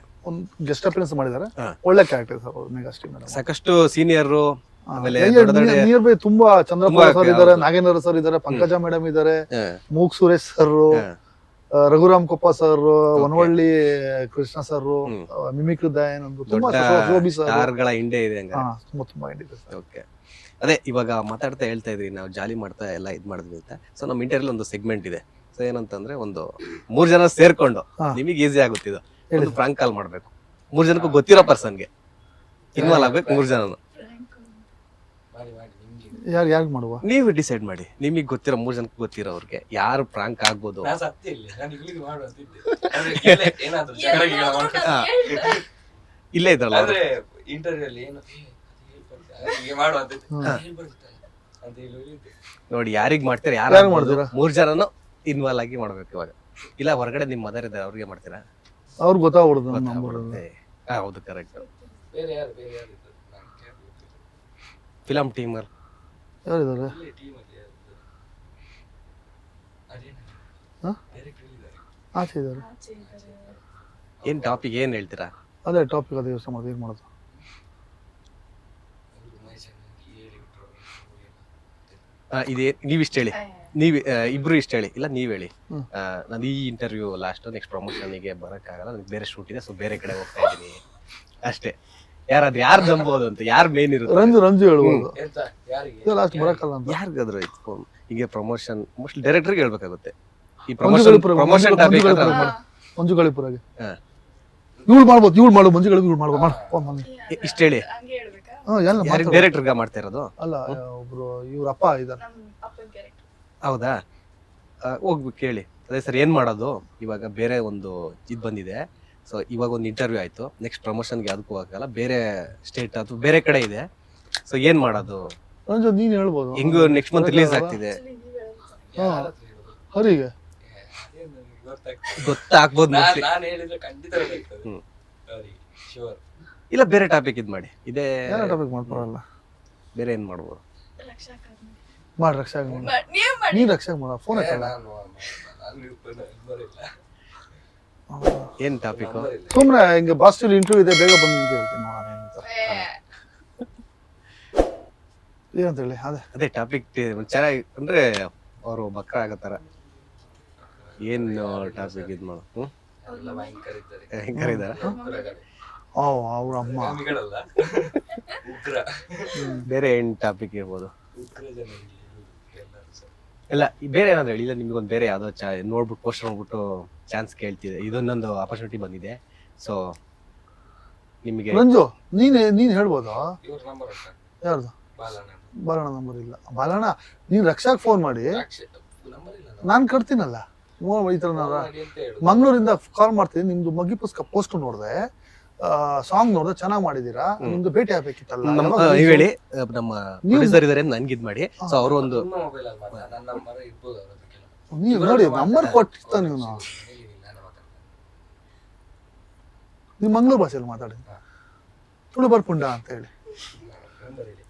ಗೆಸ್ಟ್ ಅಪಿಯರೆನ್ಸ್ ಮಾಡಿದ್ದಾರೆ. ಒಳ್ಳೆ ಕ್ಯಾರೆಕ್ಟರ್ ಸರ್ ಮೇಘಾಶ್ರೀ ಮೇಡಮ್. ಸಾಕಷ್ಟು ಸೀನಿಯರ್ ನಿಯರ್ ಬೈ ತುಂಬಾ ಚಂದ್ರಪ್ಪ ಸರ್ ಇದಾರೆ, ನಾಗೇಂದ್ರ ಸರ್ ಇದಾರೆ, ಪಂಕಜ ಮೇಡಮ್ ಇದಾರೆ, ಮೂಕ್ Suresh sir, Raghuram Koppa sir, Vanavalli Krishna sir, mimicry Dayan, ತುಂಬಾ ಶೋಭಿ ಸರ್ ಇಂಡೆ ಇದೆ. ತುಂಬಾ ಇಂಡೆ ಇದೆ ಸರ್. ಓಕೆ, ಅದೇ ಇವಾಗ ಮಾತಾಡ್ತಾ ಹೇಳ್ತಾ ಇದ್ರಿ, ನಾವು ಜಾಲಿ ಮಾಡ್ತಾ ಎಲ್ಲ ಇದ್ ಮಾಡಿದ್ವಿ ಅಂತ. ಸೊ ನಮ್ಮ ಇಂಟರ್ವ್ಯೂ ಒಂದು ಸೆಗ್ಮೆಂಟ್ ಇದೆ. ಸೊ ಏನಂತಂದ್ರೆ, ಒಂದು 3 ಜನ ಸೇರ್ಕೊಂಡು ನಿಮಗೆ ಈಸಿ ಆಗುತ್ತಿದ್ದು ಒಂದು ಫ್ರಾಂಕ್ ಕಾಲ್ ಮಾಡ್ಬೇಕು. 3 ಜನಕ್ಕೂ ಗೊತ್ತಿರೋ ಪರ್ಸನ್ಗೆ ಇನ್ವಾಲ್ವ್ ಆಗ್ಬೇಕು. 3 ಜನನು ಯಾರು ಮಾಡುವ ನೀವು ಡಿಸೈಡ್ ಮಾಡಿ. ನಿಮಗೆ ಗೊತ್ತಿರೋ 3 ಜನಕ್ಕೆ ಗೊತ್ತಿರೋವ್ರಿಗೆ ಯಾರು ಫ್ರಾಂಕ್ ಆಗ್ಬೋದು. ಇಲ್ಲೇ ಇದ್ರಲ್ಲ ನೋಡಿ, ಯಾರಿಗ್ ಮಾಡ್ತೀರಾ, ಯಾರು ಮಾಡಿದ್ರ 3 ಜನನು ಇನ್ವಾಲ್ವ್ ಆಗಿ ಮಾಡ್ಬೇಕು. ಇವಾಗ ಇಲ್ಲ ಹೊರಗಡೆ ನಿಮ್ ಮದರ್ ಇದ್ದಾರೆ, ಅವ್ರಿಗೆ ಮಾಡ್ತೀರಾ? ಅವ್ರಿಗೆ ಗೊತ್ತಾಗ್ಬಿಡುದು. ಹೌದು, ಕರೆಕ್ಟ್. ಫಿಲಂ ಟೀಮರ್ ಯಾರಿದ್ದಾರೆ? ಆಚೆ ಇದ್ದಾರೆ. ಏನು ಟಾಪಿಕ್ ಏನು ಹೇಳ್ತೀರಾ? ಅದೇ ಟಾಪಿಕ್ ಅದೇ ಯೋಚನೆ ಮಾಡೋದು, ಏನು ಮಾಡೋದು. ಇದೇ ನೀವಿಷ್ಟು ಹೇಳಿ, ನೀವು ಇಬ್ರು ಇಷ್ಟು ಹೇಳಿ, ಇಲ್ಲ ನೀವು ಹೇಳಿ. ನಾನು ಈ ಇಂಟರ್ವ್ಯೂ ಲಾಸ್ಟ್, ನೆಕ್ಸ್ಟ್ ಪ್ರಮೋಷನ್ಗೆ ಬರೋಕ್ಕಾಗಲ್ಲ, ನನಗೆ ಬೇರೆ ಶೂಟ್ ಇದೆ, ಸೊ ಬೇರೆ ಕಡೆ ಹೋಗ್ತಾ ಇದ್ದೀನಿ ಅಷ್ಟೇ. ಯಾರಾದ್ರೂ ಯಾರು ನಂಬೋದು ಅಂತ, ಯಾರು ಮೇನ್ ಇರುತ್ತೆ? ರಂಜು ಹೇಳ್ಬೋದು, ಎಂತ ಯಾರಿಗೆ ಲಾಸ್ಟ್ ಬರೋಕ್ಕಲ್ಲ ಅಂತ. ಯಾರಿಗಾದ್ರೂ ಇತ್ತು ಹೀಗೆ ಪ್ರಮೋಷನ್, ಮೋಸ್ಟ್ಲಿ ಡೈರೆಕ್ಟರ್ಗೆ ಹೇಳ್ಬೇಕಾಗುತ್ತೆ ಈ ಮಂಜು ಪ್ರಮೋಷನ್ ಟಾಪಿಕ್. ಮಂಜು ಗಳಿಪುರಗೆ ಇವ್ಳು ಮಾಡ್ಬೋದು, ಇವ್ಳು ಮಾಡು, ಮಂಜು ಗಳಿಪುರ ಇವ್ಳು ಮಾಡ್ಬೋದು, ಮಾಡು. ಇಷ್ಟು ಹೇಳಿ. ಹಂಗೆ ಹೇಳ್ಬೇಕಾ? ಎಲ್ಲ ಡೈರೆಕ್ಟರ್ಗ ಮಾಡ್ತಾ ಇರೋದು? ಅಲ್ಲ, ಒಬ್ರು ಇವ್ರ ಅಪ್ಪ ಇದ್ದಾರೆ. ನಮ್ಮ ಅಪ್ಪನ ಕ್ಯಾರೆಕ್ಟರ್. ಹೌದಾ? ಹೋಗ್ಬೇಕು ಕೇಳಿ. ಅದೇ ಸರ್, ಏನು ಮಾಡೋದು ಇವಾಗ? ಬೇರೆ ಒಂದು ಇದು ಬಂದಿದೆ, ಸೊ ಇವಾಗ ಒಂದು ಇಂಟರ್ವ್ಯೂ ಆಯಿತು, ನೆಕ್ಸ್ಟ್ ಪ್ರಮೋಷನ್ಗೆ ಅದಕ್ಕೂ ಹೋಗಲ್ಲ, ಬೇರೆ ಸ್ಟೇಟ್ ಅಥವಾ ಬೇರೆ ಕಡೆ ಇದೆ, ಸೊ ಏನು ಮಾಡೋದು? ರಂಜು ನೀನು ಹೇಳ್ಬೋದು. ಹೆಂಗು ನೆಕ್ಸ್ಟ್ ಮಂತ್ ರಿಲೀಸ್ ಆಗ್ತಿದೆ, ಹರಿಗೆ ಗೊತ್ತಾಗ್ಬೋದು ಮೋಸ್ಟ್ಲಿ. ನಾನು ಹೇಳಿದ್ರೆ ಖಂಡಿತ ಗೊತ್ತಾಗ್ತದೆ. ಶೂರ್. ಇಲ್ಲ ಬೇರೆ ಟಾಪಿಕ್ ಇದು ಮಾಡಿ, ಇದೇ ಏನೋ ಟಾಪಿಕ್ ಮಾಡ್ಕೊಡಲ್ಲ. ಬೇರೆ ಏನು ಮಾಡ್ಬೋದು? ರಕ್ಷಾ ಕರ್ಮ. ಮಾಡಿ ರಕ್ಷಾ ಮಾಡು, ನೀವ್ ಮಾಡಿ. ನೀನು ರಕ್ಷಾ ಮಾಡ. ಫೋನ್ ಹಾಕಲ್ಲ, ಏನು ಟಾಪಿಕ್? ಸುಮ್ಮನೆ ಹಿಂಗೆ ಬಾಸ್ಟಲ್ಲಿ ಇಂಟರ್ವ್ಯೂ ಇದೆ, ಬೇಗ ಬಂದು ಅಂತ ಹೇಳ್ತೀನಿ ನೋಡೋಣ ಏನಂತ ಹೇಳಿ. ಅದೇ ಟಾಪಿಕ್ ಚೆನ್ನಾಗಿ ಅಂದ್ರೆ ಅವರು ಬಕ್ರ ಆಗತ್ತಾರ, ಏನು ಟಾಪಿಕ್ ಇದು ಮಾಡು. ಎಲ್ಲ ಭಯಂಕರ ಇದ್ದಾರೆ. ಹೆಂಗಾರ ಇದಾರ? ಅವ್ರ ಅಮ್ಮ ಸ್ವಾಮಿಗಳಲ್ಲ, ಉಗ್ರ ಬೇರೆ ಏನು ಟಾಪಿಕ್ ಇರ್ಬೋದು? ಉಗ್ರ ಜನ ಇಲ್ಲಿ ಎಲ್ಲರೂ ಸರ್. ಇಲ್ಲ ಬೇರೆ ಏನಾದ್ರು ಹೇಳಿ. ಇಲ್ಲ ನಿಮ್ಗೊಂದು ಬೇರೆ ಯಾವುದೋ ನೋಡ್ಬಿಟ್ಟು ಪೋಸ್ಟರ್ ನೋಡ್ಬಿಟ್ಟು ಚಾನ್ಸ್ ಕೇಳ್ತಿದೆ, ಇದೊಂದೊಂದು ಆಪರ್ಚುನಿಟಿ ಬಂದಿದೆ, ಸೊ ನಿಮಗೆ. ರಂಜು ನೀನು ಹೇಳ್ಬೋದು. ಇವ್ರ ನಂಬರ್ ಉಂಟಾ? ಯಾರ್ದು? ಬಾಲಣ್ಣ ಬಾಲಣ್ಣ ನಂಬರ್ ಇಲ್ಲ. ಬಾಲಣ್ಣ ನೀನು ರಕ್ಷಾಗೆ ಫೋನ್ ಮಾಡಿ, ನಂಬರ್ ಇಲ್ಲ. ನಾನು ಕಟ್ತೀನಲ್ಲ ಈ ಥರ. ನಾನು ಅಂತ ಹೇಳು. ಮಂಗಳೂರಿಂದ ಕಾಲ್ ಮಾಡ್ತೀನಿ, ನಿಮ್ದು ಮಗ್ಗಿ ಪುಸ್ತಕ ಪೋಸ್ಟ್ ನೋಡಿದೆ, ಸಾಂಗ್ ನೋಡಿದೆ, ಚೆನ್ನಾಗಿ ಮಾಡಿದೀರಾ, ನಿಮ್ದು ಭೇಟಿ ಆಗ್ಬೇಕಿತ್ತಲ್ಲ. ನೀವು ಹೇಳಿ, ನಮ್ಮ ಪ್ರೊಡ್ಯೂಸರ್ ಇದಾರೆ ನನ್ಗೆ ಇದು ಮಾಡಿ, ಸೊ ಅವರು ಒಂದು ನಿಮ್ಮ ಮೊಬೈಲ್ ಅಲ್ಲಿ ಮಾತಾಡ, ನನ್ನ ನಂಬರ್ ಇರ್ಬೋದು ಅವ್ರ ಹತ್ರ ಕೆಲವು. ನೀವು ನೋಡಿ ನಂಬರ್ ಕೊಟ್ಟಿರ್ತ ನೀವು. ನಾನೇ ಮಾತಾಡ್ತೇನೆ. ನೀವು ಮಂಗಳೂರು ಭಾಷೆಯಲ್ಲಿ ಮಾತಾಡಿ, ತುಳು ಬರ್ಪುಂಡ ಅಂತ ಹೇಳಿ. ನಂಬರ್ ಹೇಳಿ.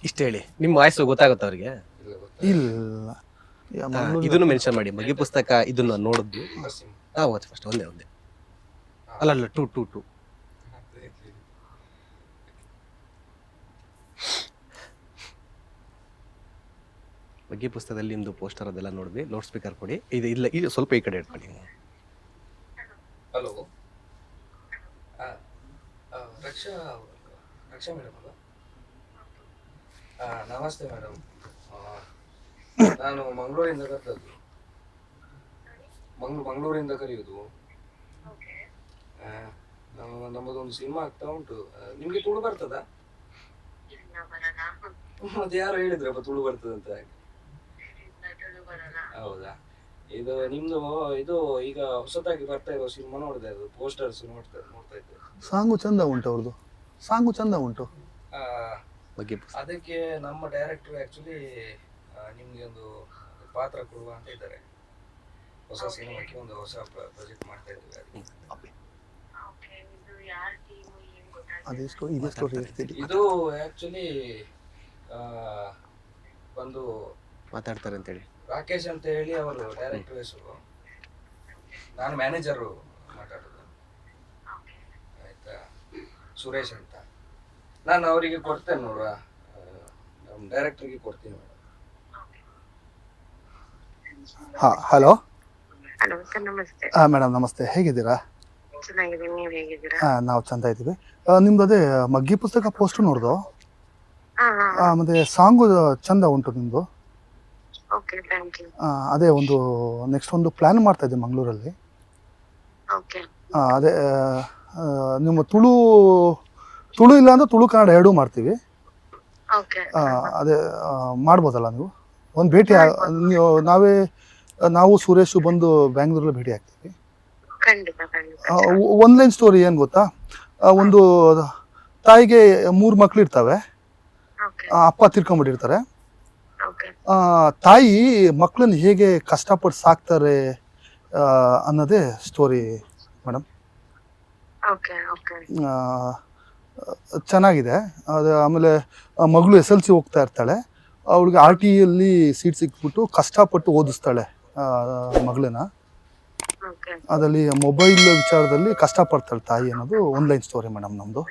ಇಷ್ಟು ಹೇಳಿ, ನಿಮ್ಮ ವಾಯ್ಸು ಗೊತ್ತಾಗುತ್ತೆ ಅವ್ರಿಗೆ. ಇಲ್ಲ ಗೊತ್ತಾ? ಇಲ್ಲ ಇದನ್ನು ಮೆನ್ಷನ್ ಮಾಡಿ, ಮಗಿ ಪುಸ್ತಕ ಇದನ್ನ ನೋಡಿದ್ವಿ. ಫಸ್ಟ್ ಒಂದೇ ಅಲ್ಲ ಟೂ ಮಗಿ ಪುಸ್ತಕದಲ್ಲಿ ನಿಮ್ದು ಪೋಸ್ಟರ್ ಅದೆಲ್ಲ ನೋಡಿದ್ವಿ. ಲೌಡ್ ಸ್ಪೀಕರ್ ಕೊಡಿ, ಇಲ್ಲ ಇದು ಸ್ವಲ್ಪ ಈ ಕಡೆ ಇಟ್ಕೊಳ್ಳಿ. ಹಲೋ, ರಕ್ಷಾ ಮೇಡಮ್ ಅಲ್ಲ? ನಮಸ್ತೆ ಮೇಡಮ್, ನಾನು ಮಂಗಳೂರಿಂದ ಕರೆದದ್ದು. ಮಂಗಳೂರಿಂದ ಕರೆಯೋದು. ನಮ್ಮದೊಂದು ಸಿನಿಮಾ ಆಗ್ತಾ ಉಂಟು. ನಿಮ್ಗೆ ತುಳು ಬರ್ತದಾ? ಮತ್ತೆ ಯಾರು ಹೇಳಿದ್ರಪ್ಪ ತುಳು ಬರ್ತದಂತ? ಹೌದಾ? ಇದು ನಿಮ್ದು ಇದು ಈಗ ಹೊಸದಾಗಿ ಬರ್ತಾ ಇರೋ ಸಿನಿಮಾ ನೋಡಿದೆ, ಅದು ಪೋಸ್ಟರ್ಸ್ ನೋಡ್ತಾ ಇದ್ದೆ. ಸಾಂಗು ಚಂದ ಉಂಟು, ಅವ್ರದ್ದು ಸಾಂಗು ಚಂದ ಉಂಟು. ಅದಕ್ಕೆ ನಮ್ಮ ಡೈರೆಕ್ಟರ್ ಆಕ್ಚುಲಿ ನಿಮ್ಗೆ ಒಂದು ಪಾತ್ರ ಕೊಡುವ ಅಂತ ಇದ್ದಾರೆ. ಹೊಸ ಸಿನಿಮಾಕ್ಕೆ ಒಂದು ಹೊಸ ಪ್ರಾಜೆಕ್ಟ್ ಮಾಡ್ತಾ ಇದ್ದೀವಿ. ಇದು ಆಕ್ಚುಲಿ ಒಂದು ಮಾತಾಡ್ತಾರೆ ಅಂತೇಳಿ ರಾಕೇಶ್ ಅಂತ ಹೇಳಿ ಅವರು ಡೈರೆಕ್ಟರ್ ಹೆಸರು. ನಾನು ಮ್ಯಾನೇಜರು ಮಾತಾಡೋದು, ಆಯ್ತಾ? ಸುರೇಶ್ ಅಂತ. ನಾನು ಅವರಿಗೆ ಕೊಡ್ತೇನೆ ನೋಡುವ, ನಮ್ಮ ಡೈರೆಕ್ಟರ್ಗೆ ಕೊಡ್ತೀನಿ ಮೇಡಮ್. ಹಲೋ ಸರ್, ನಮಸ್ತೆ. ಮೇಡಮ್ ನಮಸ್ತೆ, ಹೇಗಿದ್ದೀರಾ? ಚೆನ್ನಾಗಿದ್ದೀನಿ, ನೀವು ಹೇಗಿದ್ದೀರಾ? ನಾವು ಚಂದ ಇದ್ದೀವಿ. ನಿಮ್ದು ಅದೇ ಮಗ್ಗಿ ಪುಸ್ತಕ ಪೋಸ್ಟ್ ನೋಡ್ದು, ಮತ್ತೆ ಸಾಂಗು ಚಂದ ಉಂಟು ನಿಮ್ದು. Okay, thank you. ಅದೇ ಒಂದು ನೆಕ್ಸ್ಟ್ ಒಂದು ಪ್ಲಾನ್ ಮಾಡ್ತಾ ಇದ್ದೆ ಮಂಗಳೂರಲ್ಲಿ. ಓಕೆ. ಅದೇ ನಿಮ್ಮ ತುಳು ಇಲ್ಲ ಅಂದ್ರೆ ತುಳು ಕನ್ನಡ ಎರಡೂ ಮಾಡ್ತೀವಿ. ಓಕೆ. ಅದೇ ಮಾಡ್ಬೋದಲ್ಲ ನೀವು? ಒಂದು ಭೇಟಿ ನಾವು ಸುರೇಶು ಬಂದು ಬ್ಯಾಂಗ್ಳೂರಲ್ಲಿ ಭೇಟಿ ಆಗ್ತೀವಿ. ಖಂಡಿತ. ಒನ್ಲೈನ್ ಸ್ಟೋರಿ ಏನು ಗೊತ್ತಾ, ಒಂದು ತಾಯಿಗೆ 3 ಮಕ್ಳು ಇರ್ತವೆ, ಅಪ್ಪ ತಿರ್ಕೊಂಡ್ಬಿಟ್ಟಿರ್ತಾರೆ. ತಾಯಿ ಮಕ್ಕಳನ್ನ ಹೇಗೆ ಕಷ್ಟಪಟ್ಟು ಸಾಕ್ತಾರೆ ಅನ್ನೋದೇ ಸ್ಟೋರಿ ಮೇಡಮ್. ಚೆನ್ನಾಗಿದೆ ಅದು. ಆಮೇಲೆ ಮಗಳು SLC ಹೋಗ್ತಾ ಇರ್ತಾಳೆ, ಅವಳಿಗೆ RTEಯಲ್ಲಿ ಸೀಟ್ ಸಿಕ್ಬಿಟ್ಟು ಕಷ್ಟಪಟ್ಟು ಓದಿಸ್ತಾಳೆ ಮಗಳನ್ನ. ಓಕೆ ಅದರಲ್ಲಿ ಮೊಬೈಲ್ ವಿಚಾರದಲ್ಲಿ ಕಷ್ಟಪಡ್ತಾಳೆ ತಾಯಿ ಅನ್ನೋದು ಆನ್ಲೈನ್ ಸ್ಟೋರಿ ಮೇಡಮ್ ನಮ್ಮದು.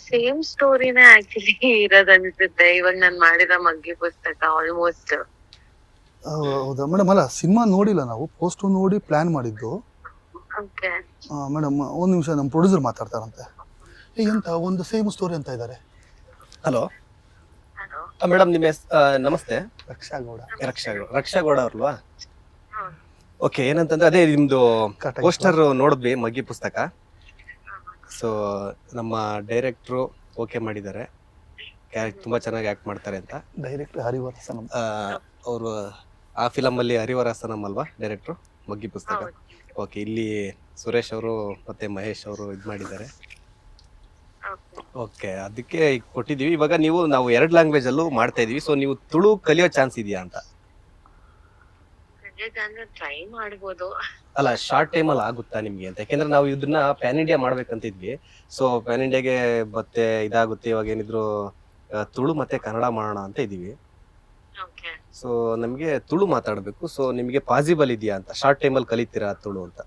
ಸೇಮ್ ಸ್ಟೋರಿನೇ ಆಕ್ಚುಲಿ ಇರೋದ್ ಅನ್ಸುತ್ತೆ ಇವಾಗ ನಾನ್ ಮಾಡಿರೋ ಮಗ್ಗಿ ಪುಸ್ತಕ ಆಲ್ಮೋಸ್ಟ್. ಹೌದಾ ಮೇಡಮ್? ಅಲ್ಲ, ಸಿನಿಮಾ ನೋಡಿಲ್ಲ ನಾವು, ಪೋಸ್ಟ್ ನೋಡಿ ಪ್ಲಾನ್ ಮಾಡಿದ್ದು ಓಕೆ ಮೇಡಮ್. ಒಂದು ನಿಮಿಷ, ನಮ್ಮ ಪ್ರೊಡ್ಯೂಸರ್ ಮಾತಾಡ್ತಾರಂತೆ. ಎಂತ ಒಂದು ಸೇಮ್ ಸ್ಟೋರಿ ಅಂತ ಇದ್ದಾರೆ. ಹಲೋ ಹಲೋ ಮೇಡಮ್, ನಿಮ್ಮ ನಮಸ್ತೆ. ರಕ್ಷಾಗೌಡ. ರಕ್ಷಾಗೌಡ ಅವ್ರಲ್ವಾ? ಓಕೆ, ಏನಂತಂದ್ರೆ ಅದೇ ನಿಮ್ದು ಪೋಸ್ಟರ್ ನೋಡಿದ್ವಿ, ಮಗ್ಗಿ ಪುಸ್ತಕ. ಸೊ ನಮ್ಮ ಡೈರೆಕ್ಟ್ರು ಓಕೆ ಮಾಡಿದ್ದಾರೆ, ತುಂಬಾ ಚೆನ್ನಾಗಿ ಆಕ್ಟ್ ಮಾಡ್ತಾರೆ ಅಂತ. ಡೈರೆಕ್ಟರ್ ಹರಿವರ್ಸನಂ. ಅವರು ಆ ಫಿಲಮಲ್ಲಿ ಹರಿವರಸನಂ ಅಲ್ವಾ ಡೈರೆಕ್ಟ್ರು, ಮಗ್ಗಿ ಪುಸ್ತಕ? ಓಕೆ, ಇಲ್ಲಿ ಸುರೇಶ್ ಅವರು ಮತ್ತೆ ಮಹೇಶ್ ಅವರು ಇದು ಮಾಡಿದ್ದಾರೆ. ಓಕೆ, ಅದಕ್ಕೆ ಈಗ ಕೊಟ್ಟಿದೀವಿ. ಇವಾಗ ನಾವು 2 ಲ್ಯಾಂಗ್ವೇಜ್ ಅಲ್ಲೂ ಮಾಡ್ತಾ ಇದೀವಿ. ಸೊ ನೀವು ತುಳು ಕಲಿಯೋ ಚಾನ್ಸ್ ಇದೆಯಾ ಅಂತ? ಟ್ರೈ ಮಾಡ್ಬೋದು. ಅಲ್ಲ, ಶಾರ್ಟ್ ಟೈಮ್ ಅಲ್ಲಿ ಆಗುತ್ತಾ ನಿಮ್ಗೆ ಅಂತ? ಯಾಕೆಂದ್ರೆ ನಾವು ಇದನ್ನ ಪ್ಯಾನ್ ಇಂಡಿಯಾ ಮಾಡ್ಬೇಕಂತಿದ್ವಿ. ಸೊ ಪ್ಯಾನ್ ಇಂಡಿಯಾಗೆ ಮತ್ತೆ ಇದಾಗುತ್ತೆ. ಇವಾಗ ಏನಿದ್ರು ತುಳು ಮತ್ತೆ ಕನ್ನಡ ಮಾಡೋಣ ಅಂತ ಇದೀವಿ. ಓಕೆ ಸೊ ನಮ್ಗೆ ತುಳು ಮಾತಾಡ್ಬೇಕು. ಸೊ ನಿಮ್ಗೆ ಪಾಸಿಬಲ್ ಇದೆಯಾ ಅಂತ? ಶಾರ್ಟ್ ಟೈಮ್ ಅಲ್ಲಿ ಕಲಿತೀರಾ ತುಳು ಅಂತ?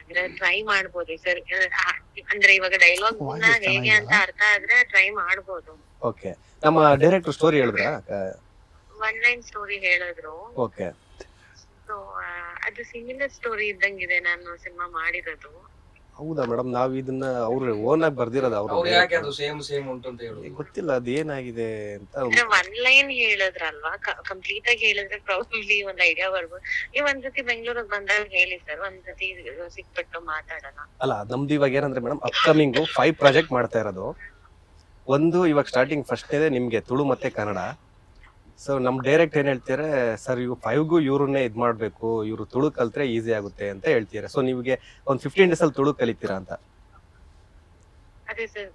ಅಂದ್ರೆ ಟ್ರೈ ಮಾಡ್ಬೋದು ಸರ್. ಅಂದ್ರೆ ಇವಾಗ ಡೈಲಾಗ್ ಹೇಗೆ ಅಂತ ಅರ್ಥ ಆದ್ರೆ ಟ್ರೈ ಮಾಡ್ಬೋದು. ಓಕೆ, ನಮ್ಮ ಡೈರೆಕ್ಟರ್ ಸ್ಟೋರಿ ಹೇಳಿದ್ರಾ? ಒನ್ ಲೈನ್ ಸ್ಟೋರಿ ಹೇಳಿದ್ರು. ಓಕೆ, ಸೊ ಅದು ಸಿಮಿಲರ್ ಸ್ಟೋರಿ ಇದ್ದಂಗಿದೆ ನಾನು ಸಿನಿಮಾ ಮಾಡಿರೋದು. ಹೌದಾ ಮೇಡಮ್? ನಾವ್ ಇದನ್ನ ಅವ್ರು ಓನ್ ಆಗಿ ಬರ್ದಿರೋದು. ಅವ್ರು ಯಾಕೆ ಅದು ಸೇಮ್ ಉಂಟು ಅಂತ ಹೇಳುದು ಗೊತ್ತಿಲ್ಲ ಅದು ಏನಾಗಿದೆ ಅಂತ. ಅಂದ್ರೆ ಒನ್ ಲೈನ್ ಹೇಳಿದ್ರಲ್ವಾ, ಕಂಪ್ಲೀಟ್ ಆಗಿ ಹೇಳಿದ್ರೆ ಪ್ರಾಬಬ್ಲಿ ಒಂದ್ ಐಡಿಯಾ ಬರ್ಬೋದು. ನೀವ್ ಒಂದ್ಸತಿ ಬೆಂಗಳೂರಿಗೆ ಬಂದಾಗ ಹೇಳಿ ಸರ್, ಒಂದ್ಸತಿ ಸಿಕ್ಬಿಟ್ಟು ಮಾತಾಡೋಣ. ಅಲ್ಲ, ನಮ್ದು ಇವಾಗ ಏನಂದ್ರೆ ಮೇಡಮ್, ಅಪ್ಕಮಿಂಗ್ 5 ಪ್ರಾಜೆಕ್ಟ್ ಮಾಡ್ತಾ ಇರೋದು. ಒಂದು ಇವಾಗ ಸ್ಟಾರ್ಟಿಂಗ್ ಫಸ್ಟ್ ಇದೆ ನಿಮ್ಗೆ ತುಳು ಮತ್ತೆ ಕನ್ನಡ. ಸೊ ನಮ್ ಡೈರೆಕ್ಟ್ ಏನ್ ಹೇಳ್ತಾರೆ, ಸರ್ ಇವು 5ಗೂ ಇವ್ರನ್ನೇ ಇದ್ ಮಾಡ್ಬೇಕು, ಇವ್ರು ತುಳು ಕಲ್ತ್ರೆ ಈಸಿ ಆಗುತ್ತೆ ಅಂತ ಹೇಳ್ತೀರಾ. ಸೊ ನಿಮ್ಗೆ ಒಂದ್ 15 ಡೇಸ್ ಅಲ್ಲಿ ತುಳು ಕಲಿತೀರಾ ಅಂತ? ಅದೇ ಸರ್,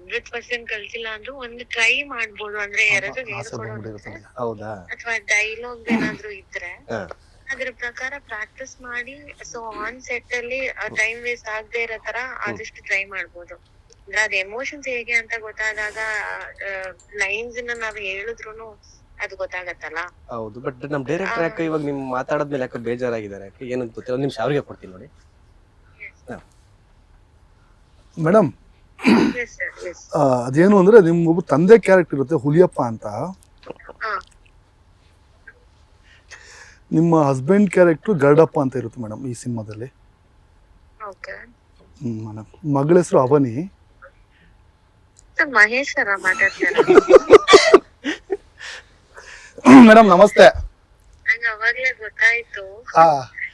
100% ಕಲ್ತಿಲ್ಲ ಅಂದ್ರೂ ಒಂದು ಟ್ರೈ ಮಾಡ್ಬೋದು. ಅಂದ್ರೆ ಯಾರಾದ್ರೂ ಹೇಳ್ಕೊಡೋದು ಹೌದಾ? ಅಥವಾ ಡೈಲಾಗ್ ಏನಾದ್ರು ಇದ್ರೆ ಅದ್ರ ಪ್ರಕಾರ ಪ್ರಾಕ್ಟೀಸ್ ಮಾಡಿ. ಸೊ ಆನ್ ಸೆಟ್ ಅಲ್ಲಿ ಟೈಮ್ ವೇಸ್ಟ್ ಆಗದೆ ಇರೋ ತರ ಆದಷ್ಟು ಟ್ರೈ ಮಾಡ್ಬೋದು. ಅಂದ್ರೆ ಅದ್ ಎಮೋಷನ್ಸ್ ಹೇಗೆ ಅಂತ ಗೊತ್ತಾದಾಗ ಲೈನ್ಸ್ ನಾವ್ ಹೇಳಿದ್ರು ಅದು ಗೊತ್ತಾಗತ್ತಲ್ಲ. ಹೌದು, ಬಟ್ ನಮ್ ಡೈರೆಕ್ಟರ್ ಯಾಕೆ ಇವಾಗ ನಿಮ್ ಮಾತಾಡದ್ಮೇಲೆ ಯಾಕೆ ಬೇಜಾರಾಗಿದ್ದಾರೆ? ಯಾಕೆ ಏನಂತ ಗೊತ್ತಿಲ್ಲ. ಒಂದ್ ನಿಮಿಷ ಅವ್ರಿಗೆ ಕೊಡ್ತೀನಿ ನೋಡಿ. Madam, Yes, sir, yes. ಅದೇನು ಅಂದ್ರೆ ನಿಮ್ ಒಬ್ಬ ತಂದೆ ಕ್ಯಾರೆಕ್ಟರ್ ಇರುತ್ತೆ, ಹುಲಿಯಪ್ಪ ಅಂತ. ಹಾ. ನಿಮ್ಮ ಹಸ್ಬೆಂಡ್ ಕ್ಯಾರೆಕ್ಟರ್ ಗರ್ಡಪ್ಪ ಅಂತ ಇರುತ್ತೆ ಮೇಡಮ್ ಈ ಸಿನಿಮಾದಲ್ಲಿ. Okay. ಮೇಡಮ್, ಮಗಳ ಹೆಸರು ಅವನಿ. ಸರ್ ಮಹೇಶ್ ಅವರ ಮಾತಾಡ್ತಾರೆ. ಮೇಡಮ್ ನಮಸ್ತೆ. ನಂಗೆ ಅವಾಗ್ಲೇ ಗೊತ್ತಾಯ್ತು.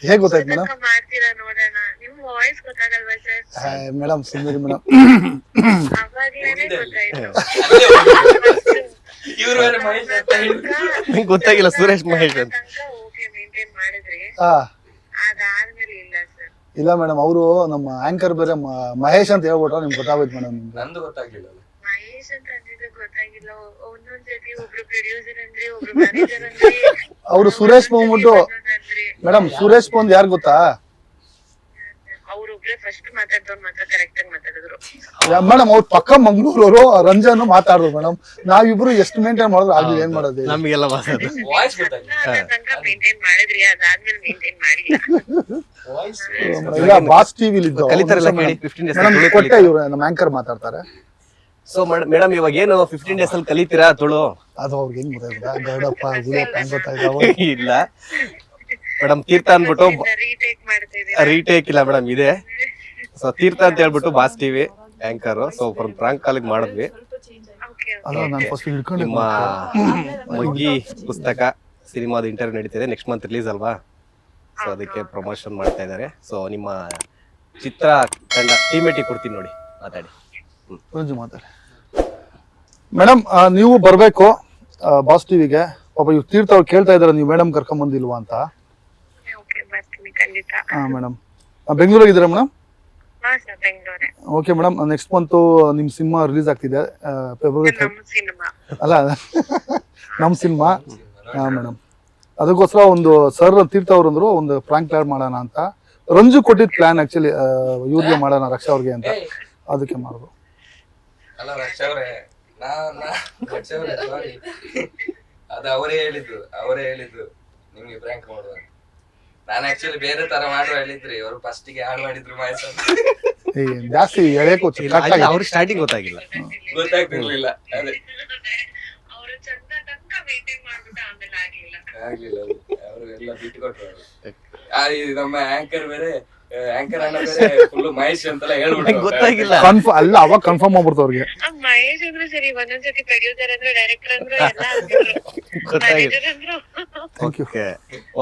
ಹೇಗ್ ಗೊತ್ತಾಯ್ತು ಮೇಡಮ್? ಮಾಡ್ತೀರಾ ನೋಡೋಣ. ನಿಮ್ ವಾಯ್ಸ್ ಗೊತ್ತಾಗಲ್ವಾ ಸರ್? ಮೇಡಮ್ ಸುಮ್ಮನೆ ಮೇಡಮ್, ಅವಾಗ್ಲೇನೆ ಗೊತ್ತಾಯ್ತು. ಇವ್ರು ಬೇರೆ ಮಹೇಶ್ ಅಂತ ಹೇಳಿ ನಿಂಗೆ ಗೊತ್ತಾಗಿಲ್ಲ ಸುರೇಶ್ ಮಹೇಶ್ ಅಂತ? ಓಕೆ ಮೇಂಟೈನ್ ಮಾಡಿದ್ರಿ, ಹಾ ಅದಾದ್ಮೇಲೆ ಇಲ್ಲ ಸರ್. ಇಲ್ಲ ಮೇಡಮ್, ಅವರು ನಮ್ಮ ಆಂಕರ್ ಬೇರೆ ಮಹೇಶ್ ಅಂತ ಹೇಳ್ಬಿಟ್ರು, ನಿಮ್ಗೆ ಗೊತ್ತಾಗೋಯ್ತು ಮೇಡಮ್. ನಂದು ಗೊತ್ತಾಗ್ಲಿಲ್ಲ. ಮಹೇಶ್ ಅಂತ ಅಂದಿದ್ದು ಗೊತ್ತಾಗಿಲ್ಲ. ಒಂದೊಂದ್ಸತಿ ಒಬ್ರು ಪ್ರೊಡ್ಯೂಸರ್ ಅಂದ್ರಿ, ಒಬ್ರು ಮ್ಯಾನೇಜರ್ ಅಂದ್ರಿ, ಅವರು ಸುರೇಶ್ ಬಂದ್ಬಿಟ್ಟು ಅಂದ್ರಿ. ಮೇಡಮ್, ಸುರೇಶ್ ಬಂದ್ ಯಾರು ಗೊತ್ತಾ ಅವ್ರೊಬ್ರೆ ಫಸ್ಟ್ ಮಾತಾಡ್ದವ್ರು ಮಾತ್ರ ಕರೆಕ್ಟ್ ಆಗಿ ಮಾತಾಡಿದ್ರು. ಮೇಡಮ್? ಅವ್ರ ಪಕ್ಕ ಮಂಗ್ಳೂರವರು ರಂಜನ್ ಮಾತಾಡಿದ್ರು ಮೇಡಮ್. ನಾವಿಬ್ರು ಎಷ್ಟು ಮೇಂಟೈನ್ ಮಾಡಿದ್ರು ಆಗ್ಲಿ, ಏನ್ ಮಾಡೋದು? ನಮ್ಗೆಲ್ಲ ಮಾತಾಡ ವಾಯ್ಸ್ ಗೊತ್ತಾಗ್ಲಿಲ್ಲ. ತನಕ ಮೇಂಟೈನ್ ಮಾಡಿದ್ರಿ, ಅದಾದ್ಮೇಲೆ ಮೇಂಟೈನ್ ಮಾಡಿಲ್ಲ. ವಾಯ್ಸ್ ಇಲ್ಲ, ಬಾಸ್ ಟಿವಿಲಿ ಕಲಿತಾರಲ್ಲ ಕೇಳಿ, 15 ಡೇಸ್ ಮೇಡಮ್ ಕೊಟ್ಟೆ, ಇವ್ರು ನಮ್ಮ ಆಂಕರ್ ಮಾತಾಡ್ತಾರೆ. ಸೊ ಮೇಡಮ್, ಇವಾಗ ಏನು 15 ಡೇಸ್ ಅಲ್ಲಿ ಕಲಿತೀರಾ ತುಳು? ಅದು ಅವ್ರಿಗೆ ಹೆಂಗ್ ಗೊತ್ತಾಯ್ತಾ? ಗೌಡಪ್ಪ ಹುಲಿಯಪ್ಪ ಹೆಂಗ್ ಗೊತ್ತಾಯ್ತಾ? ಇಲ್ಲ ಮೇಡಮ್, ತೀರ್ಥ ಅನ್ಬಿಟ್ಟು ರೀಟೇಕ್ ಮಾಡ್ತಾ ಇದೀನಿ. ರೀಟೇಕ್ ಇಲ್ಲ ಮೇಡಮ್, ಇದೆ. ಸೊ ತೀರ್ಥ ಅಂತ ಹೇಳ್ಬಿಟ್ಟು boss TV anchor. So prank ಕಾಲಿಗೆ ಮಾಡಿದ್ವಿ. ಸ್ವಲ್ಪ ಚೇಂಜ್ ಆಯ್ತು. Okay, ಅಲ್ಲ, ನಾನು ಫಸ್ಟ್ ಹಿಡ್ಕೊಂಡು ನಿಮ್ಮ ಮಗ್ಗಿ ಪುಸ್ತಕ ಸಿನಿಮಾದ ಇಂಟರ್ವ್ಯೂ ನಡೀತಿದೆ, ನೆಕ್ಸ್ಟ್ ಮಂತ್ ರಿಲೀಸ್ ಅಲ್ವಾ? ಸೊ ಅದಕ್ಕೆ ಪ್ರಮೋಷನ್ ಮಾಡ್ತಾ ಇದ್ದಾರೆ. ಸೊ ನಿಮ್ಮ ಚಿತ್ರ ತಂಡ ಟೀಮೇಟಿಗೆ ಕೊಡ್ತೀನಿ ನೋಡಿ, ಮಾತಾಡಿ. ರಂಜು ಮಾತಾಡಿ ಮೇಡಮ್. ನೀವು ಬರ್ಬೇಕು ಬಾಸ್ ಟಿವಿಗೆ. ಪಾಪ ಇವ್ ತೀರ್ಥ ಅವ್ರು ಕೇಳ್ತಾ ಇದಾರೆ, ನೀವು ಮೇಡಮ್ ಕರ್ಕೊಂಡ್ ಬಂದಿಲ್ವಾ ಅಂತ. okay, ಬರ್ತೀನಿ ಖಂಡಿತ. ಮೇಡಮ್, ಬೆಂಗಳೂರಾಗಿದ್ದೀರಾ ಮೇಡಮ್? ಹಾ ಸರ್, ಬೆಂಗಳೂರೇ. ಓಕೆ ಮೇಡಮ್, ನೆಕ್ಸ್ಟ್ ಮಂತ್ ನಿಮ್ ಸಿನಿಮಾ ರಿಲೀಸ್ ಆಗ್ತಿದೆ, ಫೆಬ್ರವರಿ ನಮ್ಮ ಸಿನಿಮಾ ಅಲ್ಲ ನಮ್ ಸಿನಿಮಾ. ಮೇಡಮ್, ಅದಕ್ಕೋಸ್ಕರ ಒಂದು ಸರ್ ತೀರ್ಥ ಅವ್ರು ಅಂದ್ರು ಒಂದು ಪ್ರಾಂಕ್ ಪ್ಲಾನ್ ಮಾಡೋಣ ಅಂತ. ರಂಜು ಕೊಟ್ಟಿದ್ ಪ್ಲಾನ್ ಆಕ್ಚುಲಿ ಇವ್ರಿಗೆ ಮಾಡೋಣ, ರಕ್ಷಾ ಅವ್ರಿಗೆ ಅಂತ, ಅದಕ್ಕೆ ಮಾಡೋದು. ಅಲ್ಲ ರಕ್ಷವ್ರೆ, ರಕ್ಷವ್ರೆ ಸಾರಿ, ಅದು ಅವರೇ ಹೇಳಿದ್ದು ನಿಮ್ಗೆ ಪ್ರ್ಯಾಂಕ್ ಮಾಡುವ. ನಾನು ಆಕ್ಚುಲಿ ಬೇರೆ ತರ ಮಾಡುವ ಹೇಳಿದ್ರಿ, ಅವರು ಫಸ್ಟಿಗೆ ಹಾಳು ಮಾಡಿದ್ರು ಮಾಯಸ ಜಾಸ್ತಿ ಎಳೆಯಕ್ಕೆ ಅವ್ರಿಗೆ ಸ್ಟಾರ್ಟಿಂಗ್ ಗೊತ್ತಾಗಿಲ್ಲ. ಗೊತ್ತಾಗ್ತಿರ್ಲಿಲ್ಲ. ಅದೇ ಅವರು ಚಂದ ತನಕ ಮೇಂಟೈನ್ ಮಾಡ್ಬಿಟ್ಟು ಆಮೇಲೆ ಆಗ್ಲಿಲ್ಲ ಅದು. ಅವರು ಎಲ್ಲ ಬಿಟ್ಟುಕೊಟ್ರು. ನಮ್ಮ ಆಂಕರ್ ಬೇರೆ, ಆಂಕರ್ ಅಣ್ಣ ಬೇರೆ ಫುಲ್ ಮಹೇಶ್ ಅಂತೆಲ್ಲ ಹೇಳ್ಬಿಟ್ಟು ಗೊತ್ತಾಗಿಲ್ಲ. ಅಲ್ಲ ಅವಾಗ ಕನ್ಫರ್ಮ್ ಆಗ್ಬಿಡ್ತು ಅವ್ರಿಗೆ. ಮಹೇಶ್ ಅಂದ್ರು ಸರಿ, ಒಂದೊಂದ್ಸತಿ ಪ್ರೊಡ್ಯೂಸರ್ ಅಂದ್ರು, ಡೈರೆಕ್ಟರ್ ಅಂದ್ರು, ಎಲ್ಲ ಅಂದ್ರು, ಮ್ಯಾನೇಜರ್ ಅಂದ್ರು.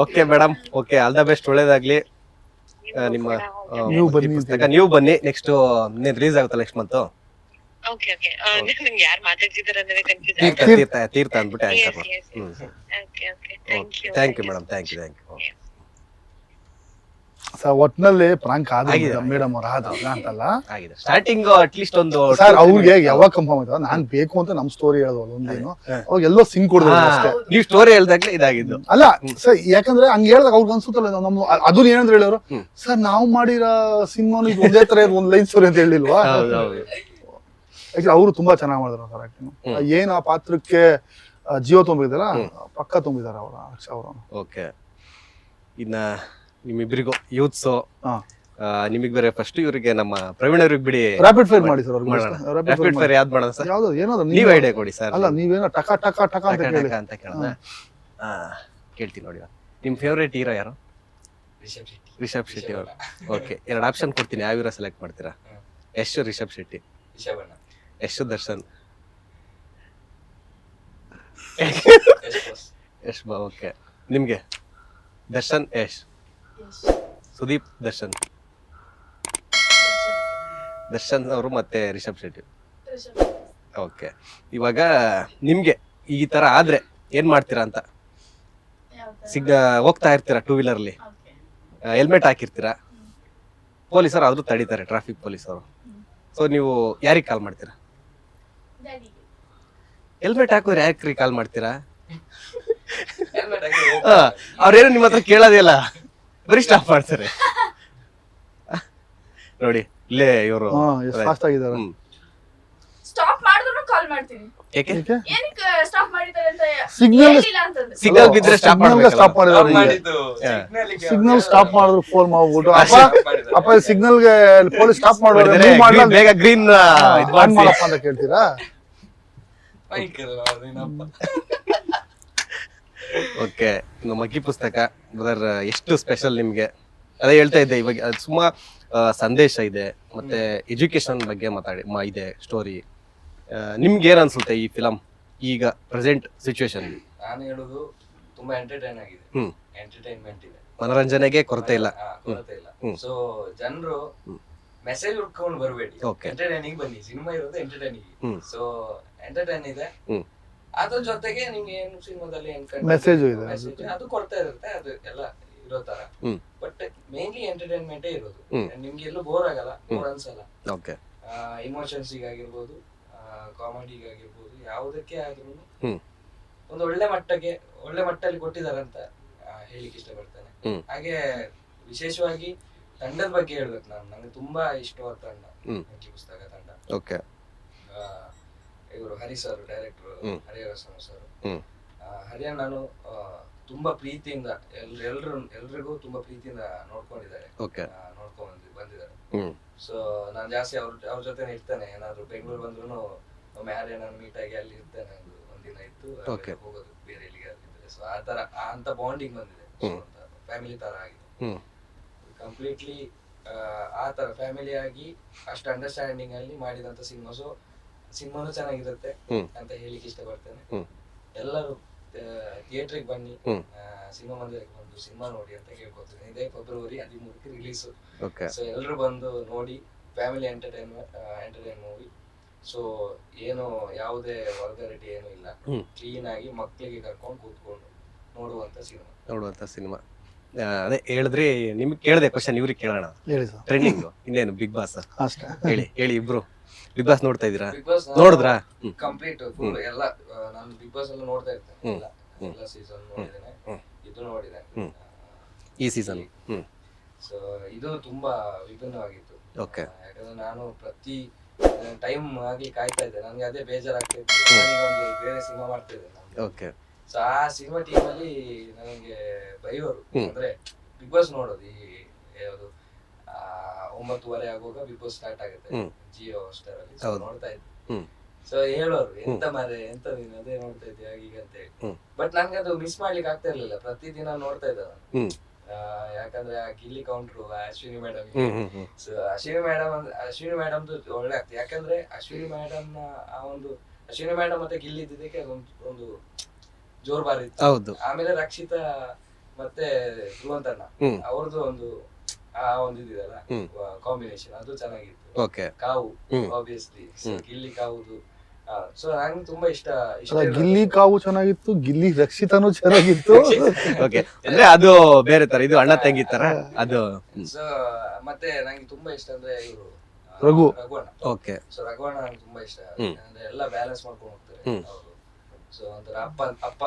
Okay madam, okay, all the best, ಒಳ್ಳೇದಾಗ್ಲಿ. ನಿಮ್ಮ ನೀವು ಬನ್ನಿ, ನೆಕ್ಸ್ಟ್ ರಿಲೀಸ್ ಆಗುತ್ತಲ್ಲ ನೆಕ್ಸ್ಟ್ ಮಂತ್. ಓಕೆ ಓಕೆ, ನಂಗೆ ಯಾರು ಮಾತಾಡ್ತಿದ್ದಾರೆ ಅಂದ್ರೆ ಕನ್ಫ್ಯೂಸ್. ತೀರ್ಥ ಅಂದ್ಬಿಟ್ಟು anchor. Okay okay, thank you madam, thank you. ಒಟ್ನಲ್ಲಿ ಪ್ರಾಂಕ್ ಆಗಿದೆ ಮೇಡಮ್ ಅವ್ರ ಅಂತಲ್ಲ ಆಗಿದೆ. ಸ್ಟಾರ್ಟಿಂಗ್ ಅಟ್ಲೀಸ್ಟ್ ಒಂದು ಸರ್ ಅವ್ರಿಗೆ ಯಾವಾಗ ಕನ್ಫರ್ಮ್ ಆಯ್ತು, ನಾನ್ ಬೇಕು ಅಂತ ನಮ್ ಸ್ಟೋರಿ ಹೇಳೋದು ಒಂದೇನು, ಅವಾಗ ಎಲ್ಲೋ ಸಿಂಗ್ ಕೊಡೋದು ಅಷ್ಟೇ. ನೀವು ಸ್ಟೋರಿ ಹೇಳ್ದಾಗ್ಲೇ ಇದಾಗಿದ್ದು ಅಲ್ಲ ಸರ್, ಯಾಕಂದ್ರೆ ಹಂಗ ಹೇಳ್ದಾಗ ಅವ್ರಿಗೆ ಅನ್ಸುತ್ತಲ್ಲ, ನಮ್ಮ ಅದನ್ನ ಏನಂದ್ರೆ ಹೇಳೋರು, ಸರ್ ನಾವು ಮಾಡಿರೋ ಸಿನಿಮಾನು ಇದು ಒಂದೇ ತರ ಒಂದ್ ಲೈನ್ ಸ್ಟೋರಿ ಅಂತ ಹೇಳಿಲ್ವಾ. ಯಾಕಂದ್ರೆ ಅವರು ತುಂಬಾ ಚೆನ್ನಾಗಿ ಮಾಡಿದ್ರು ಸರ್ ಆಕ್ಟಿಂಗ್. ಏನ್ ಆ ಪಾತ್ರಕ್ಕೆ ಜೀವ ತುಂಬಿದಾರ, ಪಕ್ಕ ತುಂಬಿದಾರ ಅವರ ಅಕ್ಷ ಅವರು. ಓಕೆ, ಇನ್ನ ನಿಮ್ಮಿಬ್ಬರಿಗೂ ಯೂತ್ಸು, ನಿಮಗ್ ಬೇರೆ ಫಸ್ಟ್ ಇವರಿಗೆ ನಮ್ಮ ಪ್ರವೀಣ್ ಅವ್ರಿಗೆ ಬಿಡಿ ರ್ಯಾಪಿಡ್ ಫೈರ್ ಮಾಡಿ ಸರ್. ರ್ಯಾಪಿಡ್ ಫೈರ್ ಯಾವ್ದು ಮಾಡೋದು ಸರ್? ಯಾವ್ದು ಏನಾದ್ರು ನೀವ್ ಐಡಿಯಾ ಕೊಡಿ ಸರ್. ಅಲ್ಲ ನೀವೇನೋ ಟಕ ಟಕ ಟಕ ಅಂತ ಕೇಳಿ ಅಂತ ಕೇಳೋಣ. ಕೇಳ್ತೀನಿ ನೋಡಿ. ನಿಮ್ ಫೇವ್ರೇಟ್ ಹೀರೋ ಯಾರು? ರಿಷಬ್ ಶೆಟ್ಟಿ ಅವರು. ಓಕೆ, 2 ಆಪ್ಷನ್ ಕೊಡ್ತೀನಿ, ಯಾವ ಹೀರೋ ಸೆಲೆಕ್ಟ್ ಮಾಡ್ತೀರಾ? ಯಶ್, ರಿಷಬ್ ಶೆಟ್ಟಿ. ಯಶ್, ದರ್ಶನ್. ಯಶ್ ಬಾ. ಓಕೆ, ನಿಮ್ಗೆ ದರ್ಶನ್, ಯಶ್, ಸುದೀಪ್, ದರ್ಶನ್. ದರ್ಶನ್ ಅವರು ಮತ್ತೆ ರಿಷಬ್ ಶೆಟ್ಟಿ. ಓಕೆ, ಇವಾಗ ನಿಮ್ಗೆ ಈ ತರ ಆದ್ರೆ ಏನ್ ಮಾಡ್ತೀರಾ ಅಂತ? ಹೋಗ್ತಾ ಇರ್ತೀರಾ ಟೂ ವೀಲರ್ ಅಲ್ಲಿ, ಹೆಲ್ಮೆಟ್ ಹಾಕಿರ್ತೀರಾ, ಪೊಲೀಸರು ಆದ್ರೂ ತಡೀತಾರೆ, ಟ್ರಾಫಿಕ್ ಪೊಲೀಸರು. ಸೊ ನೀವು ಯಾರಿಗೆ ಕಾಲ್ ಮಾಡ್ತೀರಾ? ಹೆಲ್ಮೆಟ್ ಹಾಕೋದ್ರೆ ಯಾಕ್ರಿ ಕಾಲ್ ಮಾಡ್ತೀರಾ? ಅವ್ರೇನು ನಿಮ್ಮ ಹತ್ರ ಕೇಳೋದಿಲ್ಲ, ಬರೀ ಸ್ಟಾಪ್ ಮಾಡ್ತಾರೆ. ನೋಡಿ ಇಲ್ಲೇ ಇವರು ಫಾಸ್ಟ್ ಆಗಿದ್ದಾರೆ. ಸ್ಟಾಪ್ ಮಾಡಿದ್ರು ಕಾಲ್ ಮಾಡ್ತೀನಿ. ಏಕೆ? ಏನಕ್ಕೆ ಸ್ಟಾಪ್ ಮಾಡಿದ್ದಾರೆ ಅಂತ ಸಿಗ್ನಲ್ ಹೇಳಿಲ್ಲ ಅಂತಂದ್ರೆ ಸಿಗ್ನಲ್ ಬಿದ್ರೆ ಸ್ಟಾಪ್ ಮಾಡ್ಬೇಕು. ಸ್ಟಾಪ್ ಮಾಡಿದ್ದಾರೆ. ಸಿಗ್ನಲ್ ಸ್ಟಾಪ್ ಮಾಡಿದ್ರು ಫೋನ್ ಮಾಡ್ಬಿಟ್ಟು, ಅಪ್ಪ ಸಿಗ್ನಲ್ಗೆ ಪೊಲೀಸ್ ಸ್ಟಾಪ್ ಮಾಡೋರು ಬೇಗ ಗ್ರೀನ್ ಆನ್ ಮಾಡಪ್ಪ ಅಂತ ಕೇಳ್ತೀರಾ? ಓಕೆ, ಇನ್ನು ಮಗ್ಗಿ ಪುಸ್ತಕ ಬ್ರದರ್ ಎಷ್ಟು ಸ್ಪೆಷಲ್ ನಿಮ್ಗೆ? ಅದೇ ಹೇಳ್ತಾ ಇದ್ದೆ, ಇವಾಗ ಸುಮ್ಮ ಸಂದೇಶ ಇದೆ, ಮತ್ತೆ ಎಜುಕೇಶನ್ ಬಗ್ಗೆ ಇದೆ ಸ್ಟೋರಿ. ನಿಮ್ಗೆ ಏನ್ ಅನ್ಸುತ್ತೆ ಈ ಫಿಲಂ ಈಗ ಪ್ರೆಸೆಂಟ್ ಸಿಚುವೇಶನ್? ನಾನು ಹೇಳುದು ತುಂಬಾ ಎಂಟರ್ಟೈನ್ ಆಗಿದೆ, ಎಂಟರ್ಟೈನ್ಮೆಂಟ್ ಇದೆ, ಮನೋರಂಜನೆಗೆ ಕೊರತೆ ಇಲ್ಲ. ಸೊ ಜನರು ಮೆಸೇಜ್ ಹುಡ್ಕೊಂಡು ಬರಬೇಡಿ, ಎಂಟರ್ಟೈನಿಂಗ್ ಬನ್ನಿ. ಸಿನಿಮಾ ಇರೋದು ಎಂಟರ್ಟೈನಿಂಗ್. ಸೊ ಎಂಟರ್ಟೈನ್ ಇದೆ, ಅದ್ರ ಜೊತೆಗೆ ನಿಮ್ಗೆ ಏನು ಸಿನಿಮಾದಲ್ಲಿ ಮೆಸೇಜ್ ಇದೆ, ಅದು ಕೊಡ್ತಾ ಇರುತ್ತೆ, ಅದು ಎಲ್ಲ ಇರೋ ತರ. ಬಟ್ ಮೇನ್ಲಿ ಎಂಟರ್ಟೈನ್ಮೆಂಟ್ ಇರೋದು. ನಿಮ್ಗೆ ಎಲ್ಲೂ ಬೋರ್ ಆಗಲ್ಲ, ಬೋರ್ ಅನ್ಸಲ್ಲ. ಇಮೋಷನ್ಸ್ ಆಗಿರ್ಬೋದು, ಕಾಮಿಡಿಗಾಗಿರ್ಬೋದು, ಯಾವುದಕ್ಕೆ ಆದ್ರೂ ಒಂದು ಒಳ್ಳೆ ಮಟ್ಟಲ್ಲಿ ಕೊಟ್ಟಿದ್ದಾರೆ ಅಂತ ಹೇಳಿಕ್ ಇಷ್ಟಪಡ್ತೇನೆ. ಹಾಗೆ ವಿಶೇಷವಾಗಿ ತಂಡದ ಬಗ್ಗೆ ಹೇಳ್ಬೇಕು. ನಂಗೆ ತುಂಬಾ ಇಷ್ಟವಾದ ತಂಡ ಮಗ್ಗಿ ಪುಸ್ತಕ ತಂಡ. ಇವರು ಹರಿ ಸರ್, ಡೈರೆಕ್ಟರ್ ಹರಿಹರಸ್ವಾಮಿ ಸರ್. ಹರಿಯನ್ ನಾನು ತುಂಬಾ ಪ್ರೀತಿಯಿಂದ ಎಲ್ರಿಗೂ ತುಂಬಾ ಪ್ರೀತಿಯಿಂದ ನೋಡ್ಕೊಂಡಿದ್ದಾರೆ, ನೋಡ್ಕೊಂಡ್ ಬಂದಿದ್ದಾರೆ. ಸೊ ನಾನ್ ಜಾಸ್ತಿ ಅವ್ರ ಜೊತೆ ಇರ್ತೇನೆ. ಏನಾದ್ರು ಬೆಂಗಳೂರು ಬಂದ್ರು ಒಮ್ಮೆ ಹರಿಯನ್ ಮೀಟ್ ಆಗಿ ಅಲ್ಲಿ ಇರ್ತೇನೆ, ಒಂದಿನ ಇತ್ತು ಹೋಗೋದು ಬೇರೆ ಎಲ್ಲಿಗೆ. ಸೊ ಆ ತರ ಅಂತ ಬಾಂಡಿಂಗ್ ಬಂದಿದೆ, ಫ್ಯಾಮಿಲಿ ತರ ಆಗಿದೆ ಕಂಪ್ಲೀಟ್ಲಿ. ಆ ತರ ಫ್ಯಾಮಿಲಿ ಆಗಿ ಅಷ್ಟು ಅಂಡರ್ಸ್ಟ್ಯಾಂಡಿಂಗ್ ಅಲ್ಲಿ ಮಾಡಿದಂತ ಸಿನಿಮಾ. ಸೊ ಸಿನಿಮಾನು ಚೆನ್ನಾಗಿರುತ್ತೆ ಅಂತ ಹೇಳಿಕ್ ಇಷ್ಟಪಡ್ತೇನೆ. ಎಲ್ಲರೂ ಥಿಯೇಟರ್ಗೆ ಬನ್ನಿ, ಸಿನಿಮಾ ಮಂದಿರಕ್ಕೆ ಬಂದು ಸಿನಿಮಾ ನೋಡಿ ಅಂತ ಕೇಳ್ಕೊತೀನಿ. ಇದೇ ಫೆಬ್ರವರಿ 13ಕ್ಕೆ ರಿಲೀಸ್. ಸೊ ಎಲ್ಲರೂ ಬಂದು ನೋಡಿ, ಫ್ಯಾಮಿಲಿ ಎಂಟರ್ಟೈನ್ ಮೂವಿ. ಸೊ ಏನು ಯಾವುದೇ ವರ್ಗಾರಿಟಿ ಏನು ಇಲ್ಲ, ಕ್ಲೀನ್ ಆಗಿ ಮಕ್ಕಳಿಗೆ ಕರ್ಕೊಂಡು ಕೂತ್ಕೊಂಡು ನೋಡುವಂತ ಸಿನಿಮಾ. ಅದೇ ಹೇಳಿದ್ರಿ, ನಿಮ್ಗೆ ಕೇಳಿದೆ ಕ್ವಶನ್, ಇವ್ರಿಗೆ ಕೇಳೋಣ. ಟ್ರೆಂಡಿಂಗ್ ಇನ್ನೇನು ಬಿಗ್ ಬಾಸ್ ಹೇಳಿ ಇಬ್ರು. ಬಿಗ್ ಬಾಸ್ ನೋಡ್ತಾ ಇದೀರಾ? ನೋಡಿದ್ರಾ? ಕಂಪ್ಲೀಟ್ ಫುಲ್ ಎಲ್ಲ. ನಾನು ಬಿಗ್ ಬಾಸ್ ಎಲ್ಲ ನೋಡ್ತಾ ಇರ್ತೇನೆ, ಎಲ್ಲ ಸೀಸನ್ ನೋಡಿದ್ದೇನೆ, ಇದು ನೋಡಿದೆ ಈ ಸೀಸನ್. ಸೊ ಇದು ತುಂಬಾ ವಿಭಿನ್ನವಾಗಿತ್ತು. ಯಾಕಂದ್ರೆ ನಾನು ಪ್ರತಿ ಟೈಮ್ ಆಗಿ ಕಾಯ್ತಾ ಇದ್ದೆ, ನನ್ಗೆ ಅದೇ ಬೇಜಾರಾಗ್ತಾ ಇತ್ತು. ಒಂದು ಬೇರೆ ಸಿನಿಮಾ ಮಾಡ್ತಾ ಇದ್ದೆ. ಸೊ ಆ ಸಿನಿಮಾ ಟೀಮ್ ಅಲ್ಲಿ ನನಗೆ ಬೈಯೋರು ಅಂದ್ರೆ ಬಿಗ್ ಬಾಸ್ ನೋಡೋದು ಯಾವುದು 9:30 ಆಗುವಾಗ ಬಿಗ್ ಬಾಸ್ ಸ್ಟಾರ್ಟ್ ಆಗುತ್ತೆ ಜಿಯೋ ಸ್ಟಾರ್ ಅಲ್ಲಿ. So ನೋಡ್ತಾ ಇದ್ದೆ. ಸೊ ಹೇಳೋರು ಎಂತ ನೀನು ಅದೇ ನೋಡ್ತಾ ಇದ್ದೀಯ ಈಗ ಅಂತ ಹೇಳಿ. ಬಟ್ ನನ್ಗೆ ಅದು ಮಿಸ್ ಮಾಡ್ಲಿಕ್ಕೆ ಆಗ್ತಾ ಇರ್ಲಿಲ್ಲ. ಪ್ರತಿದಿನ ನೋಡ್ತಾ ಇದ್ದೆ ನಾನು. ಯಾಕಂದ್ರೆ ಆ ಗಿಲ್ಲಿ ಕೌಂಟ್ರು ಅಶ್ವಿನಿ ಮೇಡಮ್. ಸೊ ಅಶ್ವಿನಿ ಮೇಡಮ್ದು ಒಳ್ಳೆ ಆಗ್ತದೆ. ಯಾಕಂದ್ರೆ ಅಶ್ವಿನಿ ಮೇಡಮ್ ಮತ್ತೆ ಗಿಲ್ಲಿ ಇದ್ದಿದ್ದಕ್ಕೆ ಒಂದು ಜೋರ್ಬಾರ್ ಇತ್ತು. ಆಮೇಲೆ ರಕ್ಷಿತಾ ಮತ್ತೆ ಧ್ರುವಂತಣ್ಣ ಅವ್ರದ್ದು ಒಂದು ಇದಿದಲ್ಲ ಕಾಂಬಿನೇಷನ್, ಅದು ಚೆನ್ನಾಗಿತ್ತು. ಕಾವು ಆಬ್ವಿಯಸ್ಲಿ ಗಿಲ್ಲಿ ಕಾವುದು. ಸೊ ನಂಗೆ ತುಂಬಾ ಇಷ್ಟ. ಗಿಲ್ಲಿ ಕಾವು ಚೆನ್ನಾಗಿತ್ತು, ಗಿಲ್ಲಿ ರಕ್ಷಿತಾನು ಚೆನ್ನಾಗಿತ್ತು. ಅಂದ್ರೆ ಅದು ಬೇರೆ ತರ, ಇದು ಅಣ್ಣ ತಂಗಿ ತರ ಅದು. ಸೊ ಮತ್ತೆ ನಂಗೆ ತುಂಬಾ ಇಷ್ಟ ಅಂದ್ರೆ ಇವರು ರಘುವಣ್ಣ. ಸೊ ರಘುವಣ್ಣ ನಂಗೆ ತುಂಬಾ ಇಷ್ಟ. ಅಂದ್ರೆ ಎಲ್ಲ ಬ್ಯಾಲೆನ್ಸ್ ಮಾಡ್ಕೊಂಡು ಹೋಗ್ತಾರೆ ಅವರು. ಸೊ ಒಂಥರ ಅಪ್ಪ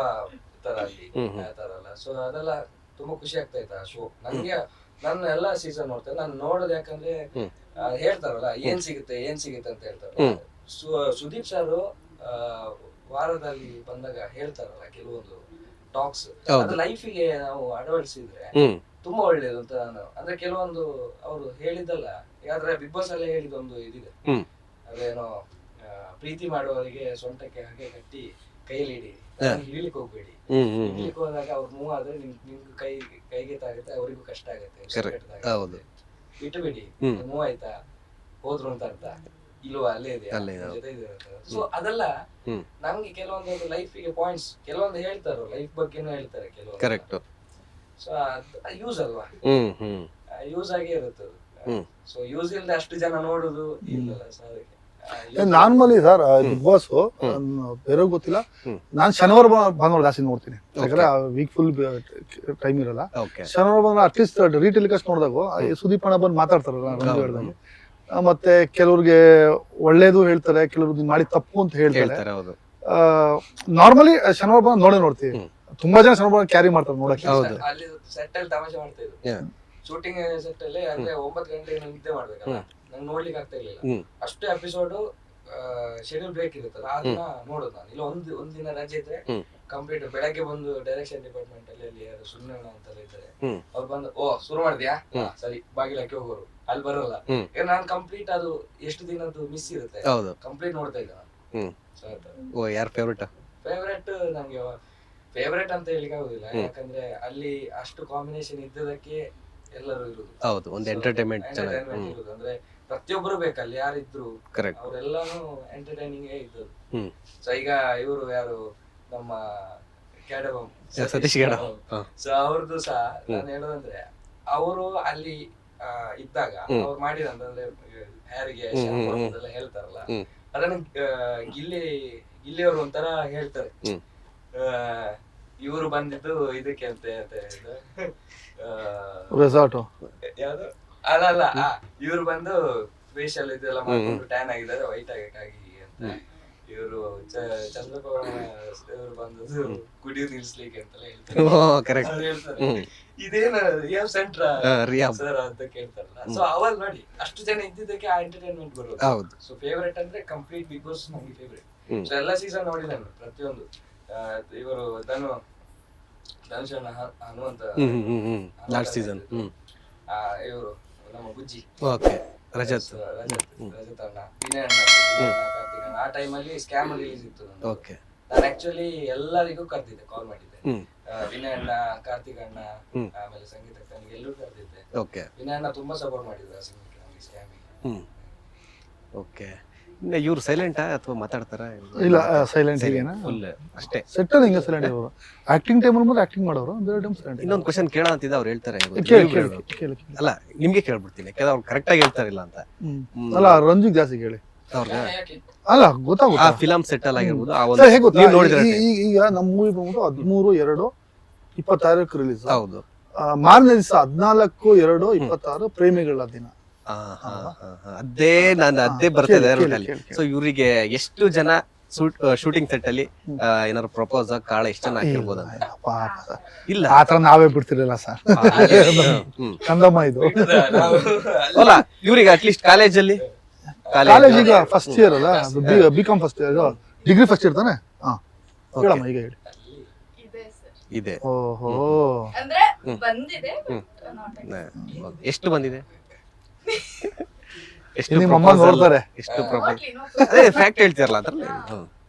ತರ ಅಲ್ಲಿ ಆ ತರ ಅಲ್ಲ. ಸೊ ಅದೆಲ್ಲ ತುಂಬಾ ಖುಷಿ ಆಗ್ತಾ ಇತ್ತು ಆ ಶೋ. ನಂಗೆ ನಾನು ಎಲ್ಲಾ ಸೀಸನ್ ನೋಡ್ತೇನೆ. ನಾನು ನೋಡೋದು ಯಾಕಂದ್ರೆ ಹೇಳ್ತಾರಲ್ಲ ಏನ್ ಸಿಗುತ್ತೆ ಅಂತ ಹೇಳ್ತಾರೆ. ಸುದೀಪ್ ಸರ್ ವಾರದಲ್ಲಿ ಬಂದಾಗ ಹೇಳ್ತಾರಲ್ಲ ಕೆಲವೊಂದು ಟಾಕ್ಸ್, ಅದು ಲೈಫಿಗೆ ನಾವು ಅಳವಡಿಸಿದ್ರೆ ತುಂಬಾ ಒಳ್ಳೇದು ಅಂತ ನಾನು. ಅಂದ್ರೆ ಕೆಲವೊಂದು ಅವರು ಹೇಳಿದ್ದಲ್ಲ, ಯಾಕಂದ್ರೆ ಬಿಗ್ ಬಾಸ್ ಅಲ್ಲೇ ಹೇಳಿದ ಒಂದು ಇದಿದೆ, ಅದೇನೋ ಪ್ರೀತಿ ಮಾಡುವವರಿಗೆ ಸೊಂಟಕ್ಕೆ ಹಾಗೆ ಕಟ್ಟಿ ಕೈಲಿ ಹಿಡಿ, ಹಿಡಿಲಿಕ್ಕೆ ಹೋಗ್ಬೇಡಿ. ಹಿಡಿಲಿಕ್ಕೆ ಹೋದಾಗ ಅವ್ರು ಮೂವ್ ಆದ್ರೆ ನಿಮ್ಗೂ ಕೈಗೆ ತಾಗುತ್ತೆ, ಅವರಿಗೂ ಕಷ್ಟ ಆಗುತ್ತೆ. ಬಿಟ್ಟು ಬಿಡಿ, ಮೂವ್ ಆಯ್ತಾ ಹೋದ್ರು ಅಂತ ಅರ್ಥ ಇಲ್ವಾ, ಅಲ್ಲೇ ಇದೆ ಜೊತೆ ಇದೆ. ಸೊ ಅದೆಲ್ಲ ನಮ್ಗೆ ಕೆಲವೊಂದು ಲೈಫಿಗೆ ಪಾಯಿಂಟ್ಸ್ ಕೆಲವೊಂದು ಹೇಳ್ತಾರೋ, ಲೈಫ್ ಬಗ್ಗೆನೂ ಹೇಳ್ತಾರೆ ಕೆಲವೊಂದು. ಸೊ ಯೂಸ್ ಅಲ್ವಾ, ಯೂಸ್ ಆಗೇ ಇರುತ್ತೆ. ಸೊ ಯೂಸ್ ಇಲ್ದೆ ಅಷ್ಟು ಜನ ನೋಡುದು ಇಲ್ಲಲ್ಲ. ಸೊ ಅದಕ್ಕೆ ನಾರ್ಮಲಿ ಸರ್ ಬಿಗ್ ಬಾಸ್ ಬೇರೆ ಗೊತ್ತಿಲ್ಲ, ನಾನು ಶನಿವಾರ ಭಾನುವಾರ ಜಾಸ್ತಿ ನೋಡ್ತೀನಿ. ಯಾಕಂದ್ರೆ ವೀಕ್ ಫುಲ್ ಟೈಮ್ ಇರಲ್ಲ. ಶನಿವಾರ ಭಾನುವಾರ ಅಟ್ಲೀಸ್ಟ್ ರೀಟೆಲಿಕಾಸ್ಟ್ ನೋಡಿದಾಗ ಸುದೀಪ್ ಅಣ್ಣ ಬಂದು ಮಾತಾಡ್ತಾರಲ್ಲ ರಂಜು ಹೇಳ್ದಂಗೆ. ಮತ್ತೆ ಕೆಲವ್ರಿಗೆ ಒಳ್ಳೇದು ಹೇಳ್ತಾರೆ, ಕೆಲವ್ರಿಗೆ ಮಾಡಿ ತಪ್ಪು ಅಂತ ಹೇಳ್ತಾರೆ. ನಾರ್ಮಲಿ ಶನಿವಾರ ಭಾನುವಾರ ನೋಡ್ತೀವಿ. ತುಂಬಾ ಜನ ಶನಿವಾರ ಕ್ಯಾರಿ ಮಾಡ್ತಾರೆ ನೋಡಕ್ಕೆ. ಅಲ್ಲಿ ಸೆಟ್ ಅಲ್ಲಿ ತಮಾಷೆ ಮಾಡ್ತಾ ಇದ್ರು. ಶೂಟಿಂಗ್ ಸೆಟ್ ಅಲ್ಲಿ ಅಂದ್ರೆ 9 ಗಂಟೆ ನಿದ್ದೆ ಮಾಡ್ಬೇಕಲ್ಲ, ನಂಗೆ ನೋಡ್ಲಿಕ್ಕೆ ಆಗ್ತಾ ಇರ್ಲಿಲ್ಲ. ಅಷ್ಟು ಎಪಿಸೋಡ್ ಶೆಡ್ಯೂಲ್ ಬ್ರೇಕ್ ಇರುತ್ತಲ್ಲ, ಅದನ್ನ ನೋಡೋದು ನಾನು. ಇಲ್ಲ ಒಂದಿನ ರಜೆ ಇದ್ರೆ ಕಂಪ್ಲೀಟ್ ಬೆಳಗ್ಗೆ ಬಂದು ಡೈರೆಕ್ಷನ್ ಡಿಪಾರ್ಟ್ಮೆಂಟ್ ಅಲ್ಲಿ ಯಾರು ಸುಮ್ಮನೆ ಅಂತೆಲ್ಲ ಇದ್ದಾರೆ, ಅವ್ರು ಬಂದು ಶುರು ಮಾಡಿದ್ಯಾ ಸರಿ ಬಾಗಿಲಕ್ಕೆ ಹೋಗೋರು, ಅಲ್ಲಿ ಬರೋಲ್ಲ. ನಾನು ಕಂಪ್ಲೀಟ್ ಅದು ಎಷ್ಟು ದಿನದ್ದು ಮಿಸ್ ಇರುತ್ತೆ, ಕಂಪ್ಲೀಟ್ ನೋಡ್ತಾ ಇದ್ದೆ ನಾನು. ಯಾರು ಫೇವರೇಟ್? ನಂಗೆ ಫೇವರೇಟ್ ಅಂತ ಹೇಳಿಕ್ಕೆ ಆಗುದಿಲ್ಲ, ಯಾಕಂದ್ರೆ ಅಲ್ಲಿ ಅಷ್ಟು ಕಾಂಬಿನೇಷನ್ ಇದ್ದದಕ್ಕೆ ಎಲ್ಲರೂ ಇರುದು. ಒಂದು ಎಂಟರ್ಟೈನ್ಮೆಂಟ್ ಇರುದು. ಅಂದ್ರೆ ಪ್ರತಿಯೊಬ್ಬರು ಬೇಕಲ್ಲಿ, ಯಾರಿದ್ರು ಅವರೆಲ್ಲಾನು ಎಂಟರ್ಟೈನಿಂಗ್ ಇದ್ದದ್ದು. ಸೊ ಈಗ ಇವರು ಯಾರು ನಮ್ಮ ಕ್ಯಾಡಬಮ್ ಸತೀಶ್ ಸೊ ಅವ್ರದ್ದು ಸಹ ನಾನು ಹೇಳೋದಂದ್ರೆ, ಅವರು ಅಲ್ಲಿ ಇದ್ದಾಗ ಅವ್ರು ಮಾಡಿದಂತಂದ್ರೆ ಯಾರಿಗೆ ಎಲ್ಲ ಹೇಳ್ತಾರಲ್ಲ, ಅದನ್ನ ಗಿಲ್ಲಿಯವರು ಒಂಥರ ಹೇಳ್ತಾರೆ, ಇವರು ಬಂದಿದ್ದು ಇದಕ್ಕೆ ಅಂತ ರೆಸಾರ್ಟ್ ಯಾವ್ದು ಅಲ್ಲ, ಇವ್ರು ಬಂದು ಫೇಶಿಯಲ್ ಇದೆಲ್ಲ ಮಾಡ್ಕೊಂಡು ಟ್ಯಾನ್ ಆಗಿದ್ದಾರೆ, ವೈಟ್ ಆಗಕ್ಕಾಗಿ ಅಂತ. ಇವರು ಚಂದ್ರಪ್ರಭ ಇವರು ಬಂದದ್ದು ಕುಡಿಯೋ ನಿಲ್ಸ್ಲಿಕ್ಕೆ ಅಂತೆಲ್ಲ ಹೇಳ್ತಾರೆ. ಇದೇನ ಯಾವ ಸೆಂಟ್ರ ಸರ್ ಅಂತ ಕೇಳ್ತಾರಲ್ಲ. ಸೊ ಅವಲ್ ನೋಡಿ ಅಷ್ಟು ಜನ ಇದ್ದಿದ್ದಕ್ಕೆ ಆ ಎಂಟರ್ಟೈನ್ಮೆಂಟ್ ಬರೋದು. ಸೊ ಫೇವರೇಟ್ ಅಂದ್ರೆ ಕಂಪ್ಲೀಟ್ ಬಿಗ್ ಬಾಸ್ ನಂಗೆ ಫೇವರೇಟ್. ಸೊ ಎಲ್ಲಾ ಸೀಸನ್ ನೋಡಿದ್ದಾನೆ ಪ್ರತಿಯೊಂದು. ಇವರು ಧನುಷಣ್ಣ ಹನುಮಂತ ಇವರು ನಮ್ಮ ಬುಜ್ಜಿ ರಜತ್ ಅಣ್ಣ, ವಿನಯ್ ಅಣ್ಣ, ಕಾರ್ತಿಕ್ ಅಣ್ಣ. ಆ ಟೈಮಲ್ಲಿ ಸ್ಕ್ಯಾಮ್ ರಿಲೀಸ್ ಇತ್ತು. ನಾನು ಆಕ್ಚುಲಿ ಎಲ್ಲರಿಗೂ ಕರ್ದಿದ್ದೆ, ಕಾಲ್ ಮಾಡಿದ್ದೆ. ವಿನಯ್ ಅಣ್ಣ, ಕಾರ್ತಿಕ್ ಅಣ್ಣ, ಆಮೇಲೆ ಸಂಗೀತ ಅಕ್ಕನಿಗೆ ಎಲ್ಲರೂ ಕರ್ದಿದ್ದೆ. ವಿನಯ್ ಅಣ್ಣ ತುಂಬಾ ಸಪೋರ್ಟ್ ಮಾಡಿದ್ರು ಆ ಸ್ಕ್ಯಾಮಿಗೆ. ಇವ್ರು ಸೈಲೆಂಟಾ ಅಥವಾ ಮಾತಾಡ್ತಾರ? ಇಲ್ಲ, ಸೈಲೆಂಟ್ ಅಷ್ಟೇ. ಸೆಟ್ ಹಿಂಗ ಸೈಲೆಂಟ್ ಇವರು. ಆಕ್ಟಿಂಗ್ ಟೈಮಲ್ಲಿ ಮಾತ್ರ ಆಕ್ಟಿಂಗ್ ಮಾಡೋರು, ಬೇರೆ ಟೈಮ್ ಸೈಲೆಂಟ್. ಇನ್ನೊಂದು ಕ್ವಶನ್ ಕೇಳ ಅಂತಿದ್ದ, ಅವ್ರು ಹೇಳ್ತಾರೆ. ಅಲ್ಲ, ನಿಮ್ಗೆ ಕೇಳ್ಬಿಡ್ತೀನಿ, ಯಾಕಂದ್ರೆ ಅವ್ರು ಕರೆಕ್ಟ್ ಆಗಿ ಹೇಳ್ತಾರಿಲ್ಲ ಅಂತ. ಅಲ್ಲ, ರಂಜಿಗ್ ಜಾಸ್ತಿ ಕೇಳಿ. ಅಲ್ಲ, ಗೊತ್ತಾಗುತ್ತೆ. ಆ ಫಿಲಂ ಸೆಟಲ್ ಆಗಿರ್ಬೋದು. ಈಗ ನಮ್ಮ ಮೂವಿ ಬಂದ್ಬಿಟ್ಟು 13/2/26 ರಿಲೀಸ್. ಹೌದು. ಮಾರನೇ ದಿವಸ 14/2/26 ಪ್ರೇಮಿಗಳ ದಿನ. ಅದೇ ಬರ್ತದೆ. ಸೊ ಇವರಿಗೆ ಎಷ್ಟು ಜನ ಶೂಟಿಂಗ್ ಸೆಟ್ ಅಲ್ಲಿ ಏನಾದ್ರು ಪ್ರಪೋಸ್ ಕಾಳ ಎಷ್ಟು ಜನ ಹಾಕಿರ್ಬೋದು ಅಂತ? ಇಲ್ಲ, ಆತರ ನಾವೇ ಬಿಡ್ತಿರ್ಲಿಲ್ಲ ಸರ್. ಕಂದಮ್ಮ ಇದು ಅಲ್ಲ, ಇವ್ರಿಗೆ ಅಟ್ಲೀಸ್ಟ್ ಕಾಲೇಜಲ್ಲಿ ಈಗ ಫಸ್ಟ್ ಇಯರ್ ಅಲ್ಲ, B com first year, degree first year ತಾನೆ? ಹೇಳಮ್ಮ ಈಗ ಹೇಳಿ. ಇದೆ. ಓಹೋ, ಅಂದ್ರೆ ಬಂದಿದೆ but not yet. ಎಷ್ಟು ಬಂದಿದೆ? ಎಷ್ಟು ನಿಮ್ಮ ಅಮ್ಮ proposal? ನೋಡ್ತಾರೆ. ಎಷ್ಟು ಪ್ರಪೋಸಲ್? Totally no ಅದೇ ಫ್ಯಾಕ್ಟ್ ಹೇಳ್ತಿರಲ್ಲ ಅದ್ರಲ್ಲಿ.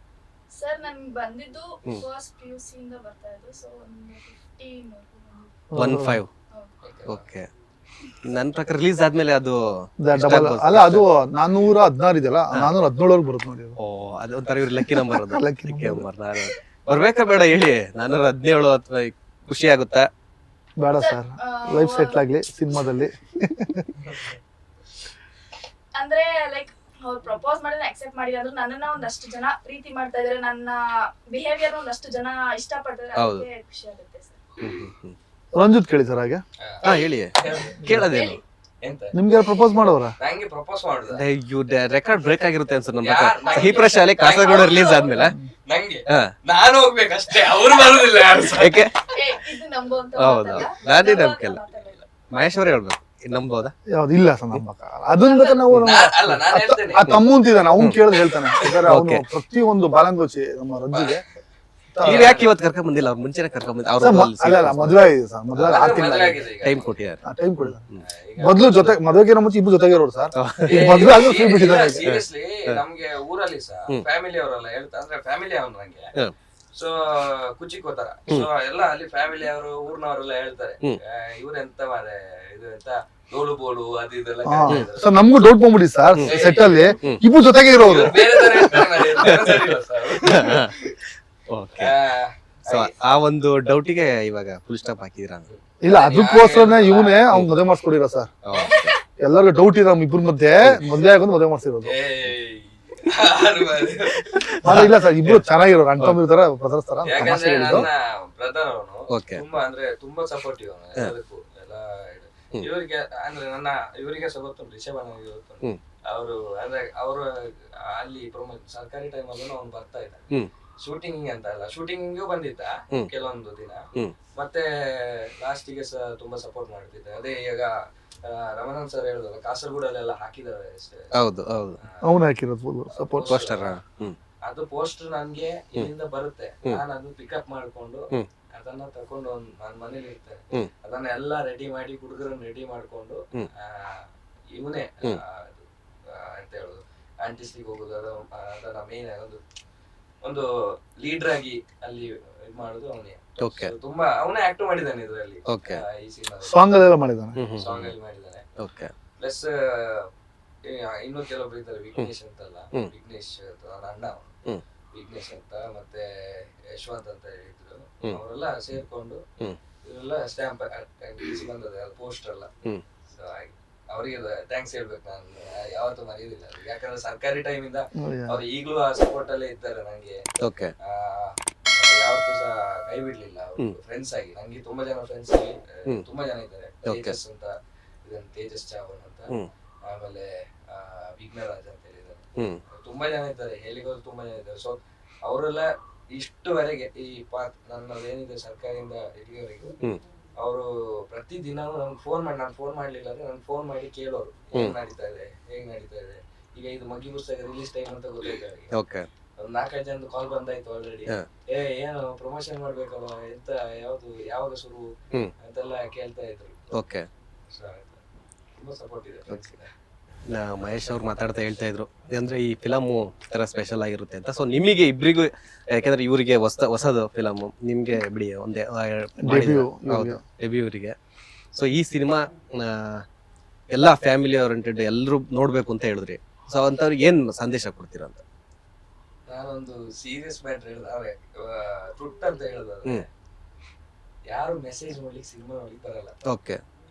ಸರ್ ನನ್ಗೆ ಬಂದಿದ್ದು ಫಸ್ಟ್ PUC ಇಂದ ಬರ್ತಾ ಇದ್ದು, ಸೊ ಒಂದು 15 15. ಓಕೆ. ನನ್ನ ಪ್ರಕಾರ ರಿಲೀಸ್ ಆದ್ಮೇಲೆ ಅದು ಡಬಲ್ ಅಲ್ಲ, ಅದು 416 ಇದೆಯಲ್ಲ, 417 ಬರುತ್ತೆ ನೋಡಿ ಅದು. ಓ, ಅದು ಒಂಥರ ಇವ್ರ ಲಕ್ಕಿ ನಂಬರ್. ಅದು Lucky ಲಕ್ಕಿ ನಂಬರ್. ನಾನು ಬರ್ಬೇಕಾ ಬೇಡ ಹೇಳಿ? 417 ಅಥವಾ ಖುಷಿ ಆಗುತ್ತಾ? ಬೇಡ ಸರ್, ಲೈಫ್ ಸೆಟ್ಲ್ ಆಗ್ಲಿ ಸಿನಿಮಾದಲ್ಲಿ. ಅಂದ್ರೆ ಲೈಕ್ ಅವ್ರು ಪ್ರಪೋಸ್ ಮಾಡಿದ್ರೆ ಅಕ್ಸೆಪ್ಟ್ ಮಾಡಿದ್ರೆ ಅಂದ್ರೆ ನನ್ನನ್ನ ಒಂದಷ್ಟು ಜನ ಪ್ರೀತಿ ಮಾಡ್ತಾ ಇದಾರೆ, ನನ್ನ ಬಿಹೇವಿಯರ್ ಒಂದಷ್ಟು ಜನ ಇಷ್ಟಪಡ್ತಾರೆ, ಅದಕ್ಕೆ ಖುಷಿ ಆಗುತ್ತೆ ಸರ್. ರಂಜಿತ್ ಕೇಳಿ ಸರ್ ಹಾಗೆ. ಹಾ ಹೇಳಿ, ಕೇಳೋದೇನು? ಎಂತ ನಿಮ್ಗೆ ಪ್ರಪೋಸ್ ಮಾಡೋರ? ನಂಗೆ ಪ್ರಪೋಸ್ ಮಾಡುದ ರೆಕಾರ್ಡ್ ಬ್ರೇಕ್ ಆಗಿರುತ್ತೆ ಅನ್ಸುತ್ತೆ ನಮ್ಮ ಪ್ರಕಾರ. ಸಹಿಪ್ರ ಶಾಲೆ ಕಾಸರಗೋಡು ರಿಲೀಸ್ ಆದ್ಮೇಲೆ ನಂಗೆ ನಾನು ಹೋಗ್ಬೇಕಷ್ಟೇ, ಅವ್ರು ಬರುದಿಲ್ಲ ಯಾರು ಸಹ. ಯಾಕೆ? ಇದು ನಂಬುವಂತ ಹೌದು, ಮಾತಲ್ಲ. ನಾನೇ ನಂಬಿಕೆಲ್ಲ. ಮಹೇಶ್ ಅವರೇ ಹೇಳ್ಬೇಕು, ಇದು ನಂಬೋದಾ? ಯಾವ್ದು ಇಲ್ಲ ಸರ್ ನಂಬಕ್ಕಾಗಲ್ಲ. ಅದನ್ನ ಬೇಕಾದ್ರೆ ನಾವು ಅಲ್ಲ ನಾನ್ ಹೇಳ್ತೇನೆ, ಆ ತಮ್ಮ ಅಂತಿದ್ದಾನೆ, ಅವ್ನು ಕೇಳಿದ್ ಹೇಳ್ತಾನೆ. ಯಾಕಂದ್ರೆ ಅವನು ಪ್ರತಿಯೊಂದು ಬಾಲಂಗೋಚಿ ನಮ್ಮ ರಂಜಿಗೆ. ನೀವ್ ಯಾಕೆ ಇವತ್ತು ಕರ್ಕೊಂಡ್ ಬಂದಿಲ್ಲ? ಅವ್ರು ಮುಂಚೆನೆ ಕರ್ಕೊಂಡ್ ಬಂದ್ ಅಲ್ಲ ಅಲ್ಲ, ಮದುವೆ ಆಗಿದೆ ಸರ್, ಮದುವೆ 6 ತಿಂಗಳು ಮದುವೆ ಆಗಿದೆ ಈಗ. ಟೈಮ್ ಕೊಟ್ಟಿದ್ದಾರೆ. ಟೈಮ್ ಕೊಡಿದ್ದಾರೆ. ಮೊದ್ಲು ಜೊತೆ ಮದುವೆಗಿರೋ ಮುಂಚೆ ಇಬ್ರು ಜೊತೆಗಿರೋರು ಸರ್. ಮದುವೆ ಆದ್ರೂ ಫ್ರೀ ಬಿಟ್ಟಿದ್ದಾರೆ. ಸೀರಿಯಸ್ಲಿ ನಮ್ಗೆ ಊರಲ್ಲಿ ಸಹ ಫ್ಯಾಮಿಲಿ ಅವರೆಲ್ಲ ಹೇಳ್ತಾರೆ, ಅಂದ್ರೆ ಫ್ಯಾಮಿಲಿ ಅವ್ನು ನಂಗೆ ಸೊ ಕುಚಿಕೋತರ, ಸೊ ಎಲ್ಲ ಅಲ್ಲಿ ಫ್ಯಾಮಿಲಿ ಅವರು ಊರ್ನವರೆಲ್ಲ ಹೇಳ್ತಾರೆ, ಇವ್ರೆಂತ ಮಾರೆ ಇದು ಎಂತ ಡೋಲು ಬೋಲು ಅದು ಇದೆಲ್ಲ ಕರೀತಾ ಇದ್ದಾರೆ. ಸರ್ ನಮ್ಗೂ ಡೌಟ್ ಬಂದ್ಬಿಡಿ ಸರ್, ಸೆಟ್ ಅಲ್ಲಿ ಇಬ್ರು ಜೊತೆಗೆ ಇರೋರು. ಬೇರೆ ತರ ಹೇಳ್ತಾರೆ, ನಾನು ಬೇರೆ ಸರಿ ಇಲ್ಲ sir. ಓಕೆ. ಸೊ ಆ ಒಂದು ಡೌಟಿಗೆ ಇವಾಗ ಫುಲ್ ಸ್ಟಾಪ್ ಹಾಕಿದಿರಾ? ಇಲ್ಲ, ಅದಕ್ಕೋಸ್ಕರನೇ ಇವನೇ ಅವ್ನ್ ಮದುವೆ ಮಾಡಿಸ್ಕೊಡಿರೋ ಸರ್. ಎಲ್ಲರಿಗೂ ಡೌಟ್ ಇದೆ ನಮ್ಮ ಇಬ್ರ ಮಧ್ಯೆ, ಮದುವೆ ಆಗೋದು ಮದುವೆ ಮಾಡಿಸಿರೋದು. ಅಲ್ಲ ಇಲ್ಲ ಸರ್, ಇಬ್ರು ಚೆನ್ನಾಗಿರೋರು, ಅಣ್ಣ ತರ ಬ್ರದರ್ಸ್ ತರ. ಯಾಕಂದ್ರೆ ನನ್ನ ಬ್ರದರ್ ಅವನು Okay. ತುಂಬಾ ಅಂದ್ರೆ ತುಂಬಾ ಸಪೋರ್ಟಿವ್ ಅವನು ಎಲ್ಲದಕ್ಕೂ ಎಲ್ಲ ಇವರಿಗೆ, ಅಂದ್ರೆ ನನ್ನ ಇವರಿಗೆ ಸಹ ಗೊತ್ತು, ರಿಷಬ್ ಅಣ್ಣನಿಗೆ ಗೊತ್ತು. ಅವರು ಅಂದ್ರೆ ಅವರು ಅಲ್ಲಿ ಸರ್ಕಾರಿ ಟೈಮ್ ಅಲ್ಲೂ ಅವ್ನು ಬರ್ತಾ ಇದ್ದ ಶೂಟಿಂಗ್ ಅಂತ ಅಲ್ಲ, ಶೂಟಿಂಗ್ ಬಂದಿದ್ದ ಕೆಲವೊಂದು ದಿನ, ಮತ್ತೆ ಲಾಸ್ಟಿಗೆ ಸಹ ತುಂಬಾ ಸಪೋರ್ಟ್ ಮಾಡ್ತಿದ್ದೆ. ಅದೇ ಈಗ ರಮಣನ್ ಸರ್ ಹೇಳಿದ್ರಲ್ಲ, ಕಾಸರಗೋಡಲ್ಲೆಲ್ಲ ಹಾಕಿದ್ದಾರೆ ಅಷ್ಟೇ. ಹೌದು ಹೌದು, ಅವ್ನು ಹಾಕಿರೋದು ಸಪೋರ್ಟ್ ಪೋಸ್ಟರ್. ಅದು ಪೋಸ್ಟರ್ ನನ್ಗೆ ಇಲ್ಲಿಂದ ಬರುತ್ತೆ, ನಾನು ಅದನ್ನ ಪಿಕಪ್ ಮಾಡ್ಕೊಂಡು ಅದನ್ನ ತಕೊಂಡು ನಾನ್ ಮನೇಲಿ ಇರ್ತೇನೆ, ಅದನ್ನ ಎಲ್ಲಾ ರೆಡಿ ಮಾಡಿ ಹುಡುಗರನ್ನ ರೆಡಿ ಮಾಡ್ಕೊಂಡು ಇವನೇ ಅಂತ ಹೇಳುದು ಆಂಟಿಸ್ಟಿಗೆ ಹೋಗುದು, ಅದನ್ನ ಮೇನ್ ಒಂದು ಲೀಡರ್ ಆಗಿ ಅಲ್ಲಿ ಇದ್ ಮಾಡುದು ಅವನೇ. ತುಂಬಾ ಅವನೇ ಆಕ್ಟ್ ಮಾಡಿದ್ದಾನೆ ಇದರಲ್ಲಿ, ಈ ಸಿನಿಮಾ ಸಾಂಗ್ ಅಲ್ಲೆಲ್ಲ ಮಾಡಿದ್ದಾನೆ, ಸಾಂಗ್ ಅಲ್ಲಿ ಮಾಡಿದ್ದಾನೆ. ಪ್ಲಸ್ ಇನ್ನು ಕೆಲವೊಬ್ರು ಇದ್ದಾರೆ, ವಿಘ್ನೇಶ್ ಅಂತಲ್ಲ, ವಿಘ್ನೇಶ್ ನನ್ನ ಅಣ್ಣ ಅವನು, ವಿಘ್ನೇಶ್ ಅಂತ, ಮತ್ತೆ ಯಶವಂತ್ ಅಂತ ಹೇಳಿದ್ರು, ಅವರೆಲ್ಲ ಸೇರ್ಕೊಂಡು ಇವರೆಲ್ಲ ಸ್ಟ್ಯಾಂಪ್ ಬಂದದ ಪೋಸ್ಟರ್ ಎಲ್ಲ. ಅವರಿಗೆ ಥ್ಯಾಂಕ್ಸ್ ಹೇಳ್ಬೇಕು, ನಾನು ಯಾವತ್ತೂ ಮರೆಯೋದಿಲ್ಲ, ಯಾಕಂದ್ರೆ ಸರ್ಕಾರಿ ಟೈಮ್ ಇಂದ ಅವ್ರು ಈಗಲೂ ಆ ಸಪೋರ್ಟ್ ಅಲ್ಲೇ ಇದ್ದಾರೆ ನಂಗೆ. ಯಾವತ್ತೂ ಸಹ ಕೈ ಬಿಡ್ಲಿಲ್ಲ ಅವರು ಫ್ರೆಂಡ್ಸ್ ಆಗಿ. ನಂಗೆ ತುಂಬಾ ಜನ ಫ್ರೆಂಡ್ಸ್ ಆಗಿ ತುಂಬಾ ಜನ ಇದ್ದಾರೆ, ತೇಜಸ್ ಅಂತ, ಇದನ್ನ ತೇಜಸ್ ಚಾವನ್ ಅಂತ, ಆಮೇಲೆ ವಿಘ್ನರಾಜ್ ಅಂತ ಹೇಳಿದ್ದಾರೆ, ತುಂಬಾ ಜನ ಇದ್ದಾರೆ, ಹೇಳಿಗೋರು ತುಂಬಾ ಜನ ಇದ್ದಾರೆ. ಸೊ ಅವರೆಲ್ಲ ಇಷ್ಟುವರೆಗೆ ಈ ನನ್ನದೇನಿದೆ ಸರ್ಕಾರದಿಂದ ಇಲ್ಲಿವರೆಗೂ ಅವರು ಪ್ರತಿ ದಿನಾನು ನನ್ಗೆ ಫೋನ್ ಮಾಡಿ, ನಾನು ಫೋನ್ ಮಾಡ್ಲಿಲ್ಲ ಅಂದ್ರೆ ನನ್ಗೆ ಫೋನ್ ಮಾಡಿ ಕೇಳೋರು, ಹೇಗ್ ನಡೀತಾ ಇದೆ. ಈಗ ಇದು ಮಗ್ಗಿ ಪುಸ್ತಕ ರಿಲೀಸ್ ಟೈಮ್ ಅಂತ ಗೊತ್ತಾಯ್ತು ಅವರಿಗೆ, ಒಂದ್ 4-5 ಜನದ ಕಾಲ್ ಬಂದಾಯ್ತು ಆಲ್ರೆಡಿ. ಏನು ಪ್ರಮೋಷನ್ ಮಾಡ್ಬೇಕಲ್ಲ, ಎಂತ ಯಾವಾಗ ಶುರು ಅಂತೆಲ್ಲ ಕೇಳ್ತಾ ಇದ್ರು. ತುಂಬಾ ಸಪೋರ್ಟ್ ಇದೆ. ಮಹೇಶ್ ಅವ್ರು ಮಾತಾಡ್ತಾ ಹೇಳ್ತಾ ಇದ್ರು ಅಂದ್ರೆ ಈ ಫಿಲಮ್ ತರ ಸ್ಪೆಷಲ್ ಆಗಿರುತ್ತೆ ಅಂತ. ಸೊ ನಿಮಗೆ ಇಬ್ರಿಗೂ, ಯಾಕಂದ್ರೆ ಇವರಿಗೆ ಹೊಸದು ಫಿಲಮ್, ನಿಮ್ಗೆ ಬಿಡಿ ಒಂದೇ ಡೆಬ್ಯೂ ಇವರಿಗೆ. ಸೊ ಈ ಸಿನಿಮಾ ಎಲ್ಲಾ ಫ್ಯಾಮಿಲಿ ಓರಿಯೆಂಟೆಡ್ ಎಲ್ಲರೂ ನೋಡ್ಬೇಕು ಅಂತ ಹೇಳಿದ್ರಿ. ಸೊ ಅಂತವ್ರಿಗೆ ಏನ್ ಸಂದೇಶ ಕೊಡ್ತೀರಾ ಅಂತ? ನಾನೊಂದು ಸೀರಿಯಸ್ ಮ್ಯಾಟರ್ ಹೇಳಿದ್ರೆ, ಟ್ರುಟ್ ಅಂತ ಹೇಳಿದ್ರೆ, ಯಾರು ಮೆಸೇಜ್ ಮಾಡ್ಲಿಕ್ಕೆ ಸಿನಿಮಾ ನೋಡ್ಲಿಕ್ಕೆ ಬರಲ್ಲ.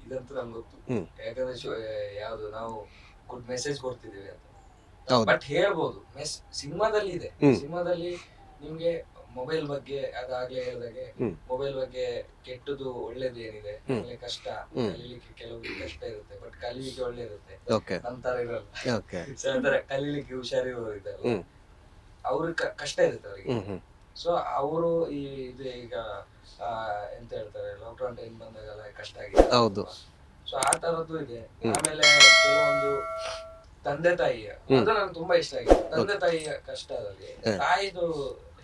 ಇದಂತೂ ನಮ್ಗೆ ಗೊತ್ತು, ಯಾಕಂದ್ರೆ ಯಾವ್ದು ನಾವು ಗುಡ್ ಮೆಸೇಜ್ ಕೊಡ್ತಿದೀವಿ ಅಂತ. ಬಟ್ ಹೇಳ್ಬೋದು ಸಿನಿಮಾದಲ್ಲಿ ಇದೆ, ಸಿನಿಮಾದಲ್ಲಿ ನಿಮ್ಗೆ ಮೊಬೈಲ್ ಬಗ್ಗೆ ಅದಾಗ್ಲೇ ಹೇಳಿದಾಗೆ, ಮೊಬೈಲ್ ಬಗ್ಗೆ ಕೆಟ್ಟದ್ದು ಒಳ್ಳೇದು ಏನಿದೆ, ಆಮೇಲೆ ಕಷ್ಟ ಕಲೀಲಿಕ್ಕೆ ಕೆಲವೊಂದು ಕಷ್ಟ ಇರುತ್ತೆ, ಬಟ್ ಕಲೀಲಿಕ್ಕೆ ಒಳ್ಳೆ ಇರುತ್ತೆ, ನಂತರ ಇರಲ್ಲ. ಕಲೀಲಿಕ್ಕೆ ಹುಷಾರಿರೋರು ಇದ್ದಾರೆ, ಅವ್ರಿಗೆ ಕಷ್ಟ ಇರುತ್ತೆ ಅವರಿಗೆ. ಸೊ ಅವರು ಇದು ಈಗ ಎಂತ ಹೇಳ್ತಾರೆ, ಲಾಕ್ಡೌನ್ ಟೈಮ್ ಬಂದಾಗೆಲ್ಲ ಕಷ್ಟ ಆಗಿದೆ. ಸೊ ಆ ತರದ್ದು ಇದೆ. ಆಮೇಲೆ ಕೆಲವೊಂದು ತಂದೆ ತಾಯಿಯ, ಅದು ನನಗೆ ತುಂಬಾ ಇಷ್ಟ ಆಗಿದೆ. ತಂದೆ ತಾಯಿಯ ಕಷ್ಟದಲ್ಲಿ ತಾಯಿದು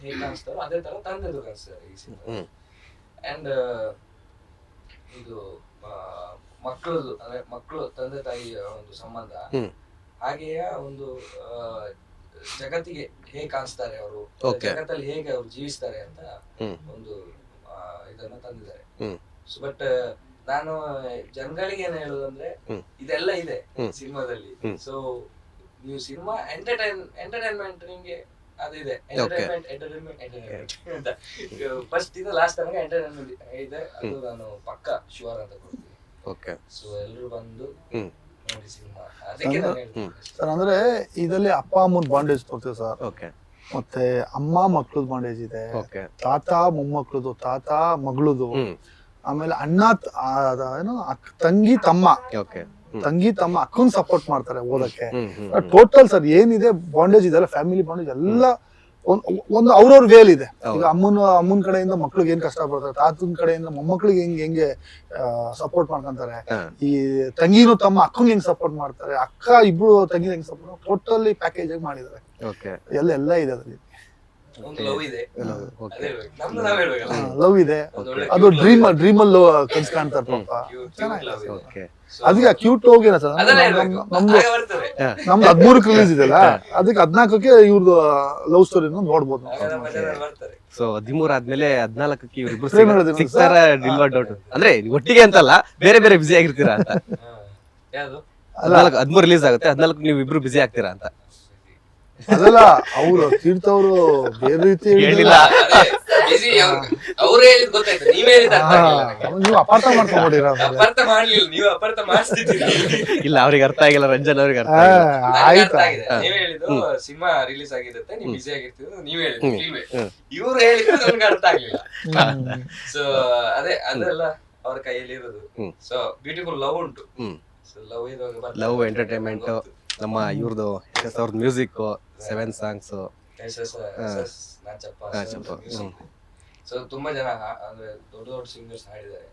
ಹೇಗೆ ಕಾಣಿಸ್ತಾರೋ ಅದೇ ತರ ತಂದೆದು ಕಾಣಿಸ್ತಾರೆ ಈ ಸಿನಿಮಾ. ಅಂಡ್ ಇದು ಮಕ್ಕಳದು ಅಂದ್ರೆ ಮಕ್ಕಳು ತಂದೆ ತಾಯಿಯ ಒಂದು ಸಂಬಂಧ, ಹಾಗೆಯೇ ಒಂದು ಜಗತ್ತಿಗೆ ಹೇಗೆ ಕಾಣಿಸ್ತಾರೆ ಅವರು, ಜಗತ್ತಲ್ಲಿ ಹೇಗೆ ಅವ್ರು ಜೀವಿಸ್ತಾರೆ ಅಂತ ಒಂದು ಇದನ್ನ ತಂದಿದ್ದಾರೆ. ಬಟ್ ನಾನು ಜನಗಳಿಗೆ ಏನ್ ಹೇಳುದಂದ್ರೆ ಇದೆಲ್ಲ ಇದೆ ಸಿನಿಮಾದಲ್ಲಿ. ಸೊ ನೀವು ಸಿನಿಮಾ ಎಂಟರ್ಟೈನ್ಮೆಂಟ್ ನಿಮ್ಗೆ ಅದಿದೆ, ಎಂಟರ್ಟೈನ್ಮೆಂಟ್ ಫಸ್ಟ್ ಇದು ಲಾಸ್ಟ್ ತನಕ ಎಂಟರ್ಟೈನ್ಮೆಂಟ್ ಇದೆ, ಅದು ನಾನು ಪಕ್ಕ ಶೂರ್ ಅಂತ ಕೊಡ್ತೀನಿ. ಸೊ ಎಲ್ರು ಬಂದು ನೋಡಿ ಸಿನಿಮಾ. ಅದಕ್ಕೆ ನಾನು ಹೇಳ್ತೀನಿ ಸರ್, ಅಂದ್ರೆ ಇದರಲ್ಲಿ ಅಪ್ಪ ಅಮ್ಮನ ಬಾಂಡೇಜ್ ತೋರ್ತೇವೆ ಸರ್, ಮತ್ತೆ ಅಮ್ಮ ಮಕ್ಳದ್ ಬಾಂಡೇಜ್ ಇದೆ, ತಾತ ಮೊಮ್ಮಕ್ಳದು, ತಾತ ಮಗಳದು, ಆಮೇಲೆ ಅಣ್ಣ ಏನು ತಂಗಿ ತಮ್ಮ ಅಕ್ಕನ್ ಸಪೋರ್ಟ್ ಮಾಡ್ತಾರೆ ಓದಕ್ಕೆ. ಟೋಟಲ್ ಸರ್ ಏನಿದೆ ಬಾಂಡೇಜ್ ಇದೆಲ್ಲ ಫ್ಯಾಮಿಲಿ ಬಾಂಡೇಜ್ ಎಲ್ಲ ಒಂದು ಅವ್ರವ್ರ ವೇಲ್ ಇದೆ. ಈಗ ಅಮ್ಮನ ಕಡೆಯಿಂದ ಮಕ್ಳಿಗೆ ಏನ್ ಕಷ್ಟ ಪಡ್ತಾರೆ, ತಾತನ ಕಡೆಯಿಂದ ಮೊಮ್ಮಕ್ಳಿಗೆ ಹೆಂಗೆ ಸಪೋರ್ಟ್ ಮಾಡ್ಕೊಂತಾರೆ, ಈ ತಂಗಿನೂ ತಮ್ಮ ಅಕ್ಕಂಗೆ ಹೆಂಗ್ ಸಪೋರ್ಟ್ ಮಾಡ್ತಾರೆ, ಅಕ್ಕ ಇಬ್ರು ತಂಗಿ ಹೆಂಗ್ ಸಪೋರ್ಟ್, ಟೋಟಲಿ ಪ್ಯಾಕೇಜ್ ಆಗಿ ಮಾಡಿದ್ದಾರೆ. ಎಲ್ಲ ಇದೆ ಅದ್ರಲ್ಲಿ. ಲವ್ ಇದೆ, ಲವ್ ಇದೆ, ಅದು ಡ್ರೀಮ್ ಅಲ್ಲಿ ಕನ್ಸ್ ಕಾಣ್ತಾರೆ ಪಾಪ. ಅದಕ್ಕೆ ಕ್ಯೂಟ್ ಹೋಗಿನ ಸರ್, ನಮ್ದು 13ಕ್ಕೆ ರಿಲೀಸ್ ಇದೆಲ್ಲ, ಅದಕ್ಕೆ 14ಕ್ಕೆ ಇವ್ರದ್ದು ಲವ್ ಸ್ಟೋರಿ ನೋಡ್ಬೋದು. ಸೊ 13 ಆದ್ಮೇಲೆ 14ಕ್ಕೆ ಇವ್ರಿಬ್ರು ಸಿಗ್ತಾರ ಇಲ್ವಾ ಡೌಟ್, ಅಂದ್ರೆ ಒಟ್ಟಿಗೆ ಅಂತಲ್ಲ, ಬೇರೆ ಬೇರೆ ಬಿಸಿ ಆಗಿರ್ತೀರಾ ಅಂತ. 13 ರಿಲೀಸ್ ಆಗುತ್ತೆ, 14ಕ್ಕೆ ನೀವು ಇಬ್ರು ಬಿಸಿ ಆಗ್ತೀರಾ ಅಂತ. ಅದಲ್ಲ, ಅವ್ರು ತೀರ್ಥವ್ರು ಬೇರೆ ರೀತಿ ಹೇಳಿಲ್ಲ, ಅವ್ರು ಹೇಳಿದ್ ಗೊತ್ತಾಯ್ತು, ನೀವ್ ಹೇಳಿದ ನೀವು ಅಪಾರ್ಥ ಮಾಡ್ಕೊಂಡ್ಬಿಟ್ಟಿರ. ಅಪಾರ್ಥ ಮಾಡ್ಲಿಲ್ಲ, ನೀವು ಅಪಾರ್ಥ ಮಾಡಿಸ್ತಿದ್ದೀರಿ. ಇಲ್ಲ, ಅವ್ರಿಗೆ ಅರ್ಥ ಆಗಿಲ್ಲ, ರಂಜನ್ ಅವ್ರಿಗೆ ಅರ್ಥ ಆಗಿದೆ. ನೀವ್ ಹೇಳಿದ್ದು ಸಿನಿಮಾ ರಿಲೀಸ್ ಆಗಿರುತ್ತೆ, ನೀವು ಬಿಸಿ ಆಗಿರ್ತೀವಿ, ನೀವ್ ಹೇಳಿದ್ದು ಇವ್ರು ಹೇಳಿದ್ರು ನನ್ಗೆ ಅರ್ಥ ಆಗ್ಲಿಲ್ಲ. ಸೊ ಅದೆಲ್ಲ ಅವ್ರ ಕೈಯಲ್ಲಿ ಇರೋದು. ಸೊ ಬ್ಯೂಟಿಫುಲ್ ಲವ್ ಉಂಟು. ಲವ್ ಎಂಟರ್ಟೈನ್ಮೆಂಟ್, ನಮ್ಮ ಇವ್ರದ್ದು ಅವ್ರದ್ದು ಮ್ಯೂಸಿಕ್, 7 ಸಾಂಗ್ಸ್, ಸೊ ತುಂಬಾ ಜನ ಅಂದ್ರೆ ದೊಡ್ಡ ದೊಡ್ಡ ಸಿಂಗರ್ಸ್ ಹಾಡಿದ್ದಾರೆ.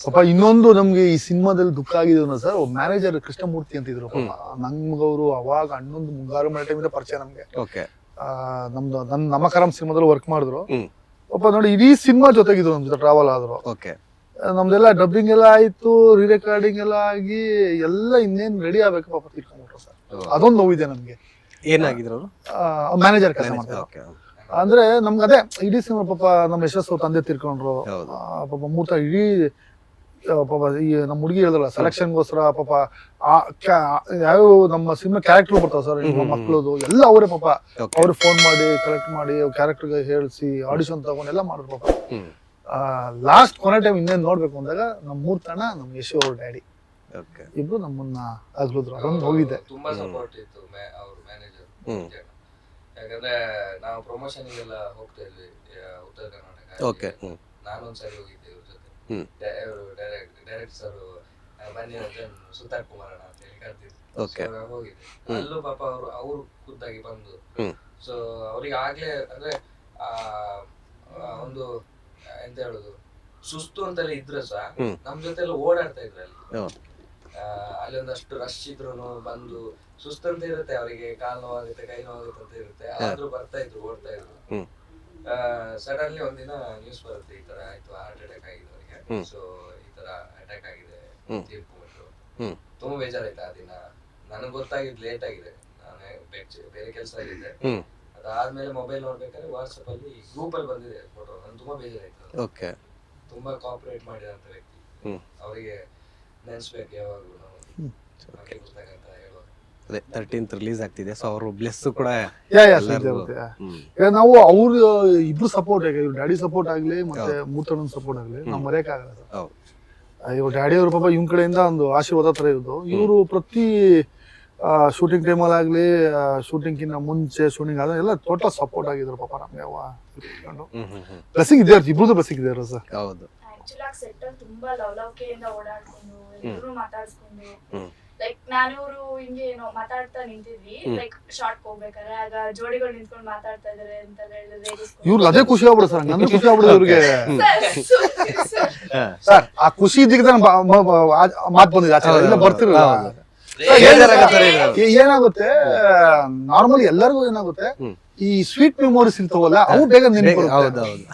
ಪಾಪ ಇನ್ನೊಂದು ನಮ್ಗೆ ಈ ಸಿನಿಮಾದಲ್ಲಿ ದುಃಖ ಆಗಿದೆ ಸರ್, ಮ್ಯಾನೇಜರ್ ಕೃಷ್ಣಮೂರ್ತಿ ಅಂತಿದ್ರು ಪಾಪ. ನಮ್ಗವ್ರು ಅವಾಗ ಅಣ್ಣೊಂದು ಮುಂಗಾರು ಮಳೆ ಟೈಮಿಂದ ಪರಿಚಯ ನಮ್ಗೆ. ನಮ್ದು ನಮಕರಂ ಸಿನಿಮಾದಲ್ಲಿ ವರ್ಕ್ ಮಾಡಿದ್ರು ಪಾಪ. ನೋಡಿ ಇಡೀ ಸಿನಿಮಾ ಜೊತೆಗಿದ್ರು, ನಮ್ ಜೊತೆ ಟ್ರಾವೆಲ್ ಆದ್ರು. ನಮ್ದೆಲ್ಲ ಡಬ್ಬಿಂಗ್ ಎಲ್ಲ ಆಯ್ತು, ರೀ ರೆಕಾರ್ಡಿಂಗ್ ಎಲ್ಲ ಆಗಿ ಎಲ್ಲ ಇನ್ನೇನ್ ರೆಡಿ ಆಗ್ಬೇಕು ಪಾಪ, ತಿಳ್ಕೊಂಡ್ಬಿಟ್ರು ಸರ್. ಅದೊಂದು ನೋವಿದೆ ನಮ್ಗೆ. ಏನಾಗಿದ್ರು ಮ್ಯಾನೇಜರ್ ಕೆಲಸ ಮಾಡ್ತಾರೆ. ಅಂದ್ರೆ ನಮ್ಗೆ ಅದೇ ಇಡೀ ಸಿನಿಮಾ ಪಾಪ ನಮ್ಮ ಯಶಸ್ಸು ತಂದೆ ತಿರ್ಕೊಂಡ್ರು ಪಾಪ. ಮೂರ್ತ ಇಡೀ ಪಾಪ ಈ ನಮ್ಮ ಹುಡುಗಿ ಹೇಳಿದ್ರಲ್ಲ ಸೆಲೆಕ್ಷನ್ಗೋಸ್ಕರ ಪಾಪ ಯಾವ ನಮ್ಮ ಸಿನಿಮಾ ಕ್ಯಾರೆಕ್ಟರ್ ಬರ್ತಾವ ಸರ್, ನಿಮ್ಮ ಮಕ್ಳದು ಎಲ್ಲ ಅವರೇ ಪಾಪ. ಅವ್ರು ಫೋನ್ ಮಾಡಿ ಕಲೆಕ್ಟ್ ಮಾಡಿ ಕ್ಯಾರೆಕ್ಟರ್ಗೆ ಹೇಳಿಸಿ ಆಡಿಷನ್ ತಗೊಂಡು ಎಲ್ಲ ಮಾಡಿದ್ರು ಪಾಪ. ಲಾಸ್ಟ್ ಕೊನೆ ಟೈಮ್ ಇನ್ನೇನ್ ನೋಡ್ಬೇಕು ಅಂದಾಗ ನಮ್ ಮೂರ್ತಣ್ಣ, ನಮ್ ಯಶು ಅವ್ರ ಡ್ಯಾಡಿ ಇಬ್ರು ನಮ್ಮನ್ನ ಅಗ್ಲಿದ್ರು. ಅದೊಂದು ಹೋಗಿದೆ. ತುಂಬಾ ಸಪೋರ್ಟ್ ಇತ್ತು ಅವ್ರ ಮ್ಯಾನೇಜರ್. ಯಾಕಂದ್ರೆ ನಾವು ಪ್ರಮೋಷನ್ ಗೆಲ್ಲ ಹೋಗ್ತಾ ಇದ್ವಿ ಉತ್ತರ ಕರ್ನಾಟಕ. ನಾನೊಂದ್ಸರಿ ಹೋಗಿದ್ದೆ ಇವ್ರ ಜೊತೆ. ಡೈರೆಕ್ಟ್ ಸರ್ ಬನ್ನಿ ಸುತಾರ್ ಕುಮಾರಣ್ಣ ಅಂತ ಹೇಳಿ ಕರ್ತಿದ್ರು, ಹೋಗಿದ್ದೆ. ಅಲ್ಲೂ ಪಾಪ ಅವ್ರು ಖುದ್ದಾಗಿ ಬಂದು, ಸೊ ಅವ್ರಿಗೆ ಆಗ್ಲೇ ಅಂದ್ರೆ ಒಂದು ಎಂತ ಹೇಳುದು, ಸುಸ್ತು ಅಂತೆಲ್ಲ ಇದ್ರೆ ಸಹ ನಮ್ ಜೊತೆ ಎಲ್ಲ ಓಡಾಡ್ತಾ ಇದ್ರು ಅಲ್ಲಿ ಒಂದಷ್ಟು ರಶ್ ಇದ್ರು ಬಂದು. ಸುಸ್ತಂತ ಇರುತ್ತೆ ಅವರಿಗೆ, ಕಾಲ್ ನೋವಾಗುತ್ತೆ, ಕೈ ನೋವಾಗುತ್ತೆ ಅಂತ ಇರುತ್ತೆ, ಆದ್ರೂ ಬರ್ತಾ ಇದ್ರು, ಓಡ್ತಾ ಇದ್ರು. ಸಡನ್ಲಿ ಒಂದಿನ ನ್ಯೂಸ್ ಬರುತ್ತೆ, ಈ ತರ ಆಯ್ತು, ಹಾರ್ಟ್ ಅಟ್ಯಾಕ್ ಆಗಿದೆ ಅವರಿಗೆ. ಸೊ ಈ ತರ ಅಟ್ಯಾಕ್ ಆಗಿದೆ, ತೀರ್ಕೊಂಡ್ಬಿಟ್ರು. ತುಂಬಾ ಬೇಜಾರಾಯ್ತು ಆ ದಿನ. ನನಗ್ ಗೊತ್ತಾಗಿದ್ ಲೇಟ್ ಆಗಿದೆ, ನಾನು ಬೇರೆ ಕೆಲಸ ಆಗಿದ್ದೆ. ಅದಾದ್ಮೇಲೆ ಮೊಬೈಲ್ ನೋಡ್ಬೇಕಾದ್ರೆ ವಾಟ್ಸಪ್ ಅಲ್ಲಿ ಗ್ರೂಪ್ ಅಲ್ಲಿ ಬಂದಿದೆ ಫೋಟೋ. ನನ್ ತುಂಬಾ ಬೇಜಾರಾಯ್ತು. ತುಂಬಾ ಕೋಆಪರೇಟ್ ಮಾಡಿದಂತ ವ್ಯಕ್ತಿ, ಅವರಿಗೆ ನೆನ್ಸ್ಬೇಕು ಯಾವಾಗ್ಲೂ ನಾವು ಪುಸ್ತಕ ಅಂತ ಹೇಳುವಾಗ. ಅದೇ 13th ರಿಲೀಸ್ ಆಗ್ತಿದೆ, ಸೊ ಅವರು ಬ್ಲೆಸ್ ಕೂಡ ನಾವು ಅವ್ರು ಇಬ್ರು ಸಪೋರ್ಟ್, ಇವ್ರ ಡ್ಯಾಡಿ ಸಪೋರ್ಟ್ ಆಗ್ಲಿ ಮತ್ತೆ ಮೂರ್ತಣ್ಣನ ಸಪೋರ್ಟ್ ಆಗ್ಲಿ ನಾವು ಮರೆಯಕ್ ಆಗಲ್ಲ ಸರ್. ಇವ್ರ ಡ್ಯಾಡಿ ಅವ್ರ ಪಾಪ ಇವ್ನ ಕಡೆಯಿಂದ ಒಂದು ಆಶೀರ್ವಾದ ತರ ಇರೋದು. ಇವರು ಪ್ರತಿ ಶೂಟಿಂಗ್ ಟೈಮಲ್ಲಿ ಆಗ್ಲಿ, ಶೂಟಿಂಗ್ ಕಿನ್ನ ಮುಂಚೆ, ಶೂಟಿಂಗ್ ಆದ್ರೆ ಎಲ್ಲ ಟೋಟಲ್ ಸಪೋರ್ಟ್ ಆಗಿದ್ರು ಪಾಪ ನಮ್ಗೆ. ಬ್ಲೆಸ್ಸಿಂಗ್ ಇದೆ, ಇಬ್ರದ್ದು ಬ್ಲೆಸ್ಸಿಂಗ್ ಇದೆ ಸರ್. ಹೌದು, ಆಕ್ಚುಲಿ ಸೆಟ್ ಅಲ್ಲಿ ತುಂಬಾ ಲವಲವಿಕೆಯಿಂದ ಓಡಾಡ್ಕೊಂಡು ಎಲ್ಲರೂ ಮಾತಾಡ್ಸ್ಕೊಂಡು, ಲೈಕ್ ನಾನು ಇವರು ಹಿಂಗೆ ಏನೋ ಮಾತಾಡ್ತಾ ನಿಂತಿದ್ವಿ, ಲೈಕ್ ಶಾರ್ಟ್ ಹೋಗ್ಬೇಕಾದ್ರೆ ಆಗ ಜೋಡಿಗಳು ನಿಂತ್ಕೊಂಡು ಮಾತಾಡ್ತಾ ಇದಾರೆ ಅಂತ ಹೇಳಿದ್ರೆ ಇವ್ರು ಅದೇ ಖುಷಿ ಆಗ್ಬಿಡು ಸರ್, ನಂಗೆ ಖುಷಿ ಆಗ್ಬಿಡುದು ಇವ್ರಿಗೆ ಸರ್. ಆ ಖುಷಿ ಇದ್ದಕ್ಕೆ ಮಾತು ಬಂದಿದೆ, ಆಚೆ ಬರ್ತಿರಲ್ಲ. ಏನಾಗುತ್ತೆ ನಾರ್ಮಲಿ ಎಲ್ಲರಿಗೂ ಏನಾಗುತ್ತೆ, ಈ ಸ್ವೀಟ್ ಮೆಮೊರೀಸ್ ಇರ್ತಾವಲ್ಲ ಅವು ಬೇಗ ನೆನಪು ಹೌದೌದು.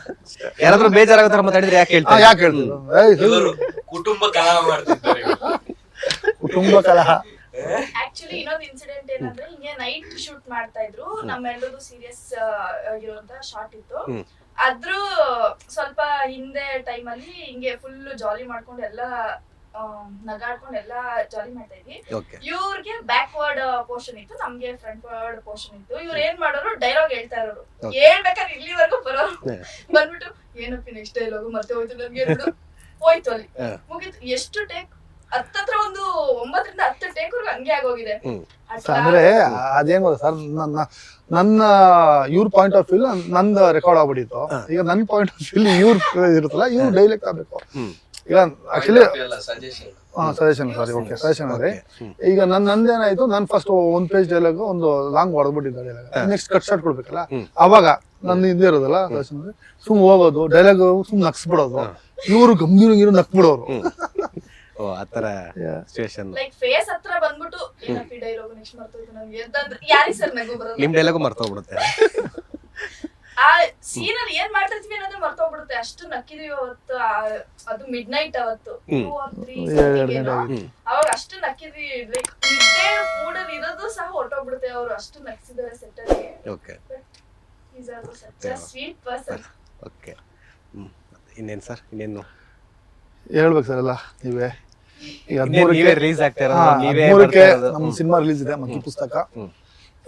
ಯಾರಾದ್ರೂ ಬೇಜಾರಾಗೋ ತರ ಮಾತಾಡಿದ್ರೆ ಯಾಕೆ ಹೇಳ್ತಾರೆ? ಯಾಕೆ ಹೇಳ್ತೀರ? ಕುಟುಂಬ ಕಲಹ ಮಾಡ್ತಿರ್ತಾರೆ ಕುಟುಂಬ ಕಲಹ. ಆಕ್ಚುಲಿ ಇನ್ನೊಂದು ಇನ್ಸಿಡೆಂಟ್ ಏನಂದ್ರೆ ಹಿಂಗೆ ನೈಟ್ ಶೂಟ್ ಮಾಡ್ತಾ ಇದ್ರು, ನಮ್ಮೆಲ್ಲರದು ಸೀರಿಯಸ್ ಆಗಿರುವಂತ ಶಾರ್ಟ್ ಇತ್ತು. ಅದ್ರ ಸ್ವಲ್ಪ ಹಿಂದೆ ಟೈಮ್ ಅಲ್ಲಿ ಹಿಂಗೆ ಫುಲ್ ಜಾಲಿ ಮಾಡ್ಕೊಂಡು ಎಲ್ಲ ನಗಾಡ್ಕೊಂಡು ಎಲ್ಲ ಜಾಲಿ ಮಾಡ್ತಾ ಇದ್ವಿ. ಇವ್ರಿಗೆ ಬ್ಯಾಕ್ವರ್ಡ್ ಪೋರ್ಷನ್ ಇತ್ತು, ನಮ್ಗೆ ಫ್ರಂಟ್ ವರ್ಡ್ ಪೋರ್ಷನ್ ಇತ್ತು. ಇವ್ರು ಏನ್ ಮಾಡೋರು, ಡೈಲಾಗ್ ಹೇಳ್ತಾ ಇರೋರು, ಹೇಳ್ಬೇಕಾದ್ರೆ ಇಲ್ಲಿವರೆಗೂ ಬರೋರು. ಬಂದ್ಬಿಟ್ಟು ಏನಪ್ಪಿ ನೆಕ್ಸ್ಟ್ ಡೈಲಾಗು ಮತ್ತೆ ಹೋಯ್ತು ನನ್ಗೆ, ಹೋಯ್ತು ಅಲ್ಲಿ ಮುಗೀತು. ಎಷ್ಟು ಟೇಕ್ ಹತ್ತತ್ರ ಒಂದು 9 ರಿಂದ 10 ಟೇಕ್ವರೆಗೂ ಹಂಗೆ ಆಗೋಗಿದೆ. ಅಂದ್ರೆ ಅದೇನ್ ಗೊತ್ತಾ ಸರ್, ನನ್ನ ಇವ್ರ ಪಾಯಿಂಟ್ ಆಫ್ ವ್ಯೂ ನಂದು ರೆಕಾರ್ಡ್ ಆಗ್ಬಿಟ್ಟಿತ್ತು. ಈಗ ನನ್ನ ಪಾಯಿಂಟ್ ಆಫ್ ವ್ಯೂ ಇವ್ರ ಇರುತ್ತಲ್ಲ, ಇವ್ರು ಡೈಲೆಕ್ಟ್ ಆಗ್ಬೇಕು. ಈಗ actually suggestion sorry okay suggestion ಅದೇ. ಈಗ ನಂದೇನಾಯ್ತು, ನಾನು ಫಸ್ಟ್ 1 ಪೇಜ್ ಡೈಲಾಗ್ ಒಂದು ಲಾಂಗ್ ಹೊಡೆದ್ಬಿಟ್ಟಿದ್ದೆ ಡೈಲಾಗ್, ನೆಕ್ಸ್ಟ್ ಕಟ್ ಶಾರ್ಟ್ ಕೊಡ್ಬೇಕಲ್ಲ, ಅವಾಗ ನನ್ನ ಹಿಂದೆ ಇರೋದಲ್ಲ ಸಜೆಷನ್ ಸುಮ್ ಹೋಗೋದು, ಡೈಲಾಗ್ ಸುಮ್ ನಕ್ಸ್ಬಿಡೋದು, ಇವರು ಗಂಭೀರ ನಕ್ಬಿಡೋರು. ಆತರ ಸಿಚುವೇಶನ್. ಲೈಕ್ ಫೇಸ್ ಹತ್ರ ಬಂದ್ಬಿಟ್ಟು ಏನಪ್ಪಿ ಡೈಲಾಗ್ ನೆಕ್ಸ್ಟ್ ಮರ್ತೋಯ್ತು ನನ್ಗೆ ಅಂತಂದ್ರೆ ಯಾರಿಗೆ ಸರ್ ನಗು ಬರೋದು? ನಿಮ್ ಡೈಲಾಗು ಮರ್ತೋಗ್ಬಿಡುತ್ತೆ. ಆ ಸೀನ್ ಅಲ್ಲಿ ಏನ್ ಮಾಡ್ತಿರ್ತೀವಿ ಅನ್ನೋದೇ ಮರ್ತೋಗ್ಬಿಡುತ್ತೆ, ಅಷ್ಟು ನಕ್ಕಿದೀವಿ ಅವತ್ತು. ಅದು ಮಿಡ್ ನೈಟ್ ಅವತ್ತು 2 or 3 ಅವಾಗ ಅಷ್ಟು ನಕ್ಕಿದ್ವಿ. ಲೈಕ್ ನಿದ್ದೆ ಮೂಡಲ್ಲಿ ಇರೋದು ಸಹ ಹೊಟ್ಟೋಗ್ಬಿಡುತ್ತೆ, ಅವ್ರು ಅಷ್ಟು ನಕ್ಸಿದ್ದಾರೆ ಸೆಟ್ ಅಲ್ಲಿ. Okay is also such a sweet person. Okay. ಇನ್ನೇನು ಸರ್, ಇನ್ನೇನು ಹೇಳ್ಬೇಕು ಸರ್ ಎಲ್ಲ ನೀವೇ. ಈಗ ನೀವೇ ರಿಲೀಸ್ ಆಗ್ತಾ ಇರೋದು, ನೀವೇ 13ಕ್ಕೆ ನಮ್ಮ ಸಿನಿಮಾ ರಿಲೀಸ್ ಇದೆ, ಮಗ್ಗಿ ಪುಸ್ತಕ.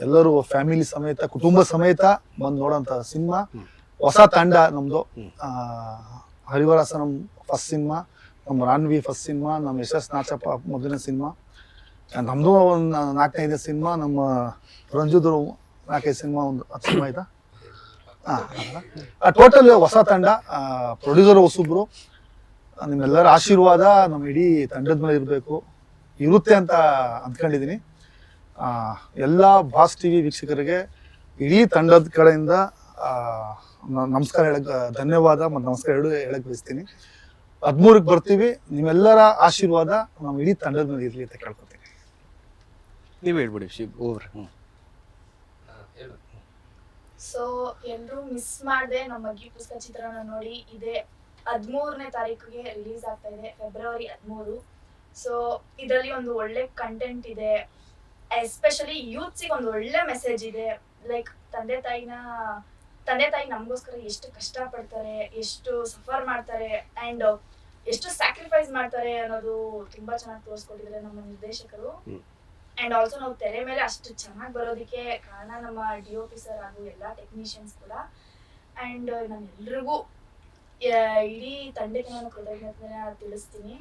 ಎಲ್ಲರೂ ಫ್ಯಾಮಿಲಿ ಸಮೇತ ಕುಟುಂಬ ಸಮೇತ ಬಂದು ನೋಡೋಂತ ಸಿನಿಮಾ. ಹೊಸ ತಂಡ ನಮ್ದು. ಹರಿವರಸ ನಮ್ ಫಸ್ಟ್ ಸಿನಿಮಾ, ನಮ್ಮ ರಾನ್ವಿ ಫಸ್ಟ್ ಸಿನಿಮಾ, ನಮ್ಮ ಯಶಸ್ ನಾಚಪ್ಪ ಮೊದಲನೇ ಸಿನಿಮಾ, ನಮ್ದು ಒಂದು 4-5 ಸಿನಿಮಾ, ನಮ್ಮ ರಂಜುದ್ರು 4-5 ಸಿನಿಮಾ, ಒಂದು 10 ಸಿನಿಮಾ ಆಯ್ತಾ. ಟೋಟಲ್ ಹೊಸ ತಂಡ. ಪ್ರೊಡ್ಯೂಸರ್ ಹೊಸಬ್ರು. ನಿಮ್ಮೆಲ್ಲರ ಆಶೀರ್ವಾದ ನಮ್ಮ ಇಡೀ ತಂಡದ ಮೇಲೆ ಇರುತ್ತೆ ಅಂತ ಅಂದ್ಕೊಂಡಿದ್ದೀನಿ. ಎಲ್ಲ ಬಾಸ್ ಟಿವಿ ವೀಕ್ಷಕರಿಗೆ ಇಡೀ ತಂಡದ ಕಡೆಯಿಂದ ನಮಸ್ಕಾರ ಧನ್ಯವಾದ ಮತ್ತು ನಮಸ್ಕಾರ ಹೇಳಕ್ ಬಯಸ್ತೀನಿ. 13ಕ್ಕೆ ಬರ್ತೀವಿ, ನಿಮ್ಮೆಲ್ಲರ ಆಶೀರ್ವಾದ ನಮ್ಮ ಇಡೀ ತಂಡದ ಮೇಲೆ ಇರಲಿ ಅಂತ ಕೇಳ್ಕೊತೀನಿ. ನೀವು ಹೇಳ್ಬಿಡಿ ಶಿವ್ ಓವರ್. ಸೊ ಎಲ್ರು ಮಿಸ್ ಮಾಡದೆ ನಮ್ಮ ಮಗ್ಗಿ ಪುಸ್ತಕ ಚಿತ್ರನ ನೋಡಿ. ಇದೇ 13ನೇ ತಾರೀಕಿಗೆ ರಿಲೀಸ್ ಆಗ್ತಾ ಇದೆ, ಫೆಬ್ರವರಿ 13. ಸೊ ಇದರಲ್ಲಿ ಒಂದು ಒಳ್ಳೆ ಕಂಟೆಂಟ್ ಇದೆ, ಎಸ್ಪೆಷಲಿ ಯೂತ್ಸಿಗೆ ಒಂದು ಒಳ್ಳೆ ಮೆಸೇಜ್ ಇದೆ. ಲೈಕ್ ತಂದೆ ತಾಯಿ ನಮಗೋಸ್ಕರ ಎಷ್ಟು ಕಷ್ಟ ಪಡ್ತಾರೆ, ಎಷ್ಟು ಸಫರ್ ಮಾಡ್ತಾರೆ, ಅಂಡ್ ಎಷ್ಟು ಸ್ಯಾಕ್ರಿಫೈಸ್ ಮಾಡ್ತಾರೆ ಅನ್ನೋದು ತುಂಬಾ ಚೆನ್ನಾಗಿ ತೋರಿಸ್ಕೊಟ್ಟಿದ್ದಾರೆ ನಮ್ಮ ನಿರ್ದೇಶಕರು. ಅಂಡ್ ಆಲ್ಸೋ ನಾವು ತೆರೆ ಮೇಲೆ ಅಷ್ಟು ಚೆನ್ನಾಗಿ ಬರೋದಕ್ಕೆ ಕಾರಣ ನಮ್ಮ DOP ಸರ್ ಹಾಗೂ ಎಲ್ಲ ಟೆಕ್ನಿಷಿಯನ್ಸ್ ಕೂಡ. ಅಂಡ್ ನಾನು ಎಲ್ರಿಗೂ ಇಡೀ ತಂಡಕ್ಕೆ ನಾನು ಕೃತಜ್ಞತೆನ ತಿಳಿಸ್ತೀನಿ.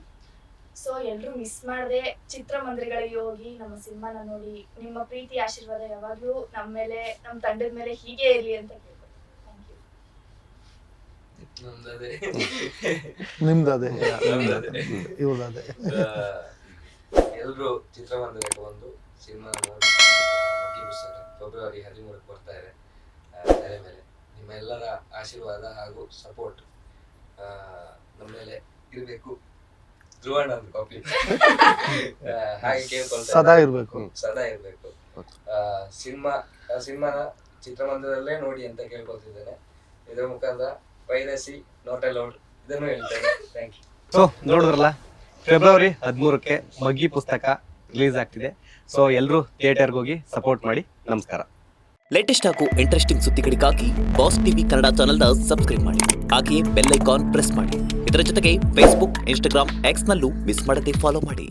ಸೊ ಎಲ್ರು ಮಿಸ್ ಮಾಡದೆ ಚಿತ್ರಮಂದಿರಗಳಿಗೆ ಹೋಗಿ ನಮ್ಮ ಸಿನಿಮಾನ ನೋಡಿ. ನಿಮ್ಮ ಪ್ರೀತಿ ಆಶೀರ್ವಾದ ಯಾವಾಗ್ಲೂ ನಮ್ಮ ಮೇಲೆ, ನಮ್ಮ ತಂಡದ ಮೇಲೆ ಹೀಗೆ ಇರ್ಲಿ ಅಂತ ಕೇಳ್ಕೊತೀನಿ. Thank you. ನಿಮ್ದದೇ ಇವ್ರದೇ. ಎಲ್ರು ಚಿತ್ರಮಂದಿರಕ್ಕೆ ಬಂದು ಸಿನಿಮಾ ನೋಡಿ ಮಗ್ಗಿ ಪುಸ್ತಕ ಫೆಬ್ರವರಿ 13ಕ್ಕೆ ಬರ್ತಾ ಇದೆ ತೆರೆ ಮೇಲೆ. ನಿಮ್ಮ ಎಲ್ಲರ ಆಶೀರ್ವಾದ ಹಾಗೂ ಸಪೋರ್ಟ್ ನಮ್ಮ ಮೇಲೆ ಇರಬೇಕು. ಧ್ರುವಣ್ಣ ಒಂದು ಕಾಪಿ ಹಾಗೆ ಕೇಳ್ಕೊಳ್ತಾ ಸದಾ ಇರ್ಬೇಕು. ಸಿನಿಮಾನ ಚಿತ್ರಮಂದಿರದಲ್ಲೇ ನೋಡಿ ಅಂತ ಕೇಳ್ಕೊಳ್ತಿದ್ದೇನೆ. ಇದರ ಮುಖಾಂತರ ಪೈರಸಿ ನಾಟ್ ಅಲೌಡ್ ಇದನ್ನು ಹೇಳ್ತೇನೆ. Thank you. ಸೊ ನೋಡಿದ್ರಲ್ಲ, ಫೆಬ್ರವರಿ 13ಕ್ಕೆ ಮಗ್ಗಿ ಪುಸ್ತಕ ರಿಲೀಸ್ ಆಗ್ತಿದೆ. ಸೊ ಎಲ್ಲರೂ ಥಿಯೇಟರ್ಗೆ ಹೋಗಿ ಸಪೋರ್ಟ್ ಮಾಡಿ. ನಮಸ್ಕಾರ. ಲೇಟೆಸ್ಟ್ ಹಾಗೂ ಇಂಟ್ರೆಸ್ಟಿಂಗ್ ಸುದ್ದಿಗಳಿಗಾಗಿ ಬಾಸ್ ಟಿವಿ ಕನ್ನಡ ಚಾನೆಲ್ನ ಸಬ್ಸ್ಕ್ರೈಬ್ ಮಾಡಿ. ಹಾಗೆಯೇ ಬೆಲ್ ಐಕಾನ್ ಪ್ರೆಸ್ ಮಾಡಿ. ಇದರ ಜೊತೆಗೆ ಫೇಸ್ಬುಕ್, ಇನ್ಸ್ಟಾಗ್ರಾಮ್, ಎಕ್ಸ್ನಲ್ಲೂ ಮಿಸ್ ಮಾಡದೆ ಫಾಲೋ ಮಾಡಿ.